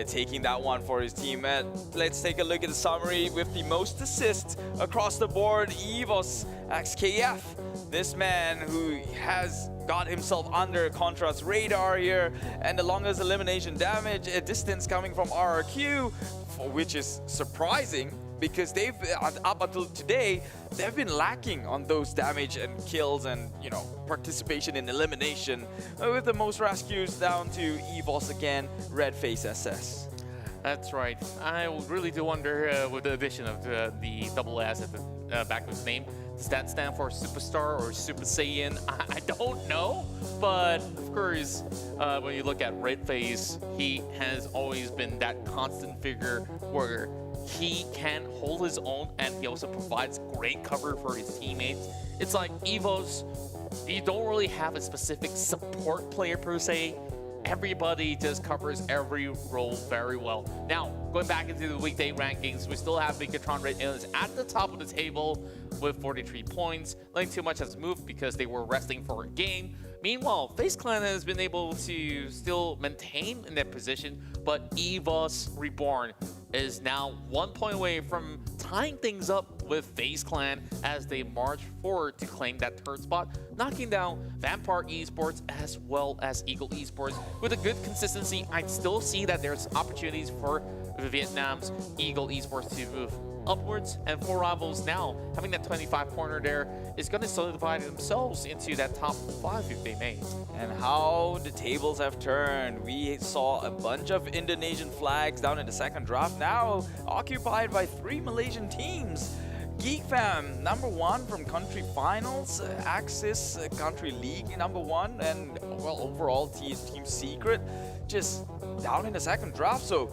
taking that one for his team. Let's take a look at the summary with the most assists across the board. EVOS XKF, this man who has got himself under Contra's radar here, and the longest elimination damage distance coming from RRQ, which is surprising because they've, up until today, they've been lacking on those damage and kills and, you know, participation in elimination, with the most rescues down to EVOS again, Redface SS. That's right. I really do wonder, with the addition of the double S at the back of his name, does that stand for Superstar or Super Saiyan? I don't know, but of course, when you look at Redface, he has always been that constant figure where he can hold his own, and he also provides great cover for his teammates. It's like EVOS, you don't really have a specific support player per se. Everybody just covers every role very well. Now, going back into the weekday rankings, we still have Bigetron RA at the top of the table with 43 points. Nothing too much has moved because they were resting for a game. Meanwhile, FaZe Clan has been able to still maintain in that position, but EVOS Reborn is now 1 point away from tying things up with FaZe Clan as they march forward to claim that 3rd spot, knocking down Vampire Esports as well as Eagle Esports. With a good consistency, I still see that there's opportunities for Vietnam's Eagle Esports to move upwards, and 4 rivals now having that 25-pointer there is going to solidify themselves into that top 5 if they may. And how the tables have turned. We saw a bunch of Indonesian flags down in the 2nd draft, now occupied by 3 Malaysian teams. Geek Fam, #1 from country finals, Axis Country League #1, and well, overall Team Secret just down in the second draft. So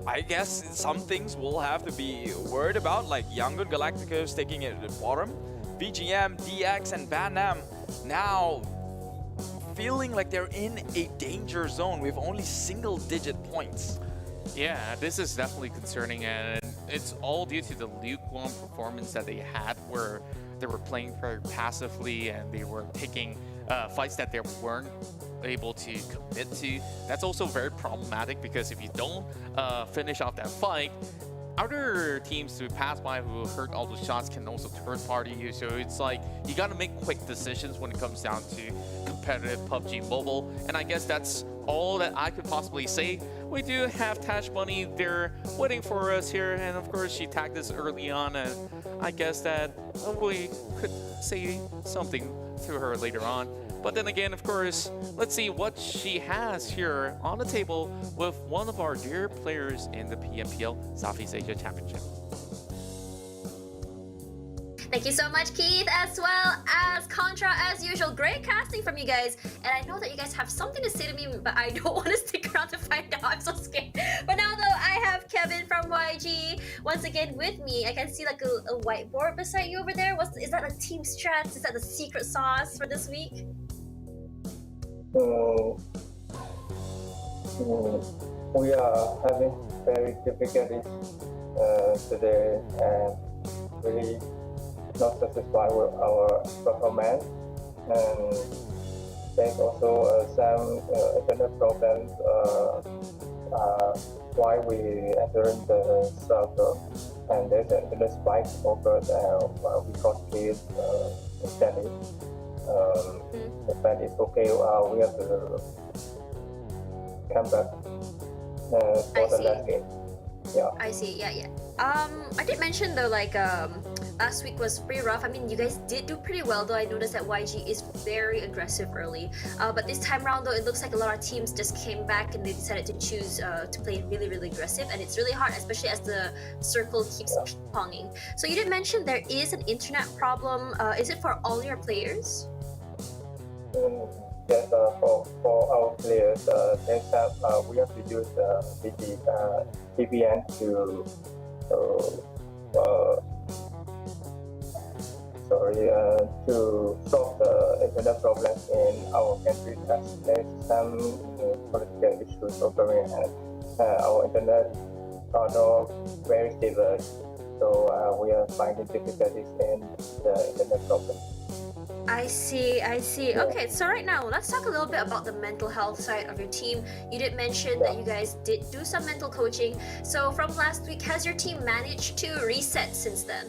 I guess some things we'll have to be worried about, like Yangon Galacticos taking it at the bottom, BGM, DX, and Banam now feeling like they're in a danger zone with only single-digit points. Yeah, this is definitely concerning, and it's all due to the lukewarm performance that they had, where they were playing very passively and they were taking fights that they weren't able to commit to. That's also very problematic, because if you don't finish off that fight, other teams to pass by who hurt all the shots can also third party you. So it's like you gotta make quick decisions when it comes down to competitive PUBG Mobile. And I guess that's all that I could possibly say. We do have Tash Bunny there waiting for us here, and of course she tagged us early on, and I guess that we could say something to her later on. But then again, of course, let's see what she has here on the table with one of our dear players in the PMPL Southeast Asia Championship. Thank you so much, Keith, as well as Contra, as usual. Great casting from you guys. And I know that you guys have something to say to me, but I don't want to stick around to find out. I'm so scared. But now, though, I have Kevin from YG once again with me. I can see like a whiteboard beside you over there. Is that a team strat? Is that the secret sauce for this week? We are having very difficulties today, and really not satisfied with our performance, and there's also some internet problems while we entering the server, and there's an internet spike over there. We got kids instantly. But it's okay. We have to come back for the last game. Yeah. I see. Yeah. I did mention though, like last week was pretty rough. I mean, you guys did do pretty well though. I noticed that YG is very aggressive early. But this time around though, it looks like a lot of teams just came back and they decided to choose to play really, really aggressive. And it's really hard, especially as the circle keeps ponging. So you did mention there is an internet problem. Is it for all your players? Yes, for our players, we have to use VPN to solve the internet problems in our country. There's some political issues occurring, and our internet are not very stable. So we are finding difficulties in the internet problem. I see. Okay, so right now, let's talk a little bit about the mental health side of your team. You did mention that you guys did do some mental coaching. So from last week, has your team managed to reset since then?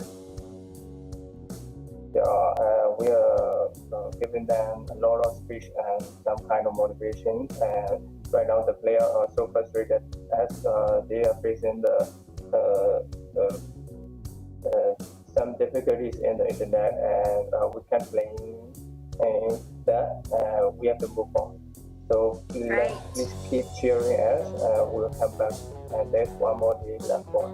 Yeah, we are giving them a lot of speech and some kind of motivation. And right now, the players are so frustrated as they are facing some difficulties in the internet, and we can't blame that. We have to move on. So please keep cheering us. We'll come back, and there's one more day left for.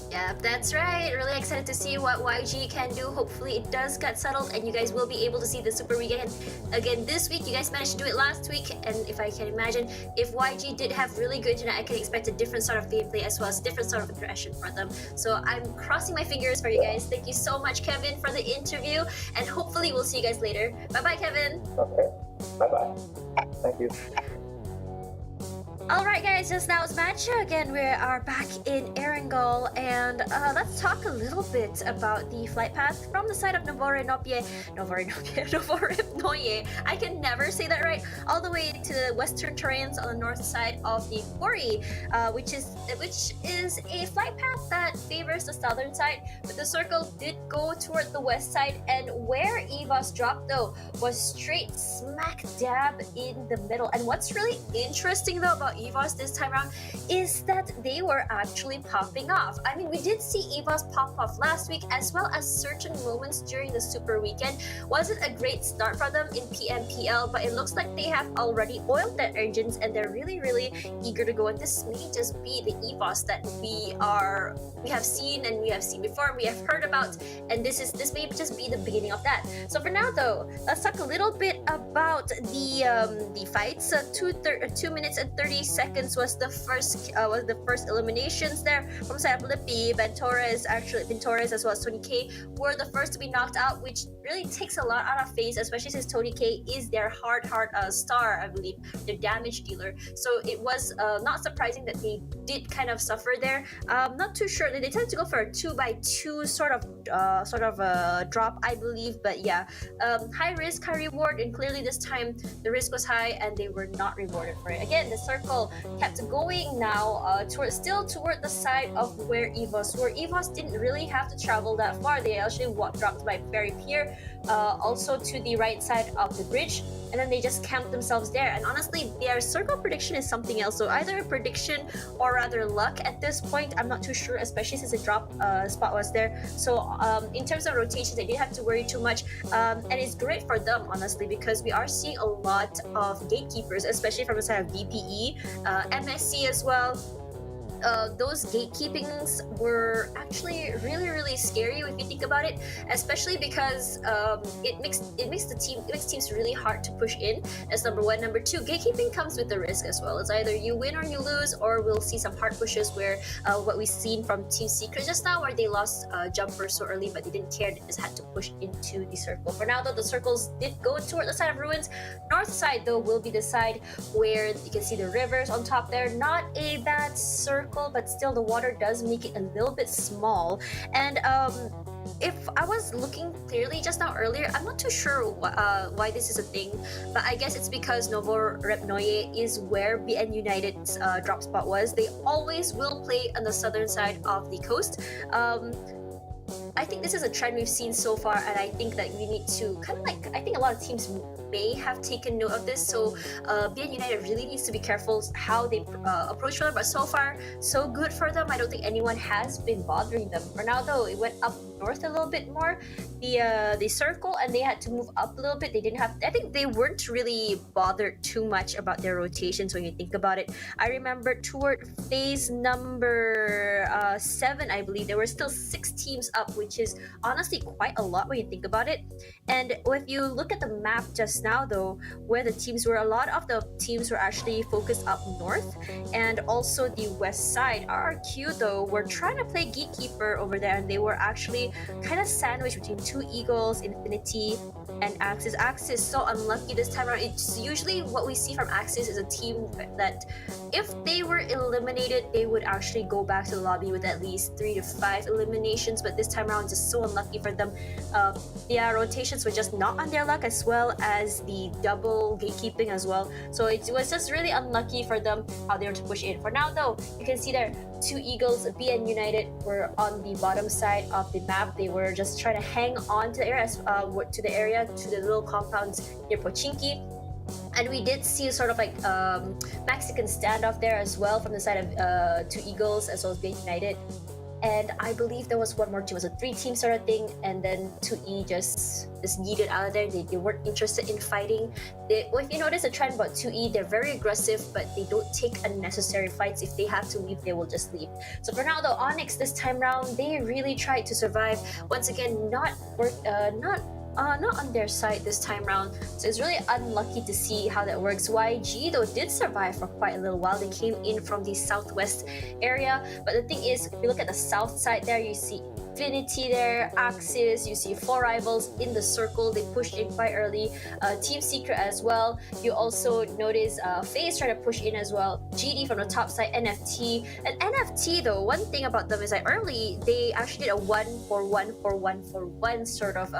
Yeah, that's right. Really excited to see what YG can do. Hopefully it does get settled and you guys will be able to see the Super Weekend again this week. You guys managed to do it last week, and if I can imagine, if YG did have really good internet, I can expect a different sort of gameplay as well as different sort of interaction for them. So I'm crossing my fingers for you guys. Thank you so much, Kevin, for the interview, and hopefully we'll see you guys later. Bye-bye, Kevin. Okay. Bye-bye. Thank you. Alright guys, just now's match. Again, we are back in Erangel, and let's talk a little bit about the flight path from the side of Novorip Noye. I can never say that right. All the way to the western terrains on the north side of the quarry, which is a flight path that favors the southern side, but the circle did go toward the west side, and where EVOS dropped though was straight smack dab in the middle. And what's really interesting though about EVOS this time around is that they were actually popping off. I mean, we did see EVOS pop off last week as well as certain moments during the Super Weekend. Wasn't a great start for them in PMPL, but it looks like they have already oiled their engines and they're really eager to go, and this may just be the EVOS that we have seen before and we have heard about, and this may just be the beginning of that. So for now though, let's talk a little bit about the fights. 2 minutes and 30 seconds was the first eliminations there from side of Lippy. Ventores as well as Tony K were the first to be knocked out, which really takes a lot out of FaZe, especially since Tony K is their hard star, I believe, their damage dealer. So it was not surprising that they did kind of suffer there. Not too sure. They tend to go for a 2x2 sort of drop, I believe. But yeah, high risk, high reward, and clearly this time the risk was high and they were not rewarded for it. Again, the circle kept going now toward the side of where EVOS were. EVOS didn't really have to travel that far. They actually dropped by Ferry Pier, also to the right side of the bridge, and then they just camped themselves there. And honestly, their circle prediction is something else. So either a prediction or rather luck at this point. I'm not too sure, especially since the drop spot was there. So in terms of rotations, they didn't have to worry too much. And it's great for them, honestly, because we are seeing a lot of gatekeepers, especially from the side of DPE, MSC as well. Those gatekeepings were actually really scary if you think about it, especially because it makes teams really hard to push in. That's number one. Number two, gatekeeping comes with the risk as well. It's either you win or you lose, or we'll see some hard pushes where what we've seen from Team Secret just now, where they lost jumper so early, but they didn't care. They just had to push into the circle. For now though, the circles did go toward the side of ruins. North side though will be the side where you can see the rivers on top there. Not a bad circle, but still the water does make it a little bit small. And if I was looking clearly just now earlier, I'm not too sure why this is a thing, but I guess it's because Novo Repnoye is where BN United's drop spot was. They always will play on the southern side of the coast. I think this is a trend we've seen so far, and I think that we need to I think a lot of teams may have taken note of this. So BN United really needs to be careful how they approach them, but so far so good for them. I don't think anyone has been bothering them. For now though, it went up north a little bit more, the circle, and they had to move up a little bit. They didn't have, I think they weren't really bothered too much about their rotations when you think about it. I remember toward phase number 7, I believe, there were still 6 teams up, which is honestly quite a lot when you think about it. And if you look at the map just now though, where the teams were, a lot of the teams were actually focused up north and also the west side. RRQ though were trying to play Gatekeeper over there, and they were actually kind of sandwiched between 2 Eagles, Infinity, and Axis. Axis so unlucky this time around. It's usually what we see from Axis is a team that if they were eliminated, they would actually go back to the lobby with at least 3 to 5 eliminations, but this time around just so unlucky for them. Their rotations were just not on their luck, as well as the double gatekeeping as well. So it was just really unlucky for them how they were to push in. For now though, you can see there 2 Eagles, BN United were on the bottom side of the map. They were just trying to hang on to the area, to the little compounds near Pochinki. And we did see sort of like Mexican standoff there as well from the side of 2 Eagles as well as BN United. And I believe there was one more team. It was a 3-team sort of thing, and then 2E just yeeted out of there. They weren't interested in fighting. If you notice a trend about 2E, they're very aggressive, but they don't take unnecessary fights. If they have to leave, they will just leave. So for now though, Onyx this time round, they really tried to survive. Once again, not on their side this time round. So it's really unlucky to see how that works. YG though did survive for quite a little while. They came in from the southwest area, but the thing is, if you look at the south side there, you see Infinity there, Axis, you see 4 rivals in the circle. They pushed in quite early. Team Secret as well. You also notice FaZe trying to push in as well. GD from the top side, NFT. And NFT though, one thing about them is that early they actually did a 1-for-1-for-1-for-1 sort of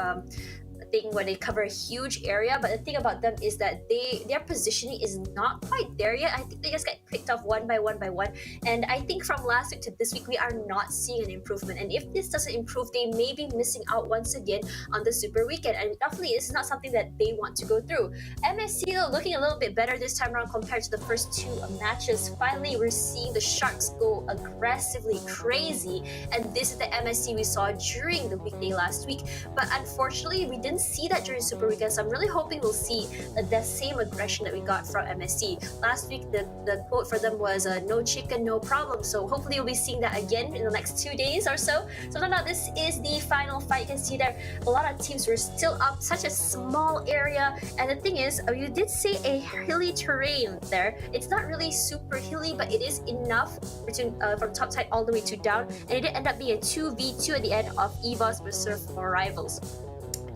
thing where they cover a huge area, but the thing about them is that their positioning is not quite there yet. I think they just get picked off one by one by one. And I think from last week to this week, we are not seeing an improvement. And if this doesn't improve, they may be missing out once again on the Super Weekend. And definitely, this is not something that they want to go through. MSC, though, looking a little bit better this time around compared to the first two matches. Finally, we're seeing the Sharks go aggressively crazy. And this is the MSC we saw during the weekday last week. But unfortunately, we didn't see that during Super Weekend. So I'm really hoping we'll see the same aggression that we got from MSC. Last week, the quote for them was no chicken, no problem. So hopefully we'll be seeing that again in the next 2 days or so. So now this is the final fight. You can see there, a lot of teams were still up, such a small area. And the thing is, you did say a hilly terrain there. It's not really super hilly, but it is enough between, from top side all the way to down. And it did end up being a 2v2 at the end of EVOS versus 4 rivals.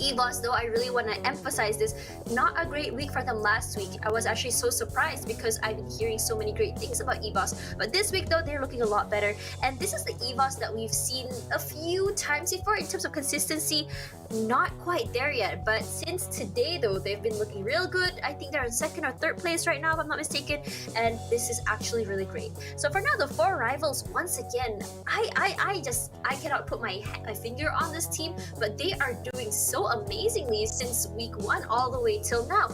EVOS, though, I really want to emphasize this, not a great week for them last week. I was actually so surprised because I've been hearing so many great things about EVOS. But this week, though, they're looking a lot better. And this is the EVOS that we've seen a few times before in terms of consistency. Not quite there yet, but since today, though, they've been looking real good. I think they're in 2nd or 3rd place right now, if I'm not mistaken, and this is actually really great. So for now, the 4 rivals, once again, I cannot put my finger on this team, but they are doing so amazingly since week 1 all the way till now.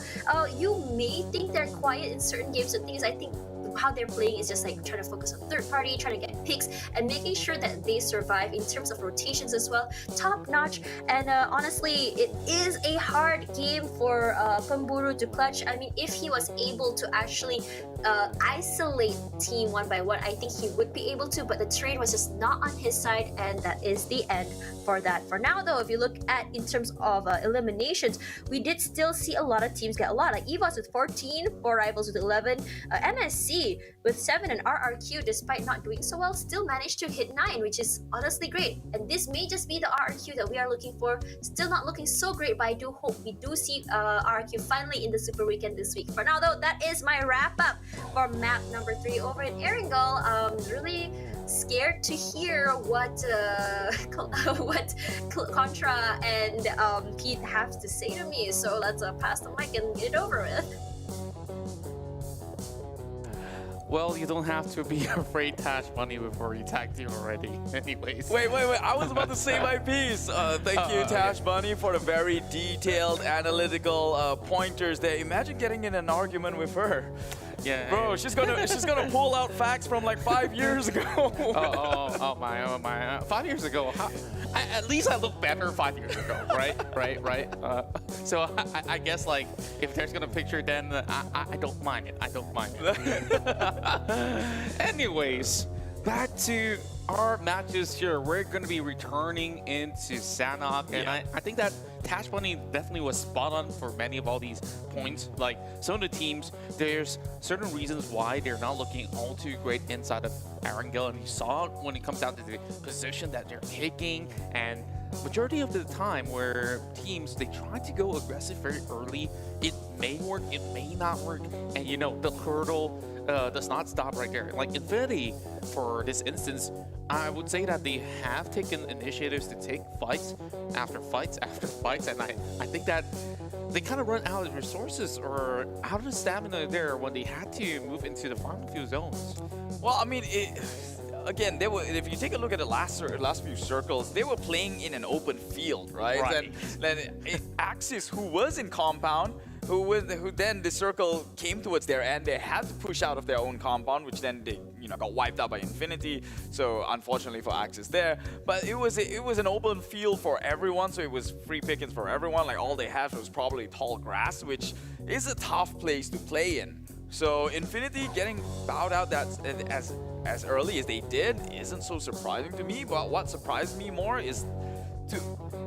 You may think they're quiet in certain games and things. I think how they're playing is just like trying to focus on third party, trying to get picks, and making sure that they survive in terms of rotations as well. Top notch. And honestly, it is a hard game for Pemburu to clutch. I mean, if he was able to actually isolate team one by one, I think he would be able to, but the terrain was just not on his side, and that is the end for that. For now, though, if you look at in terms of eliminations, we did still see a lot of teams get a lot, like EVOS with 14, 4 rivals with 11, MSC with 7, and RRQ, despite not doing so well, still managed to hit 9, which is honestly great. And this may just be the RRQ that we are looking for. Still not looking so great, but I do hope we do see RRQ finally in the Super Weekend this week. For now, though, that is my wrap-up for map number 3 over in Erangel. Really scared to hear what Contra and Pete have to say to me. So let's pass the mic and get it over with. Well, you don't have to be afraid, Tash Bunny, before you tag team already. Anyways. Wait. I was about to say my piece. Thank you, Tash Bunny, for the very detailed, analytical pointers there. Imagine getting in an argument with her. Yeah. Bro, she's gonna pull out facts from like 5 years ago. oh my. 5 years ago. At least I look better 5 years ago, right? So I guess like if there's gonna picture, then I don't mind it. Anyways, back to our matches here. We're going to be returning into Sanhok, and I think that Tash Bunny definitely was spot on for many of all these points. Like some of the teams, there's certain reasons why they're not looking all too great inside of Erangel, and you saw it when it comes down to the position that they're taking, and majority of the time where teams, they try to go aggressive very early. It may work, it may not work, and you know, the hurdle does not stop right there. Like Infinity, for this instance, I would say that they have taken initiatives to take fights after fights after fights, and I think that they kind of run out of resources or out of stamina there when they had to move into the final few zones. Well, I mean, again, they were. If you take a look at the last few circles, they were playing in an open field, right? And then Axis, who was in compound, who then the circle came towards their end, they had to push out of their own compound, which then they got wiped out by Infinity. So unfortunately for Axis there, but it was an open field for everyone, so it was free pickings for everyone. Like all they had was probably tall grass, which is a tough place to play in. So Infinity getting bowed out as early as they did isn't so surprising to me, but what surprised me more is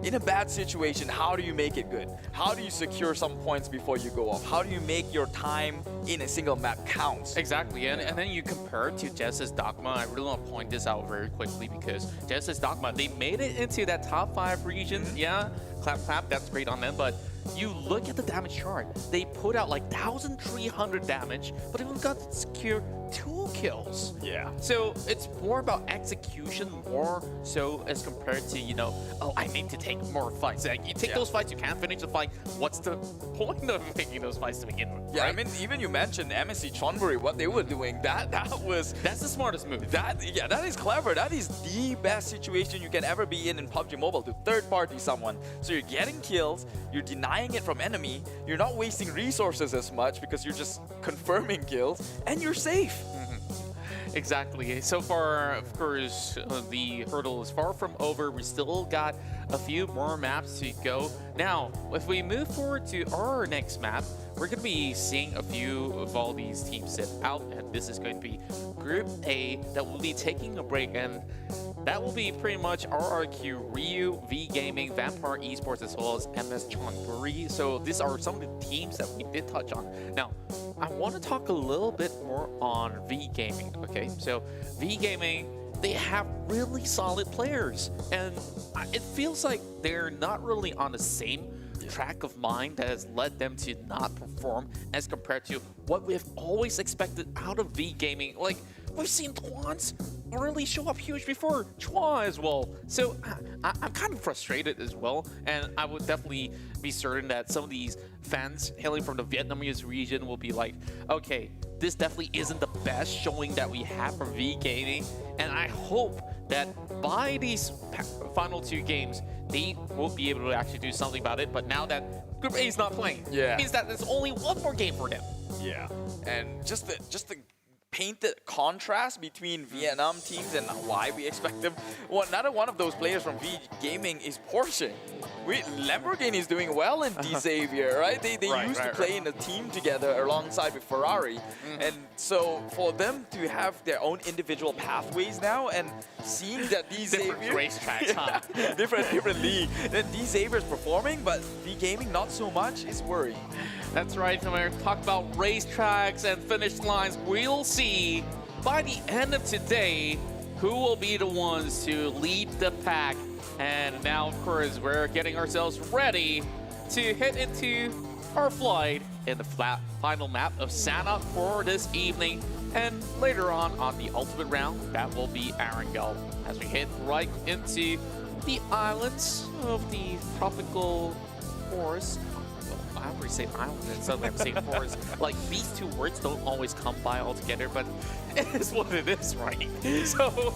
in a bad situation, how do you make it good? How do you secure some points before you go off? How do you make your time in a single map count? Exactly, and then you compare it to Genesis Dogma. I really want to point this out very quickly because Genesis Dogma, they made it into that top 5 region. Yeah, clap, that's great on them, but you look at the damage chart, they put out like 1,300 damage, but they only got to secure 2 kills. Yeah. So it's more about execution, more so as compared to, you know, oh, I need to take more fights. Like, you take those fights, you can't finish the fight. What's the point of taking those fights to begin with? Yeah, right? I mean, even you mentioned MSC Chonburi, what they were doing, that's the smartest move. That is clever. That is the best situation you can ever be in PUBG Mobile, to third party someone. So you're getting kills, you're denying it from enemy, you're not wasting resources as much because you're just confirming kills, and you're safe. Exactly. So far, of course, the hurdle is far from over. We still got a few more maps to go. Now, if we move forward to our next map, we're going to be seeing a few of all these teams sit out, and this is going to be Group A that will be taking a break, and that will be pretty much RRQ, Ryu, V Gaming, Vampire Esports, as well as MS Chonburi. So these are some of the teams that we did touch on. Now, I want to talk a little bit more on V Gaming, okay? So V Gaming, they have really solid players, and it feels like they're not really on the same track of mind that has led them to not perform as compared to what we've always expected out of V Gaming. Like, we've seen Twans really show up huge before, Chua as well. So I'm kind of frustrated as well, and I would definitely be certain that some of these fans hailing from the Vietnamese region will be like, okay, this definitely isn't the best showing that we have from V Gaming, and I hope that by these final 2 games, they will be able to actually do something about it. But now that Group A is not playing, it means that there's only one more game for them. Yeah, and just the painted contrast between Vietnam teams and why we expect them. Well, another one of those players from V Gaming is Porsche. Lamborghini is doing well in D Xavier, right? They used to play in a team together alongside with Ferrari. And so for them to have their own individual pathways now, and seeing that D Xavier... Different racetracks, huh? different league. Then D Xavier is performing, but V Gaming not so much, is worrying. That's right, when we talk about racetracks and finish lines, we'll see by the end of today who will be the ones to lead the pack. And now, of course, we're getting ourselves ready to head into our flight in the final map of Sanhok for this evening. And later on the ultimate round, that will be Erangel, as we head right into the islands of the tropical forest. I already say island instead of saying forest. Like, these 2 words don't always come by altogether, but it is what it is, right? So,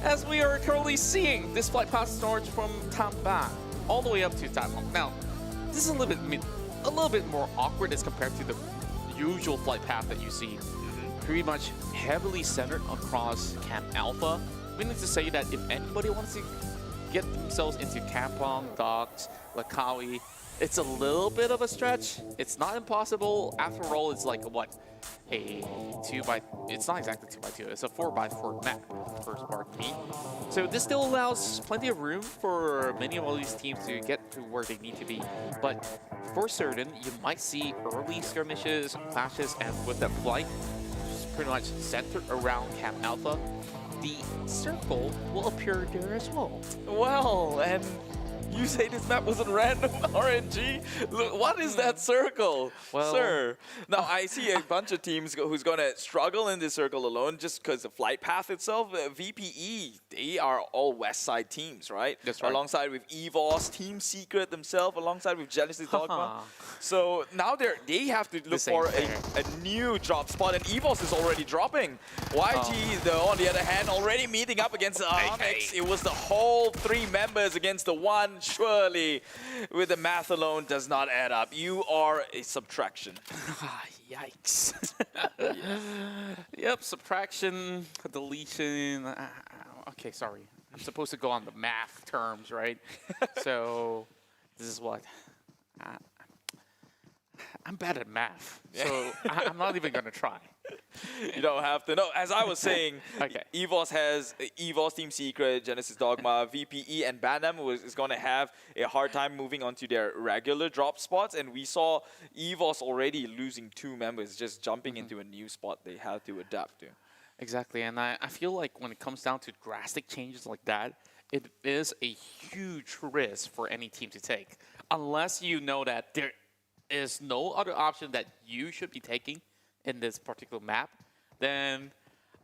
as we are currently seeing this flight path storage from Tamba all the way up to Sanhok. Now, this is a little bit more awkward as compared to the usual flight path that you see. Pretty much heavily centered across Camp Alpha. Meaning to say that if anybody wants to get themselves into Kampong, Docks, Lakawi, it's a little bit of a stretch. It's not impossible. After all, it's like what? It's not exactly 2x2. It's a 4x4 map, first part me. So this still allows plenty of room for many of all these teams to get to where they need to be. But for certain, you might see early skirmishes, clashes, and with that flight, pretty much centered around Camp Alpha, the circle will appear there as well. Well, and you say this map wasn't random, RNG? Look, what is that circle, sir? Now, I see a bunch of teams who's going to struggle in this circle alone just because the flight path itself. VPE, they are all West Side teams, right? That's right. Alongside with EVOS, Team Secret themselves, alongside with Genesis Dogma. So now they have to look for a new drop spot, and EVOS is already dropping. YG, on the other hand, already meeting up against Onyx. It was the whole 3 members against the 1. Surely, with the math alone, does not add up. You are a subtraction. Yikes. Yep, subtraction, deletion. Okay, sorry. I'm supposed to go on the math terms, right? So, this is what? I'm bad at math, so I'm not even going to try. You don't have to. No, as I was saying, EVOS has EVOS, Team Secret, Genesis Dogma, VPE, and Banam is going to have a hard time moving onto their regular drop spots. And we saw EVOS already losing 2 members, just jumping into a new spot they had to adapt to. Exactly, and I feel like when it comes down to drastic changes like that, it is a huge risk for any team to take. unless you know that there is no other option that you should be taking in this particular map, then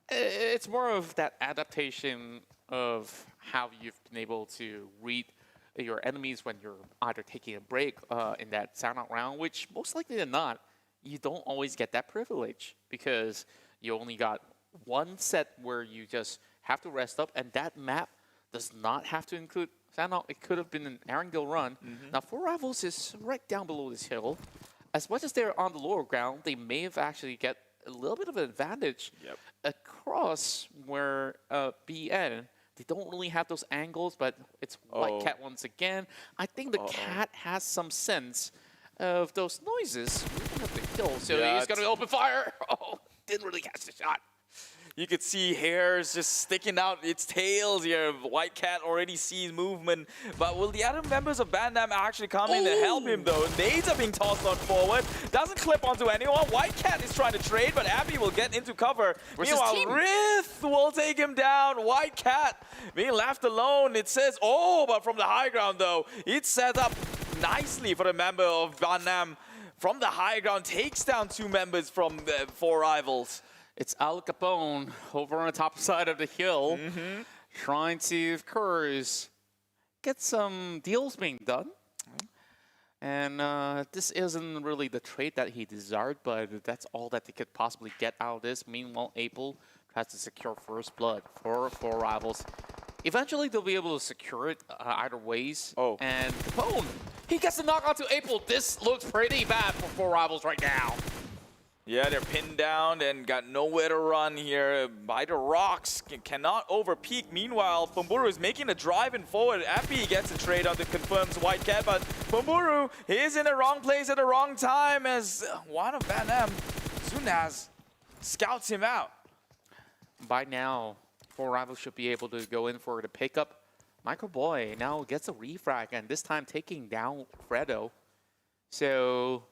it's more of that adaptation of how you've been able to read your enemies when you're either taking a break in that Sanhok round, which most likely than not, you don't always get that privilege because you only got one set where you just have to rest up, and that map does not have to include Sanhok. It could have been an Erangel run. Now, 4Rivals is right down below this hill. As much as they're on the lower ground, they may have actually get a little bit of an advantage across where BN, they don't really have those angles, but it's White Cat once again. I think the cat has some sense of those noises moving up the hill, so he's going to open fire. Oh, didn't really catch the shot. You could see hairs just sticking out its tails here. White Cat already sees movement. But will the other members of Bandam actually come in to help him though? Nades are being tossed on forward. Doesn't clip onto anyone. White Cat is trying to trade, but Abby will get into cover. Meanwhile, Rith will take him down. White Cat being left alone. It says, but from the high ground though, it's set up nicely for the member of Bandam. From the high ground, takes down 2 members from the 4Rivals. It's Al Capone over on the top side of the hill, trying to, of course, get some deals being done. And this isn't really the trade that he desired, but that's all that they could possibly get out of this. Meanwhile, Apel tries to secure first blood for 4Rivals. Eventually, they'll be able to secure it either ways. And Capone, he gets the knock onto Apel. This looks pretty bad for 4Rivals right now. Yeah, they're pinned down and got nowhere to run here by the rocks. Cannot over-peak. Meanwhile, Chonburi is making a drive and forward. Appy gets a trade on the confirms White Cat, but Chonburi is in the wrong place at the wrong time as one of Bandam, Sunaz, scouts him out. By now, 4Rivals should be able to go in for the pickup. Michael Boy now gets a refrag, and this time taking down Fredo. So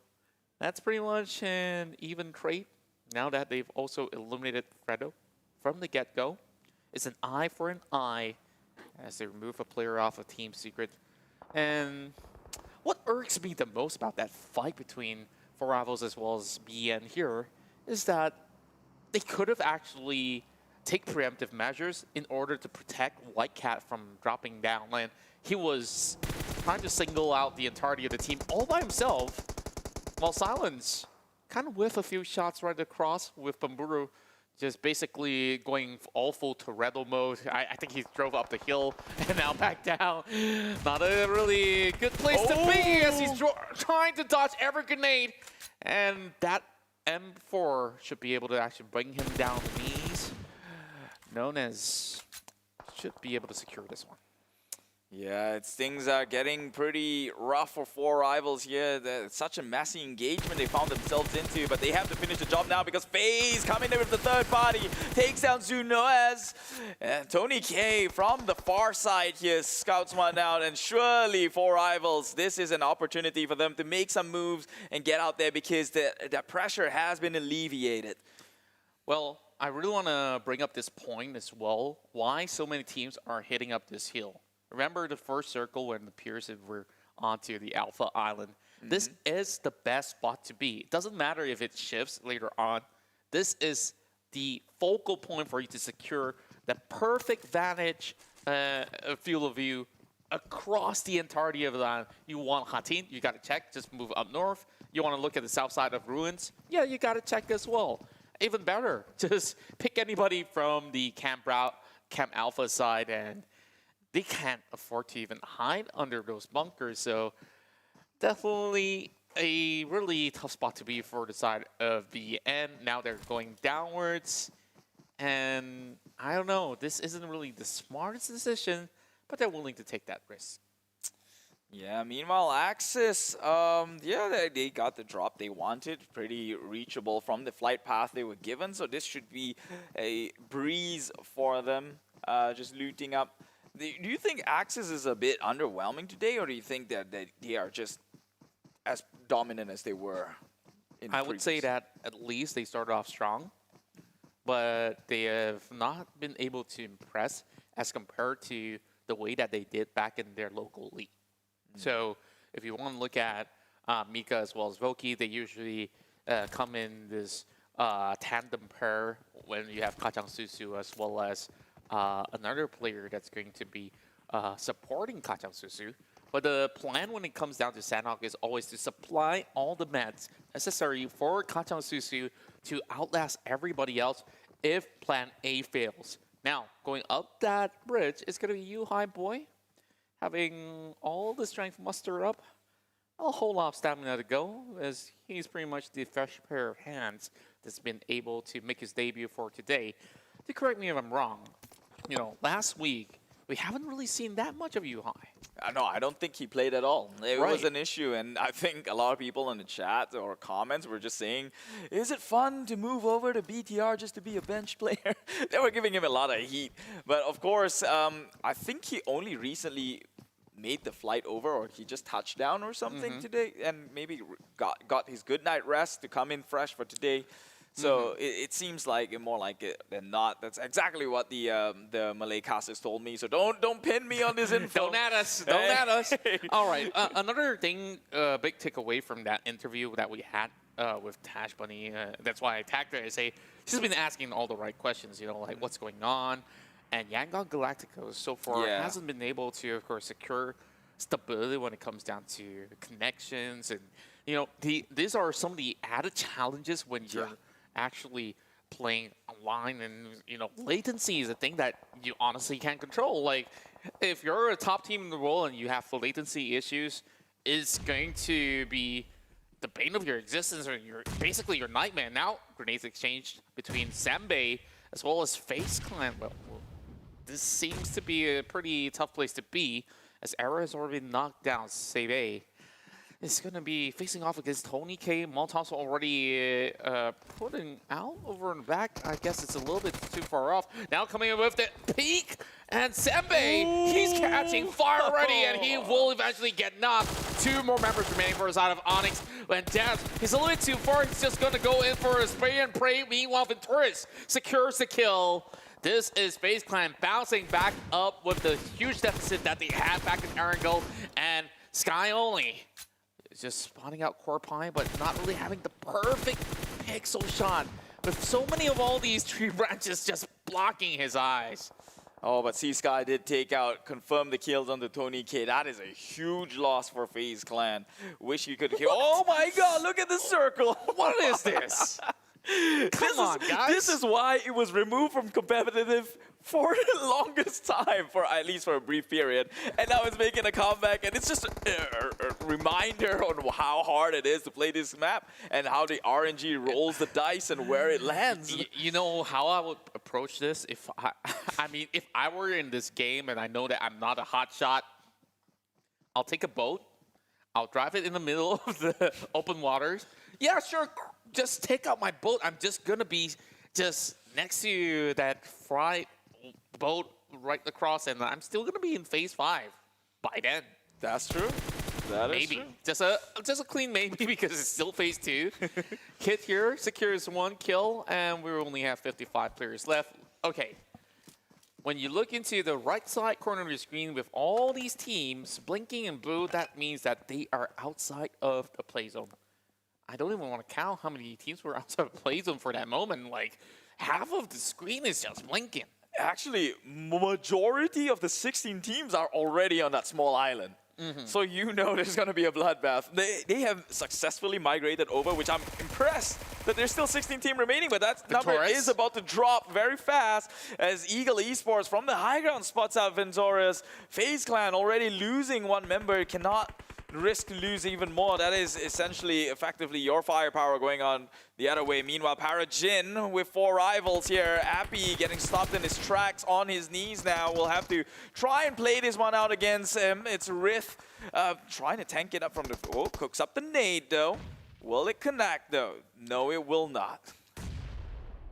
that's pretty much an even trade now that they've also eliminated Fredo from the get-go. It's an eye for an eye as they remove a player off of Team Secret. And what irks me the most about that fight between 4Rivals as well as BN here is that they could have actually take preemptive measures in order to protect White Cat from dropping down. And he was trying to single out the entirety of the team all by himself, while Silence kind of whiff a few shots right across with Chonburi just basically going all full Toretto mode. I think he drove up the hill and now back down. Not a really good place to be as he's trying to dodge every grenade. And that M4 should be able to actually bring him down to knees. Known as should be able to secure this one. Yeah, things are getting pretty rough for 4Rivals here. It's such a messy engagement they found themselves into, but they have to finish the job now because FaZe coming in with the third party, takes down Zunoez. And Tony K from the far side here scouts one out, and surely 4Rivals, this is an opportunity for them to make some moves and get out there because the pressure has been alleviated. Well, I really want to bring up this point as well, why so many teams are hitting up this hill. Remember the first circle when the Pearson were onto the Alpha Island. This is the best spot to be. It doesn't matter if it shifts later on. This is the focal point for you to secure the perfect vantage field of view across the entirety of the island. You want Hatin, you got to check, just move up north. You want to look at the south side of Ruins, yeah, you got to check as well. Even better, just pick anybody from the Camp Alpha side, and they can't afford to even hide under those bunkers. So definitely a really tough spot to be for the side of the end. Now they're going downwards, and I don't know, this isn't really the smartest decision, but they're willing to take that risk. Yeah, meanwhile, Axis, they got the drop they wanted. Pretty reachable from the flight path they were given, so this should be a breeze for them, just looting up. Do you think Axis is a bit underwhelming today, or do you think that they are just as dominant as they were in I would say that at least they started off strong, but they have not been able to impress as compared to the way that they did back in their local league. So if you want to look at Mika as well as Voki, they usually come in this tandem pair when you have Kachang Susu as well as another player that's going to be supporting Kachang Susu. But the plan when it comes down to Sanhok is always to supply all the meds necessary for Kachang Susu to outlast everybody else if plan A fails. Now, going up that bridge is going to be you, High Boy, having all the strength muster up. A whole lot of stamina to go, as he's pretty much the fresh pair of hands that's been able to make his debut for today. To correct me if I'm wrong, you know, last week, we haven't really seen that much of Yuhai. No, I don't think he played at all. It Right. was an issue, and I think a lot of people in the chat or comments were just saying, is it fun to move over to BTR just to be a bench player? They were giving him a lot of heat. But of course, I think he only recently made the flight over, or he just touched down or something today, and maybe got his good night rest to come in fresh for today. So it seems like more like it than not. That's exactly what the Malay casters told me. So don't pin me on this info. Don't at us. Don't at us. All right. Another thing, big takeaway from that interview that we had with Tash Bunny. That's why I tagged her. I say she's been asking all the right questions. You know, like what's going on. And Yangon Galacticos so far hasn't been able to, of course, secure stability when it comes down to connections. And, you know, these are some of the added challenges when you're actually playing online. And, you know, latency is a thing that you honestly can't control. Like, if you're a top team in the world and you have latency issues, it's going to be the bane of your existence, or basically your nightmare. Now, grenades exchanged between Sambe as well as FaZe Clan. Well, this seems to be a pretty tough place to be, as Era has already knocked down Sebe. Is going to be facing off against Tony K. Molotof's already putting out over and back. I guess it's a little bit too far off. Now coming in with the peak, and Sembe, he's catching fire already, and he will eventually get knocked. 2 more members remaining for the side of Onyx. And Death, he's a little bit too far. He's just going to go in for a spray and pray. Meanwhile, Venturis secures the kill. This is FaZe Clan bouncing back up with the huge deficit that they had back in Erangel, and Sky Only just spawning out Corpine, but not really having the perfect pixel shot, with so many of all these tree branches just blocking his eyes. Oh, but C-Sky did confirm the kills on the Tony K. That is a huge loss for FaZe Clan. Wish you could kill. Oh my god, look at the circle. What is this? Come on, guys. This is why it was removed from competitive for the longest time, for at least for a brief period. And now it's making a comeback, and it's just a reminder on how hard it is to play this map and how the RNG rolls the dice and where it lands. You know how I would approach this? If if I were in this game and I know that I'm not a hot shot, I'll take a boat, I'll drive it in the middle of the open waters. Yeah, sure, just take out my boat. I'm just gonna be just next to that fried boat right across, and I'm still gonna be in phase 5 by then. That's true. That is maybe. true. Just a clean maybe, because it's still phase 2. Kit here secures 1 kill, and we only have 55 players left. Okay. When you look into the right side corner of your screen with all these teams blinking in blue, that means that they are outside of the play zone. I don't even want to count how many teams were outside of the play zone for that moment. Like, half of the screen is just blinking. Actually, majority of the 16 teams are already on that small island. So you know there's going to be a bloodbath. They have successfully migrated over, which I'm impressed that there's still 16 teams remaining, but that number is about to drop very fast as Eagle Esports from the high ground spots out Venturis. FaZe Clan already losing 1 member, cannot risk to lose even more. That is essentially, effectively, your firepower going on the other way. Meanwhile, Parajin with 4 rivals here. Appy getting stopped in his tracks on his knees now. We'll have to try and play this one out against him. It's Rith trying to tank it up from the... Oh, cooks up the nade, though. Will it connect, though? No, it will not.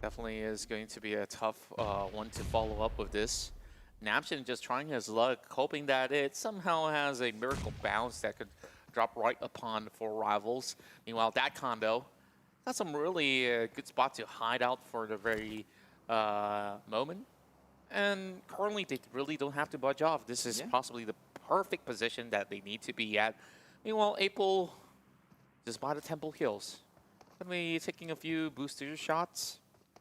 Definitely is going to be a tough one to follow up with this. Napshin just trying his luck, hoping that it somehow has a miracle bounce that could drop right upon 4 rivals. Meanwhile, that condo got some really good spot to hide out for the very moment. And currently, they really don't have to budge off. This is possibly the perfect position that they need to be at. Meanwhile, April, just by the Temple Hills, gonna be taking a few booster shots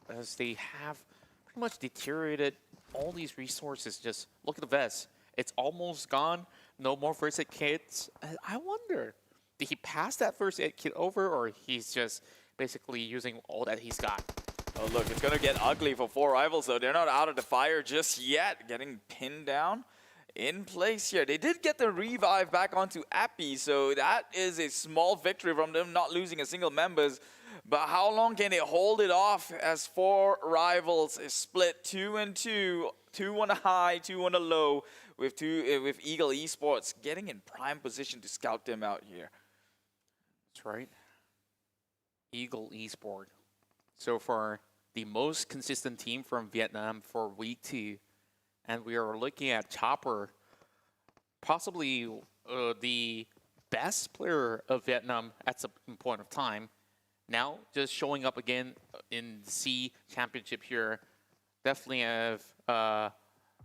as they have pretty much deteriorated all these resources. Just look at the vest. It's almost gone. No more first aid kits. I wonder, did he pass that first aid kit over, or he's just basically using all that he's got? Oh, look, it's going to get ugly for 4 rivals, though. They're not out of the fire just yet. Getting pinned down in place here. They did get the revive back onto Appy, so that is a small victory from them, not losing a single members. But how long can they hold it off as 4 rivals is split 2 and 2, 2 on a high, 2 on a low, with Eagle Esports getting in prime position to scout them out here. That's right. Eagle Esports. So far, the most consistent team from Vietnam for week 2. And we are looking at Chopper, possibly the best player of Vietnam at some point of time. Now, just showing up again in the SEA Championship here, definitely have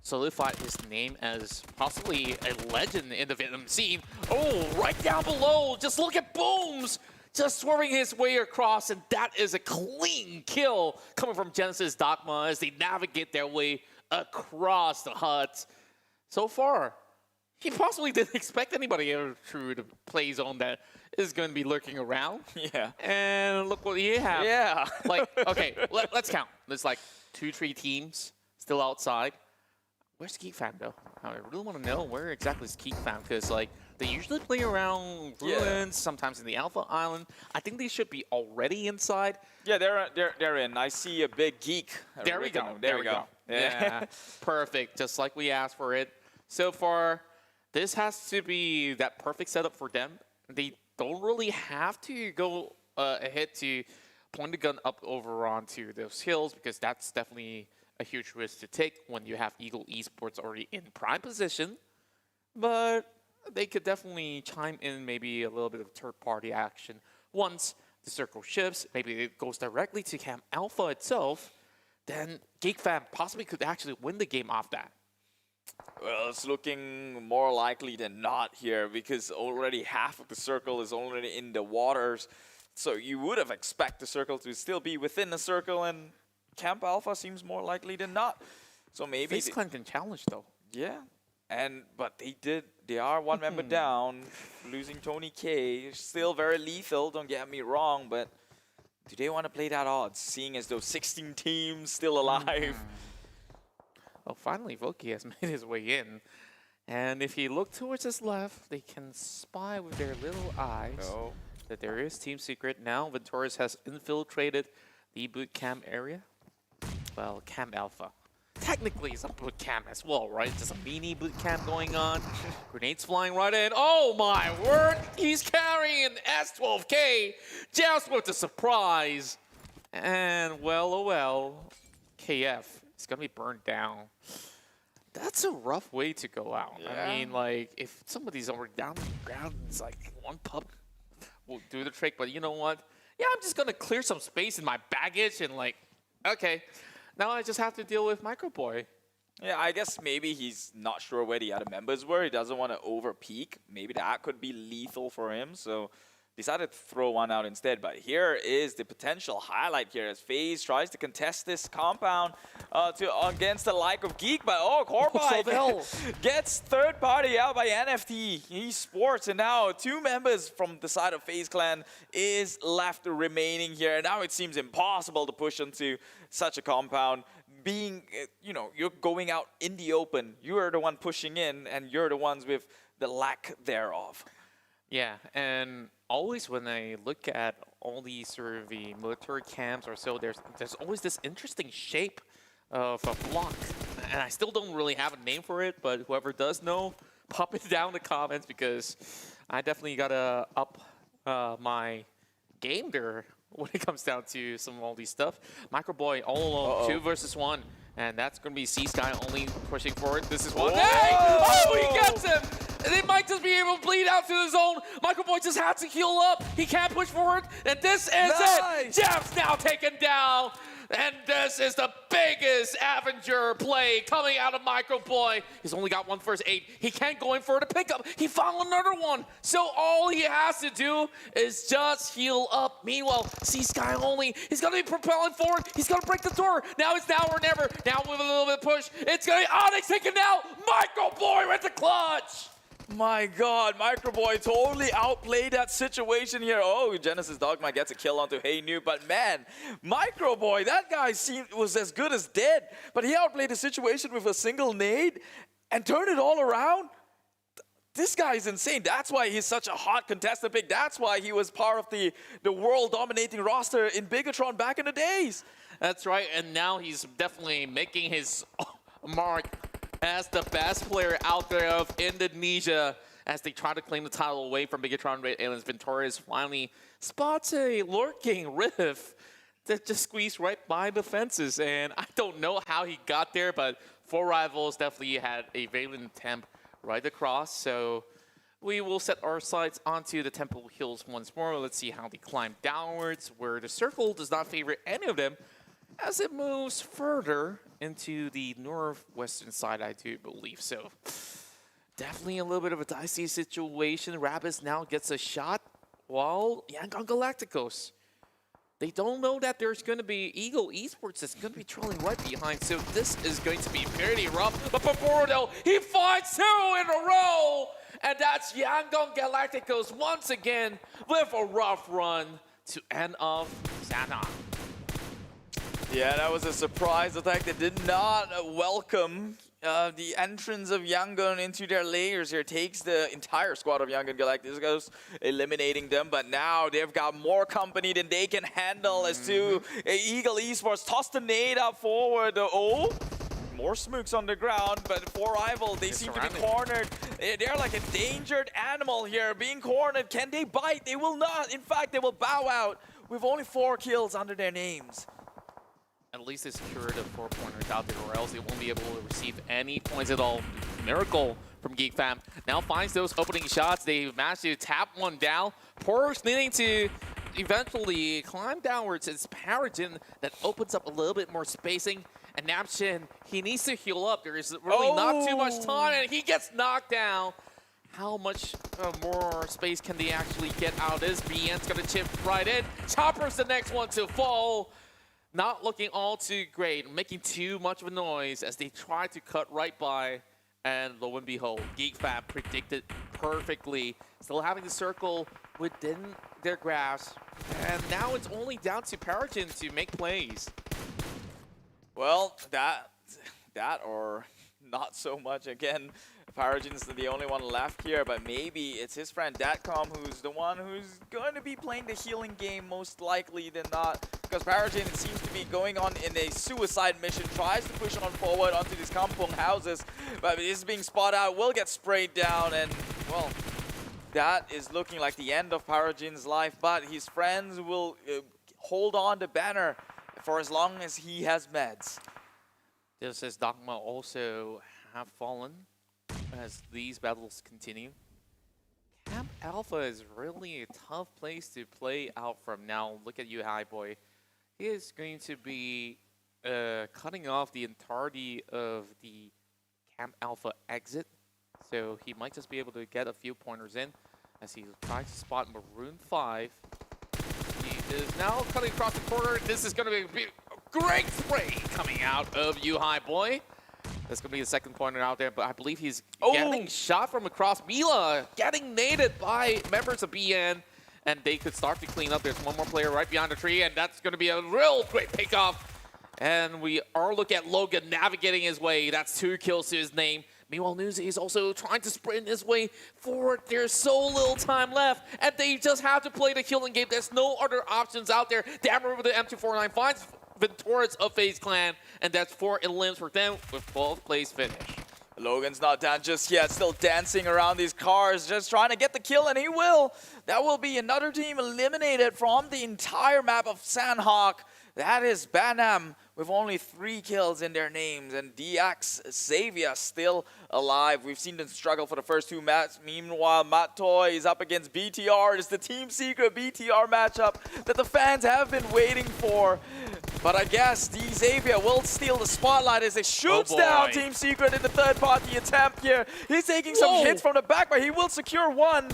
solidified his name as possibly a legend in the Vietnam scene. Oh, right down below, just look at Booms! Just swerving his way across, and that is a clean kill coming from Genesis Dogma as they navigate their way across the hut. So far, he possibly didn't expect anybody through the play zone that is going to be lurking around. Yeah. And look what he have. Yeah. Like, okay, let's count. There's like 2-3 teams still outside. Where's Geek Fam though? I really want to know where exactly is Geek Fam, because like they usually play around ruins, sometimes in the Alpha Island. I think they should be already inside. Yeah, they're in. I see a big geek. There we go. There we go. Yeah, perfect. Just like we asked for it. So far, this has to be that perfect setup for them. They don't really have to go ahead to point the gun up over onto those hills, because that's definitely a huge risk to take when you have Eagle Esports already in prime position. But they could definitely chime in maybe a little bit of third-party action. Once the circle shifts, maybe it goes directly to Camp Alpha itself, then Geek Fam possibly could actually win the game off that. Well, it's looking more likely than not here, because already half of the circle is already in the waters. So you would have expected the circle to still be within the circle, and Camp Alpha seems more likely than not. So maybe FaZe Clan can challenge though. Yeah. But they are 1 member down, losing Tony K. Still very lethal, don't get me wrong, but do they want to play that odds, seeing as those 16 teams still alive? Oh, finally, Voki has made his way in. And if you look towards his left, they can spy with their little eyes that there is Team Secret. Now, Venturis has infiltrated the boot camp area. Well, Camp Alpha. Technically, it's a boot camp as well, right? There's a mini boot camp going on. Grenades flying right in. Oh my word! He's carrying S12K just with the surprise. And well, oh well, KF is gonna be burned down. That's a rough way to go out. Yeah. I mean, like, if somebody's already down on the ground, it's like one pub will do the trick. But you know what? Yeah, I'm just gonna clear some space in my baggage and like, okay. Now I just have to deal with Microboy. Yeah, I guess maybe he's not sure where the other members were. He doesn't want to over-peak. Maybe that could be lethal for him, so decided to throw one out instead. But here is the potential highlight here as FaZe tries to contest this compound against the like of Geek. But Corbine gets third party out by NFT Esports. And now 2 members from the side of FaZe Clan is left remaining here. Now it seems impossible to push into such a compound. Being, you're going out in the open. You're the one pushing in, and you're the ones with the lack thereof. Yeah, and always when I look at all these sort of the military camps or so, there's always this interesting shape of a block. And I still don't really have a name for it, but whoever does know, pop it down in the comments, because I definitely gotta up my game there when it comes down to some of all these stuff. Microboy all alone, 2 versus 1. And that's going to be C-Sky only pushing forward. This is one. Hey! Oh, he gets him! They might just be able to bleed out to the zone. Microboy just has to heal up. He can't push forward. And this is it. Jeff's now taken down. And this is the biggest Avenger play coming out of Microboy. He's only got one first aid. He can't go in for the pickup. He found another one. So all he has to do is just heal up. Meanwhile, C-Sky only. He's going to be propelling forward. He's going to break the door. Now it's now or never. Now with a little bit of push. It's going to be Onyx taken out. Microboy with the clutch. My God, Microboy totally outplayed that situation here. Oh, Genesis Dogma gets a kill onto Hey New, but man, Microboy, that guy was as good as dead, but he outplayed the situation with a single nade and turned it all around. This guy is insane. That's why he's such a hot contestant pick. That's why he was part of the world-dominating roster in Bigetron back in the days. That's right, and now he's definitely making his mark as the best player out there of Indonesia as they try to claim the title away from Bigetron RA. Aliens Ventorius finally spots a lurking Rift that just squeezed right by the fences. And I don't know how he got there, but 4 Rivals definitely had a Valen temp right across. So we will set our sights onto the Temple Hills once more. Let's see how they climb downwards, where the circle does not favor any of them as it moves further into the northwestern side, I do believe. So definitely a little bit of a dicey situation. Rabbids now gets a shot, while Yangon Galacticos, they don't know that there's going to be EVOS Esports that's going to be trailing right behind. So this is going to be pretty rough. But before though, he finds 2 in a row. And that's Yangon Galacticos once again with a rough run to end off Sanhok. Yeah, that was a surprise attack that did not welcome the entrance of Yangon into their layers here. Takes the entire squad of Yangon Galacticos, eliminating them. But now they've got more company than they can handle as to EVOS Esports toss the nade up forward. Oh, more smokes on the ground, but for Rival, they seem to be cornered. They're like a endangered animal here, being cornered. Can they bite? They will not. In fact, they will bow out with only 4 kills under their names. At least they secured the 4 pointers out there, or else they won't be able to receive any points at all. Miracle from Geek Fam now finds those opening shots. They managed to tap one down. Porus needing to eventually climb downwards. It's Paragon that opens up a little bit more spacing. And Napchin, he needs to heal up. There is really not too much time, and he gets knocked down. How much more space can they actually get out of this? BN's gonna chip right in. Chopper's the next one to fall. Not looking all too great, making too much of a noise as they try to cut right by, and lo and behold, Geek Fam predicted perfectly. Still having the circle within their grasp, and now it's only down to Paragon to make plays. Well, that or not so much. Again, Paragon's the only one left here, but maybe it's his friend Datcom who's the one who's going to be playing the healing game most likely than not. Because Paragon, it seems to be going on in a suicide mission, tries to push on forward onto these kampong houses, but is being spotted out, will get sprayed down, and well, that is looking like the end of Paragon's life, but his friends will hold on to banner for as long as he has meds. This is Dogma also have fallen as these battles continue. Camp Alpha is really a tough place to play out from now. Look at you, High Boy. He is going to be cutting off the entirety of the Camp Alpha exit. So he might just be able to get a few pointers in as he tries to spot Maroon 5. He is now cutting across the corner. This is going to be a great spray coming out of you, High Boy. That's going to be the second pointer out there, but I believe he's getting shot from across. Mila getting naded by members of BN, and they could start to clean up. There's one more player right behind the tree, and that's going to be a real great pickoff. And we are looking at Logan navigating his way. That's 2 kills to his name. Meanwhile, Newsy is also trying to sprint his way forward. There's so little time left, and they just have to play the killing game. There's no other options out there. Dammer with the M249 finds Ventorius of FaZe Clan, and that's 4 elims for them with 12 plays finished. Logan's not done just yet, still dancing around these cars, just trying to get the kill, and he will. That will be another team eliminated from the entire map of Sanhok. That is Banam with only 3 kills in their names, and DX Xavier still alive. We've seen them struggle for the first 2 matches. Meanwhile, Matt Toy is up against BTR. It's the Team Secret BTR matchup that the fans have been waiting for. But I guess D Xavier will steal the spotlight as he shoots down Team Secret in the third-party attempt here. He's taking some hits from the back, but he will secure one.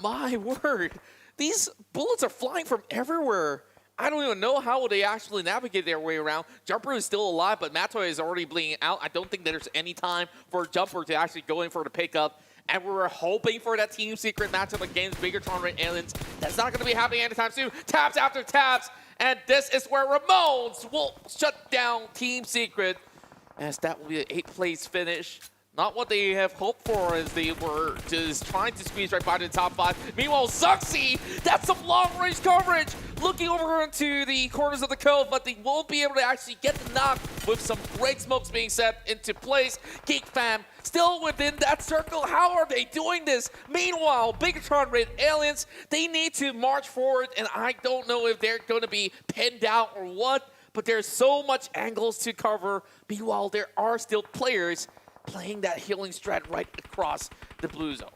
My word, these bullets are flying from everywhere. I don't even know how they actually navigate their way around. Jumper is still alive, but Matoy is already bleeding out. I don't think there's any time for Jumper to actually go in for the pickup. And we were hoping for that Team Secret matchup against Bigetron RA Aliens. That's not going to be happening anytime soon. Taps after taps. And this is where Ramones will shut down Team Secret, as that will be an 8th place finish. Not what they have hoped for, as they were just trying to squeeze right by the top 5. Meanwhile, Zuxi, that's some long-range coverage, looking over into the corners of the cove, but they won't be able to actually get the knock with some great smokes being set into place. Geek Fam still within that circle. How are they doing this? Meanwhile, Bigetron RA Aliens, they need to march forward, and I don't know if they're going to be pinned out or what, but there's so much angles to cover. Meanwhile, there are still players playing that healing strat right across the blue zone.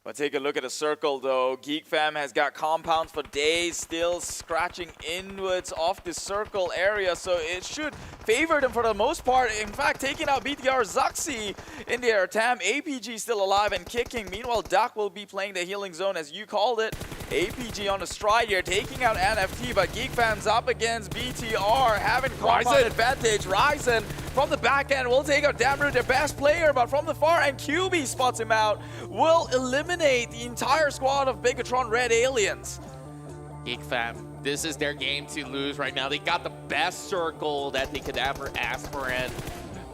But take a look at the circle though. Geek Fam has got compounds for days, still scratching inwards off the circle area, so it should favor them for the most part. In fact, taking out BTR Zuxi in their attempt. APG still alive and kicking. Meanwhile, Duck will be playing the healing zone as you called it. APG on the stride here, taking out NFT, but Geek Fam's up against BTR, having compound advantage. Ryzen from the back end will take out Damru, their best player, but from the far end, QB spots him out, will eliminate the entire squad of Bigetron RA Aliens. Geek Fam, this is their game to lose right now. They got the best circle that they could ever ask for, and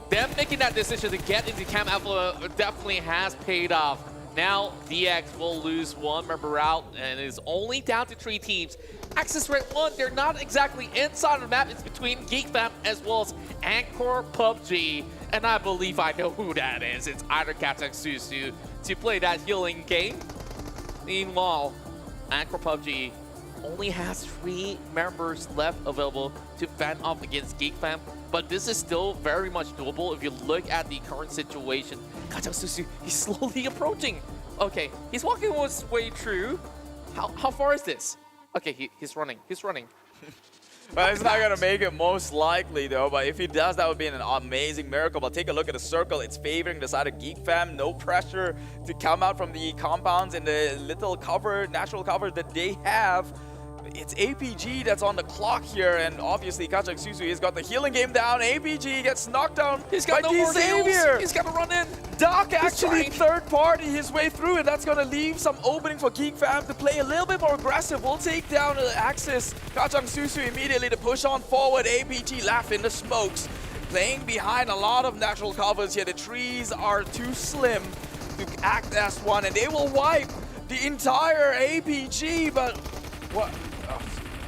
them making that decision to get into Camp Alpha definitely has paid off. Now, DX will lose one member out and is only down to 3 teams. Axis Red 1, they're not exactly inside of the map. It's between Geek Fam as well as Anchor PUBG. And I believe I know who that is. It's either Katak Susu to play that healing game. Meanwhile, Anchor PUBG only has 3 members left available to fend off against Geek Fam. But this is still very much doable if you look at the current situation. Katak Susu, he's slowly approaching. Okay, he's walking his way through. How far is this? Okay, he's running. Well, he's not going to make it most likely, though. But if he does, that would be an amazing miracle. But take a look at the circle. It's favoring the side of Geek Fam. No pressure to come out from the compounds in the little cover, natural cover that they have. It's APG that's on the clock here, and obviously Kachak Susu has got the healing game down. APG gets knocked down. He's got no more heals. He's got to run in. Doc actually third party his way through, and that's going to leave some opening for Geek Fam to play a little bit more aggressive. We'll take down the Axis. Kachak Susu immediately to push on forward. APG left in the smokes, playing behind a lot of natural covers here. The trees are too slim to act as one, and they will wipe the entire APG, but what?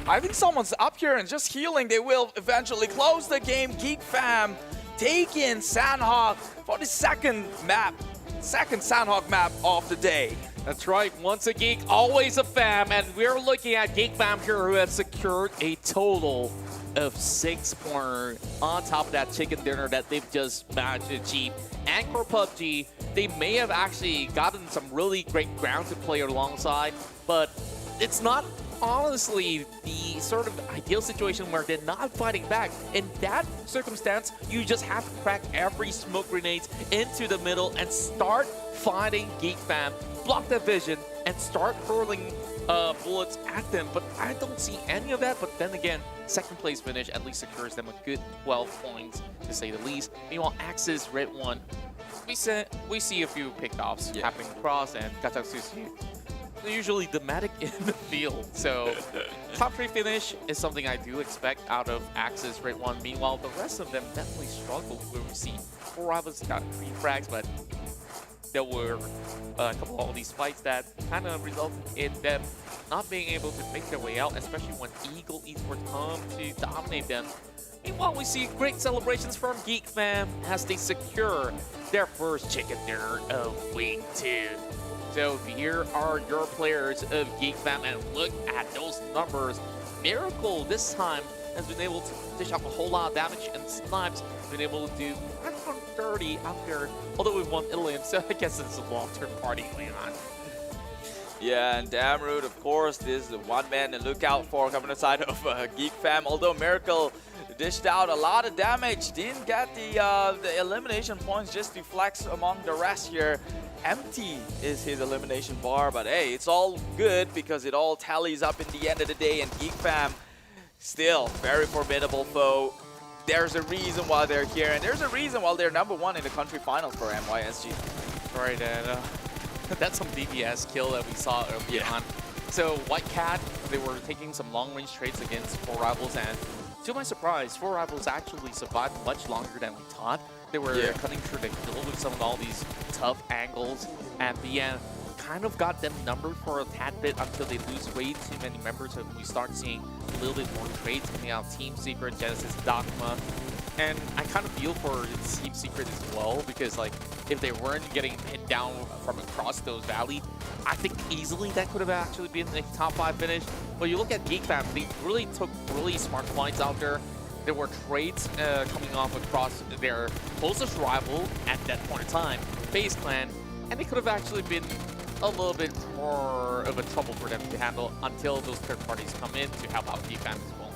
I think someone's up here and just healing. They will eventually close the game. Geek Fam take in Sanhok for the second Sanhok map of the day. That's right, once a geek, always a fam, and we're looking at Geek Fam here, who has secured a total of 6 points on top of that chicken dinner that they've just managed to achieve. Anchor PUBG, they may have actually gotten some really great ground to play alongside, but it's not honestly the sort of ideal situation where they're not fighting back. In that circumstance, you just have to crack every smoke grenade into the middle and start fighting Geek Fam, block their vision, and start hurling bullets at them. But I don't see any of that. But then again, second place finish at least secures them a good 12 points, to say the least. Meanwhile, Axis Red 1, we see a few pickoffs happening across, and Kachak Susu usually dramatic in the field. So top 3 finish is something I do expect out of Axis Red 1. Meanwhile, the rest of them definitely struggled. Where we see 4 of us got 3 frags, but there were a couple of these fights that kind of resulted in them not being able to make their way out, especially when Eagle Esports come to dominate them. Meanwhile, we see great celebrations from Geek Fam as they secure their first chicken dinner of week 2. So here are your players of Geek Fam, and look at those numbers. Miracle this time has been able to dish out a whole lot of damage, and Snipes been able to do 130 out there, although we've won Ilium, so I guess it's a long-term party going on. Yeah, and Damroot, of course, this is the one man to look out for coming aside of Geek Fam. Although Miracle dished out a lot of damage, didn't get the elimination points just to flex among the rest here. Empty is his elimination bar, but hey, it's all good because it all tallies up in the end of the day, and Geek Fam, still very formidable foe. There's a reason why they're here, and there's a reason why they're #1 in the country finals for MYSG. Right, and that's some DPS kill that we saw early on. So White Cat, they were taking some long-range trades against 4 Rivals, and to my surprise, 4 Rivals actually survived much longer than we thought. They were cutting through the kill with some of all these tough angles, and the end kind of got them numbered for a tad bit until they lose way too many members, and we start seeing a little bit more trades coming out. Team Secret, Genesis, Dogma. And I kind of feel for Team Secret as well, because like if they weren't getting pinned down from across those valleys, I think easily that could have actually been a top 5 finish. But you look at Geek Fam, they really took really smart points out there. There were trades coming off across their closest rival at that point in time, FaZe Clan, and they could have actually been a little bit more of a trouble for them to handle until those third parties come in to help out Geek Fam as well.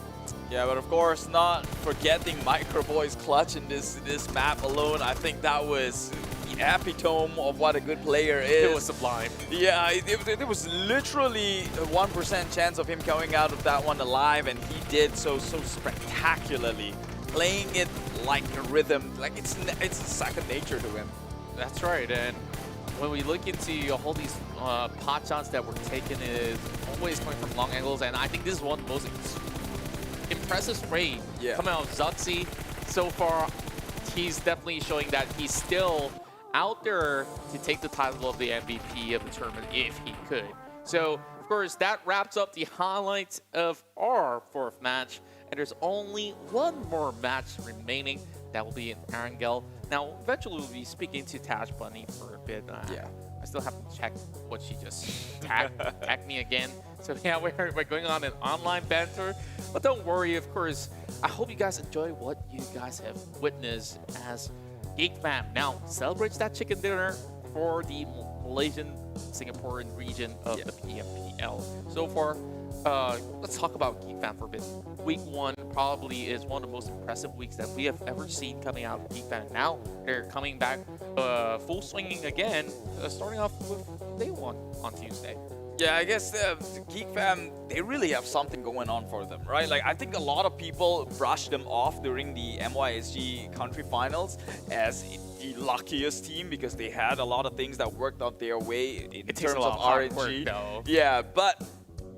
Yeah, but of course, not forgetting Microboy's clutch in this map alone. I think that was the epitome of what a good player is. It was sublime. Yeah, there was literally a 1% chance of him coming out of that one alive, and he did so spectacularly, playing it like a rhythm, like it's second nature to him. That's right, and when we look into all these pot shots that were taken, is always coming from long angles, and I think this is one of the most impressive spray coming out of Zuxi. So far, he's definitely showing that he's still out there to take the title of the MVP of the tournament if he could. So, of course, that wraps up the highlights of our 4th match. And there's only one more match remaining. That will be in Erangel. Now, eventually we'll be speaking to Tash Bunny for a bit. I still have to check what she just tagged me again. So yeah, we're going on an online banter. But don't worry, of course. I hope you guys enjoy what you guys have witnessed as Geek Fam now celebrates that chicken dinner for the Malaysian, Singaporean region of the PMPL. So far, let's talk about Geek Fam for a bit. Week 1 probably is one of the most impressive weeks that we have ever seen coming out of Geek Fam. Now they're coming back full swinging again, starting off with day 1 on Tuesday. Yeah, I guess Geek Fam, they really have something going on for them, right? Like, I think a lot of people brushed them off during the MYSG country finals as the luckiest team because they had a lot of things that worked out their way in terms of RNG. Yeah, but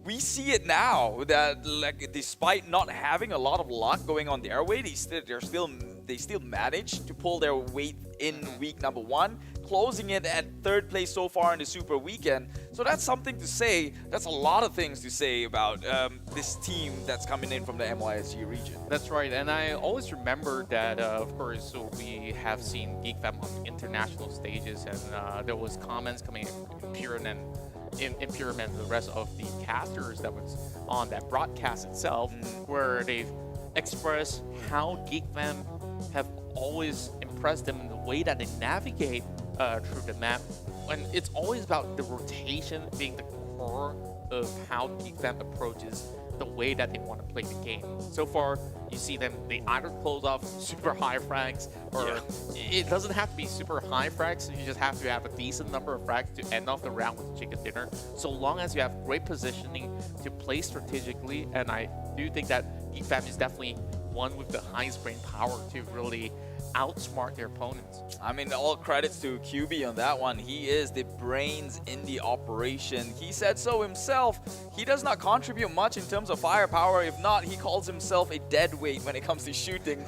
we see it now that, like, despite not having a lot of luck going on their way, they still managed to pull their weight in week #1, closing it at 3rd place so far in the Super Weekend. So that's something to say. That's a lot of things to say about this team that's coming in from the MYSG region. That's right, and I always remember that, of course, so we have seen Geek Fam on international stages, and there was comments coming in Purin and the rest of the casters that was on that broadcast itself, where they've expressed how Geek Fam have always impressed them in the way that they navigate through the map. And it's always about the rotation being the core of how Geek Fam approaches the way that they want to play the game. So far, you see them, they either close off super high frags, or it doesn't have to be super high frags, you just have to have a decent number of frags to end off the round with chicken dinner, so long as you have great positioning to play strategically. And I do think that Geek Fam is definitely one with the highest brain power to really outsmart their opponents. I mean, all credits to QB on that one. He is the brains in the operation. He said so himself. He does not contribute much in terms of firepower. If not, he calls himself a dead weight when it comes to shooting.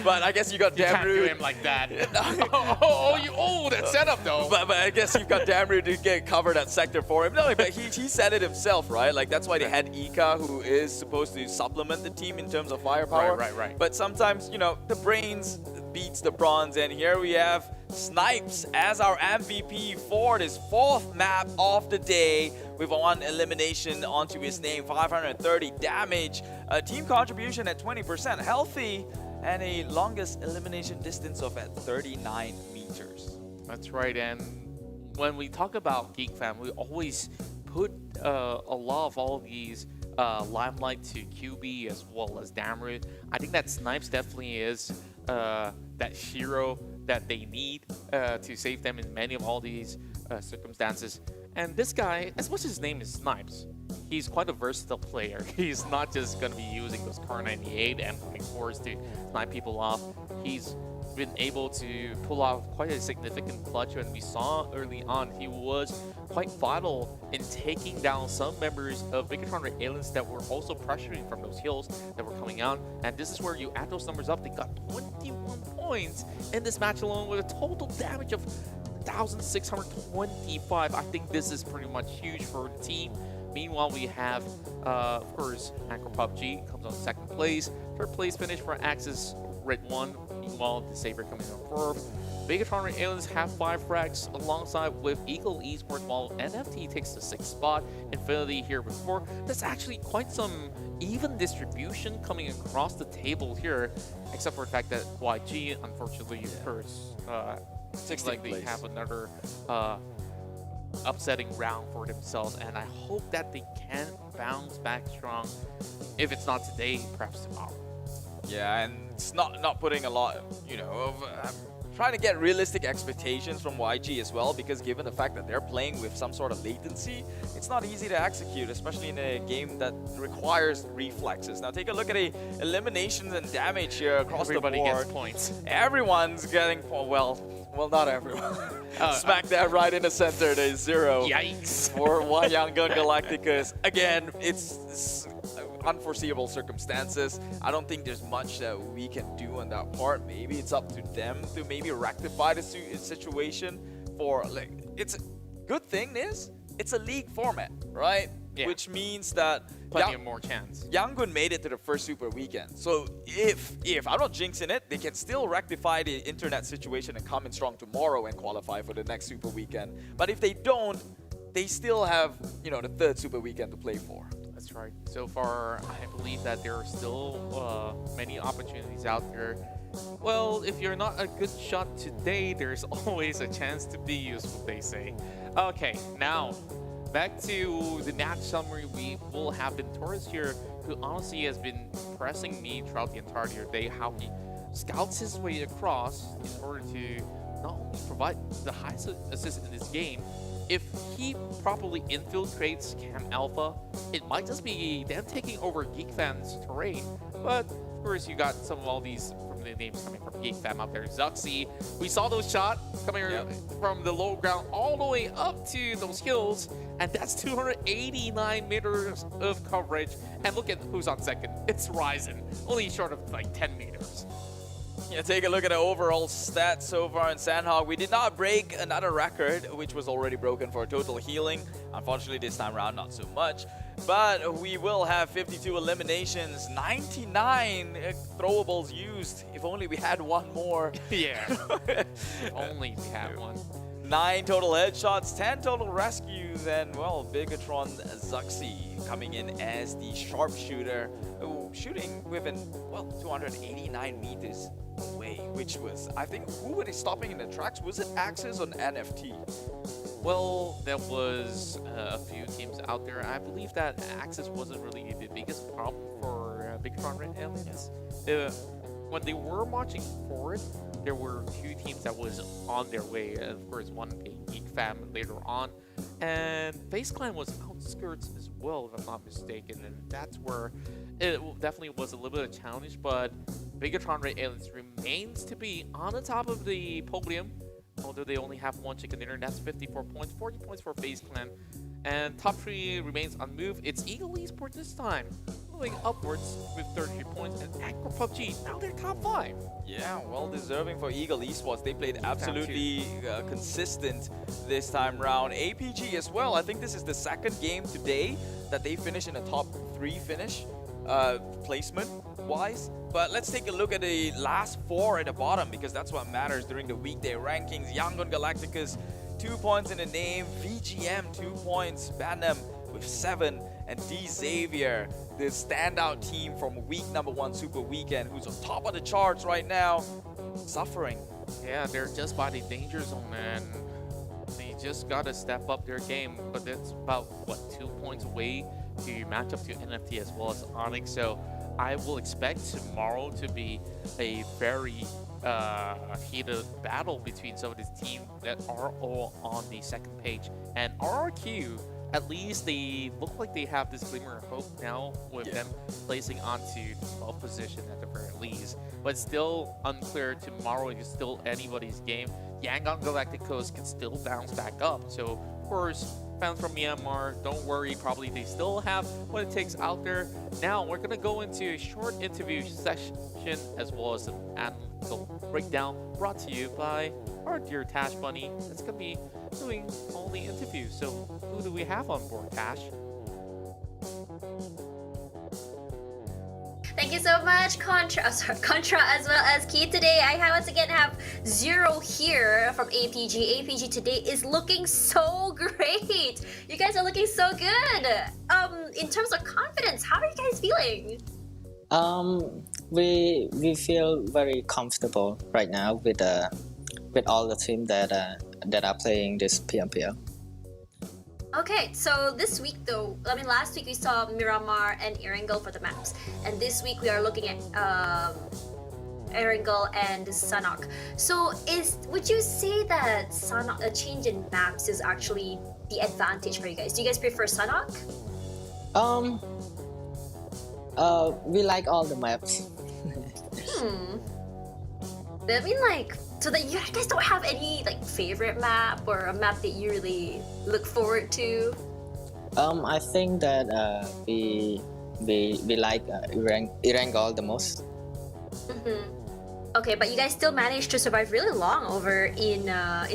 But I guess you got Damroot. You can't do him like that. That setup though. But I guess you've got Damroot to get cover that sector for him. No, but he said it himself, right? Like, that's why they had Ika, who is supposed to supplement the team in terms of firepower. Right. But sometimes, you know, the brains beats the bronze, and here we have Snipes as our MVP for this 4th map of the day with 1 elimination onto his name, 530 damage, a team contribution at 20% healthy, and a longest elimination distance of at 39 meters. That's right, and when we talk about Geek Fam, we always put a lot of all these limelight to QB as well as Damru. I think that Snipes definitely is that hero that they need to save them in many of all these circumstances. And this guy, as much as his name is Snipes, he's quite a versatile player. He's not just going to be using those Car 98 and M24s to snipe people off. He's been able to pull off quite a significant clutch, and we saw early on he was quite vital in taking down some members of Bigetron RA aliens that were also pressuring from those hills that were coming out. And this is where you add those numbers up. They got 21 points in this match alone with a total damage of 1,625. I think this is pretty much huge for the team. Meanwhile, we have, of course, Pubg comes on second place. Third place finish for Axis redONE. Meanwhile, the Saber coming on fourth. Bigetron RA aliens have 5 frags alongside with Eagle Esports, while NFT takes the 6th spot. Infinity here with 4. There's actually quite some even distribution coming across the table here, except for the fact that YG, unfortunately, of course, seems like they have another upsetting round for themselves, and I hope that they can bounce back strong. If it's not today, perhaps tomorrow. Yeah, and it's not putting a lot, you know, of trying to get realistic expectations from YG as well, because given the fact that they're playing with some sort of latency, it's not easy to execute, especially in a game that requires reflexes. Now take a look at the eliminations and damage here across the board. Everybody gets points. Everyone's getting, well, not everyone. Smack that right in the center. There's 0. Yikes. For Yangon Galacticos. Again, it's unforeseeable circumstances. I don't think there's much that we can do on that part. Maybe it's up to them to maybe rectify the situation. For like, it's a good thing is it's a league format, right? Yeah. Which means that plenty of more chance. Yangon made it to the first Super Weekend. So if I'm not jinxing it, they can still rectify the internet situation and come in strong tomorrow and qualify for the next Super Weekend. But if they don't, they still have, you know, the 3rd Super Weekend to play for. That's right. So far, I believe that there are still many opportunities out there. Well, if you're not a good shot today, there's always a chance to be useful, they say. Okay, now back to the match summary. We will have Venturas here, who honestly has been impressing me throughout the entirety of the day, how he scouts his way across in order to not only provide the highest assist in this game. If he properly infiltrates Cam Alpha, it might just be them taking over Geek Fam's terrain. But of course, you got some of all these from the names coming from Geek Fam out there. Zuxi, we saw those shots coming from the low ground all the way up to those hills, and that's 289 meters of coverage. And look at who's on second. It's Ryzen, only short of like 10 meters. Yeah, take a look at the overall stats so far in Sanhok. We did not break another record, which was already broken for total healing. Unfortunately, this time around, not so much. But we will have 52 eliminations, 99 throwables used. If only we had one more. Yeah, if only we had one. 9 total headshots, 10 total rescues, and, well, Bigetron Zuxi coming in as the sharpshooter, shooting within, well, 289 meters away, which was, I think, who were they stopping in the tracks? Was it Axis or NFT? Well, there was a few teams out there. I believe that Axis wasn't really the biggest problem for Bigetron RA aliens. When they were marching forward, there were 2 teams that was on their way. Of course, one being Geek Fam later on, and FaZe Clan was outskirts as well, if I'm not mistaken. And that's where it definitely was a little bit of a challenge. But Bigetron RA aliens remains to be on the top of the podium, although they only have 1 chicken dinner. That's 54 points, 40 points for FaZe Clan. And top 3 remains unmoved. It's Eagle Esports this time, moving upwards with 33 points, and Pubg, now they're top 5. Yeah, well deserving for Eagle Esports. They played absolutely consistent this time round. APG as well. I think this is the 2nd game today that they finish in a top 3 finish placement-wise. But let's take a look at the last 4 at the bottom, because that's what matters during the weekday rankings. Yangon Galacticos, 2 points in the name. VGM, 2 points. Bantam with 7. And D Xavier, the standout team from week number 1 Super Weekend, who's on top of the charts right now, suffering. Yeah, they're just by the danger zone, and they just gotta step up their game, but it's about what 2 points away to match up to NFT as well as Onyx. So I will expect tomorrow to be a very heated battle between some of these teams that are all on the second page. And RRQ, at least they look like they have this glimmer of hope now with them placing onto 12th position at the very least. But still unclear tomorrow is still anybody's game. Yangon Galacticos can still bounce back up. So of course, fans from Myanmar, don't worry, probably they still have what it takes out there. Now we're gonna go into a short interview session as well as an analytical breakdown brought to you by our dear Tash Bunny. That's gonna be doing all the interviews. So who do we have on board, Tash? Thank you so much, Contra as well as Keith. Today I once again have Zero here from APG. APG today is looking so great. You guys are looking so good. In terms of confidence, how are you guys feeling? We feel very comfortable right now with all the team that are playing this PMPL. Okay, so this week though, I mean last week we saw Miramar and Erangel for the maps, and this week we are looking at Erangel and Sanhok. So would you say that Sanhok, a change in maps is actually the advantage for you guys? Do you guys prefer Sanhok? We like all the maps. I mean like, so that you guys don't have any like favorite map or a map that you really look forward to? I think that we like Erangel the most. Okay, but you guys still managed to survive really long over in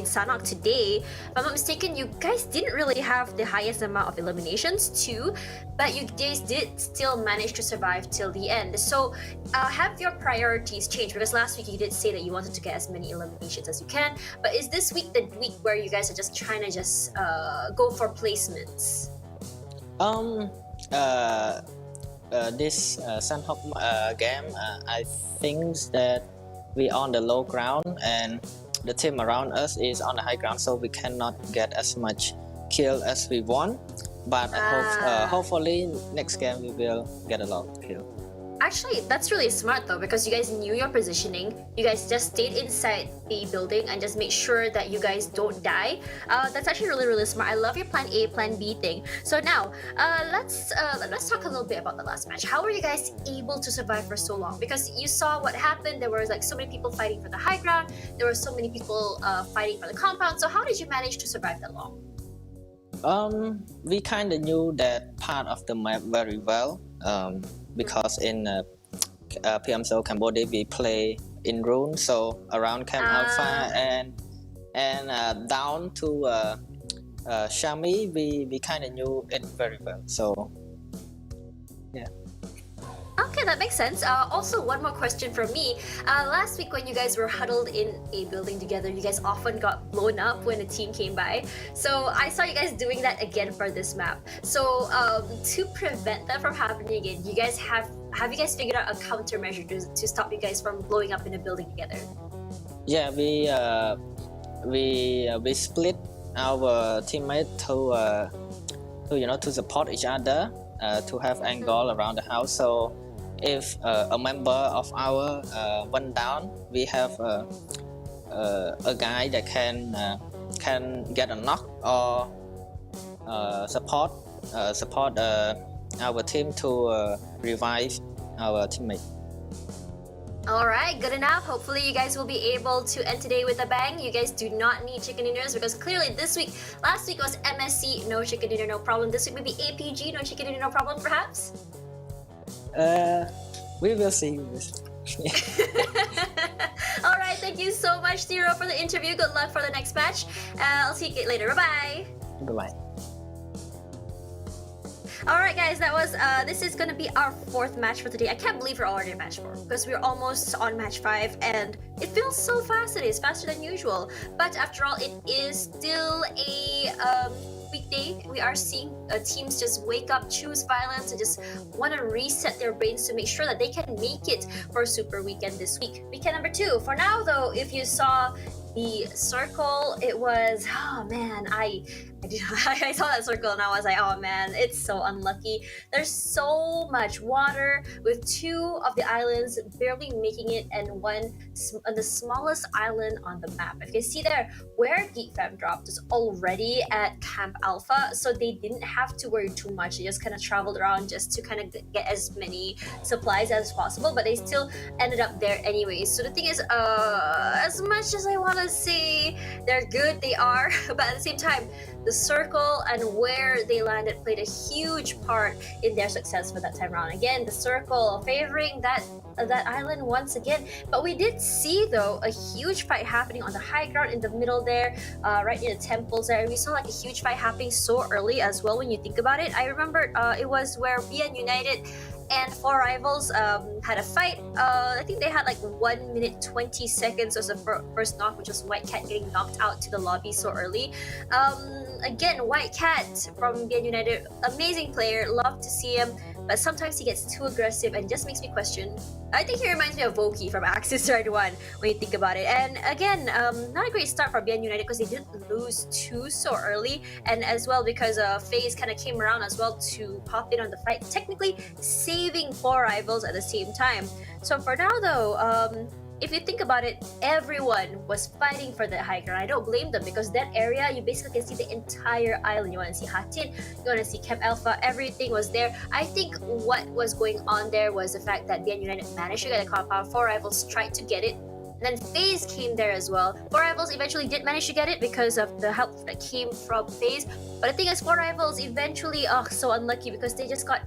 Sanhok today. If I'm not mistaken, you guys didn't really have the highest amount of eliminations too, but you guys did still manage to survive till the end. So have your priorities changed? Because last week you did say that you wanted to get as many eliminations as you can, but is this week the week where you guys are just trying to just go for placements? This Sanhok game, I think that we on the low ground and the team around us is on the high ground, so we cannot get as much kill as we want. But hopefully next game we will get a lot of kill. Actually, that's really smart though, because you guys knew your positioning. You guys just stayed inside the building and just made sure that you guys don't die. That's actually really, really smart. I love your plan A, plan B thing. So now, let's talk a little bit about the last match. How were you guys able to survive for so long? Because you saw what happened. There was like so many people fighting for the high ground. There were so many people fighting for the compound. So how did you manage to survive that long? We kind of knew that part of the map very well. Because in PMPL Cambodia we play in Rune, so around Camp Alpha and down to Shami, we kind of knew it very well. So yeah. Okay, that makes sense. Also, one more question from me. Last week when you guys were huddled in a building together, you guys often got blown up when a team came by. So I saw you guys doing that again for this map. So to prevent that from happening again, you guys have you guys figured out a countermeasure to stop you guys from blowing up in a building together? Yeah, we split our teammates to support each other, to have angle around the house. So if a member of our went down, we have a guy that can get a knock or support our team to revive our teammate. Alright, good enough. Hopefully you guys will be able to end today with a bang. You guys do not need chicken dinners because clearly last week was MSC, no chicken dinner, no problem. This week maybe APG, no chicken dinner, no problem perhaps? We will see. Alright, thank you so much, Zero, for the interview. Good luck for the next match. I'll see you later. Bye-bye. Bye-bye. Alright guys, that was this is gonna be our 4th match for today. I can't believe we're already at match 4 because we're almost on match 5 and it feels so fast. It is faster than usual, but after all it is still a weekday. We are seeing teams just wake up, choose violence, and just want to reset their brains to make sure that they can make it for Super Weekend this week. Weekend number 2. For now though, if you saw the circle, it was, oh man, I saw that circle and I was like, oh man, it's so unlucky. There's so much water with 2 of the islands barely making it and one the smallest island on the map. If you see there, where Geek Fam dropped is already at Camp Alpha, so they didn't have to worry too much. They just kind of traveled around just to kind of get as many supplies as possible, but they still ended up there anyways. So the thing is, as much as I want to say they're good, they are, but at the same time, the circle and where they landed played a huge part in their success for that time around. Again, the circle favoring that island once again. But we did see though a huge fight happening on the high ground in the middle there, right near the temples there. We saw like a huge fight happening so early as well when you think about it. I remember it was where BN United and 4 Rivals had a fight. I think they had like 1 minute 20 seconds was the first knock, which was White Cat getting knocked out to the lobby so early. Again, White Cat from BN United, amazing player, love to see him, but sometimes he gets too aggressive and just makes me question. I think he reminds me of Voki from Axis Red 1 when you think about it. And again, not a great start for BN United because they didn't lose 2 so early, and as well because FaZe kind of came around as well to pop in on the fight, technically saving 4 Rivals at the same time. So for now though, if you think about it, everyone was fighting for the high ground. I don't blame them because that area, you basically can see the entire island. You want to see Hatin, you want to see Camp Alpha, everything was there. I think what was going on there was the fact that BN United managed to get a compound. 4 Rivals tried to get it, and then FaZe came there as well. 4 Rivals eventually did manage to get it because of the help that came from FaZe. But the thing is, 4 Rivals eventually, so unlucky because they just got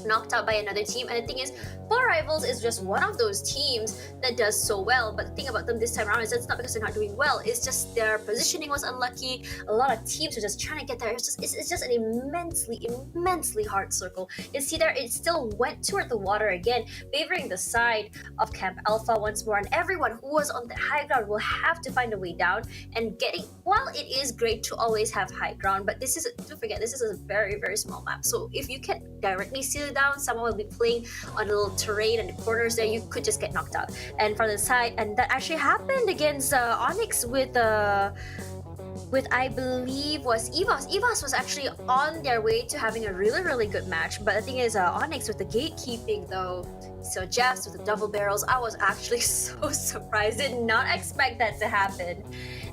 knocked out by another team. And the thing is, 4 Rivals is just one of those teams that does so well, but the thing about them this time around is it's not because they're not doing well, it's just their positioning was unlucky. A lot of teams are just trying to get there. It's just an immensely hard circle. You see there, it still went toward the water again, favoring the side of Camp Alpha once more, and everyone who was on the high ground will have to find a way down and getting, while it is great to always have high ground, but this is, don't forget, this is a very, very small map. So if you can directly see it down, someone will be playing on a little terrain and the corners there, you could just get knocked out. And from the side, and that actually happened against Onyx with I believe was EVOS. EVOS was actually on their way to having a really good match, but the thing is, Onyx with the gatekeeping though, so Jeffs with the double barrels, I was actually so surprised, did not expect that to happen.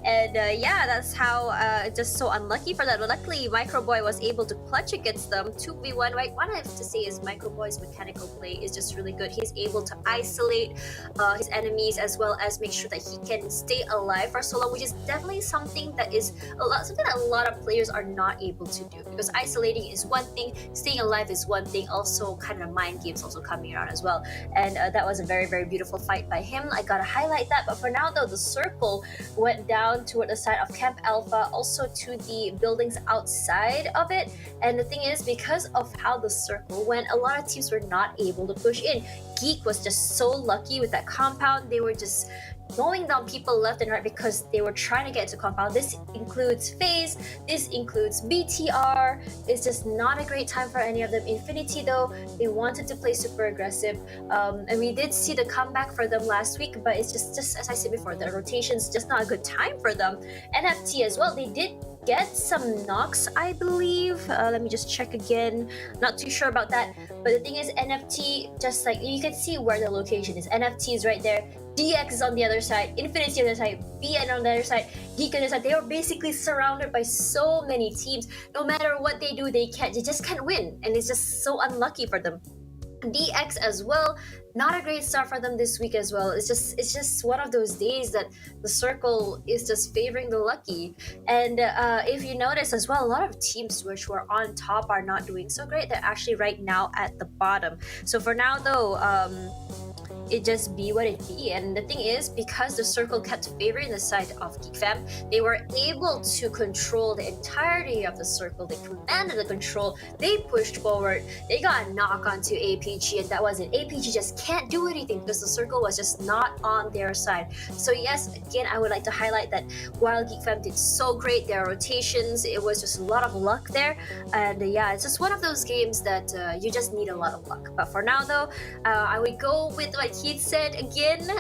And yeah, that's how just so unlucky for that. But luckily, Microboy was able to clutch against them 2v1. Right, what I have to say is Microboy's mechanical play is just really good. He's able to isolate his enemies as well as make sure that he can stay alive for so long, which is definitely something that is something that a lot of players are not able to do. Because isolating is one thing, staying alive is one thing. Also, kind of mind games also coming around as well. And that was a very beautiful fight by him. I gotta highlight that. But for now though, the circle went down toward the side of Camp Alpha, also to the buildings outside of it. And the thing is, because of how the circle went, a lot of teams were not able to push in. Geek was just so lucky with that compound. They were just mowing down people left and right because they were trying to get to compound. This includes FaZe, this includes BTR. It's just not a great time for any of them. Infinity though, they wanted to play super aggressive, and we did see the comeback for them last week, but it's just as I said before, the rotation's just not a good time for them. NFT as well, they did get some knocks, I believe. Let me just check again, not too sure about that. But the thing is, NFT, just like you can see where the location is, NFT is right there, DX is on the other side, Infinity on the other side, BN on the other side, Geek on the other side. They are basically surrounded by so many teams. No matter what they do, they just can't win, and it's just so unlucky for them. DX as well, not a great start for them this week as well. It's just one of those days that the circle is just favoring the lucky. And if you notice as well, a lot of teams which were on top are not doing so great. They're actually right now at the bottom. So for now though, it just be what it be. And the thing is, because the circle kept favoring the side of Geek Fam, they were able to control the entirety of the circle. They commanded the control, they pushed forward, they got a knock onto APG, and that was it. APG just can't do anything because the circle was just not on their side. So yes, again, I would like to highlight that while Geek Fam did so great, their rotations, it was just a lot of luck there. And yeah, it's just one of those games that you just need a lot of luck. But for now though, I would go with what Keith said again.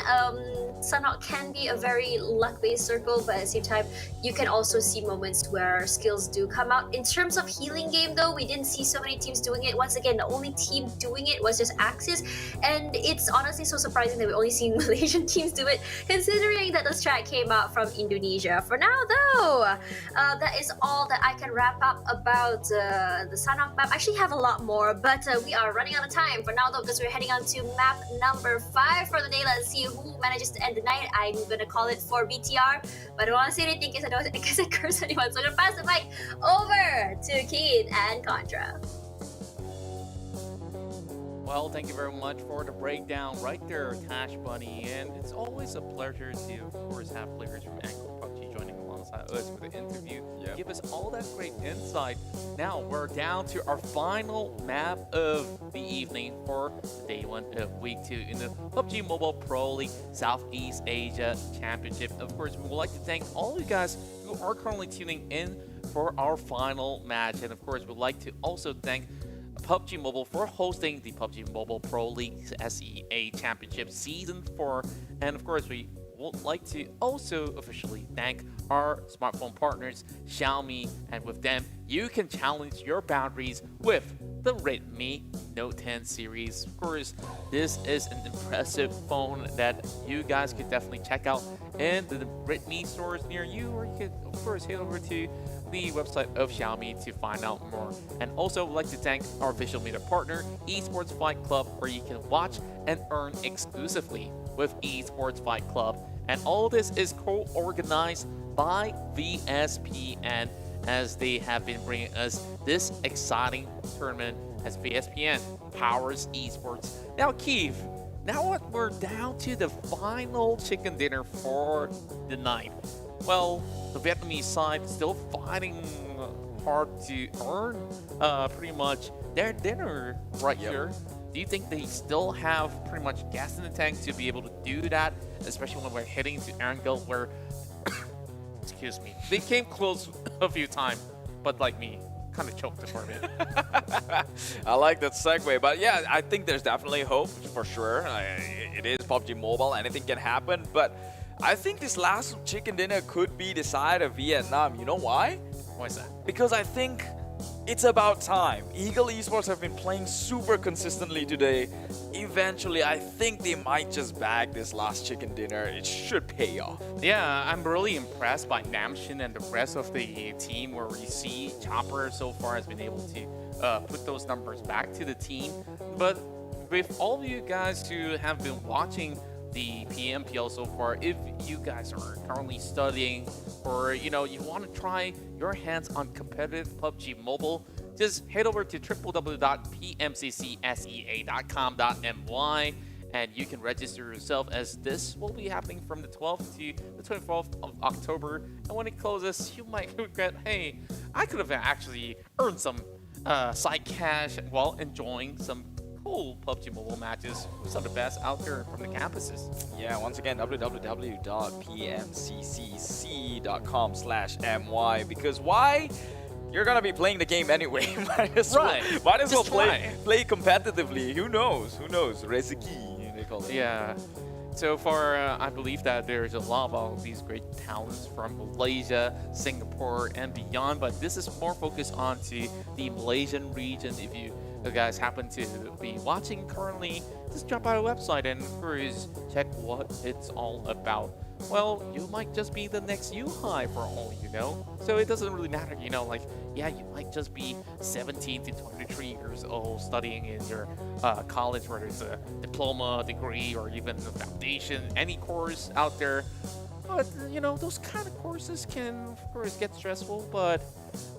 Sanhok can be a very luck-based circle, but at the same time, you can also see moments where skills do come out. In terms of healing game though, we didn't see so many teams doing it. Once again, the only team doing it was just Axis, and it's honestly so surprising that we only see Malaysian teams do it, considering that the strat came out from Indonesia. For now though, that is all that I can wrap up about the Sanhok map. I actually have a lot more, but we are running out of time for now though, because we're heading on to map number 5 for the day. Let's see who manages to end the night. I'm gonna call it for BTR, but I don't want to say anything in case I curse anyone, so I'm gonna pass the mic over to Keith and Contra. Well, thank you very much for the breakdown right there, Cash Bunny. And it's always a pleasure to, of course, have players from Erangel PUBG joining alongside us for the interview. Give us all that great insight. Now, we're down to our final map of the evening for day 1 of week 2 in the PUBG Mobile Pro League Southeast Asia Championship. Of course, we would like to thank all you guys who are currently tuning in for our final match. And of course, we'd like to also thank PUBG Mobile for hosting the PUBG Mobile Pro League SEA Championship Season 4. And of course, we would like to also officially thank our smartphone partners, Xiaomi, and with them, you can challenge your boundaries with the Redmi Note 10 series. Of course, this is an impressive phone that you guys could definitely check out in the Redmi stores near you, or you could, of course, head over to the website of Xiaomi to find out more. And also, would like to thank our official media partner, Esports Fight Club, where you can watch and earn exclusively with Esports Fight Club. And all this is co-organized by VSPN, as they have been bringing us this exciting tournament as VSPN powers esports. Now, Keith, now what we're down to the final chicken dinner for the night. Well, the Vietnamese side still fighting hard to earn pretty much their dinner right here. Do you think they still have pretty much gas in the tank to be able to do that, especially when we're heading to Erangel, where excuse me, they came close a few times, but like me, kind of choked it for a bit. I like that segue, but yeah, I think there's definitely hope for sure. It is PUBG Mobile, anything can happen, but I think this last chicken dinner could be the side of Vietnam. You know why? Why is that? Because I think it's about time. Eagle Esports have been playing super consistently today. Eventually, I think they might just bag this last chicken dinner. It should pay off. Yeah, I'm really impressed by Namshin and the rest of the team, where we see Chopper so far has been able to put those numbers back to the team. But with all of you guys who have been watching the PMPL so far, if you guys are currently studying, or you want to try your hands on competitive PUBG Mobile, just head over to www.pmccsea.com.my and you can register yourself, as this will be happening from the 12th to the 24th of October. And when it closes, you might regret, hey, I could have actually earned some side cash while enjoying some cool PUBG Mobile matches with some of the best out there from the campuses. Yeah, once again, www.pmccc.com/my, because why? You're gonna be playing the game anyway. Might as well play competitively. Who knows? Rezeki, they call it. Yeah. So far, I believe that there's a lot of these great talents from Malaysia, Singapore, and beyond, but this is more focused on to the Malaysian region. If you guys happen to be watching currently, just drop by our website and first check what it's all about. Well, you might just be the next U-High for all you know. So it doesn't really matter, like, yeah, you might just be 17 to 23 years old studying in your college, whether it's a diploma, degree, or even a foundation, any course out there. But, those kind of courses can, of course, get stressful, but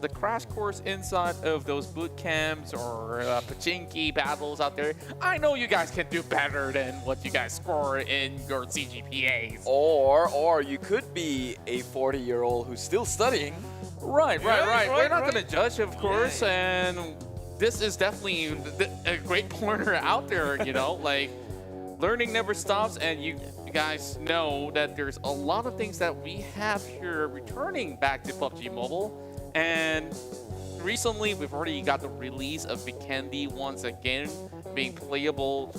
the crash course inside of those boot camps or pachinki battles out there, I know you guys can do better than what you guys score in your CGPAs. Or you could be a 40-year-old who's still studying. Right. We're not going to judge, of course, and this is definitely a great pointer out there, like, learning never stops, and you guys know that there's a lot of things that we have here returning back to PUBG Mobile. And recently, we've already got the release of Vikendi once again, being playable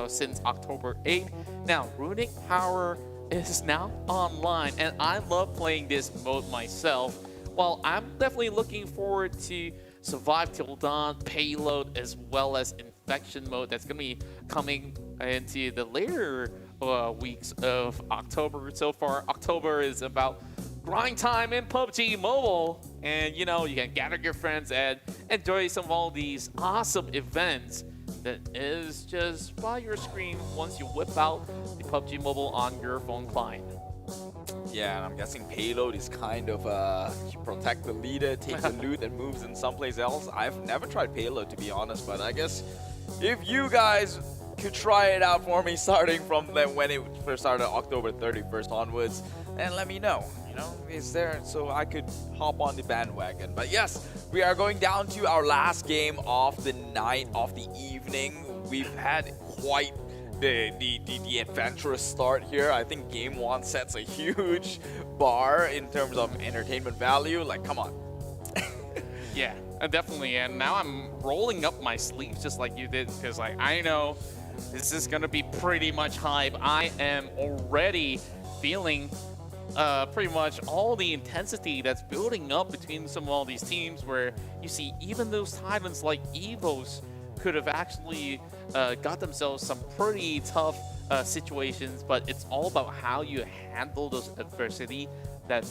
since October 8th. Now, Runic Power is now online, and I love playing this mode myself. While I'm definitely looking forward to Survive Till Dawn, Payload, as well as Infection mode that's going to be coming into the later weeks of October. So far, October is about grind time in PUBG Mobile, and you know, you can gather your friends and enjoy some of all these awesome events that is just by your screen once you whip out the PUBG Mobile on your phone client. Yeah, and I'm guessing Payload is kind of you protect the leader, take the loot, and moves in someplace else. I've never tried Payload, to be honest, but I guess if you guys could try it out for me starting from when it first started, October 31st onwards, and let me know. You know, is there, so I could hop on the bandwagon. But yes, we are going down to our last game of the night, of the evening. We've had quite the adventurous start here. I think game one sets a huge bar in terms of entertainment value. Like, come on. Yeah, definitely. And now I'm rolling up my sleeves just like you did, because like I know this is gonna be pretty much hype. I am already feeling pretty much all the intensity that's building up between some of all these teams, where you see even those titans like EVOS could have actually got themselves some pretty tough situations, but it's all about how you handle those adversity that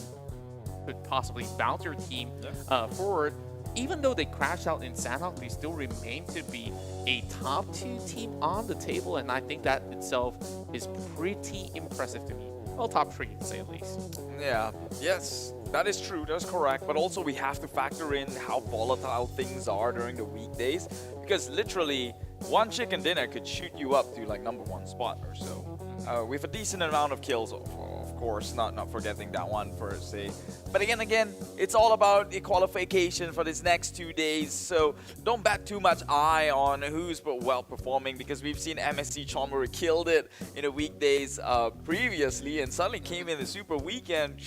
could possibly bounce your team forward. Even though they crashed out in Sanhok, they still remain to be a top 2 team on the table, and I think that itself is pretty impressive to me. Well, top 3 to say at least. Yeah, yes, that is true, that's correct. But also we have to factor in how volatile things are during the weekdays, because literally one chicken dinner could shoot you up to like #1 spot or so. With a decent amount of kills, of course, not forgetting that one per se. But again, it's all about the qualification for this next 2 days, so don't bet too much eye on who's well performing, because we've seen MSC Chonburi killed it in the weekdays previously, and suddenly came in the super weekend.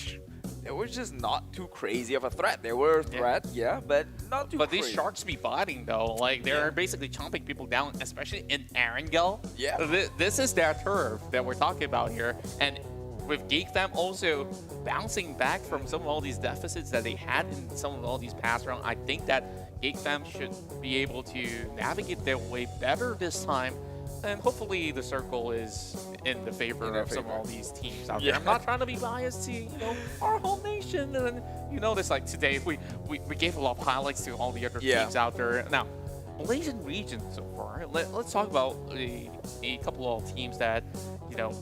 It was just not too crazy of a threat. They were a threat, yeah, but not too But crazy. these sharks be biting though. Like they're basically chomping people down, especially in Erangel. Yeah. This is their turf that we're talking about here. And with Geek Fam also bouncing back from some of all these deficits that they had in some of all these past rounds, I think that Geek Fam should be able to navigate their way better this time. And hopefully the circle is in the favor of some of all these teams out there. I'm not trying to be biased to, you know, our whole nation. And you notice like today we gave a lot of highlights to all the other teams out there. Now, Malaysian region so far, let's talk about a couple of teams that, you know,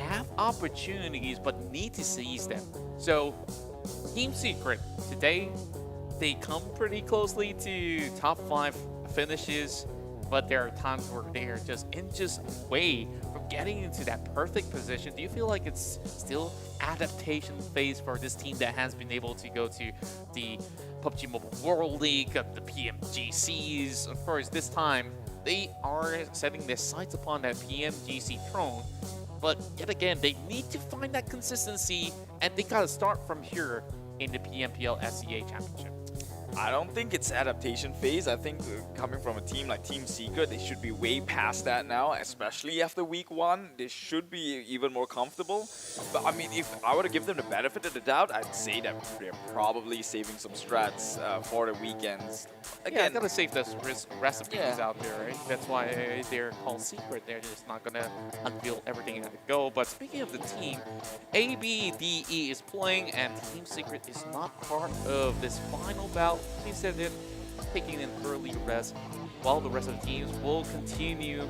have opportunities but need to seize them. So Team Secret, today they come pretty closely to top 5 finishes, but there are times where they are just inches away from getting into that perfect position. Do you feel like it's still adaptation phase for this team that has been able to go to the PUBG Mobile World League, the PMGCs? Of course, this time they are setting their sights upon that PMGC throne, but yet again, they need to find that consistency, and they gotta start from here in the PMPL SEA Championship. I don't think it's adaptation phase. I think coming from a team like Team Secret, they should be way past that now, especially after week 1. They should be even more comfortable. But I mean, if I were to give them the benefit of the doubt, I'd say that they're probably saving some strats for the weekends. Again, gotta save those recipes out there, right? That's why they're called secret. They're just not gonna unveil everything at the go. But speaking of the team, ABDE is playing, and Team Secret is not part of this final bout. Instead of taking an early rest, while the rest of the teams will continue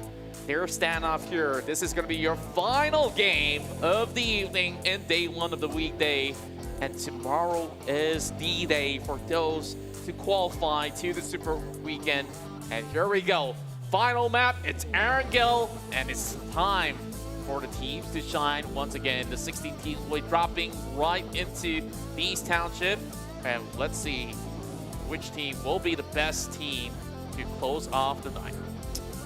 their standoff here. This is going to be your final game of the evening and day 1 of the weekday. And tomorrow is D-Day for those to qualify to the Super Weekend. And here we go. Final map, it's Erangel, and it's time for the teams to shine once again. The 16 teams will be dropping right into the East Township. And let's see which team will be the best team to close off the night.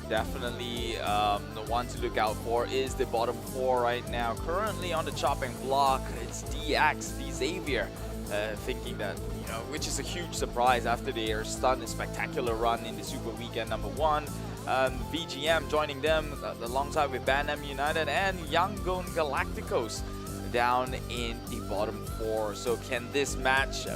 Definitely the one to look out for is the bottom 4 right now. Currently on the chopping block, it's DX, the Xavier, thinking that, you know, which is a huge surprise after their stunned spectacular run in the Super Weekend #1. VGM joining them alongside with Banam United and Yangon Galacticos. down in the bottom 4. So can this match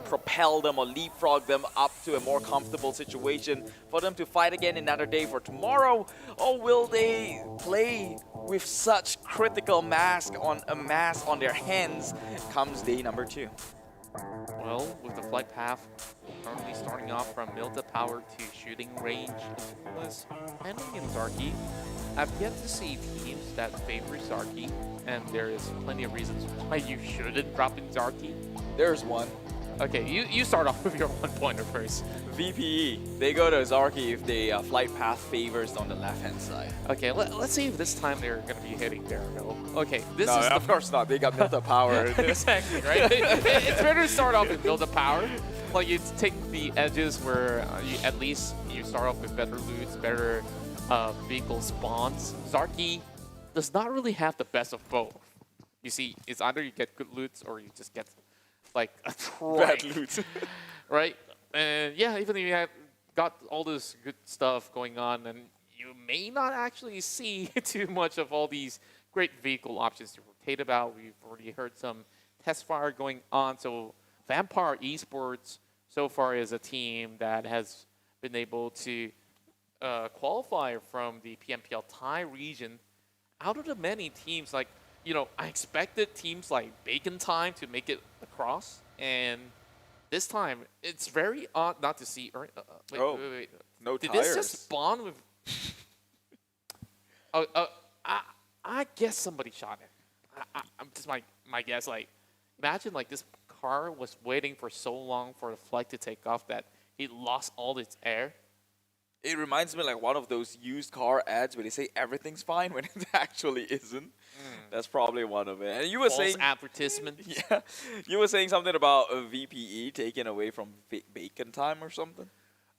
propel them or leapfrog them up to a more comfortable situation for them to fight again another day for tomorrow? Or will they play with such critical mass on their hands comes day number 2? Well, with the flight path currently starting off from Milta power to shooting range, was handling in Zarky. I've yet to see teams that favor Zarky, and there is plenty of reasons why you shouldn't drop in Zarky. There's one. Okay, you start off with your one-pointer first. VPE, they go to Zarky if the flight path favors on the left-hand side. Okay, let's see if this time they're going to be hitting there. No. Okay, this no, is of course not. They got Milta power. Exactly, right? It's better to start off with Milta power. Like, you take the edges where at least you start off with better loots, better vehicle spawns. Zarky does not really have the best of both. You see, it's either you get good loots or you just get like a bad loot. Right? And yeah, even if you have got all this good stuff going on, and you may not actually see too much of all these great vehicle options to rotate about. We've already heard some test fire going on. So Vampire Esports so far is a team that has been able to qualify from the PMPL Thai region. Out of the many teams, like, you know, I expected teams like Bacon Time to make it across, and this time it's very odd not to see. Wait. No Did tires. this just spawn with? I guess somebody shot it. I'm just my guess. Like, imagine like this car was waiting for so long for the flight to take off that it lost all its air. It reminds me like one of those used car ads where they say everything's fine when it actually isn't. That's probably one of it. And you were False saying advertisement. Yeah, you were saying something about a VPE taken away from Bacon Time or something.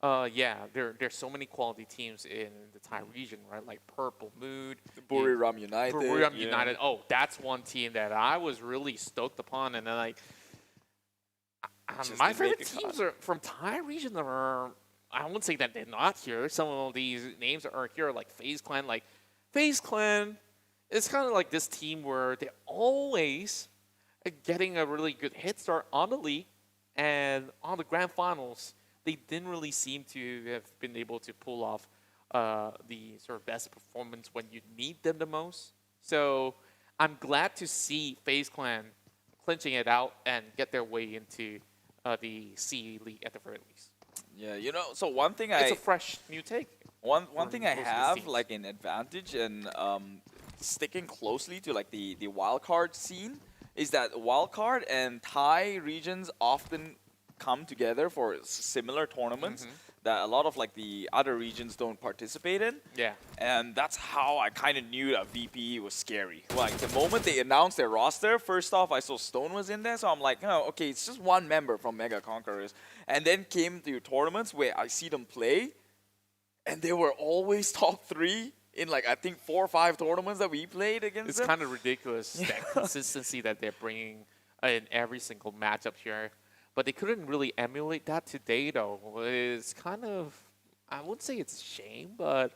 Yeah, there's so many quality teams in the Thai region, right? Like Purple Mood, Buriram United. Buriram United. Oh, that's one team that I was really stoked upon, and then like my favorite teams are from Thai region are. I wouldn't say that they're not here. Some of these names are here, like FaZe Clan. Like FaZe Clan, it's kind of like this team where they're always getting a really good head start on the league, and on the grand finals, they didn't really seem to have been able to pull off the sort of best performance when you need them the most. So I'm glad to see FaZe Clan clinching it out and get their way into the CE League at the very least. Yeah, you know, so one thing It's a fresh new take. One thing I have like an advantage and sticking closely to like the wildcard scene is that wildcard and Thai regions often come together for similar tournaments that a lot of like the other regions don't participate in. Yeah. And that's how I kind of knew that VPE was scary. Like the moment they announced their roster, first off I saw Stone was in there, so I'm like, oh, okay, it's just one member from Mega Conquerors. And then came to tournaments where I see them play, and they were always top 3 in like I think 4 or 5 tournaments that we played against them. It's kind of ridiculous, that consistency that they're bringing in every single matchup here. But they couldn't really emulate that today, though. It's kind of, I wouldn't say it's a shame, but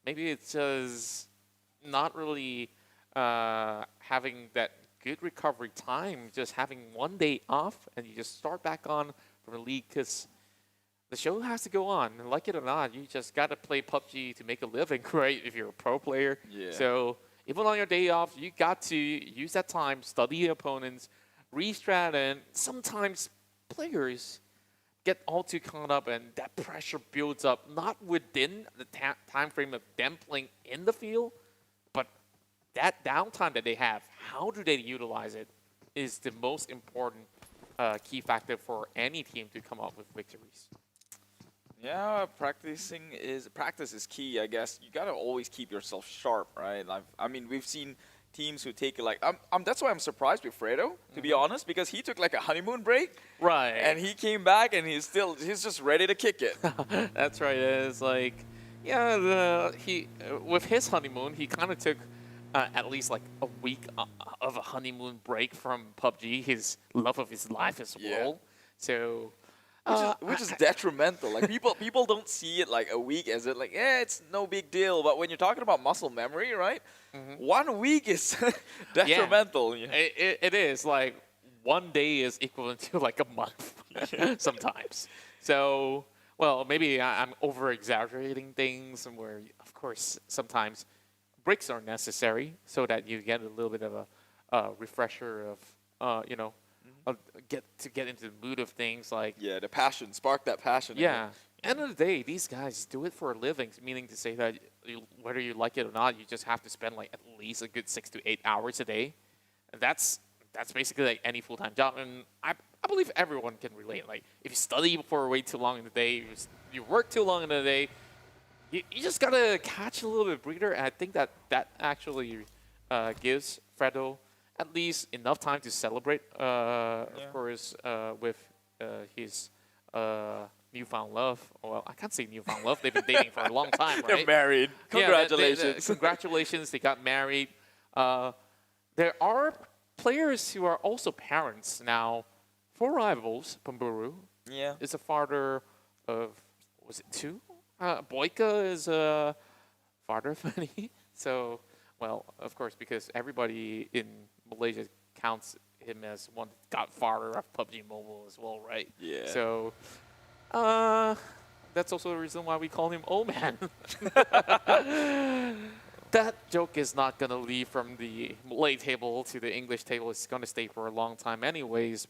maybe it's just not really having that good recovery time, just having one day off, and you just start back on from the league, because the show has to go on. And like it or not, you just got to play PUBG to make a living, right, if you're a pro player. Yeah. So even on your day off, you got to use that time, study your opponents, restrat, and sometimes players get all too caught up, and that pressure builds up, not within the time frame of them playing in the field, but that downtime that they have, how do they utilize it, is the most important key factor for any team to come up with victories. Yeah, practice is key, I guess. You gotta always keep yourself sharp, right? I mean, we've seen teams who take like that's why I'm surprised with Fredo, to be honest, because he took like a honeymoon break, right? And he came back and he's just ready to kick it. That's right. It's like, yeah, he with his honeymoon, he kind of took at least like a week of a honeymoon break from PUBG, his love of his life as well. So which is detrimental. Like people don't see it like a week as it like, yeah, it's no big deal. But when you're talking about muscle memory, right? 1 week is detrimental. Yeah. It is like 1 day is equivalent to like a month sometimes. So, well, maybe I'm over exaggerating things, and where of course sometimes breaks are necessary so that you get a little bit of a refresher of get into the mood of things like the passion, spark that passion. Yeah. End of the day, these guys do it for a living, meaning to say that whether you like it or not, you just have to spend like at least a good 6 to 8 hours a day. And that's basically like any full-time job, and I believe everyone can relate. Like if you study for way too long in the day, you work too long in the day, you just gotta catch a little bit of breather. And I think that actually gives Fredo at least enough time to celebrate, of course, with his newfound love. Well, I can't say newfound love. They've been dating for a long time, right? They're married. Congratulations. Congratulations. They got married. There are players who are also parents now. For rivals, Chonburi is a father of, was it 2? Boyka is a father of many. So, well, of course, because everybody in Malaysia counts him as one godfather of PUBG Mobile as well, right? Yeah. So, that's also the reason why we call him Old Man. That joke is not going to leave from the Malay table to the English table. It's going to stay for a long time anyways.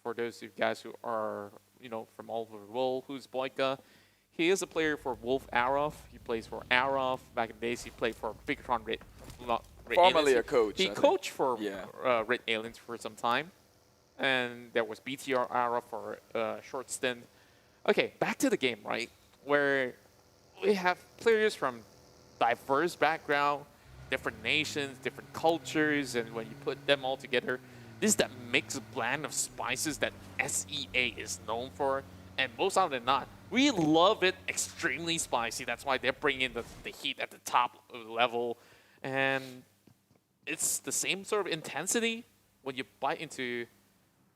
For those of you guys who are, from all over the world, who's Boyka? He is a player for Wolf Arrow. He plays for Arrow. Back in the days, he played for Bigetron Red. Formerly a coach. He coached for Red Aliens for some time. And there was BTR Arrow for a short stint. Okay, back to the game, right? Where we have players from diverse background, different nations, different cultures, and when you put them all together, this is that mixed blend of spices that SEA is known for. And most often than not, we love it extremely spicy. That's why they're bringing the heat at the top level. And it's the same sort of intensity when you bite into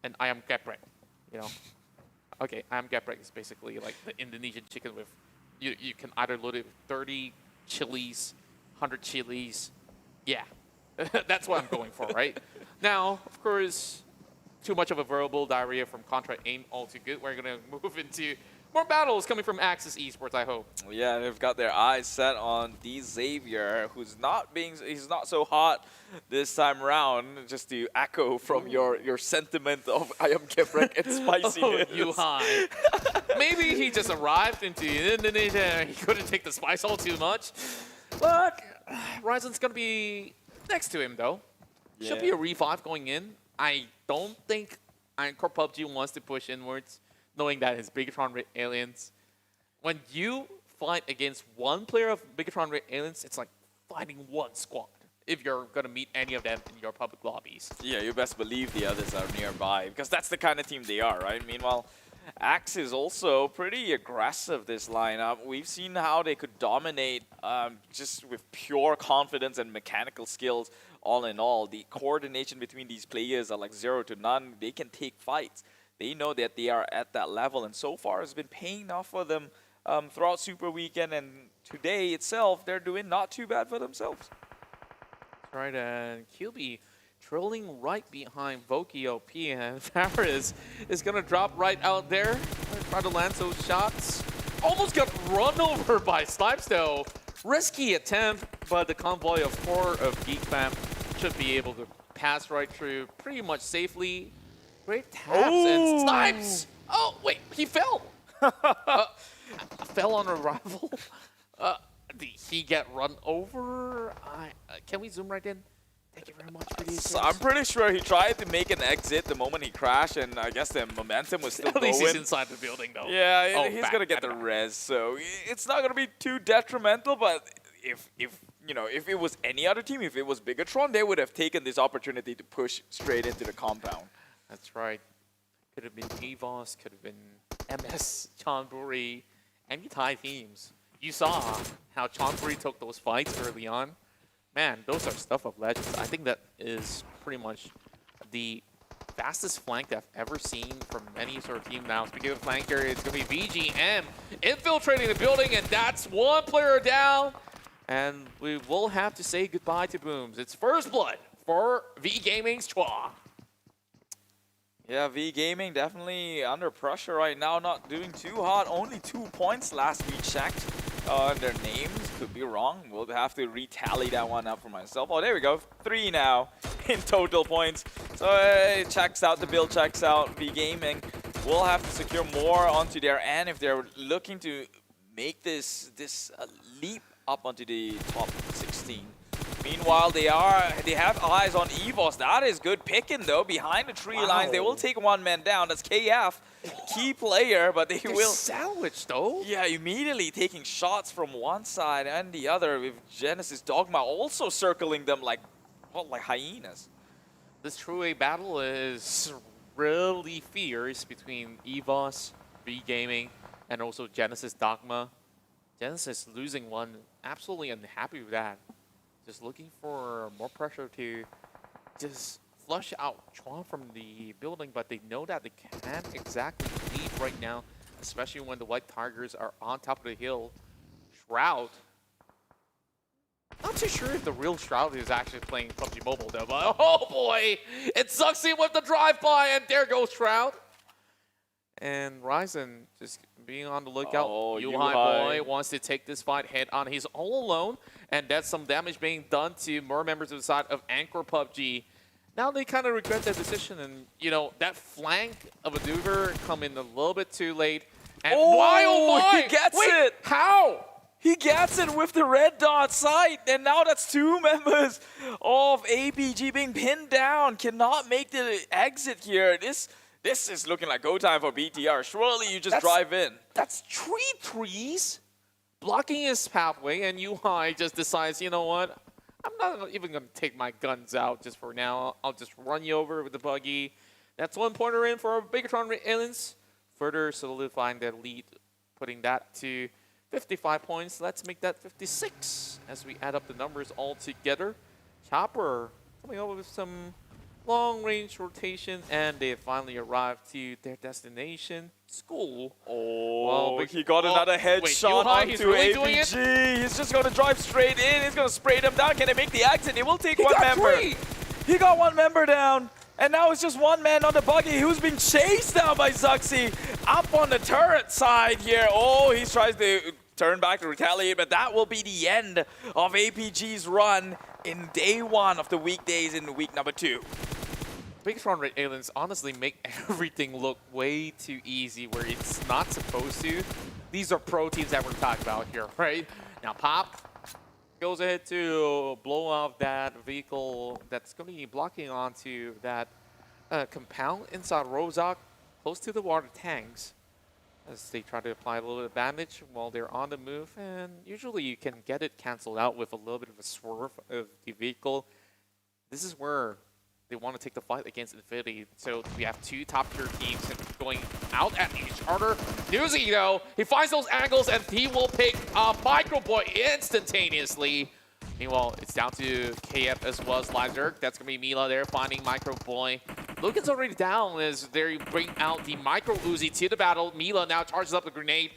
an ayam geprek, Okay, ayam geprek is basically like the Indonesian chicken with, you can either load it with 30 chilies, 100 chilies. Yeah, that's what I'm going for, right? Now, of course, too much of a verbal diarrhea from Contra ain't all too good. We're going to move into more battles coming from Axis Esports, I hope. Yeah, they've got their eyes set on D Xavier, he's not so hot this time around. Just to echo from your sentiment of ayam geprek and spiciness. Oh, you high. Maybe he just arrived into Indonesia and he couldn't take the spice all too much. But Ryzen's going to be next to him, though. Should be a revive going in. I don't think Encore PUBG wants to push inwards, knowing that it's Bigetron Red Aliens. When you fight against one player of Bigetron Red Aliens, it's like fighting one squad if you're going to meet any of them in your public lobbies. Yeah, you best believe the others are nearby, because that's the kind of team they are, right? Meanwhile, Axe is also pretty aggressive this lineup. We've seen how they could dominate just with pure confidence and mechanical skills. All in all, the coordination between these players are like 0 to none. They can take fights. They know that they are at that level, and so far it's been paying off for them throughout Super Weekend, and today itself, they're doing not too bad for themselves. That's right, and QB trolling right behind Vokio P, and Faris is going to drop right out there. Try to land those shots. Almost got run over by Snipes, though. Risky attempt, but the convoy of 4 of Geek Fam should be able to pass right through pretty much safely. Great taps and Snipes! Oh, wait, he fell! Fell on arrival. Did he get run over? Can we zoom right in? Thank you very much for these. So I'm pretty sure he tried to make an exit the moment he crashed, and I guess the momentum was still At least he's inside the building, though. Yeah, he's gonna get the res, so it's not gonna be too detrimental. But if it was any other team, if it was Bigetron, they would have taken this opportunity to push straight into the compound. That's right. Could have been EVOS, could have been MS, Chonburi, any Thai teams. You saw how Chonburi took those fights early on. Man, those are stuff of legends. I think that is pretty much the fastest flank that I've ever seen from any sort of team now. Speaking of flanker, it's going to be VGM infiltrating the building, and that's one player down. And we will have to say goodbye to Booms. It's first blood for V Gaming's Chua. Yeah, V Gaming definitely under pressure right now, not doing too hot. Only 2 points last we checked. Their names could be wrong. We'll have to retally that one up for myself. Oh, there we go. 3 now in total points. So it checks out, the build checks out. V Gaming will have to secure more onto their end if they're looking to make this leap up onto the top 16. Meanwhile, they have eyes on EVOS. That is good picking though. Behind the tree lines, they will take one man down. That's KF, key player, but they will salvage though. Yeah, immediately taking shots from one side and the other. With Genesis Dogma also circling them like hyenas. This true A battle is really fierce between EVOS, V Gaming, and also Genesis Dogma. Genesis losing one, absolutely unhappy with that. Just looking for more pressure to just flush out Chuan from the building, but they know that they can't exactly lead right now, especially when the White Tigers are on top of the hill. Shroud. Not too sure if the real Shroud is actually playing PUBG Mobile though, but oh boy! It sucks in with the drive-by, and there goes Shroud. And Ryzen just being on the lookout. Oh, Yuhai Boy wants to take this fight head on. He's all alone, and that's some damage being done to more members of the side of Anchor PUBG. Now they kind of regret their decision, and you know, that flank of a maneuver come in a little bit too late. And why, oh my! He gets Wait, it! How? He gets it with the red dot sight, and now that's 2 members of APG being pinned down. Cannot make the exit here. This is looking like go time for BTR. Surely you just drive in. That's 3 trees blocking his pathway, and UI just decides, you know what? I'm not even going to take my guns out just for now. I'll just run you over with the buggy. That's 1 pointer in for Bigetron RA, further solidifying their lead, putting that to 55 points. Let's make that 56 as we add up the numbers all together. Chopper coming over with some long-range rotation, and they finally arrived to their destination, school. Oh, he got another headshot onto APG. He's just going to drive straight in. He's going to spray them down. Can they make the exit? He will take 1 member. He got 1 member down. And now it's just 1 man on the buggy who's being chased down by Zuxi. Up on the turret side here. Oh, he tries to turn back to retaliate, but that will be the end of APG's run in day 1 of the weekdays in week number 2. Bigetron RA honestly make everything look way too easy where it's not supposed to. These are pro teams that we're talking about here, right? Now Pop goes ahead to blow off that vehicle that's going to be blocking onto that compound inside Rozak, close to the water tanks, as they try to apply a little bit of bandage while they're on the move. And usually you can get it canceled out with a little bit of a swerve of the vehicle. This is where they want to take the fight against Infinity. So we have 2 top-tier teams going out at each other. Newsy, though, he finds those angles, and he will pick Micro Boy instantaneously. Meanwhile, it's down to KF as well as Lazark. That's going to be Mila there finding Micro Boy. Logan's already down as they bring out the Micro Uzi to the battle. Mila now charges up the grenade,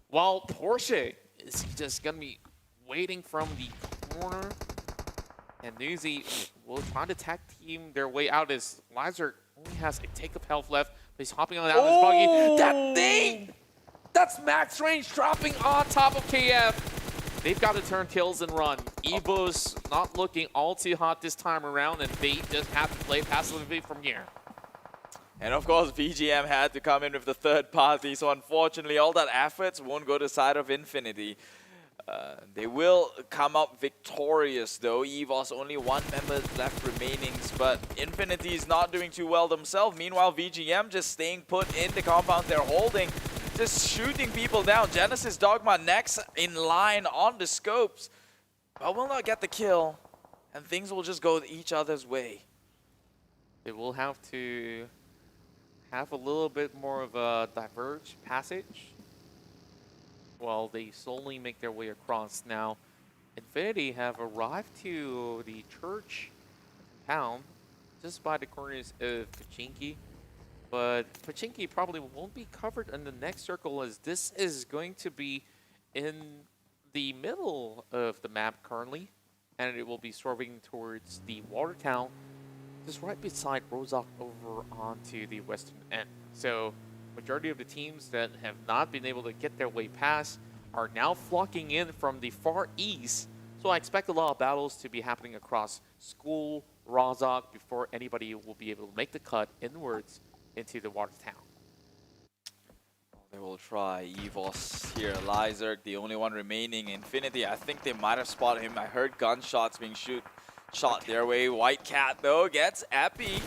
while Porsche is just going to be waiting from the corner. And Newsy will try to tag team their way out as Lazark only has a take of health left, but he's hopping on out of his buggy. That thing! That's max range dropping on top of KF. They've got to turn kills and run. EVOS not looking all too hot this time around, and they just have to play passively from here. And of course, VGM had to come in with the 3rd party, so unfortunately all that efforts won't go to the side of Infinity. They will come up victorious though. EVOS only 1 member left remaining, but Infinity is not doing too well themselves. Meanwhile, VGM just staying put in the compound they're holding, just shooting people down. Genesis Dogma next in line on the scopes, but will not get the kill, and things will just go each other's way. They will have to have a little bit more of a diverge passage while they slowly make their way across. Now, Infinity have arrived to the church compound, just by the corners of Pachinki. But Pachinki probably won't be covered in the next circle, as this is going to be in the middle of the map currently, and it will be swerving towards the water town, just right beside Rozak over onto the western end. So majority of the teams that have not been able to get their way past are now flocking in from the far east. So I expect a lot of battles to be happening across School, Rozak, before anybody will be able to make the cut inwards into the water town. They will try EVOS here. Lizard, the only one remaining. Infinity, I think they might have spotted him. I heard gunshots being shot their way. White Cat, though, gets Epi.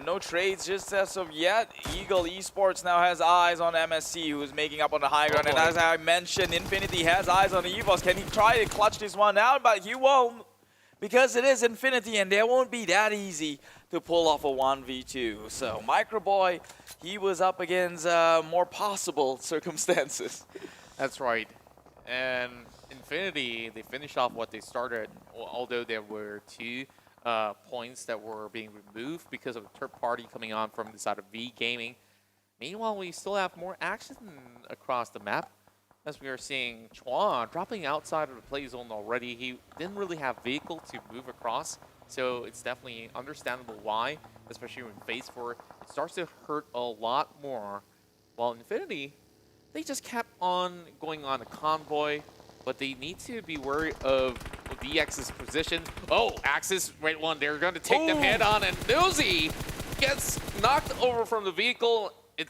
No trades just as of yet. Eagle Esports now has eyes on MSC, who is making up on the high ground. And as I mentioned, Infinity has eyes on the EVOS. Can he try to clutch this one out? But he won't, because it is Infinity, and they won't be that easy to pull off a 1v2. So Microboy, he was up against more possible circumstances. That's right. And Infinity, they finished off what they started, although there were 2 points that were being removed because of a third party coming on from the side of V Gaming. Meanwhile, we still have more action across the map, as we are seeing Chua dropping outside of the play zone already. He didn't really have vehicle to move across, so it's definitely understandable why, especially when phase 4, it starts to hurt a lot more. While Infinity, they just kept on going on a convoy, but they need to be wary of DX's position. Oh, Axis, right one, they're going to take them head on, and Newsy gets knocked over from the vehicle. It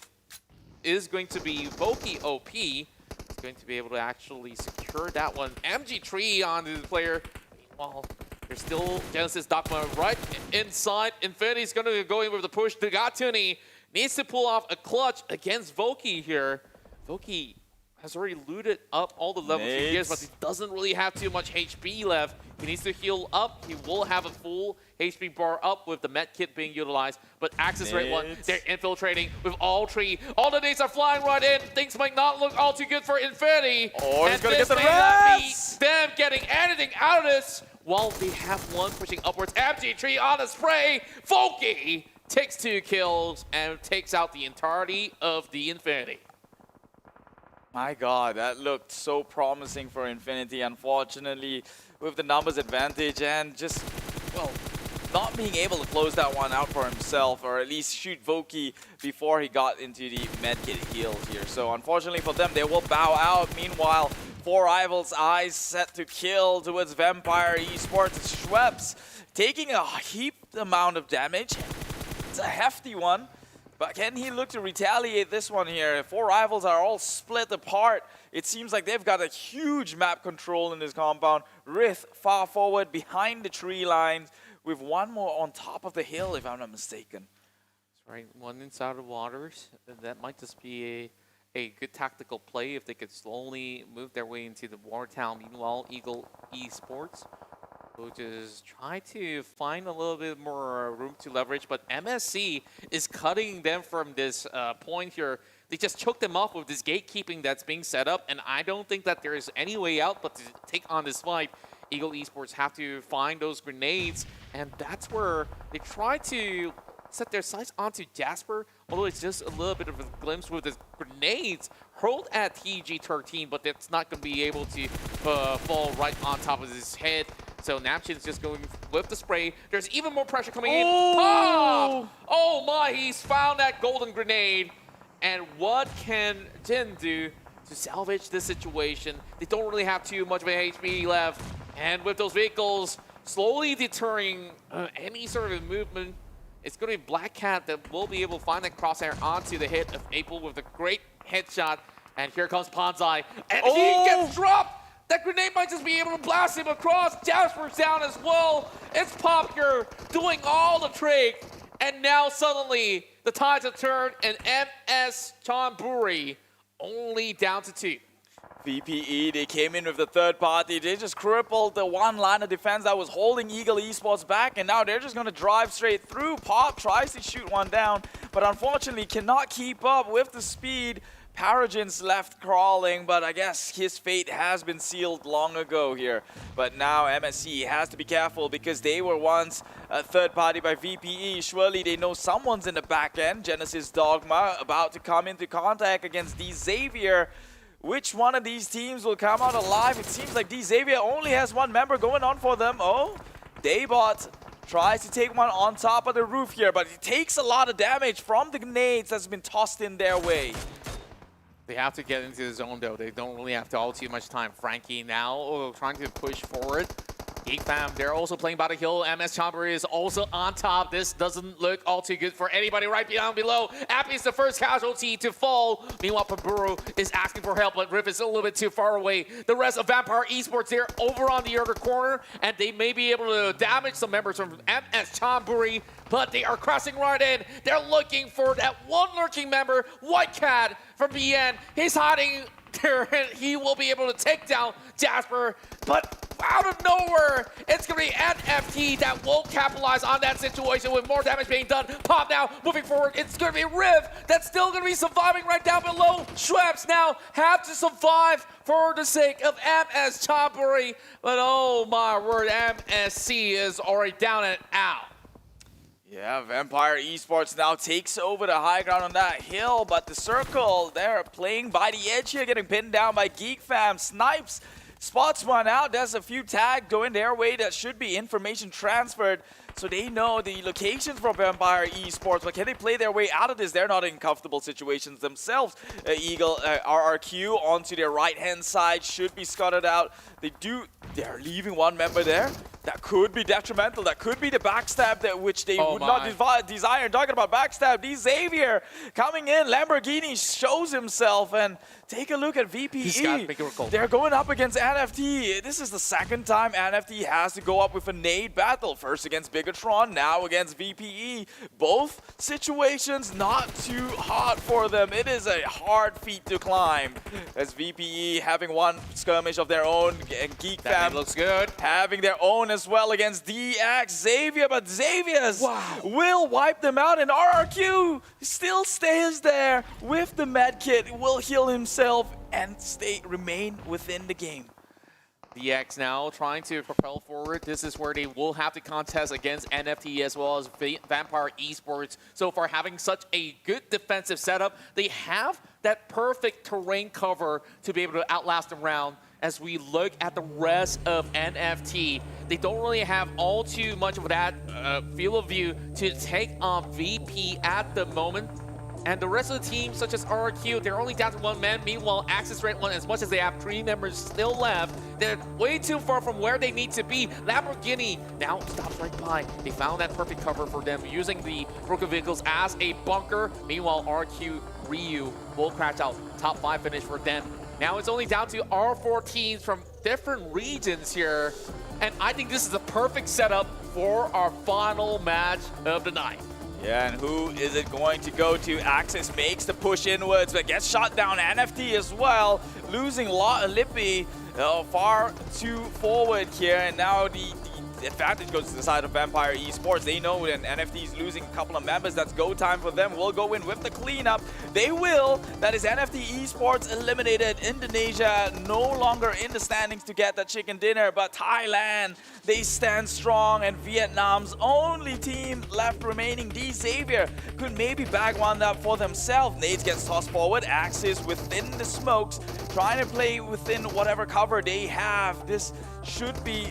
is going to be Voki OP. It's going to be able to actually secure that one. MG3 on the player. Meanwhile, there's still Genesis Dogma right inside. Infinity's going to go in with the push. Degatuni needs to pull off a clutch against Voki here. Voki has already looted up all the levels he gets, but he doesn't really have too much HP left. He needs to heal up. He will have a full HP bar up with the med kit being utilized. But Axis right one, they're infiltrating with all 3. All the nades are flying right in. Things might not look all too good for Infinity. Oh, he's gonna get the rest. Them getting anything out of this, while they have one pushing upwards. MG3 on the spray. Voki takes 2 kills and takes out the entirety of the Infinity. My God, that looked so promising for Infinity. Unfortunately, with the numbers advantage and just, well, not being able to close that one out for himself, or at least shoot Voki before he got into the medkit heals here. So unfortunately for them, they will bow out. Meanwhile, 4 Rivals eyes set to kill towards Vampire Esports. It's Schweppes taking a heaped amount of damage. It's a hefty one. But can he look to retaliate this one here? 4 Rivals are all split apart. It seems like they've got a huge map control in this compound. Rith far forward behind the tree lines with one more on top of the hill, if I'm not mistaken. That's right, one inside the waters. That might just be a good tactical play if they could slowly move their way into the water town. Meanwhile, Eagle Esports will just try to find a little bit more room to leverage, but MSC is cutting them from this point here. They just choked them off with this gatekeeping that's being set up, and I don't think that there is any way out but to take on this fight. Eagle Esports have to find those grenades, and that's where they try to set their sights onto Jasper, although it's just a little bit of a glimpse with his grenades hurled at TG13, but that's not going to be able to fall right on top of his head. So Napchin's just going with the spray. There's even more pressure coming in. Oh my, he's found that golden grenade. And what can Jin do to salvage this situation? They don't really have too much of a HP left. And with those vehicles slowly deterring any sort of movement, it's going to be Black Cat that will be able to find that crosshair onto the hit of April with a great headshot. And here comes Panzai. And he gets dropped! That grenade might just be able to blast him across. Jasper's down as well. It's Pubg doing all the trick. And now suddenly the tides have turned and MS Chonburi only down to 2. VPE, they came in with the third party. They just crippled the one line of defense that was holding Eagle Esports back, and now they're just going to drive straight through. Pop tries to shoot one down, but unfortunately cannot keep up with the speed. Paragon's left crawling, but I guess his fate has been sealed long ago here. But now MSC has to be careful because they were once a third party by VPE. Surely they know someone's in the back end. Genesis Dogma about to come into contact against D Xavier. Which one of these teams will come out alive? It seems like D Xavier only has one member going on for them. Oh, Daybot tries to take one on top of the roof here, but it takes a lot of damage from the grenades that's been tossed in their way. They have to get into the zone though. They don't really have all too much time. Frankie now trying to push forward. Geek Fam, they're also playing by the hill. MS Chonburi is also on top. This doesn't look all too good for anybody right down below. Appy is the first casualty to fall. Meanwhile, Paburu is asking for help, but Riff is a little bit too far away. The rest of Vampire Esports, they're over on the other corner, and they may be able to damage some members from MS Chonburi, but they are crossing right in. They're looking for that one lurking member, White Cat from BN. He's hiding there, and he will be able to take down Jasper, but out of nowhere, it's going to be NFT that will capitalize on that situation with more damage being done. Pop now, moving forward, it's going to be Riv that's still going to be surviving right down below. Schweppes now have to survive for the sake of MS Chonburi, but oh my word, MSC is already down and out. Yeah, Vampire Esports now takes over the high ground on that hill, but the circle, they're playing by the edge here, getting pinned down by Geek Fam. Snipes spots one out. There's a few tags going their way that should be information transferred, so they know the locations for Vampire Esports, but can they play their way out of this? They're not in comfortable situations themselves. Eagle, RRQ onto their right-hand side should be scuttled out. They're leaving one member there. That could be detrimental. That could be the backstab that which they would not desire. Talking about backstab, D Xavier coming in. Lamborghini shows himself, and take a look at VPE. They're going up against NFT. This is the second time NFT has to go up with a nade battle. First against Bigetron, now against VPE. Both situations not too hard for them. It is a hard feat to climb. As VPE having one skirmish of their own, and Geek Fam looks good, having their own as well against DX Xavier, but Xavier's will wipe them out, and RRQ still stays there with the medkit, will heal himself and remain within the game. DX now trying to propel forward. This is where they will have to contest against NFT as well as Vampire Esports. So far, having such a good defensive setup, they have that perfect terrain cover to be able to outlast them round. As we look at the rest of NFT, they don't really have all too much of that field of view to take on VP at the moment. And the rest of the team, such as RRQ, they're only down to one man. Meanwhile, Axis Red One, as much as they have 3 members still left, they're way too far from where they need to be. Lamborghini now stops right by. They found that perfect cover for them, using the broken vehicles as a bunker. Meanwhile, RQ Ryu will crash out. Top 5 finish for them. Now it's only down to our 4 teams from different regions here. And I think this is the perfect setup for our final match of the night. Yeah, and who is it going to go to? Axis makes the push inwards, but gets shot down. NFT as well, losing Lippy far too forward here, and now the advantage goes to the side of Vampire Esports. They know that NFT is losing a couple of members. That's go time for them. We'll go in with the cleanup. They will. That is NFT Esports eliminated. Indonesia no longer in the standings to get that chicken dinner, but Thailand, they stand strong, and Vietnam's only team left remaining, D Xavier, could maybe bag one up for themselves. Nades gets tossed forward. Axis within the smokes, trying to play within whatever cover they have. This should be,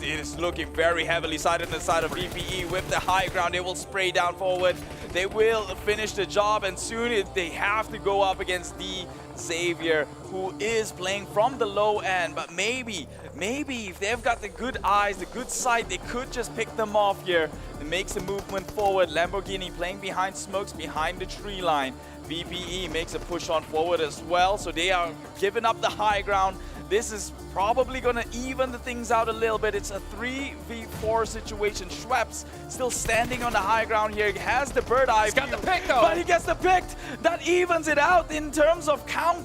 it is looking very heavily sided on the side of VPE with the high ground. They will spray down forward. They will finish the job, and soon they have to go up against D Xavier, who is playing from the low end. But maybe if they've got the good eyes, the good sight, they could just pick them off here. It makes a movement forward. Lamborghini playing behind smokes, behind the tree line. VPE makes a push on forward as well, so they are giving up the high ground. This is probably going to even the things out a little bit. It's a 3v4 situation. Schweppes still standing on the high ground here. He has the bird eye view. He's got the pick though. But he gets the pick. That evens it out in terms of count.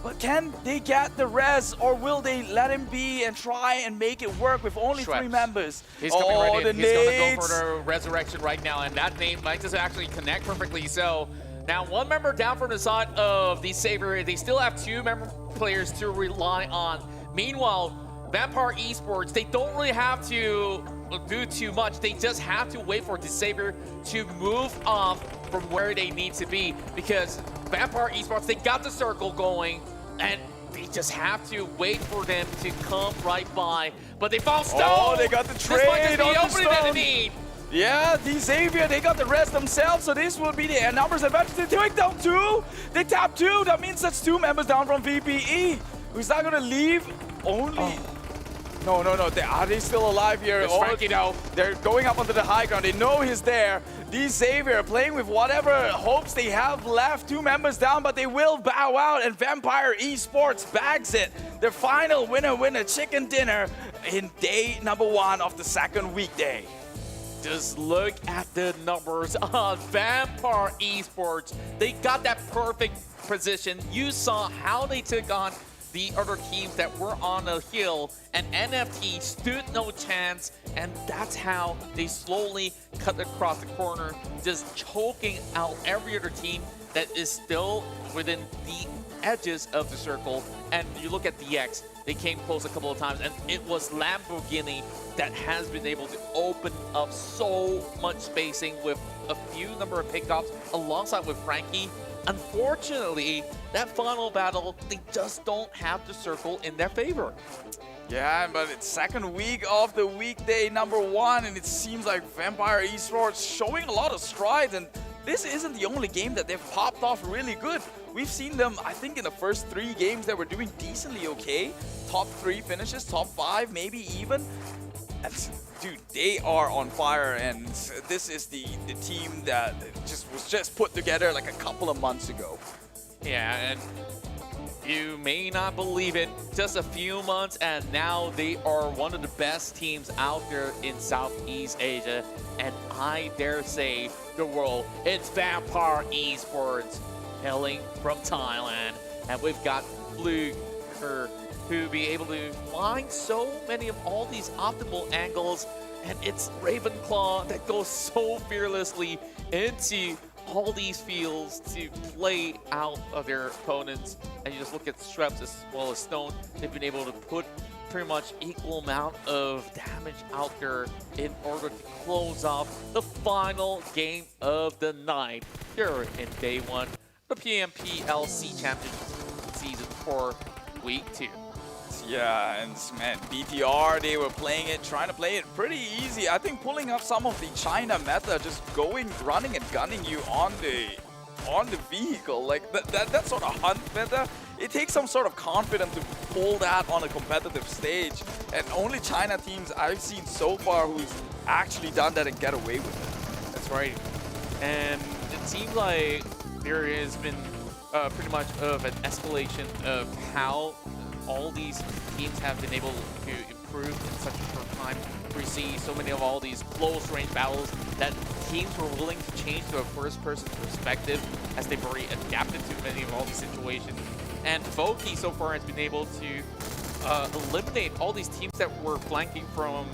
But can they get the res, or will they let him be and try and make it work with only Schweppes. 3 members? He's coming right in. He's going to go nades. for the resurrection right now, and that name might just actually connect perfectly. So Now, one member down from the side of the Saber. They still have 2 member players to rely on. Meanwhile, Vampire Esports, they don't really have to do too much. They just have to wait for the Saber to move off from where they need to be, because Vampire Esports, they got the circle going, and they just have to wait for them to come right by. But they found Stone! Oh, they got the This might just trade be on the the opening that they Stone. need. Yeah, the Xavier, they got the rest themselves, so this will be the numbers advantage. They take down 2. They tap 2. That means that's 2 members down from VPE. Who's not gonna leave? Only. No. Are they still alive here? There's Frankie now. They're going up onto the high ground. They know he's there. The Xavier playing with whatever hopes they have left. 2 members down, but they will bow out, and Vampire Esports bags it. Their final winner chicken dinner in day number 1 of the 2nd weekday. Just look at the numbers on Vampire Esports. They got that perfect position. You saw how they took on the other teams that were on the hill, and NFT stood no chance, and that's how they slowly cut across the corner, just choking out every other team that is still within the edges of the circle. And you look at DX, they came close a couple of times, and it was Lamborghini that has been able to open up so much spacing with a few number of pickups alongside with Frankie. Unfortunately, that final battle, they just don't have the circle in their favor. Yeah, but it's 2nd week of the weekday number 1, and it seems like Vampire Esports showing a lot of strides, and this isn't the only game that they've popped off really good. We've seen them, I think, in the first 3 games that were doing decently okay. Top 3 finishes, top 5 maybe even. Dude, they are on fire, and this is the team that was just put together like a couple of months ago. Yeah, and you may not believe it, just a few months, and now they are one of the best teams out there in Southeast Asia, and I dare say the world. It's Vampire Esports hailing from Thailand, and we've got Pubg who be able to find so many of all these optimal angles, and it's Ravenclaw that goes so fearlessly into all these fields to play out of their opponents. And you just look at Shrubs as well as Stone, they've been able to put pretty much equal amount of damage out there in order to close off the final game of the night here in day 1, the PMPL SEA Championship Season 4 Week 2. Yeah, and man, BTR, they were playing it, trying to play it pretty easy. I think pulling up some of the China meta, just running and gunning you on the vehicle, like that sort of hunt meta. It takes some sort of confidence to pull that on a competitive stage, and only China teams I've seen so far who's actually done that and get away with it. That's right, and it seems like there has been pretty much of an escalation of how all these teams have been able to improve in such a short time. We see so many of all these close range battles that teams were willing to change to a first person perspective as they've already adapted to many of all these situations. And Voki so far has been able to eliminate all these teams that were flanking from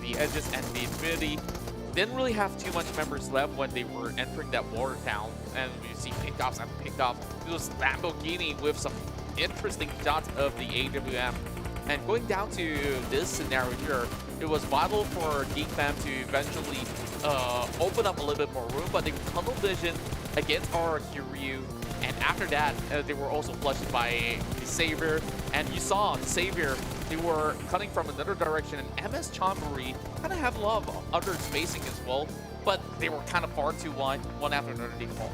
the edges and the infinity. Didn't really have too much members left when they were entering that water town, and we see pickups and pickups. It was Lamborghini with some interesting shots of the AWM. And going down to this scenario here, it was vital for Geek Fam to eventually open up a little bit more room, but they tunnel vision against our Kiryu, and after that, they were also flushed by the Savior. And you saw the Savior, they were cutting from another direction, and MS Chonburi kind of have a lot of other spacing as well, but they were kind of far too wide, one after another they fall.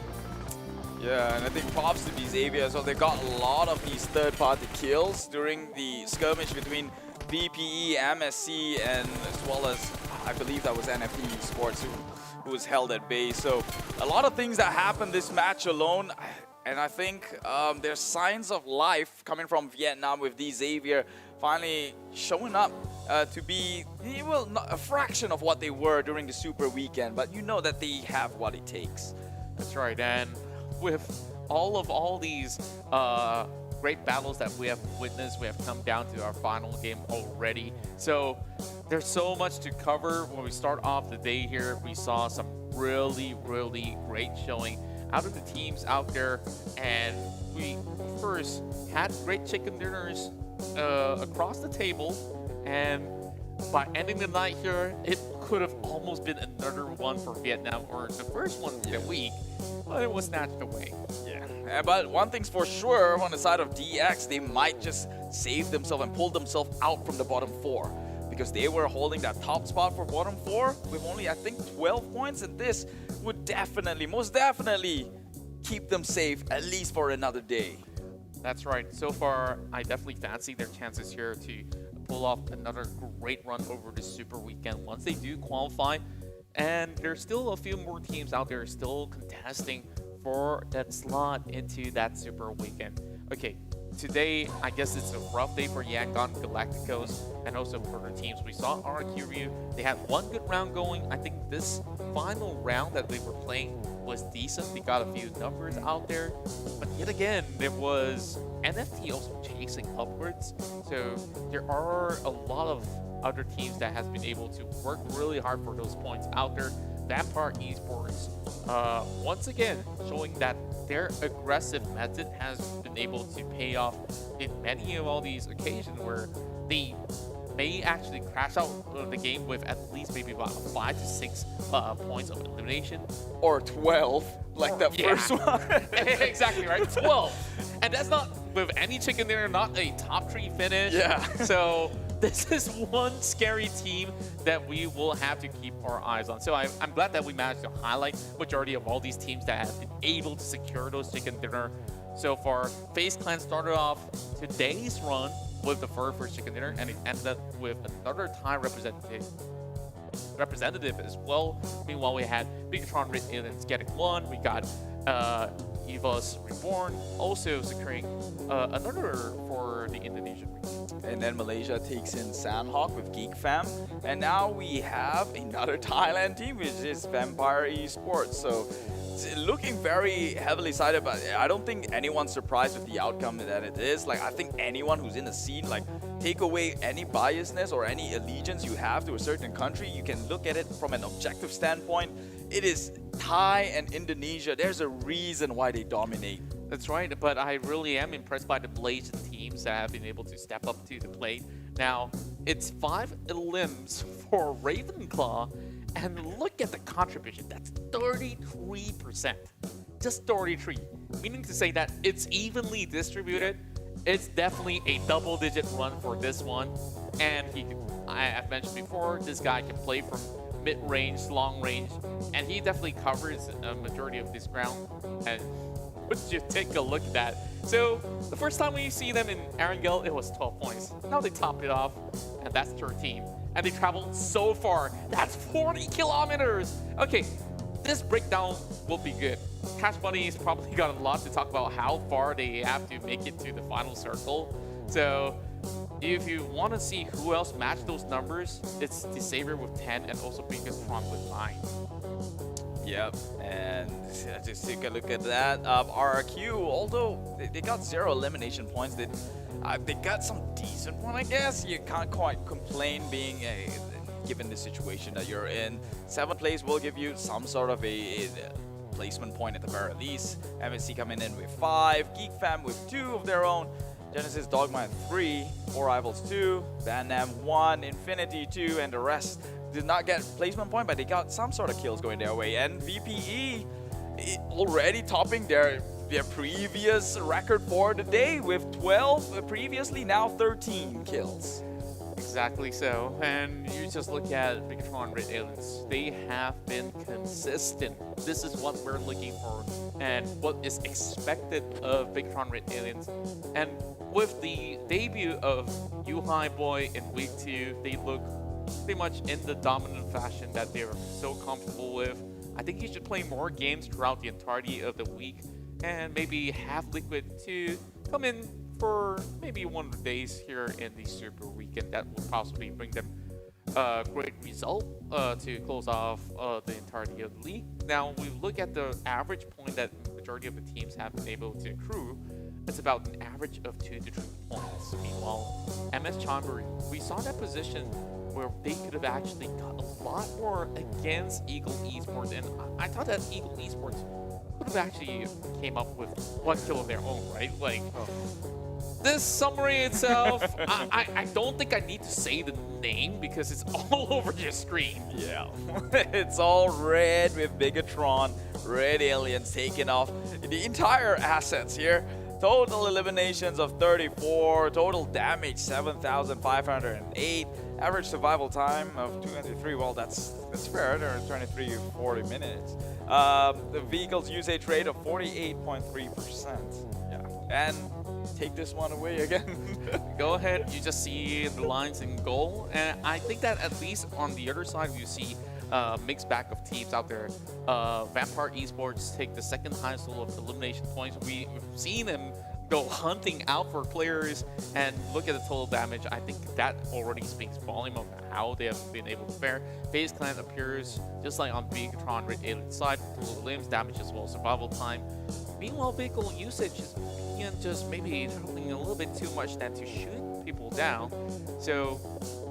Yeah, and I think props to these Xavier, so they got a lot of these third-party kills during the skirmish between VPE, MSC, and as well as, I believe that was NFT Esports who was held at bay. So a lot of things that happened this match alone, and I think there's signs of life coming from Vietnam with these Xavier finally showing up to be, well, not a fraction of what they were during the Super Weekend, but you know that they have what it takes. That's right, and with all these great battles that we have witnessed, we have come down to our final game already. So there's so much to cover. When we start off the day here, we saw some really great showing out of the teams out there, and we first had great chicken dinners across the table, and by ending the night here, it could have almost been another one for Vietnam, or the first one of the week, but it was snatched away. Yeah, but one thing's for sure, on the side of DX, they might just save themselves and pull themselves out from the bottom 4. Because they were holding that top spot for bottom 4 with only, I think, 12 points. And this would definitely, most definitely, keep them safe, at least for another day. That's right. So far, I definitely fancy their chances here to pull off another great run over the Super Weekend once they do qualify. And there's still a few more teams out there still contesting for that slot into that Super Weekend. Okay, today, I guess it's a rough day for Yangon Galacticos and also for the teams. We saw RQ, they had one good round going. I think this final round that they were playing was decent. They got a few numbers out there. But yet again, there was NFT also chasing upwards. So there are a lot of other teams that has been able to work really hard for those points out there. Vampire Esports, once again, showing that their aggressive method has been able to pay off in many of all these occasions where they may actually crash out of the game with at least maybe about 5 to 6 points of elimination. Or 12, like that first one. Exactly, right? 12. And that's not with any chicken dinner, not a top 3 finish. Yeah. So this is one scary team that we will have to keep our eyes on. So I'm glad that we managed to highlight majority of all these teams that have been able to secure those chicken dinner so far. FaZe Clan started off today's run with the very first chicken dinner, and it ended up with another Thai representative as well. Meanwhile, we had Bigetron RA getting one. We got EVOS Reborn also securing another for the Indonesian region. And then Malaysia takes in Sanhok with Geek Fam. And now we have another Thailand team, which is Vampire Esports. So it's looking very heavily sided, but I don't think anyone's surprised with the outcome that it is. Like, I think anyone who's in the scene, like, take away any biasness or any allegiance you have to a certain country, you can look at it from an objective standpoint. It is Thai and Indonesia. There's a reason why they dominate. That's right, but I really am impressed by the Malaysian teams that have been able to step up to the plate. Now, it's 5 elims for Ravenclaw, and look at the contribution. That's 33%. Just 33. Meaning to say that it's evenly distributed. It's definitely a double-digit run for this one. And I've mentioned before, this guy can play from mid-range, long-range, and he definitely covers a majority of this ground. And would you take a look at that? So the first time we see them in Erangel, it was 12 points. Now they topped it off, and that's 13. And they traveled so far. That's 40 kilometers. Okay, this breakdown will be good. Cash Bunny's probably got a lot to talk about how far they have to make it to the final circle. So if you want to see who else match those numbers, it's the Savior with 10 and also Bigetron with 9. Yep, and just take a look at that. RRQ, although they got 0 elimination points, they got some decent one, I guess. You can't quite complain being given the situation that you're in. 7th place will give you some sort of a placement point at the very least. MSC coming in with 5, Geek Fam with 2 of their own, Genesis Dogma 3, 4 Rivals 2, Van Nam 1, Infinity 2, and the rest did not get placement point, but they got some sort of kills going their way. And VPE already topping their previous record for the day with 12 previously, now 13 kills. Exactly so. And you just look at Bigetron RA. They have been consistent. This is what we're looking for and what is expected of Bigetron RA. And with the debut of Yuhai Boy in week 2, they look pretty much in the dominant fashion that they're so comfortable with. I think he should play more games throughout the entirety of the week and maybe have Liquid to come in for maybe one of the days here in the Super Weekend. That will possibly bring them a great result to close off the entirety of the league. Now, we look at the average point that majority of the teams have been able to accrue. It's about an average of 2 to 3 points. Meanwhile, MS Chonburi, we saw that position where they could have actually got a lot more against Eagle Esports, and I thought that Eagle Esports could have actually came up with one kill of their own, right? Like, this summary itself, I don't think I need to say the name because it's all over your screen. Yeah, it's all red with Bigetron, red aliens taking off the entire assets here. Total eliminations of 34, total damage 7,508, average survival time of 203. Well, that's fair. They're 23 to 40 minutes. The vehicle's usage rate of 48.3%. Yeah, and take this one away again. Go ahead. You just see the lines in goal, and I think that at least on the other side, you see mixed bag of teams out there. Vampire Esports take the second highest total of elimination points. We've seen them go hunting out for players, and look at the total damage. I think that already speaks volume of how they have been able to fare. FaZe Clan appears just like on Bigetron Red Alien side, total limbs damage as well as survival time. Meanwhile, vehicle usage is just maybe having a little bit too much than to shoot people down. So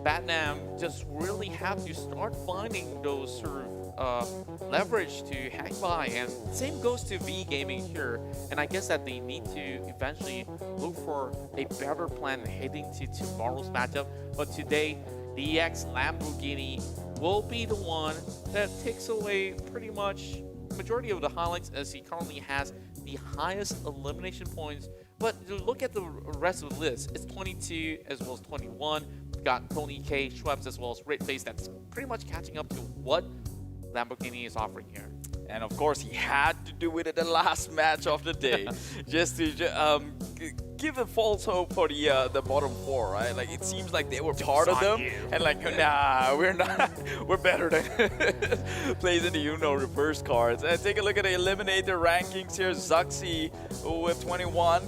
Batnam just really have to start finding those sort of leverage to hang by, and same goes to V Gaming here. And I guess that they need to eventually look for a better plan heading to tomorrow's matchup. But today, the EX Lamborghini will be the one that takes away pretty much majority of the highlights, as he currently has the highest elimination points. But to look at the rest of the list, it's 22 as well as 21. We've got Tony K, Schweppes, as well as Red Face. That's pretty much catching up to what Lamborghini is offering here. And of course, he had to do it at the last match of the day, just to give a false hope for the bottom four, right? Like, it seems like they were part of them, and like, nah, we're not. We're better than plays in the reverse cards. And take a look at the eliminator rankings here. Zuxi with 21,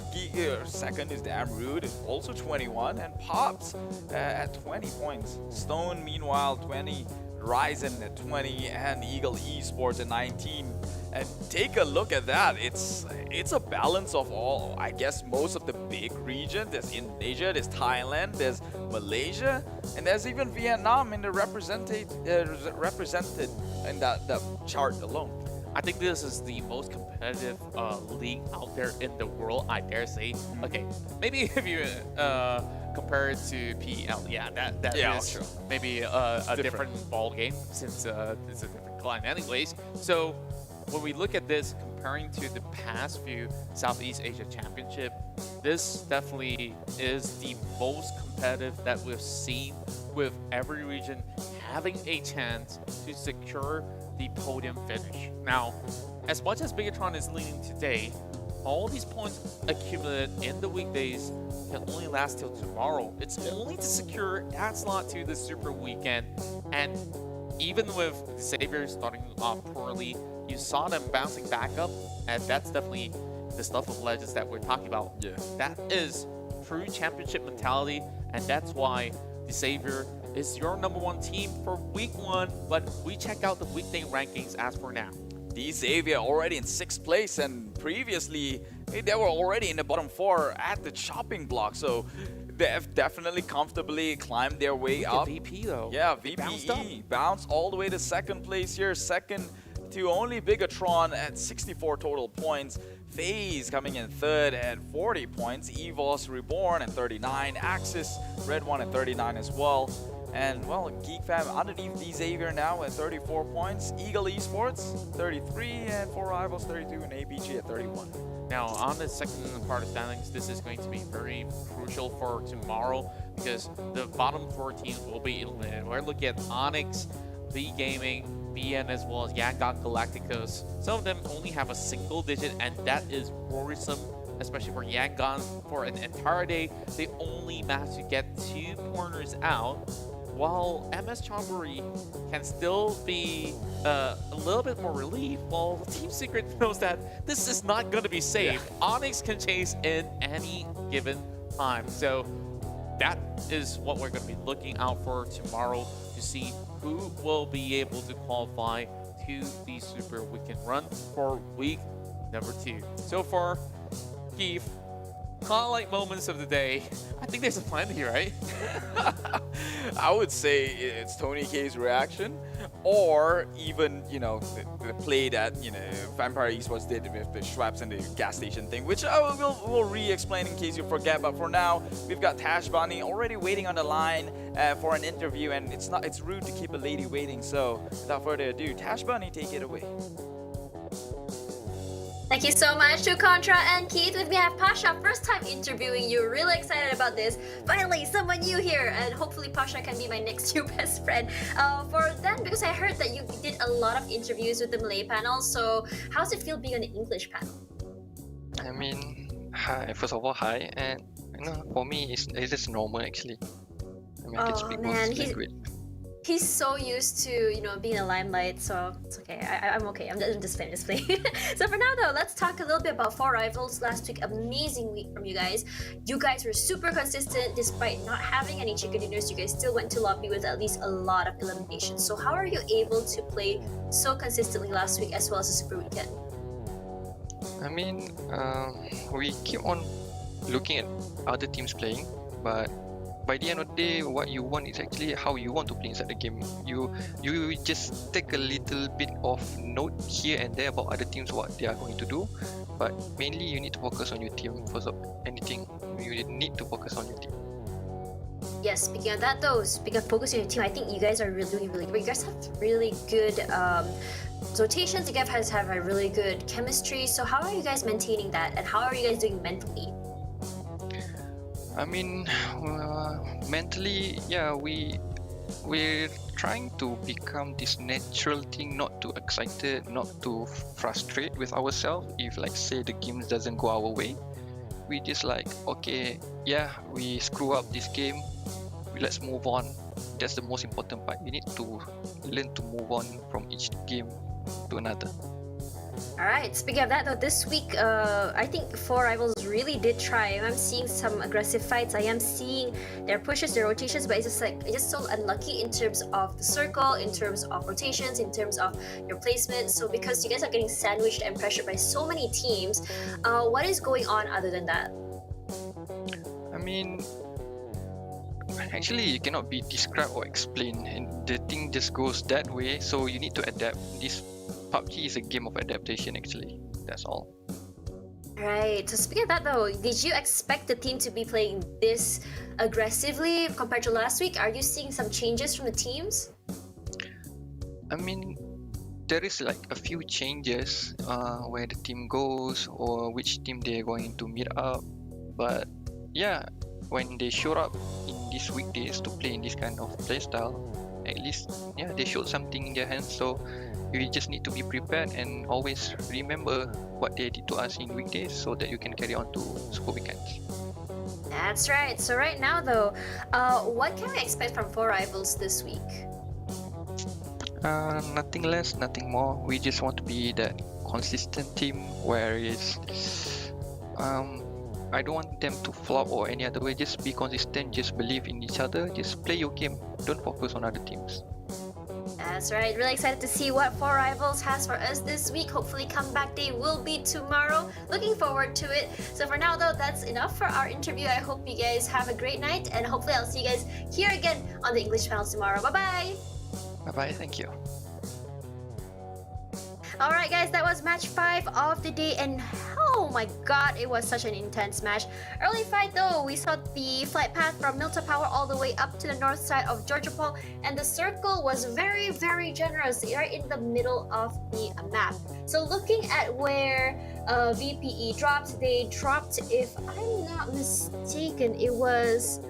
second is Damn Rude, also 21, and Pops at 20 points. Stone, meanwhile, 20. Ryzen at 20 and Eagle Esports at 19. And take a look at that. It's a balance of all, I guess, most of the big region. There's Indonesia, there's Thailand, there's Malaysia, and there's even Vietnam in the represented in that chart alone. I think this is the most competitive league out there in the world, I dare say. Okay, maybe if you compare it to PL, yeah, that is true. Maybe a different ball game, since it's a different client anyways. So when we look at this, comparing to the past few Southeast Asia Championship, this definitely is the most competitive that we've seen, with every region having a chance to secure the podium finish. Now, as much as Bigetron is leading today, all these points accumulated in the weekdays can only last till tomorrow. It's only to secure that slot to the Super Weekend, and even with Xavier starting off poorly, you saw them bouncing back up, and that's definitely the stuff of legends that we're talking about. Yeah. That is true championship mentality, and that's why the Xavier is your #1 team for week 1, but we check out the weekday rankings as for now. The Xavier already in 6th place, and previously they were already in the bottom 4 at the chopping block, so they have definitely comfortably climbed their way up. VP though. Yeah, VPE bounced all the way to 2nd place here, second to only Bigetron at 64 total points. FaZe coming in 3rd at 40 points. EVOS Reborn at 39. Axis redONE at 39 as well. And, well, Geek Fam underneath the Xavier now at 34 points. Eagle Esports, 33, and 4 Rivals, 32, and APG at 31. Now, on the second part of standings, this is going to be very crucial for tomorrow, because the bottom 4 teams will be eliminated. We're looking at Onyx, V Gaming, BN, as well as Yangon Galacticos. Some of them only have a single digit, and that is worrisome, especially for Yangon. For an entire day, they only managed to get 2 corners out, while MS Chonburi can still be a little bit more relief, while Team Secret knows that this is not going to be safe. Yeah. Onyx can chase in any given time. So that is what we're going to be looking out for tomorrow, to see who will be able to qualify to the Super Weekend run for week #2. So far, Keith, highlight moments of the day. I think there's a plenty, right? I would say it's Tony K's reaction, or even, you know, the play that, you know, Vampire Esports did with the Schweppes and the gas station thing, which I will re-explain in case you forget. But for now, we've got Tash Bunny already waiting on the line for an interview, and it's rude to keep a lady waiting. So without further ado, Tash Bunny, take it away. Thank you so much to Contra and Keith. With me, I have Pasha. First time interviewing you. Really excited about this. Finally, someone new here. And hopefully Pasha can be my next new best friend. For then, because I heard that you did a lot of interviews with the Malay panel. So how's it feel being on the English panel? I mean, hi. First of all, hi. And you know, for me, it's just normal actually. I mean, I can speak both language. He's so used to, you know, being in the limelight, so it's okay. I'm okay. I'm just playing. So for now, though, let's talk a little bit about 4Rivals. Last week, amazing week from you guys. You guys were super consistent despite not having any chicken dinners. You guys still went to lobby with at least a lot of eliminations. So how are you able to play so consistently last week as well as the Super Weekend? I mean, we keep on looking at other teams playing, but by the end of the day, what you want is actually how you want to play inside the game. You just take a little bit of note here and there about other teams, what they are going to do, but mainly you need to focus on your team first of anything. You need to focus on your team. Yes, speaking of that though, speaking of focusing on your team, I think you guys are really great. You guys have really good rotations. You guys have a really good chemistry. So how are you guys maintaining that, and how are you guys doing mentally? I mean, mentally, yeah, we're trying to become this natural thing, not too excited, not too frustrated with ourselves. If like say the game doesn't go our way, we just like, okay, yeah, we screw up this game, let's move on. That's the most important part. You need to learn to move on from each game to another. Alright, speaking of that though, this week I think 4Rivals really did try. I'm seeing some aggressive fights. I am seeing their pushes, their rotations, but it's just so unlucky in terms of the circle, in terms of rotations, in terms of your placement. So because you guys are getting sandwiched and pressured by so many teams, what is going on other than that? I mean, actually it cannot be described or explained, and the thing just goes that way, so you need to adapt. This PUBG is a game of adaptation actually, that's all. Right, so speaking of that though, did you expect the team to be playing this aggressively compared to last week? Are you seeing some changes from the teams? I mean, there is like a few changes where the team goes or which team they're going to meet up, but yeah, when they showed up in these weekdays to play in this kind of playstyle, at least yeah, they showed something in their hands. So you just need to be prepared and always remember what they did to us in weekdays so that you can carry on to Super Weekends. That's right. So right now though, what can we expect from 4Rivals this week? Nothing less, nothing more. We just want to be that consistent team where I don't want them to flop or any other way. Just be consistent, just believe in each other, just play your game. Don't focus on other teams. That's right. Really excited to see what 4Rivals has for us this week. Hopefully comeback day will be tomorrow. Looking forward to it. So for now though, that's enough for our interview. I hope you guys have a great night, and hopefully I'll see you guys here again on the English panel tomorrow. Bye-bye! Bye-bye, thank you. Alright guys, that was match 5 of the day, and oh my god, it was such an intense match. Early fight though, we saw the flight path from Milta Power all the way up to the north side of Georgiapol, and the circle was very generous, right in the middle of the map. So looking at where VPE dropped, they dropped, if I'm not mistaken, it was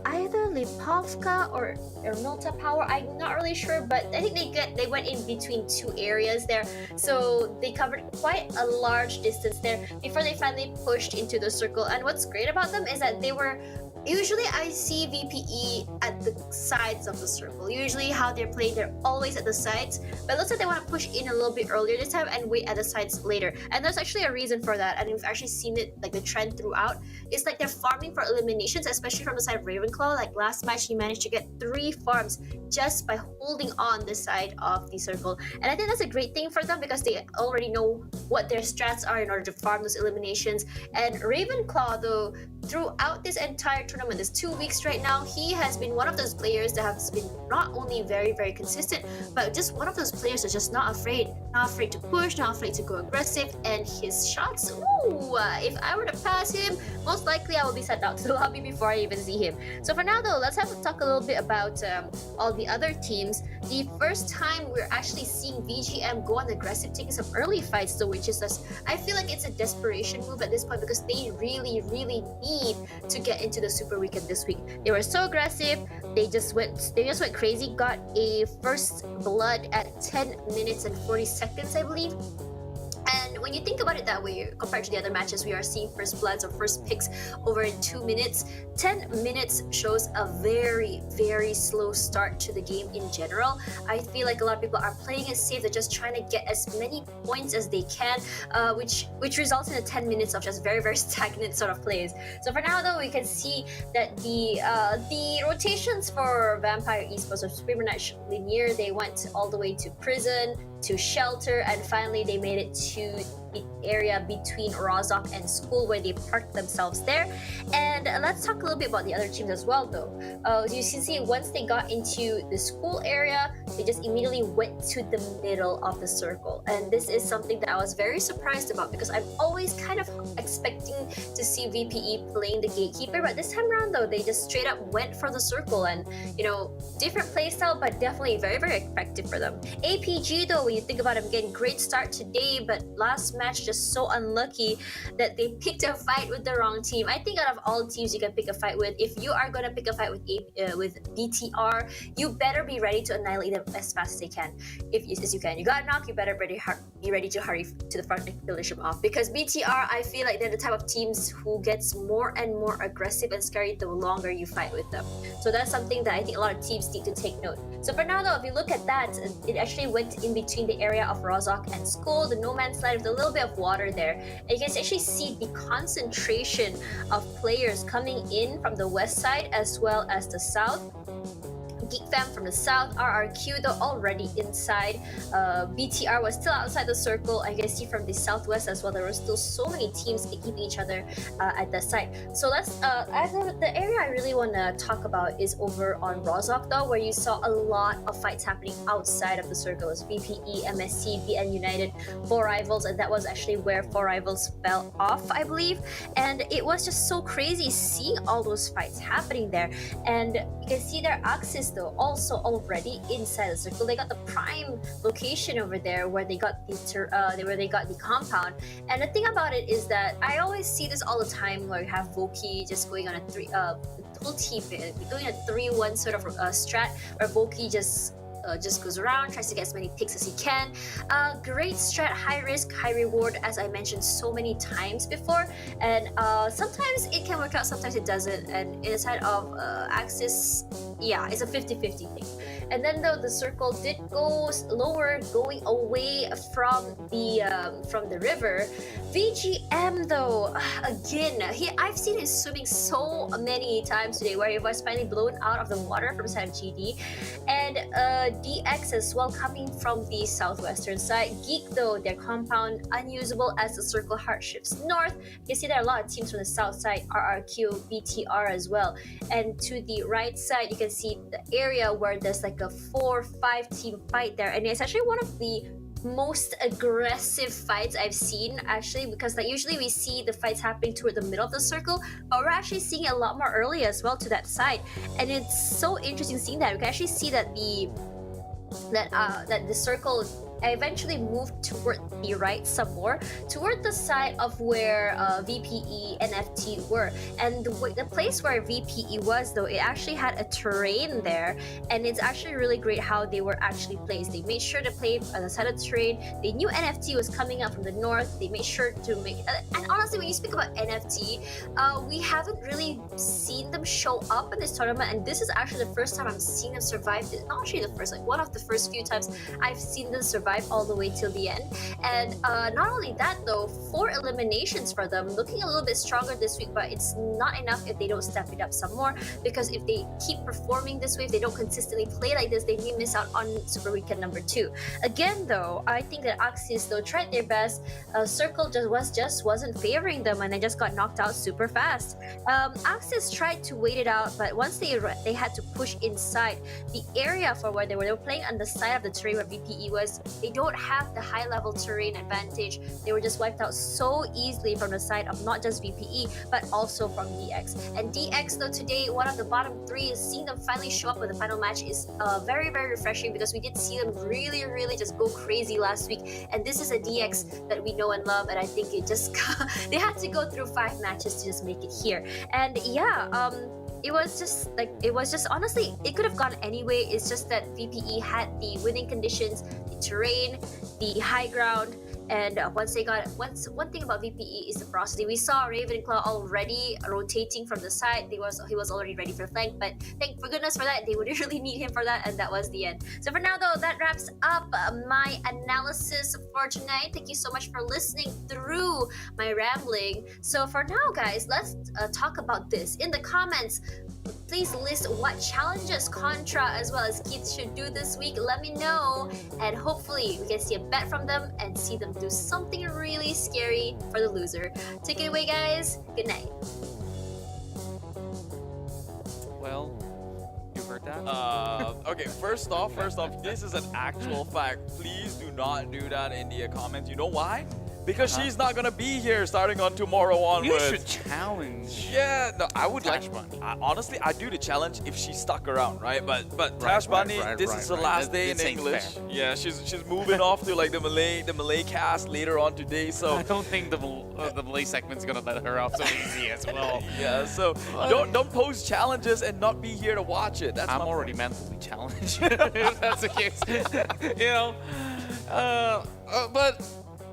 either Lipovka or Milta Power. I'm not really sure, but I think they went in between two areas there, so they covered quite a large distance there before they finally pushed into the circle. And what's great about them is that they were usually I see VPE at the sides of the circle. Usually how they're playing, they're always at the sides. But it looks like they want to push in a little bit earlier this time and wait at the sides later. And there's actually a reason for that. And we've actually seen it, like the trend throughout. It's like they're farming for eliminations, especially from the side of Ravenclaw. Like last match, he managed to get 3 farms just by holding on the side of the circle. And I think that's a great thing for them because they already know what their strats are in order to farm those eliminations. And Ravenclaw, though, throughout this entire tournament, this 2 weeks right now, he has been one of those players that has been not only very, very consistent, but just one of those players that's just not afraid to push, not afraid to go aggressive. And his shots, ooh, if I were to pass him, most likely I will be sent out to the lobby before I even see him. So for now though, let's have to talk a little bit about all the other teams. The first time we're actually seeing VGM go on aggressive, taking some early fights though, which is just, I feel like it's a desperation move at this point because they really, really need to get into the Super Weekend this week. They were so aggressive, they just went crazy, got a first blood at 10 minutes and 40 seconds, I believe. And when you think about it that way, compared to the other matches, we are seeing first bloods or first picks over in 2 minutes. 10 minutes shows a very, very slow start to the game in general. I feel like a lot of people are playing it safe. They're just trying to get as many points as they can, which results in a 10 minutes of just very, very stagnant sort of plays. So for now, though, we can see that the rotations for Vampire Esports are pretty much linear. They went all the way to Prison, to Shelter, and finally they made it to the area between Rozok and School where they parked themselves there. And let's talk a little bit about the other teams as well though. You can see once they got into the School area, they just immediately went to the middle of the circle. And this is something that I was very surprised about because I'm always kind of expecting to see VPE playing the gatekeeper, but this time around though, they just straight up went for the circle. And you know, different playstyle, but definitely very, very effective for them. APG though, when you think about them, getting great start today, but last match just so unlucky that they picked a fight with the wrong team. I think out of all teams you can pick a fight with, if you are gonna pick a fight with BTR, you better be ready to annihilate them as fast as they can. As you can. You got knocked, you better be ready to hurry to the front and finish them off. Because BTR, I feel like they're the type of teams who gets more and more aggressive and scary the longer you fight with them. So that's something that I think a lot of teams need to take note. So for now though, if you look at that, it actually went in between the area of Rozok and School, the no man's land with a little bit of water there. And you can actually see the concentration of players coming in from the west side as well as the south. Geek Fam from the south, RRQ though already inside. BTR was still outside the circle. I can see from the southwest as well, there were still so many teams keeping each other at that side. So let's, the area I really want to talk about is over on Rozok though, where you saw a lot of fights happening outside of the circle. It was VPE, MSC, BN United, 4 Rivals, and that was actually where 4 Rivals fell off, I believe. And it was just so crazy seeing all those fights happening there. And you can see their Axis though also already inside the circle. They got the prime location over there where they got the compound. And the thing about it is that I always see this all the time where you have Voki just going on a whole team going a 3-1 sort of strat where Voki just goes around, tries to get as many picks as he can. Great strat, high risk, high reward, as I mentioned so many times before. And sometimes it can work out, sometimes it doesn't. And in the side of Axis, yeah, it's a 50-50 thing. And then though the circle did go lower, going away from the river. VGM though, again, I've seen him swimming so many times today where he was finally blown out of the water from side of GD. And DX as well coming from the southwestern side. Geek though, their compound unusable as the circle heart shifts north. You can see there are a lot of teams from the south side, RRQ, BTR as well. And to the right side, you can see the area where there's like a 4-5 team fight there. And it's actually one of the most aggressive fights I've seen actually, because like usually we see the fights happening toward the middle of the circle, but we're actually seeing it a lot more early as well to that side. And it's so interesting seeing that. We can actually see that the circle eventually moved toward the right some more, toward the side of where VPE and FT were. And the place where VPE was, though, it actually had a terrain there, and it's actually really great how they were actually placed. They made sure to play on the side of the terrain. They knew NFT was coming up from the north. They made sure to make, and honestly, when you speak about NFT, we haven't really seen them show up in this tournament, and this is actually the first time I'm seeing them survive. Not actually the first, like one of the first few times I've seen them survive all the way till the end. And not only that, though, 4 eliminations for them, looking a little bit stronger this week, but it's not enough if they don't step it up some more, because if they keep performing this way, if they don't consistently play like this, they may miss out on Super Weekend number 2. Again, though, I think that Axis, though, tried their best. Circle just wasn't favoring them, and they just got knocked out super fast. Axis tried to wait it out, but once they had to push inside the area for where they were playing on the side of the terrain where VPE was. They don't have the high level terrain advantage. They were just wiped out so easily from the side of not just VPE, but also from DX. And DX, though, today, one of the bottom 3, is seeing them finally show up with the final match is very, very refreshing, because we did see them really just go crazy last week. And this is a DX that we know and love, and I think it just they had to go through 5 matches to just make it here. And yeah, it was just honestly, it could have gone anyway. It's just that VPE had the winning conditions, the terrain, the high ground, and one thing about VPE is the ferocity. We saw Ravenclaw already rotating from the side. He was already ready for flank, but thank goodness for that. They would really need him for that, and that was the end. So for now, though, that wraps up my analysis for tonight. Thank you so much for listening through my rambling. So for now, guys, let's talk about this in the comments. Please list what challenges Contra as well as Keith should do this week. Let me know, and hopefully we can see a bet from them and see them do something really scary for the loser. Take it away, guys. Good night. Well, you heard that? Okay, first off, this is an actual fact. Please do not do that in the comments. You know why? Because she's not gonna be here starting on tomorrow onwards. You should challenge. Yeah, no, I would Tash like. Bunny. Honestly, I'd do the challenge if she stuck around, right? But Tash Bunny, this is the last day in English. Fair. Yeah, she's moving off to like the Malay cast later on today. So I don't think the Malay segment's gonna let her off so easy as well. yeah, so don't post challenges and not be here to watch it. That's I'm my already point. mentally challenged if that's the case. You know, but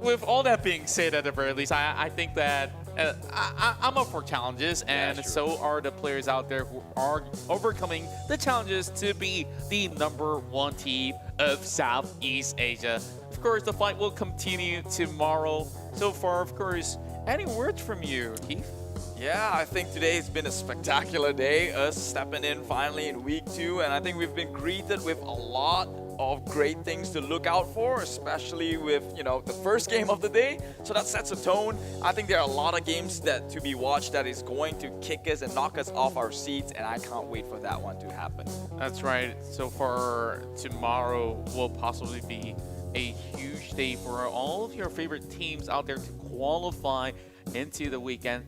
with all that being said, at the very least, I think that I'm up for challenges, and Yeah, sure. so are the players out there who are overcoming the challenges to be the #1 team of Southeast Asia. Of course, the fight will continue tomorrow. So far, of course, any words from you, Keith? Yeah, I think today has been a spectacular day, us stepping in finally in week 2, and I think we've been greeted with a lot of great things to look out for, especially with, you know, the first game of the day. So that sets a tone. I think there are a lot of games that to be watched that is going to kick us and knock us off our seats, and I can't wait for that one to happen. That's right. So far, tomorrow will possibly be a huge day for all of your favorite teams out there to qualify into the weekend.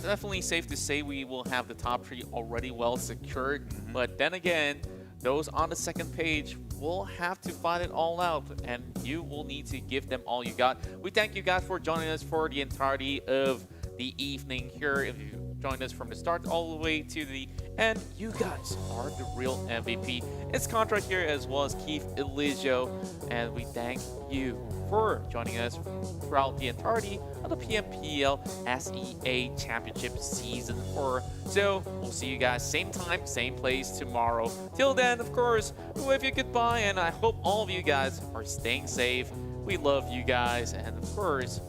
Definitely safe to say we will have the top 3 already well secured. But then again, those on the second page will have to fight it all out, and you will need to give them all you got. We thank you guys for joining us for the entirety of the evening here. If you joined us from the start all the way to the end, you guys are the real MVP. It's Contra here as well as Keith Eligio, and we thank you for joining us throughout the entirety of the PMPL SEA Championship Season 4. So, we'll see you guys same time, same place tomorrow. Till then, of course, we wave you goodbye, and I hope all of you guys are staying safe. We love you guys, and of course,